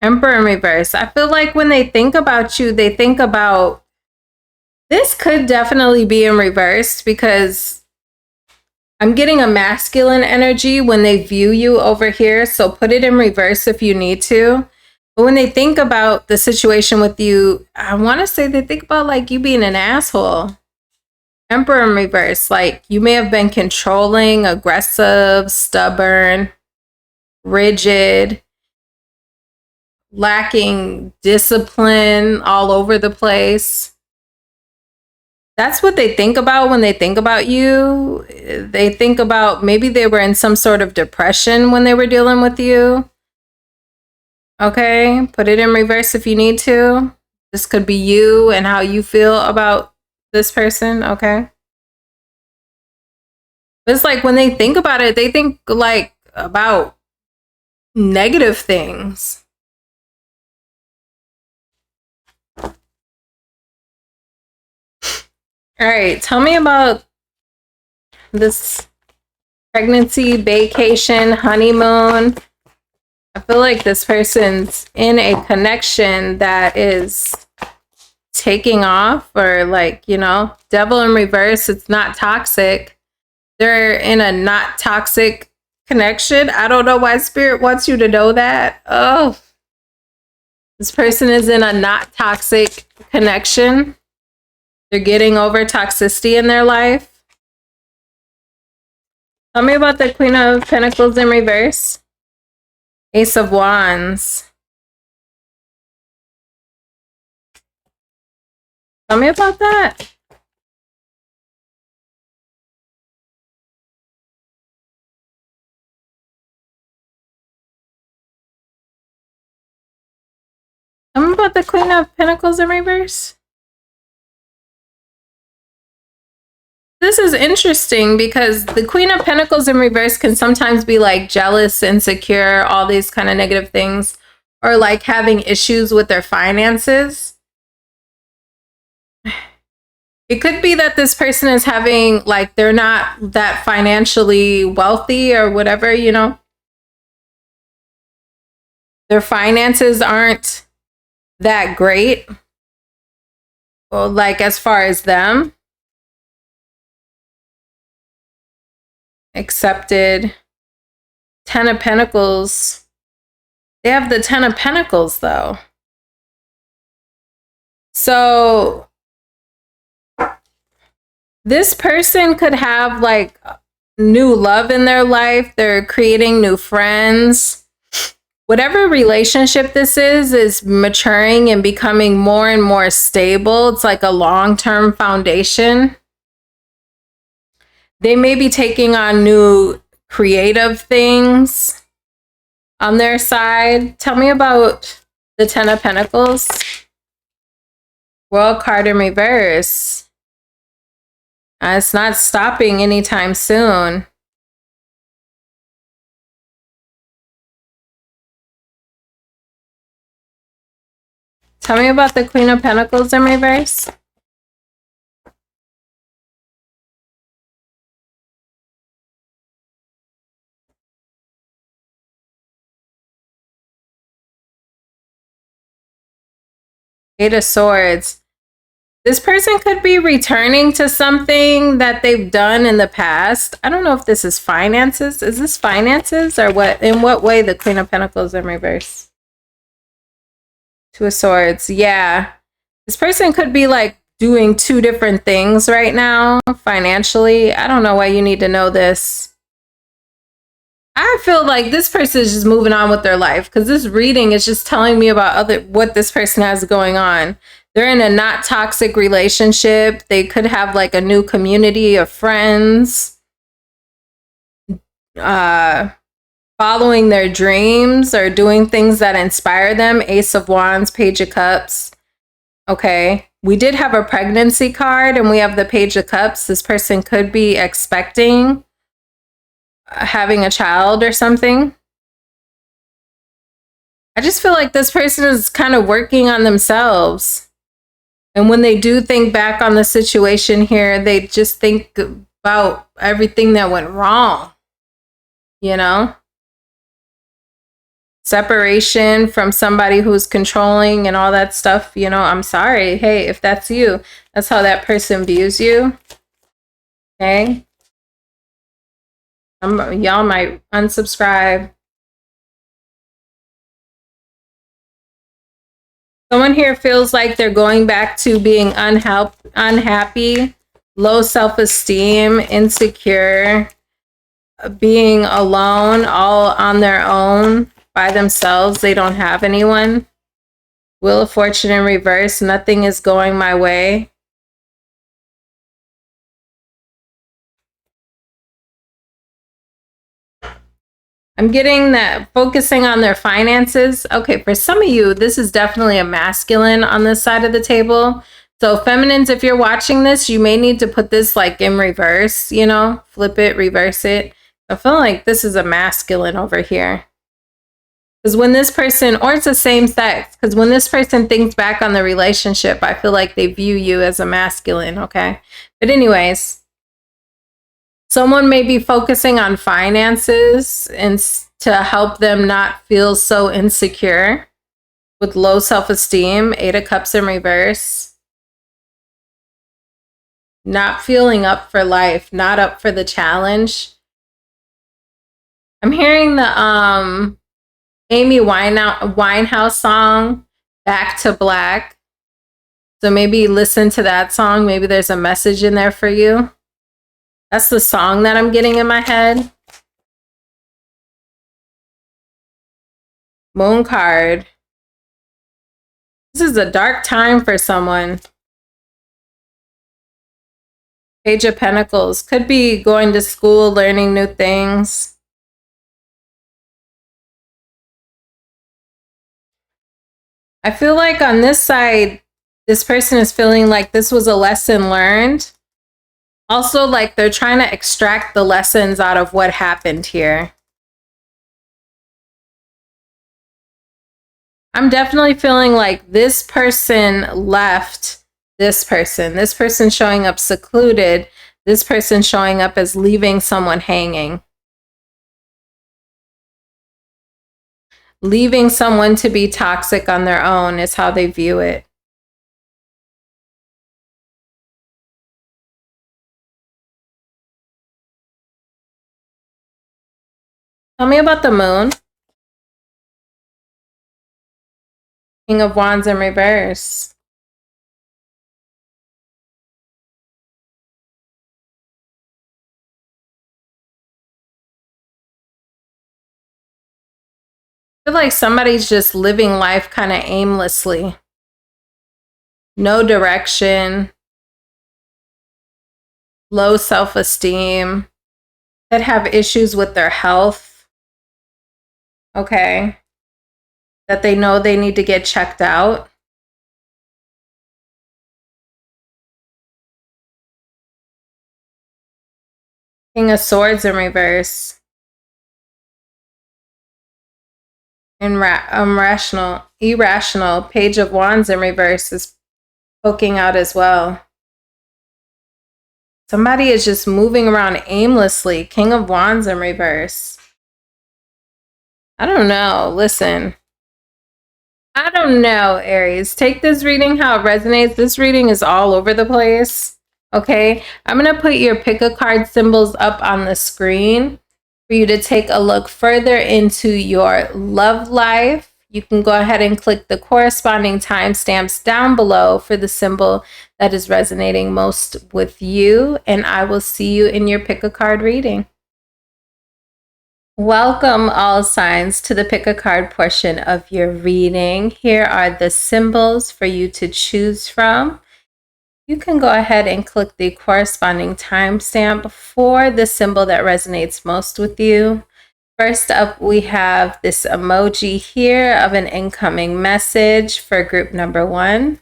Emperor in reverse. I feel like when they think about you, they think about, this could definitely be in reverse because I'm getting a masculine energy when they view you over here. So put it in reverse if you need to. But when they think about the situation with you, I want to say they think about like you being an asshole. Emperor in reverse. Like you may have been controlling, aggressive, stubborn, rigid, lacking discipline all over the place. That's what they think about when they think about you. They think about maybe they were in some sort of depression when they were dealing with you. Okay, put it in reverse if you need to. This could be you and how you feel about this person, okay? It's like when they think about it, they think like about negative things. All right, tell me about this pregnancy, vacation, honeymoon. I feel like this person's in a connection that is taking off, or like, you know, devil in reverse. It's not toxic. They're in a not toxic connection. I don't know why Spirit wants you to know that. Oh, this person is in a not toxic connection. They're getting over toxicity in their life. Tell me about the Queen of Pentacles in reverse. Ace of Wands. Tell me about that. Tell me about the Queen of Pentacles in reverse. This is interesting because the Queen of Pentacles in reverse can sometimes be like jealous, insecure, all these kind of negative things, or like having issues with their finances. It could be that this person is having, like, they're not that financially wealthy or whatever, you know. Their finances aren't that great. Well, like as far as them. Accepted. Ten of Pentacles. They have the Ten of Pentacles though. So this person could have like new love in their life. They're creating new friends. Whatever relationship this is maturing and becoming more and more stable. It's like a long-term foundation. They may be taking on new creative things on their side. Tell me about the Ten of Pentacles. World card in reverse. It's not stopping anytime soon. Tell me about the Queen of Pentacles in reverse. Eight of Swords. This person could be returning to something that they've done in the past. I don't know if this is finances. Is this finances or what? In what way the Queen of Pentacles in reverse? Two of Swords. Yeah. This person could be like doing two different things right now financially. I don't know why you need to know this. I feel like this person is just moving on with their life because this reading is just telling me about what this person has going on. They're in a not toxic relationship. They could have like a new community of friends, following their dreams or doing things that inspire them. Ace of Wands, Page of Cups. Okay, we did have a pregnancy card and we have the Page of Cups. This person could be expecting having a child or something. I just feel like this person is kind of working on themselves. And when they do think back on the situation here, they just think about everything that went wrong, you know? separation from somebody who's controlling and all that stuff, you know, I'm sorry. Hey, if that's you, that's how that person views you. Okay. Y'all might unsubscribe. Someone here feels like they're going back to being unhappy, low self-esteem, insecure, being alone, all on their own, by themselves. They don't have anyone. Wheel of Fortune in reverse. Nothing is going my way. I'm getting that focusing on their finances. Okay, for some of you, this is definitely a masculine on this side of the table. So feminines, if you're watching this, you may need to put this like in reverse, you know, flip it, reverse it. I feel like this is a masculine over here. Because when this person, or it's the same sex, because when this person thinks back on the relationship, I feel like they view you as a masculine, okay? But anyways, someone may be focusing on finances and to help them not feel so insecure with low self-esteem. 8 of Cups in reverse. Not feeling up for life, not up for the challenge. I'm hearing the Amy Winehouse song, Back to Black. So maybe listen to that song. Maybe there's a message in there for you. That's the song that I'm getting in my head. Moon card. This is a dark time for someone. Page of Pentacles. Could be going to school, learning new things. I feel like on this side, this person is feeling like this was a lesson learned. Also, like they're trying to extract the lessons out of what happened here. I'm definitely feeling like this person left this person. This person showing up secluded. This person showing up as leaving someone hanging. Leaving someone to be toxic on their own is how they view it. Tell me about the moon. King of Wands in reverse. I feel like somebody's just living life kind of aimlessly. No direction. Low self-esteem. That have issues with their health. Okay. That they know they need to get checked out. King of Swords in reverse. Irrational. Page of Wands in reverse is poking out as well. Somebody is just moving around aimlessly. King of Wands in reverse. I don't know. Listen. I don't know, Aries. Take this reading how it resonates. This reading is all over the place. Okay. I'm going to put your pick a card symbols up on the screen for you to take a look further into your love life. You can go ahead and click the corresponding timestamps down below for the symbol that is resonating most with you. And I will see you in your pick a card reading. Welcome all signs to the pick a card portion of your reading. Here are the symbols for you to choose from. You can go ahead and click the corresponding timestamp for the symbol that resonates most with you. First up, we have this emoji here of an incoming message for group number 1.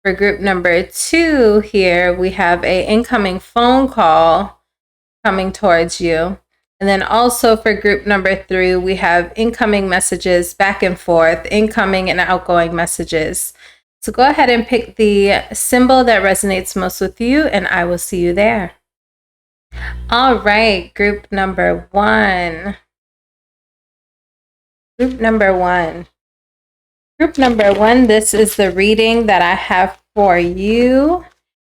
For group number 2 here, we have an incoming phone call coming towards you. And then also for group number 3, we have incoming messages back and forth, incoming and outgoing messages. So go ahead and pick the symbol that resonates most with you, and I will see you there. All right, group number 1. Group number one. Group number one, this is the reading that I have for you.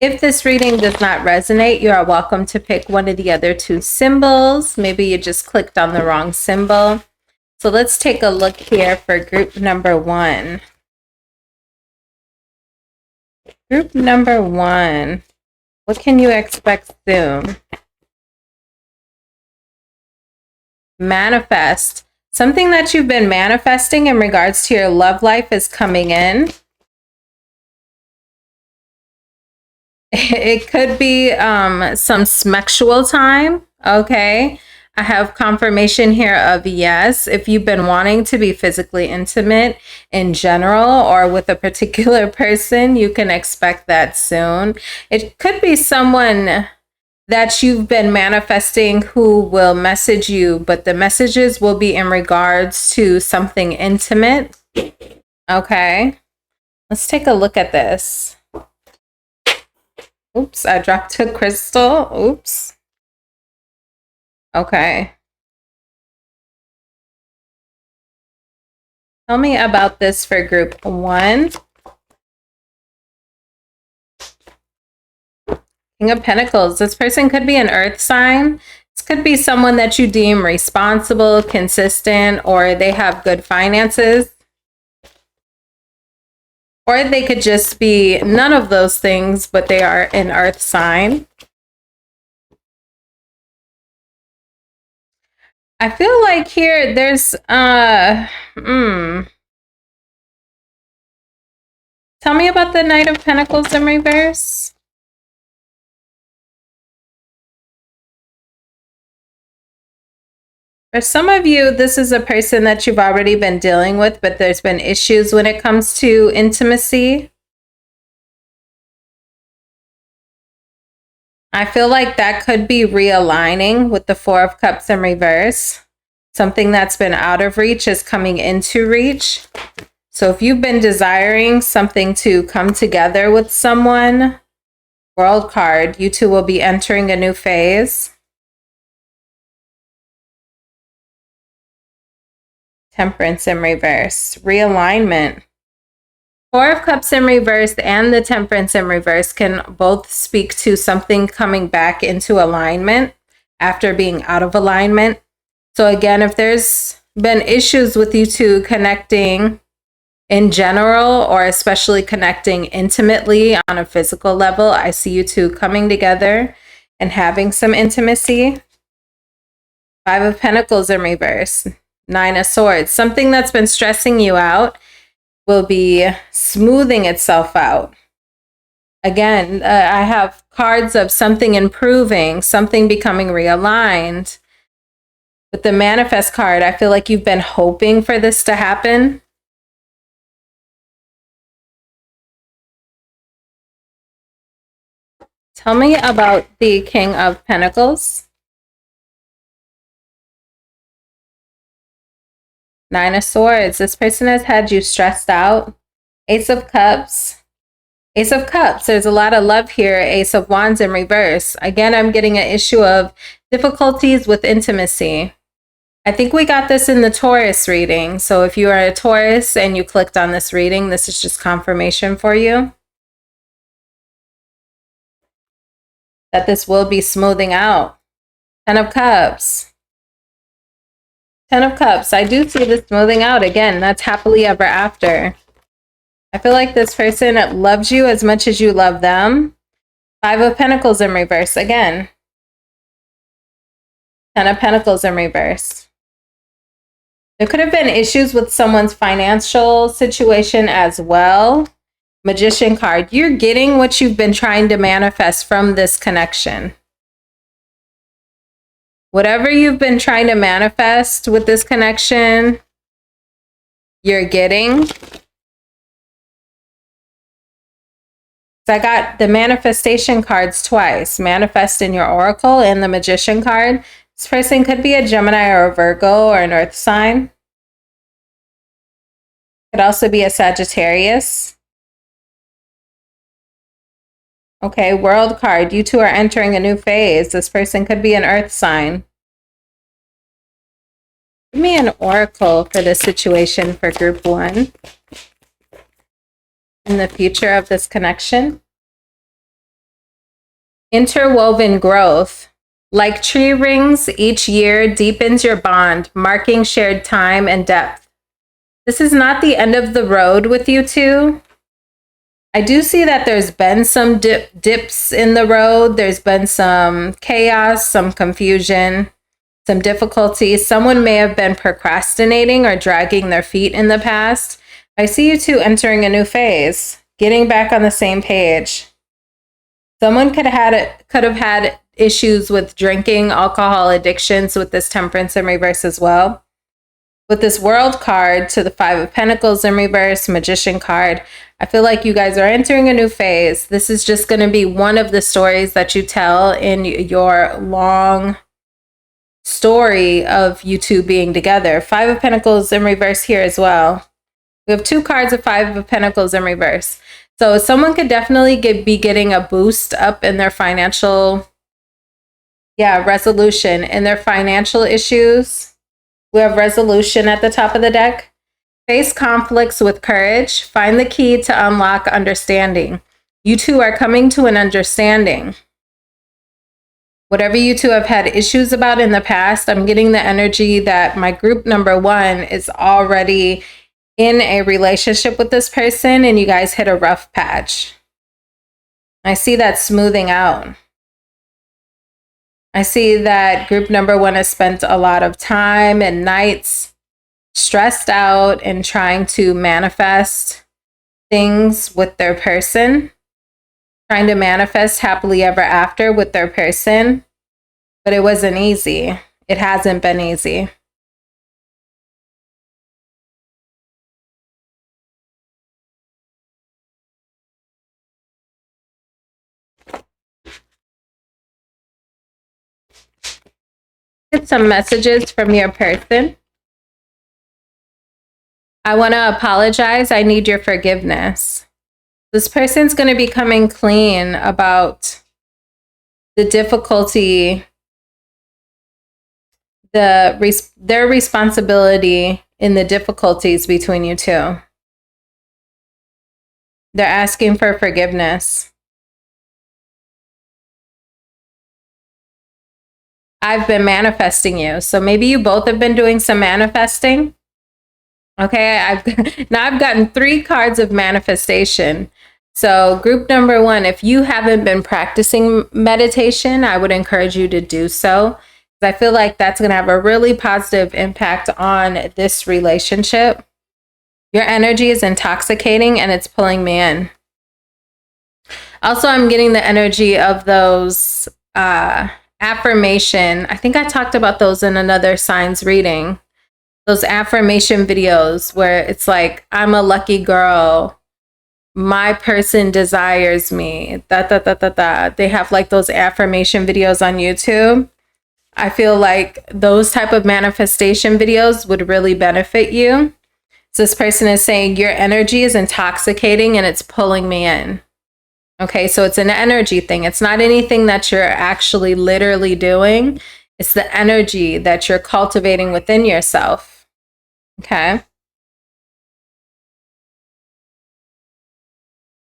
If this reading does not resonate, you are welcome to pick one of the other two symbols. Maybe you just clicked on the wrong symbol. So let's take a look here for group number one. Group number one, what can you expect soon? Manifest. Something that you've been manifesting in regards to your love life is coming in. It could be some sexual time, okay? I have confirmation here of yes. If you've been wanting to be physically intimate in general or with a particular person, you can expect that soon. It could be someone that you've been manifesting who will message you, but the messages will be in regards to something intimate. Okay, let's take a look at this. Oops, I dropped a crystal. Oops. Okay. Tell me about this for group one. King of Pentacles. This person could be an earth sign. This could be someone that you deem responsible, consistent, or they have good finances. Or they could just be none of those things, but they are an earth sign. I feel like here there's tell me about the Knight of Pentacles in reverse. For some of you, this is a person that you've already been dealing with, but there's been issues when it comes to intimacy. I feel like that could be realigning with the Four of Cups in reverse. Something that's been out of reach is coming into reach. So if you've been desiring something to come together with someone, World card, you two will be entering a new phase. Temperance in reverse. Realignment. Four of Cups in reverse and the Temperance in reverse can both speak to something coming back into alignment after being out of alignment. So again, if there's been issues with you two connecting in general, or especially connecting intimately on a physical level, I see you two coming together and having some intimacy. Five of Pentacles in reverse. Nine of Swords. Something that's been stressing you out will be smoothing itself out. Again, I have cards of something improving, something becoming realigned. With the Manifest card, I feel like you've been hoping for this to happen. Tell me about the King of Pentacles. Nine of Swords. This person has had you stressed out. Ace of Cups. Ace of Cups. There's a lot of love here. Ace of Wands in reverse. Again, I'm getting an issue of difficulties with intimacy. I think we got this in the Taurus reading. So if you are a Taurus and you clicked on this reading, this is just confirmation for you that this will be smoothing out. Ten of Cups. Ten of Cups. I do see this smoothing out. Again, that's happily ever after. I feel like this person loves you as much as you love them. Five of Pentacles in reverse. Again. Ten of Pentacles in reverse. There could have been issues with someone's financial situation as well. Magician card. You're getting what you've been trying to manifest from this connection. Whatever you've been trying to manifest with this connection, you're getting. So I got the manifestation cards twice. Manifest in your oracle and the Magician card. This person could be a Gemini or a Virgo or an earth sign. Could also be a Sagittarius. Okay, World card. You two are entering a new phase. This person could be an earth sign. Give me an oracle for the situation for group 1 in the future of this connection. Interwoven growth. Like tree rings, each year deepens your bond, marking shared time and depth. This is not the end of the road with you two. I do see that there's been some dips in the road. There's been some chaos, some confusion, some difficulties. Someone may have been procrastinating or dragging their feet in the past. I see you two entering a new phase, getting back on the same page. Someone could have had issues with drinking, alcohol addictions with this Temperance in reverse as well. With this World card to the 5 of Pentacles in reverse, Magician card, I feel like you guys are entering a new phase. This is just going to be one of the stories that you tell in your long story of you two being together. 5 of Pentacles in reverse here as well. We have 2 cards of 5 of Pentacles in reverse. So someone could definitely be getting a boost up in their financial, resolution in their financial issues. We have resolution at the top of the deck. Face conflicts with courage. Find the key to unlock understanding. You two are coming to an understanding. Whatever you two have had issues about in the past, I'm getting the energy that my group number 1 is already in a relationship with this person and you guys hit a rough patch. I see that smoothing out. I see that group number 1 has spent a lot of time and nights stressed out and trying to manifest things with their person, trying to manifest happily ever after with their person, but it wasn't easy. It hasn't been easy. Get some messages from your person. I want to apologize. I need your forgiveness. This person's going to be coming clean about the difficulty, their responsibility in the difficulties between you two. They're asking for forgiveness. I've been manifesting you. So maybe you both have been doing some manifesting. Okay, I've gotten 3 cards of manifestation. So group number 1, if you haven't been practicing meditation, I would encourage you to do so. I feel like that's going to have a really positive impact on this relationship. Your energy is intoxicating and it's pulling me in. Also, I'm getting the energy of those affirmation. I think I talked about those in another signs reading. Those affirmation videos where it's like, I'm a lucky girl. My person desires me. They have like those affirmation videos on YouTube. I feel like those type of manifestation videos would really benefit you. So this person is saying your energy is intoxicating and it's pulling me in. Okay, so it's an energy thing. It's not anything that you're actually literally doing. It's the energy that you're cultivating within yourself. Okay.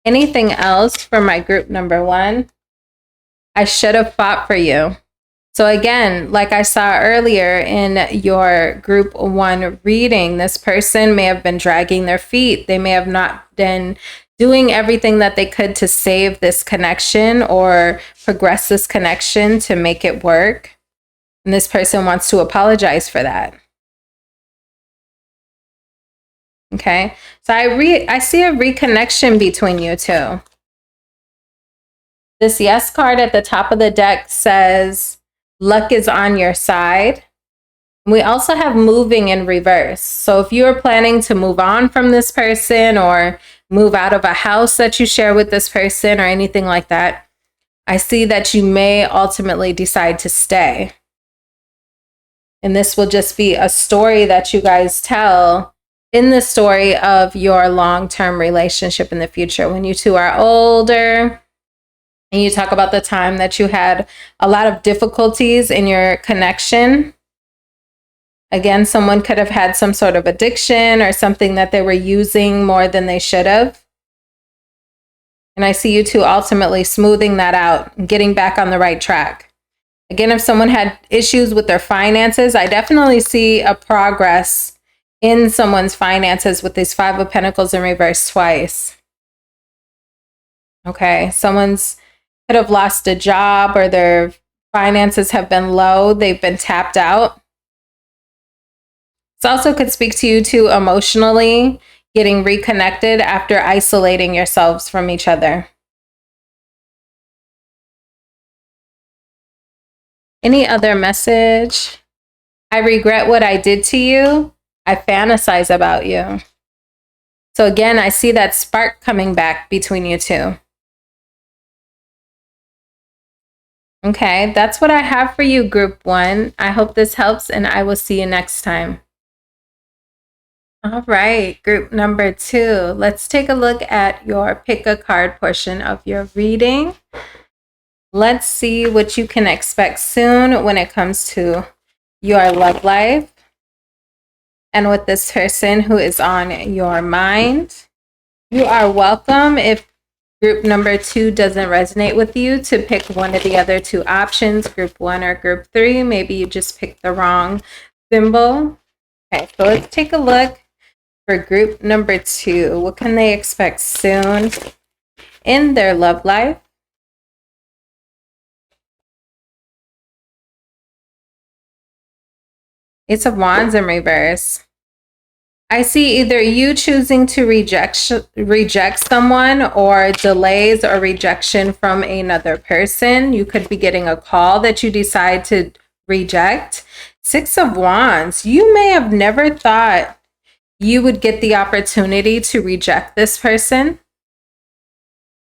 Anything else for my group number 1? I should have fought for you. So again, like I saw earlier in your group 1 reading, this person may have been dragging their feet. They may have not been doing everything that they could to save this connection or progress this connection to make it work. And this person wants to apologize for that. Okay, so I see a reconnection between you two. This yes card at the top of the deck says luck is on your side. We also have moving in reverse. So if you're planning to move on from this person or move out of a house that you share with this person or anything like that, I see that you may ultimately decide to stay. And this will just be a story that you guys tell in the story of your long-term relationship in the future. When you two are older and you talk about the time that you had a lot of difficulties in your connection, Again, someone could have had some sort of addiction or something that they were using more than they should have. And I see you two ultimately smoothing that out and getting back on the right track. Again, if someone had issues with their finances, I definitely see a progress in someone's finances with these Five of Pentacles in reverse twice. Okay, someone's could have lost a job or their finances have been low. They've been tapped out. This also could speak to you two emotionally getting reconnected after isolating yourselves from each other. Any other message? I regret what I did to you. I fantasize about you. So again, I see that spark coming back between you two. Okay, that's what I have for you, Group 1. I hope this helps, and I will see you next time. All right, Group number 2. Let's take a look at your pick a card portion of your reading. Let's see what you can expect soon when it comes to your love life and with this person who is on your mind. You are welcome, if Group number 2 doesn't resonate with you, to pick one of the other two options, Group 1 or Group 3. Maybe you just picked the wrong symbol. Okay, so let's take a look for Group number 2. What can they expect soon in their love life? Ace of Wands in reverse. I see either you choosing to reject someone, or delays or rejection from another person. You could be getting a call that you decide to reject. Six of Wands. You may have never thought you would get the opportunity to reject this person.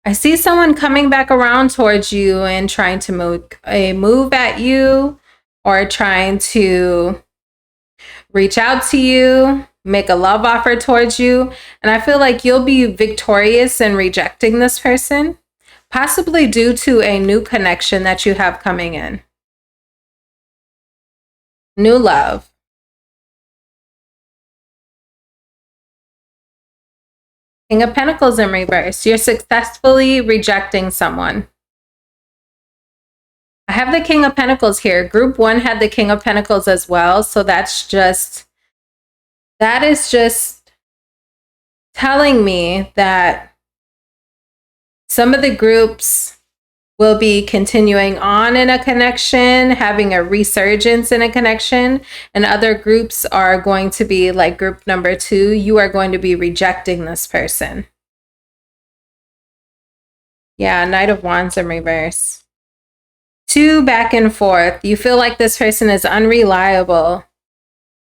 I see someone coming back around towards you and trying to move at you, or trying to reach out to you, make a love offer towards you. And I feel like you'll be victorious in rejecting this person, possibly due to a new connection that you have coming in. New love. King of Pentacles in reverse. You're successfully rejecting someone. I have the King of Pentacles here. Group 1 had the King of Pentacles as well. So that is just telling me that some of the groups will be continuing on in a connection, having a resurgence in a connection, and other groups are going to be like Group number 2. You are going to be rejecting this person. Yeah, Knight of Wands in reverse. 2 back and forth. You feel like this person is unreliable.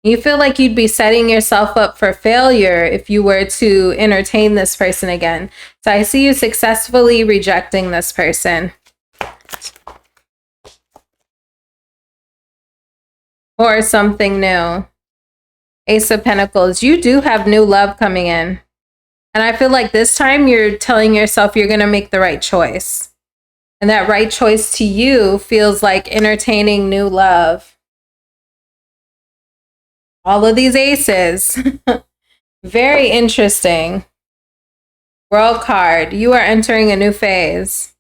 You feel like you'd be setting yourself up for failure if you were to entertain this person again. So I see you successfully rejecting this person. Or something new. Ace of Pentacles. You do have new love coming in. And I feel like this time you're telling yourself you're going to make the right choice. And that right choice to you feels like entertaining new love. All of these aces. Very interesting. World card. You are entering a new phase.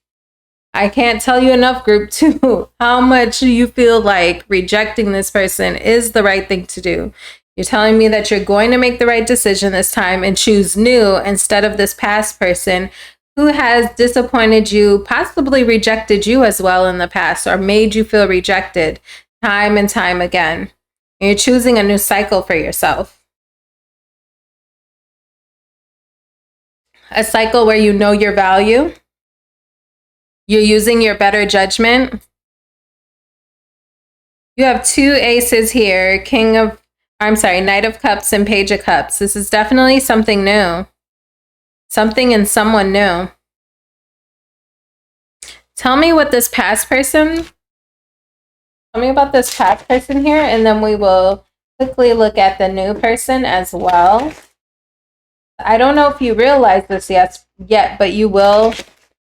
I can't tell you enough, Group 2, how much you feel like rejecting this person is the right thing to do. You're telling me that you're going to make the right decision this time and choose new instead of this past person who has disappointed you, possibly rejected you as well in the past, or made you feel rejected time and time again. You're choosing a new cycle for yourself. A cycle where you know your value. You're using your better judgment. You have 2 aces here. Knight of Cups and Page of Cups. This is definitely something new. Something and someone new. Tell me what this past person... Tell me about this past person here, and then we will quickly look at the new person as well. I don't know if you realize this yet, but you will.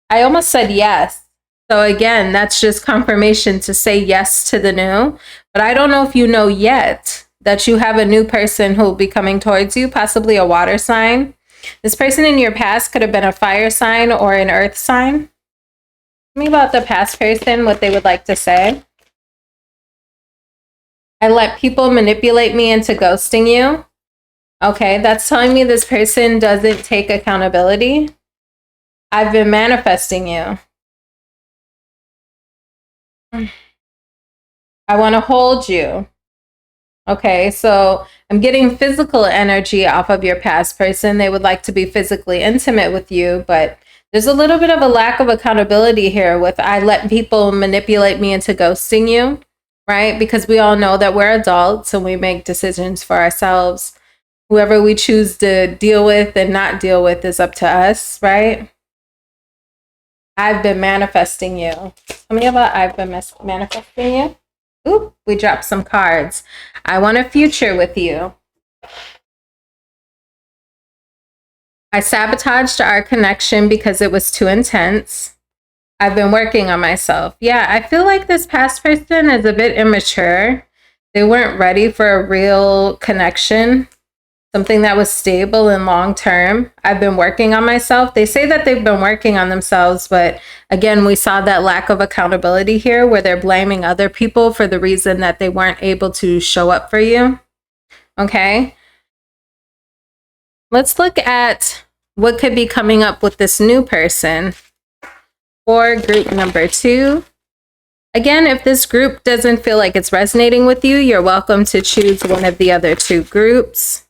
I almost said yes. So again, that's just confirmation to say yes to the new. But I don't know if you know yet that you have a new person who will be coming towards you, possibly a water sign. This person in your past could have been a fire sign or an earth sign. Tell me about the past person, what they would like to say. I let people manipulate me into ghosting you. Okay, that's telling me this person doesn't take accountability. I've been manifesting you. I want to hold you. Okay, so I'm getting physical energy off of your past person. They would like to be physically intimate with you, but there's a little bit of a lack of accountability here with I let people manipulate me into ghosting you, right? Because we all know that we're adults and we make decisions for ourselves. Whoever we choose to deal with and not deal with is up to us, right? I've been manifesting you. Tell me about I've been manifesting you. Oop, we dropped some cards. I want a future with you. I sabotaged our connection because it was too intense. I've been working on myself. Yeah, I feel like this past person is a bit immature. They weren't ready for a real connection, something that was stable and long term. I've been working on myself. They say that they've been working on themselves, but again, we saw that lack of accountability here where they're blaming other people for the reason that they weren't able to show up for you. Okay. Let's look at what could be coming up with this new person for group number 2. Again, if this group doesn't feel like it's resonating with you, you're welcome to choose one of the other 2 groups.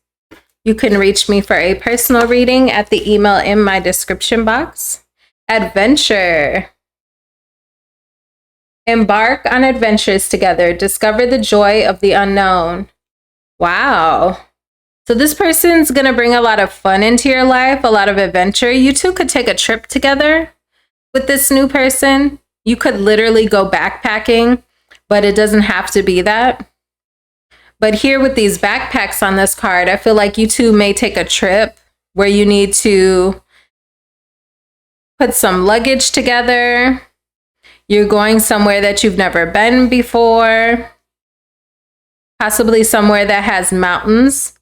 You can reach me for a personal reading at the email in my description box. Adventure. Embark on adventures together. Discover the joy of the unknown. Wow. So this person's going to bring a lot of fun into your life, a lot of adventure. You two could take a trip together with this new person. You could literally go backpacking, but it doesn't have to be that. But here with these backpacks on this card, I feel like you two may take a trip where you need to put some luggage together. You're going somewhere that you've never been before, possibly somewhere that has mountains.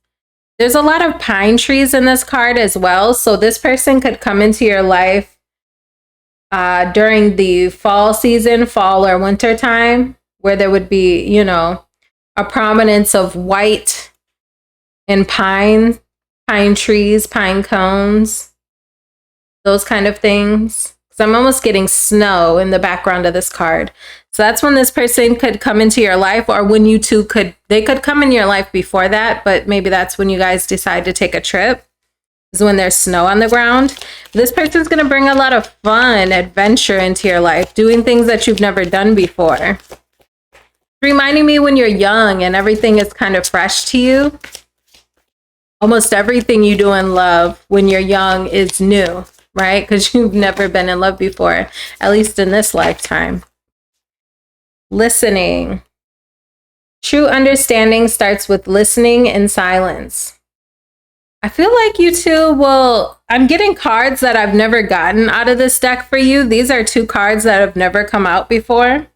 There's a lot of pine trees in this card as well. So this person could come into your life during the fall season, fall or winter time, where there would be, you know, a prominence of white and pine trees, pine cones, those kind of things. So I'm almost getting snow in the background of this card. So that's when this person could come into your life, or when you two they could come in your life before that, but maybe that's when you guys decide to take a trip, is when there's snow on the ground. This person's going to bring a lot of fun, adventure into your life, doing things that you've never done before. Reminding me when you're young and everything is kind of fresh to you. Almost everything you do in love when you're young is new, right? Because you've never been in love before, at least in this lifetime. Listening. True understanding starts with listening in silence. I feel like you two will, I'm getting cards that I've never gotten out of this deck for you. These are 2 cards that have never come out before.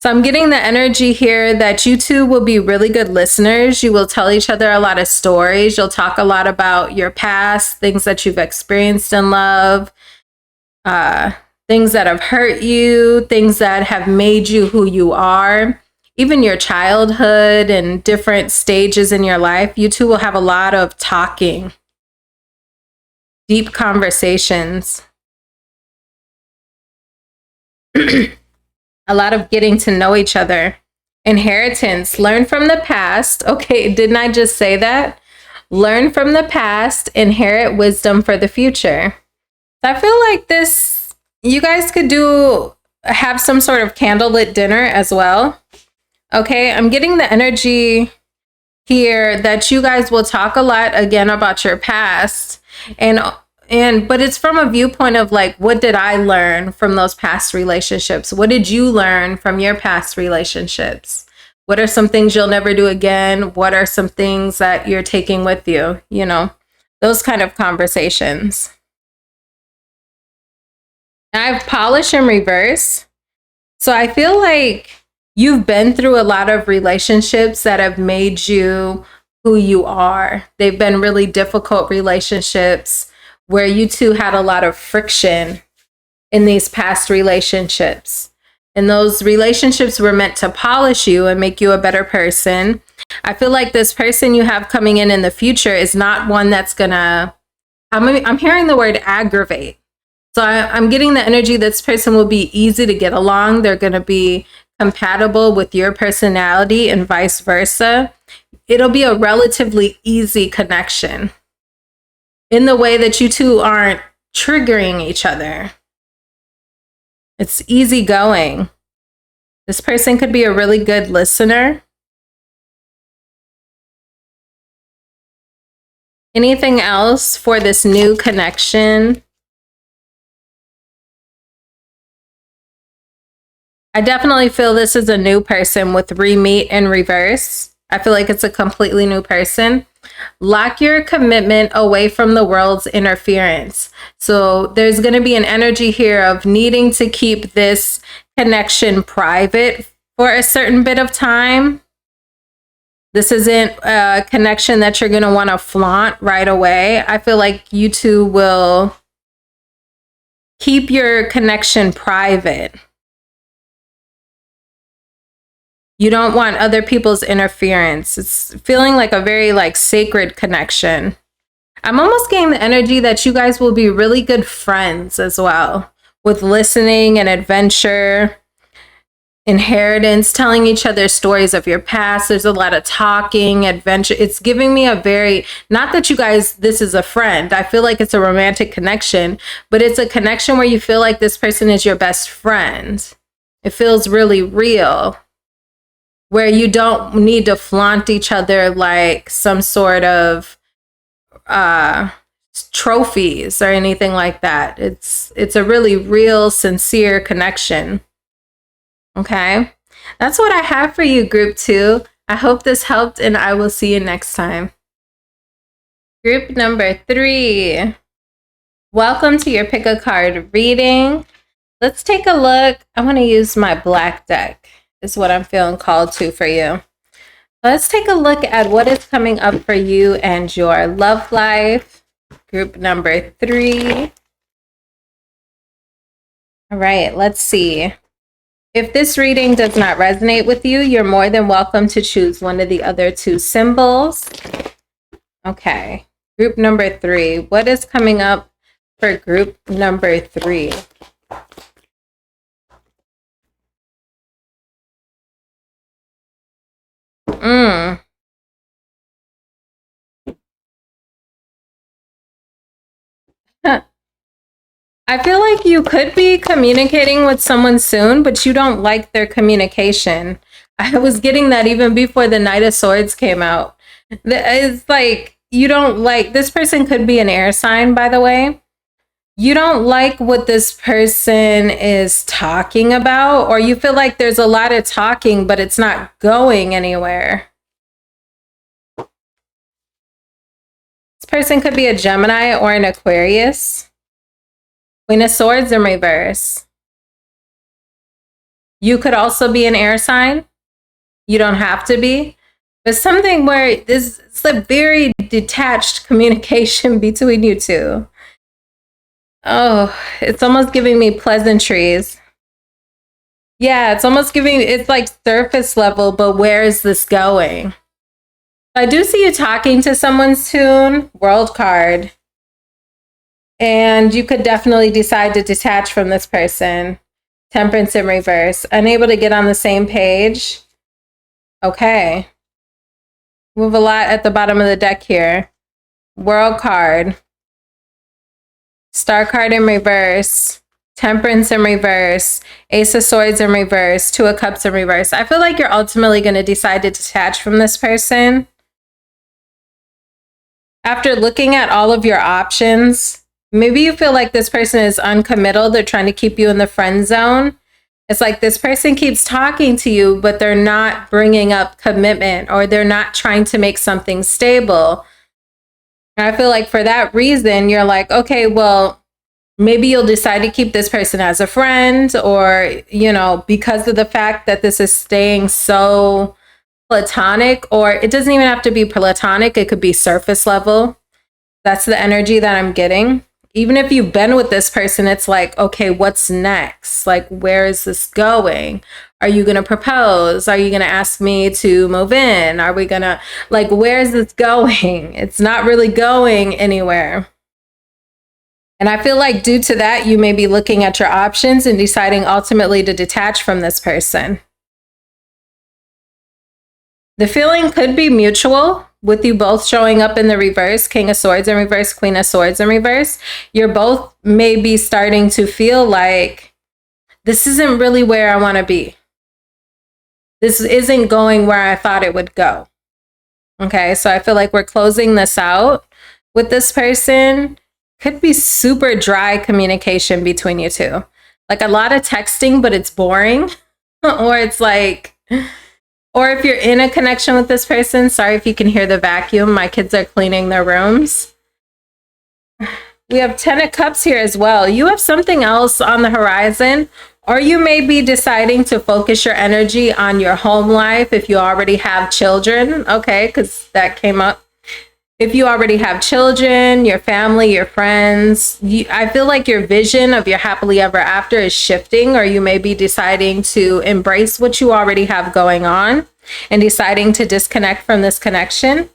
So I'm getting the energy here that you two will be really good listeners. You will tell each other a lot of stories. You'll talk a lot about your past, things that you've experienced in love, things that have hurt you, things that have made you who you are, even your childhood and different stages in your life. You two will have a lot of talking, deep conversations. A lot of getting to know each other. Inheritance. Learn from the past. Okay, didn't I just say that? Learn from the past. Inherit wisdom for the future. So I feel like this, you guys could have some sort of candlelit dinner as well. Okay, I'm getting the energy here that you guys will talk a lot again about your past. But it's from a viewpoint of like, what did I learn from those past relationships? What did you learn from your past relationships? What are some things you'll never do again? What are some things that you're taking with you? You know, those kind of conversations. I have polish in reverse. So I feel like You've been through a lot of relationships that have made you who you are. They've been really difficult relationships where you two had a lot of friction in these past relationships. And those relationships were meant to polish you and make you a better person. I feel like this person you have coming in the future is not one that's gonna, I'm hearing the word aggravate. So I'm getting the energy this person will be easy to get along. They're gonna be compatible with your personality and vice versa. It'll be a relatively easy connection in the way that you two aren't triggering each other. It's easy going. This person could be a really good listener. Anything else for this new connection? I definitely feel this is a new person with re-meet in reverse. I feel like it's a completely new person. Lock your commitment away from the world's interference. So there's going to be an energy here of needing to keep this connection private for a certain bit of time. This isn't a connection that you're going to want to flaunt right away. I feel like you two will keep your connection private. You don't want other people's interference. It's feeling like a very sacred connection. I'm almost getting the energy that you guys will be really good friends as well, with listening and adventure, inheritance, telling each other stories of your past. There's a lot of talking, adventure. It's giving me a very, not that you guys, this is a friend. I feel like it's a romantic connection, but it's a connection where you feel like this person is your best friend. It feels really real, where you don't need to flaunt each other like some sort of trophies or anything like that. It's a really real, sincere connection. Okay, that's what I have for you, group 2. I hope this helped, and I will see you next time. Group number 3. Welcome to your pick a card reading. Let's take a look. I want to use my black deck. Is what I'm feeling called to for you. Let's take a look at what is coming up for you and your love life. Group number 3. All right, let's see. If this reading does not resonate with you, you're more than welcome to choose one of the other 2 symbols. Okay, group number 3. What is coming up for group number 3? I feel like you could be communicating with someone soon, but you don't like their communication. I was getting that even before the Knight of Swords came out. It's like you don't like, this person could be an air sign, by the way. You don't like what this person is talking about, or you feel like there's a lot of talking, but it's not going anywhere. This person could be a Gemini or an Aquarius. Queen of Swords in reverse. You could also be an air sign. You don't have to be. But something where it's a very detached communication between you two. Oh, it's almost giving me pleasantries. Yeah, it's almost giving, it's like surface level, but where is this going? I do see you talking to someone soon. World card. And you could definitely decide to detach from this person. Temperance in reverse. Unable to get on the same page. Okay. We have a lot at the bottom of the deck here. World card. Star card in reverse. Temperance in reverse. Ace of Swords in reverse. 2 of Cups in reverse. I feel like you're ultimately going to decide to detach from this person. After looking at all of your options, maybe you feel like this person is uncommittal. They're trying to keep you in the friend zone. It's like this person keeps talking to you, but they're not bringing up commitment, or they're not trying to make something stable. And I feel like for that reason, you're like, okay, well, Maybe you'll decide to keep this person as a friend, or, you know, because of the fact that this is staying so platonic, or it doesn't even have to be platonic. It could be surface level. That's the energy that I'm getting. Even if you've been with this person, it's like, okay, what's next? Like, where is this going? Are you going to propose? Are you going to ask me to move in? Are we going to, like, where is this going? It's not really going anywhere. And I feel like due to that, you may be looking at your options and deciding ultimately to detach from this person. The feeling could be mutual, with you both showing up in the reverse, King of Swords in reverse, Queen of Swords in reverse. You're both maybe starting to feel like this isn't really where I want to be. This isn't going where I thought it would go. Okay, so I feel like we're closing this out with this person. Could be super dry communication between you two. Like a lot of texting, but it's boring. Or it's like... Or if you're in a connection with this person, sorry if you can hear the vacuum. My kids are cleaning their rooms. We have 10 of Cups here as well. You have something else on the horizon, or you may be deciding to focus your energy on your home life if you already have children. Okay, because that came up. If you already have children, your family, your friends, I feel like your vision of your happily ever after is shifting, or you may be deciding to embrace what you already have going on and deciding to disconnect from this connection.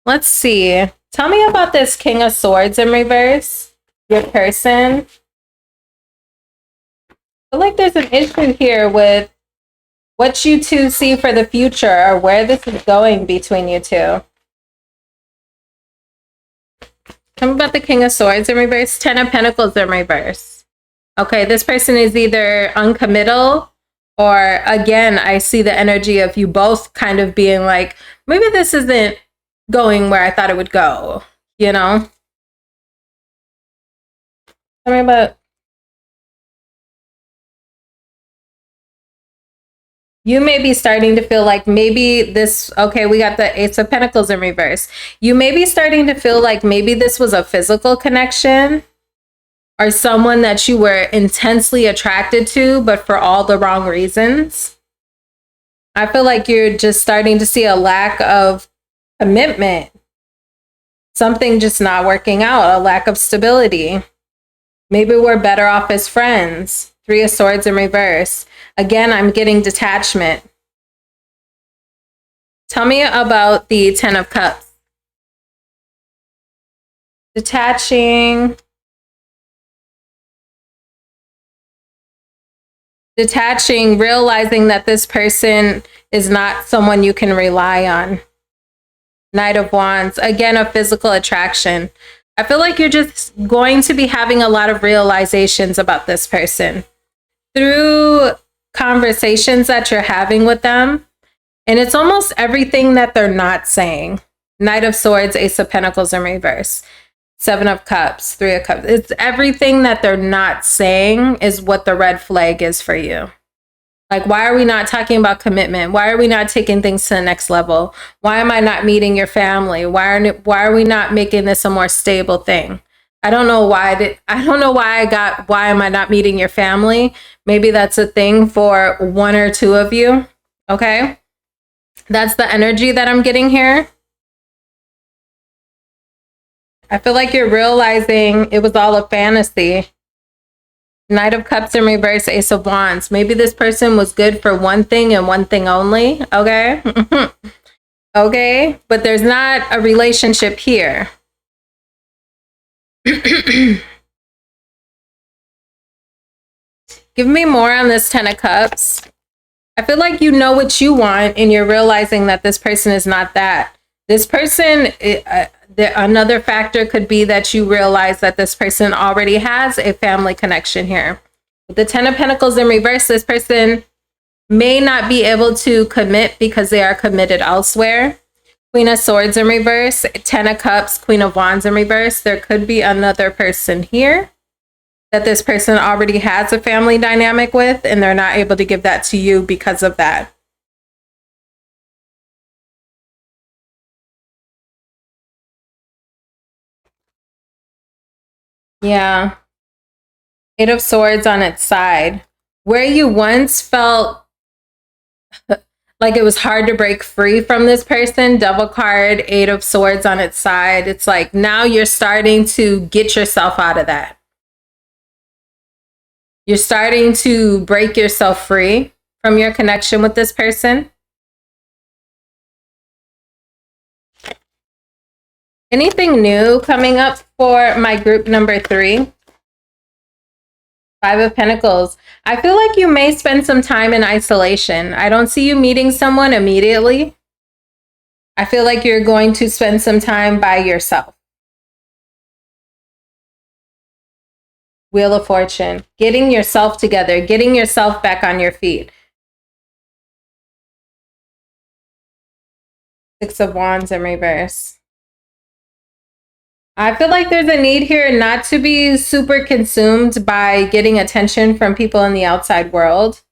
Let's see. Tell me about this King of Swords in reverse, your person. I feel like there's an issue here with what you two see for the future, or where this is going between you two. Tell me about the King of Swords in reverse, 10 of Pentacles in reverse. Okay, this person is either uncommittal, or again, I see the energy of you both kind of being like, maybe this isn't going where I thought it would go, you know? Tell me about... You may be starting to feel like maybe this, okay, we got the Ace of Pentacles in reverse. You may be starting to feel like maybe this was a physical connection, or someone that you were intensely attracted to, but for all the wrong reasons. I feel like you're just starting to see a lack of commitment. Something just not working out, a lack of stability. Maybe we're better off as friends. 3 of Swords in reverse. Again, I'm getting detachment. Tell me about the 10 of Cups. Detaching. Detaching, realizing that this person is not someone you can rely on. Knight of Wands. Again, a physical attraction. I feel like you're just going to be having a lot of realizations about this person through conversations that you're having with them. And it's almost everything that they're not saying. Knight of Swords, Ace of Pentacles in reverse. 7 of Cups, 3 of Cups. It's everything that they're not saying is what the red flag is for you. Like, why are we not talking about commitment? Why are we not taking things to the next level? Why am I not meeting your family? Why are we not making this a more stable thing? I don't know why why am I not meeting your family? Maybe that's a thing for 1 or 2 of you. Okay? That's the energy that I'm getting here. I feel like you're realizing it was all a fantasy. Knight of Cups in reverse, Ace of Wands. Maybe this person was good for one thing and one thing only. Okay? Okay? But there's not a relationship here. Give me more on this 10 of Cups. I feel like you know what you want, and you're realizing that this person is not that. This person, another factor could be that you realize that this person already has a family connection here. With the 10 of Pentacles in reverse, this person may not be able to commit because they are committed elsewhere. Queen of Swords in reverse, 10 of Cups, Queen of Wands in reverse. There could be another person here that this person already has a family dynamic with, and they're not able to give that to you because of that. Yeah. Eight of Swords on its side. Where you once felt like it was hard to break free from this person, Devil card, Eight of Swords on its side. It's like now you're starting to get yourself out of that. You're starting to break yourself free from your connection with this person. Anything new coming up for my group number 3? Five of Pentacles. I feel like you may spend some time in isolation. I don't see you meeting someone immediately. I feel like you're going to spend some time by yourself. Wheel of Fortune. Getting yourself together. Getting yourself back on your feet. Six of Wands in reverse. I feel like there's a need here not to be super consumed by getting attention from people in the outside world.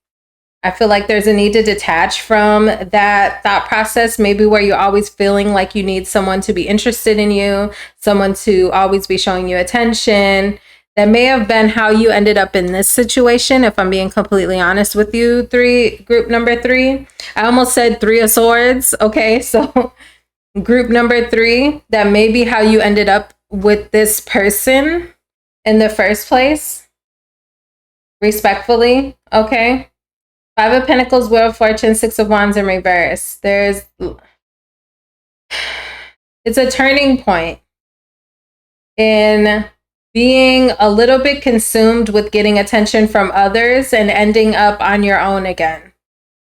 I feel like there's a need to detach from that thought process, maybe where you're always feeling like you need someone to be interested in you, someone to always be showing you attention. That may have been how you ended up in this situation, if I'm being completely honest with you, group number 3. I almost said Three of Swords. Okay, so group number 3, that may be how you ended up with this person in the first place. Respectfully, okay? Five of Pentacles, Wheel of Fortune, Six of Wands in reverse. It's a turning point in being a little bit consumed with getting attention from others and ending up on your own again.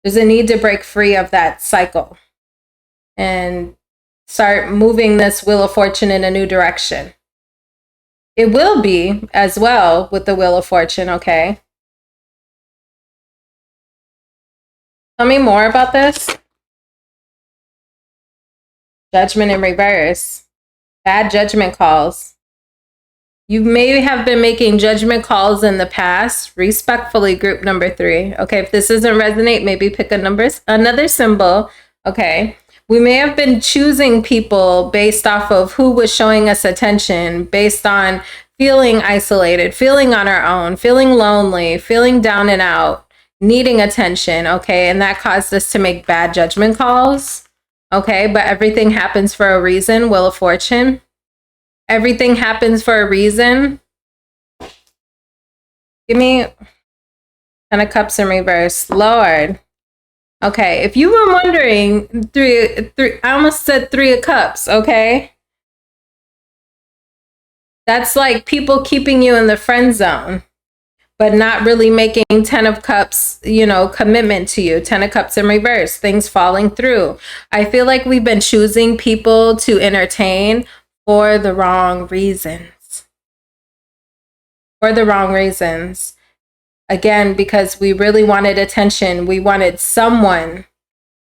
There's a need to break free of that cycle and start moving this Wheel of Fortune in a new direction. It will be as well with the Wheel of Fortune, okay? Tell me more about this. Judgment in reverse. Bad judgment calls. You may have been making judgment calls in the past. Respectfully, group number 3. Okay, if this doesn't resonate, maybe pick another symbol. Okay. We may have been choosing people based off of who was showing us attention, based on feeling isolated, feeling on our own, feeling lonely, feeling down and out, needing attention, okay? And that caused us to make bad judgment calls, okay? But everything happens for a reason, Wheel of Fortune. Everything happens for a reason. Give me Ten of Cups in reverse. Lord. Okay, if you were wondering, I almost said Three of Cups, okay? That's like people keeping you in the friend zone, but not really making Ten of Cups, commitment to you. Ten of Cups in reverse, things falling through. I feel like we've been choosing people to entertain for the wrong reasons. For the wrong reasons. Again, because we really wanted attention. We wanted someone.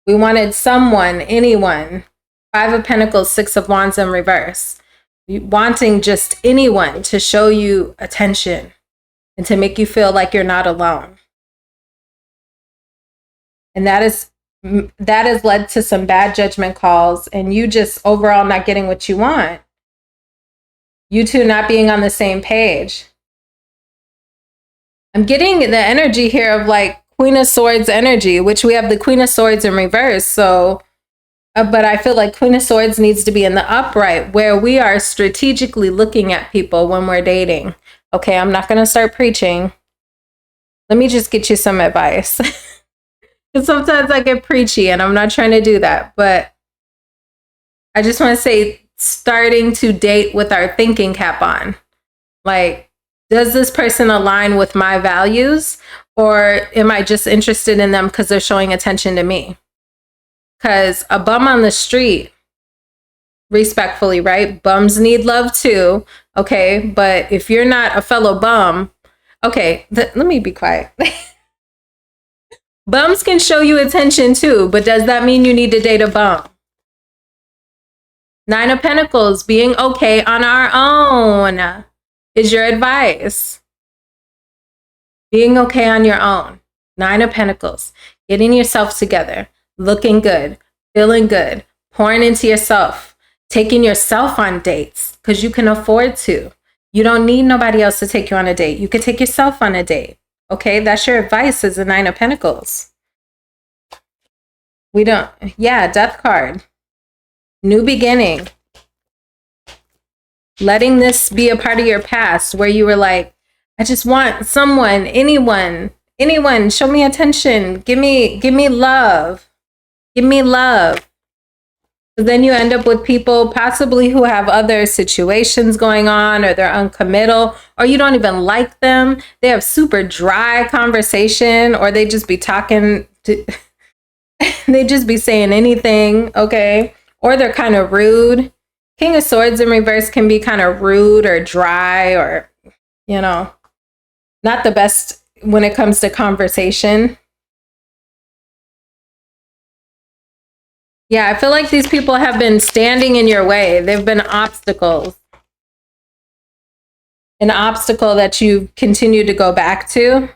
Anyone. Five of Pentacles, Six of Wands in reverse. Wanting just anyone to show you attention and to make you feel like you're not alone. And that has led to some bad judgment calls and you just overall not getting what you want. You two not being on the same page. I'm getting the energy here of like Queen of Swords energy, which we have the Queen of Swords in reverse. So, but I feel like Queen of Swords needs to be in the upright where we are strategically looking at people when we're dating. Okay, I'm not going to start preaching. Let me just get you some advice. Because sometimes I get preachy and I'm not trying to do that. But I just want to say starting to date with our thinking cap on. Like, does this person align with my values, or am I just interested in them because they're showing attention to me? Because a bum on the street, respectfully, right? Bums need love too, okay? But if you're not a fellow bum, okay, let me be quiet. Bums can show you attention too, but does that mean you need to date a bum? Nine of Pentacles, being okay on our own is your advice. Being okay on your own. Nine of Pentacles. Getting yourself together. Looking good. Feeling good. Pouring into yourself. Taking yourself on dates because you can afford to. You don't need nobody else to take you on a date. You could take yourself on a date. Okay, that's your advice as the Nine of Pentacles. We don't, yeah, Death card. New beginning. Letting this be a part of your past where you were like, I just want someone, anyone, show me attention. Give me love. Give me love. But then you end up with people possibly who have other situations going on, or they're uncommittal, or you don't even like them. They have super dry conversation, or they just be talking to, they just be saying anything, okay? Or they're kind of rude. King of Swords in reverse can be kind of rude or dry, or, you know, not the best when it comes to conversation. Yeah, I feel like these people have been standing in your way. They've been obstacles. An obstacle that you continue to go back to.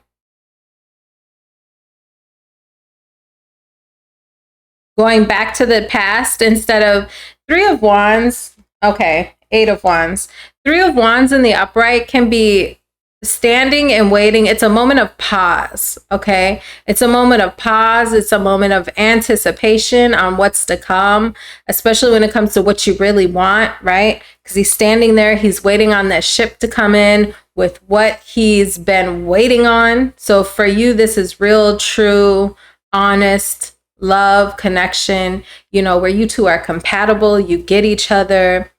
Going back to the past instead of Three of Wands. Okay, Eight of Wands. Three of Wands in the upright can be standing and waiting. It's a moment of pause, okay? It's a moment of pause. It's a moment of anticipation on what's to come, especially when it comes to what you really want, right? Because he's standing there. He's waiting on that ship to come in with what he's been waiting on. So for you, this is real, true, honest love, connection, you know, where you two are compatible, you get each other,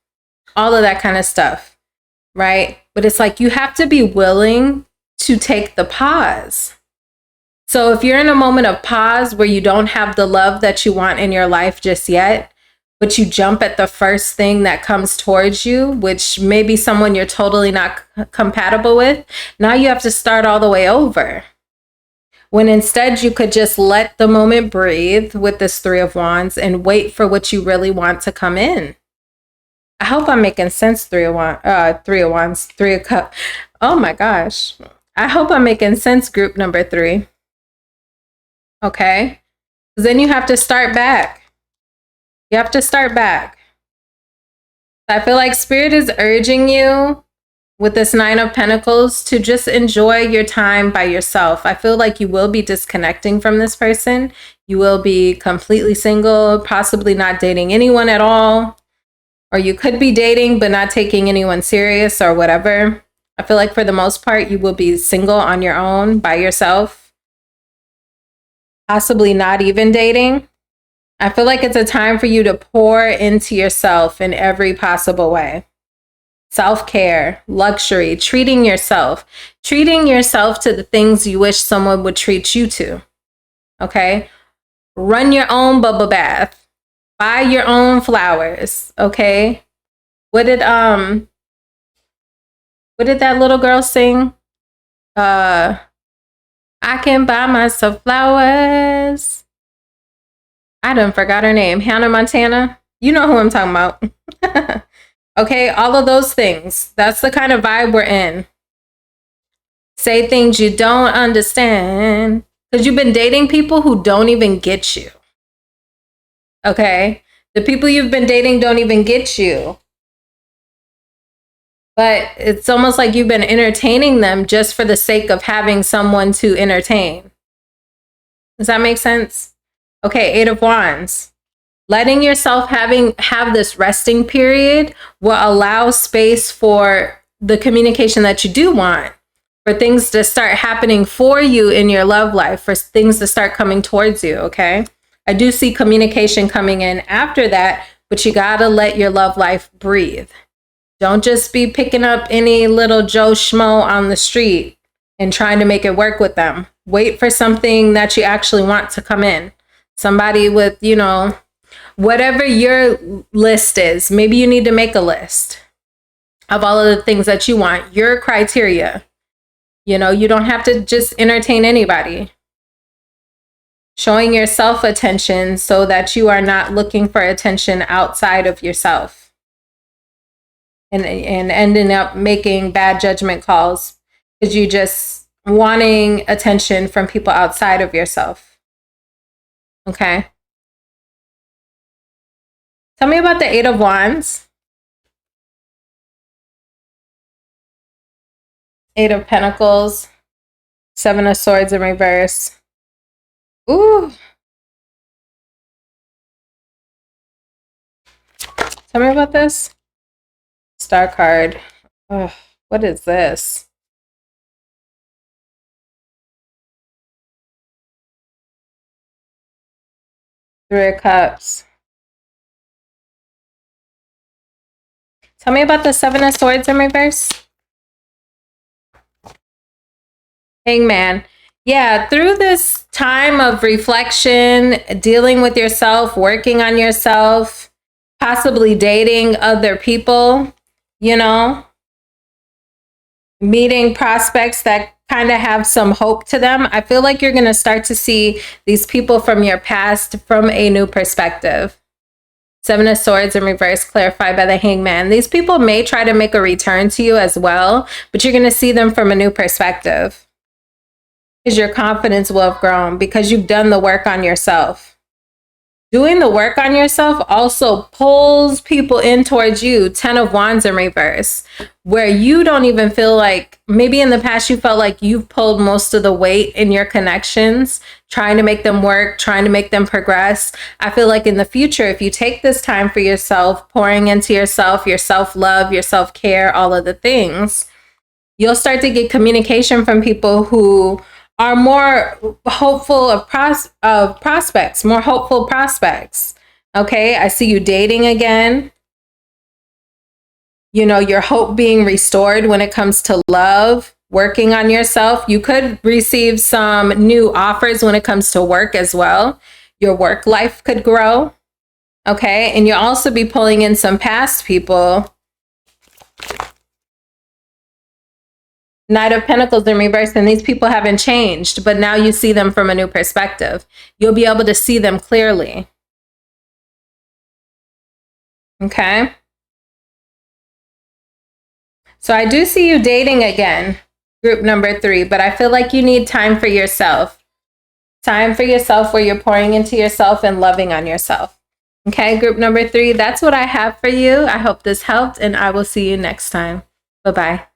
all of that kind of stuff, right? But it's like you have to be willing to take the pause. So if you're in a moment of pause where you don't have the love that you want in your life just yet, but you jump at the first thing that comes towards you, which may be someone you're totally not compatible with, now you have to start all the way over. When instead you could just let the moment breathe with this Three of Wands and wait for what you really want to come in. I hope I'm making sense, Three of Wands, Three of Cups. Oh my gosh. I hope I'm making sense, group number 3. Okay? Then you have to start back. You have to start back. I feel like Spirit is urging you with this Nine of Pentacles to just enjoy your time by yourself. I feel like you will be disconnecting from this person. You will be completely single, possibly not dating anyone at all. Or you could be dating but not taking anyone serious or whatever. I feel like for the most part, you will be single on your own, by yourself. Possibly not even dating. I feel like it's a time for you to pour into yourself in every possible way. Self-care, luxury, treating yourself to the things you wish someone would treat you to. Okay? Run your own bubble bath. Buy your own flowers. Okay? What did that little girl sing? I can buy myself flowers. I done forgot her name. Hannah Montana. You know who I'm talking about. Okay, all of those things. That's the kind of vibe we're in. Say things you don't understand. Because you've been dating people who don't even get you. Okay? The people you've been dating don't even get you. But it's almost like you've been entertaining them just for the sake of having someone to entertain. Does that make sense? Okay, Eight of Wands. Letting yourself have this resting period will allow space for the communication that you do want, for things to start happening for you in your love life, for things to start coming towards you, okay? I do see communication coming in after that, but you gotta let your love life breathe. Don't just be picking up any little Joe Schmo on the street and trying to make it work with them. Wait for something that you actually want to come in. Somebody with, you know, whatever your list is. Maybe you need to make a list of all of the things that you want, your criteria. You know, you don't have to just entertain anybody. Showing yourself attention so that you are not looking for attention outside of yourself. And ending up making bad judgment calls because you just wanting attention from people outside of yourself. Okay. Tell me about the Eight of Wands. Eight of Pentacles, Seven of Swords in reverse. Ooh. Tell me about this. Star card. Ugh, what is this? Three of Cups. Tell me about the Seven of Swords in reverse. Hangman. Yeah, through this time of reflection, dealing with yourself, working on yourself, possibly dating other people, you know, meeting prospects that kind of have some hope to them. I feel like you're going to start to see these people from your past from a new perspective. Seven of Swords in reverse, clarified by the Hangman. These people may try to make a return to you as well, but you're going to see them from a new perspective. Because your confidence will have grown because you've done the work on yourself. Doing the work on yourself also pulls people in towards you. 10 of Wands in reverse, where you don't even feel like, maybe in the past you felt like you've pulled most of the weight in your connections, trying to make them work, trying to make them progress. I feel like in the future, if you take this time for yourself, pouring into yourself, your self-love, your self-care, all of the things, you'll start to get communication from people who are more hopeful of prospects, more hopeful prospects. Okay, I see you dating again. You know, your hope being restored when it comes to love, working on yourself. You could receive some new offers when it comes to work as well. Your work life could grow. Okay, and you'll also be pulling in some past people. Knight of Pentacles in reverse, and these people haven't changed, but now you see them from a new perspective. You'll be able to see them clearly. Okay. So I do see you dating again, group number 3, but I feel like you need time for yourself. Time for yourself where you're pouring into yourself and loving on yourself. Okay, group number 3, that's what I have for you. I hope this helped, and I will see you next time. Bye-bye.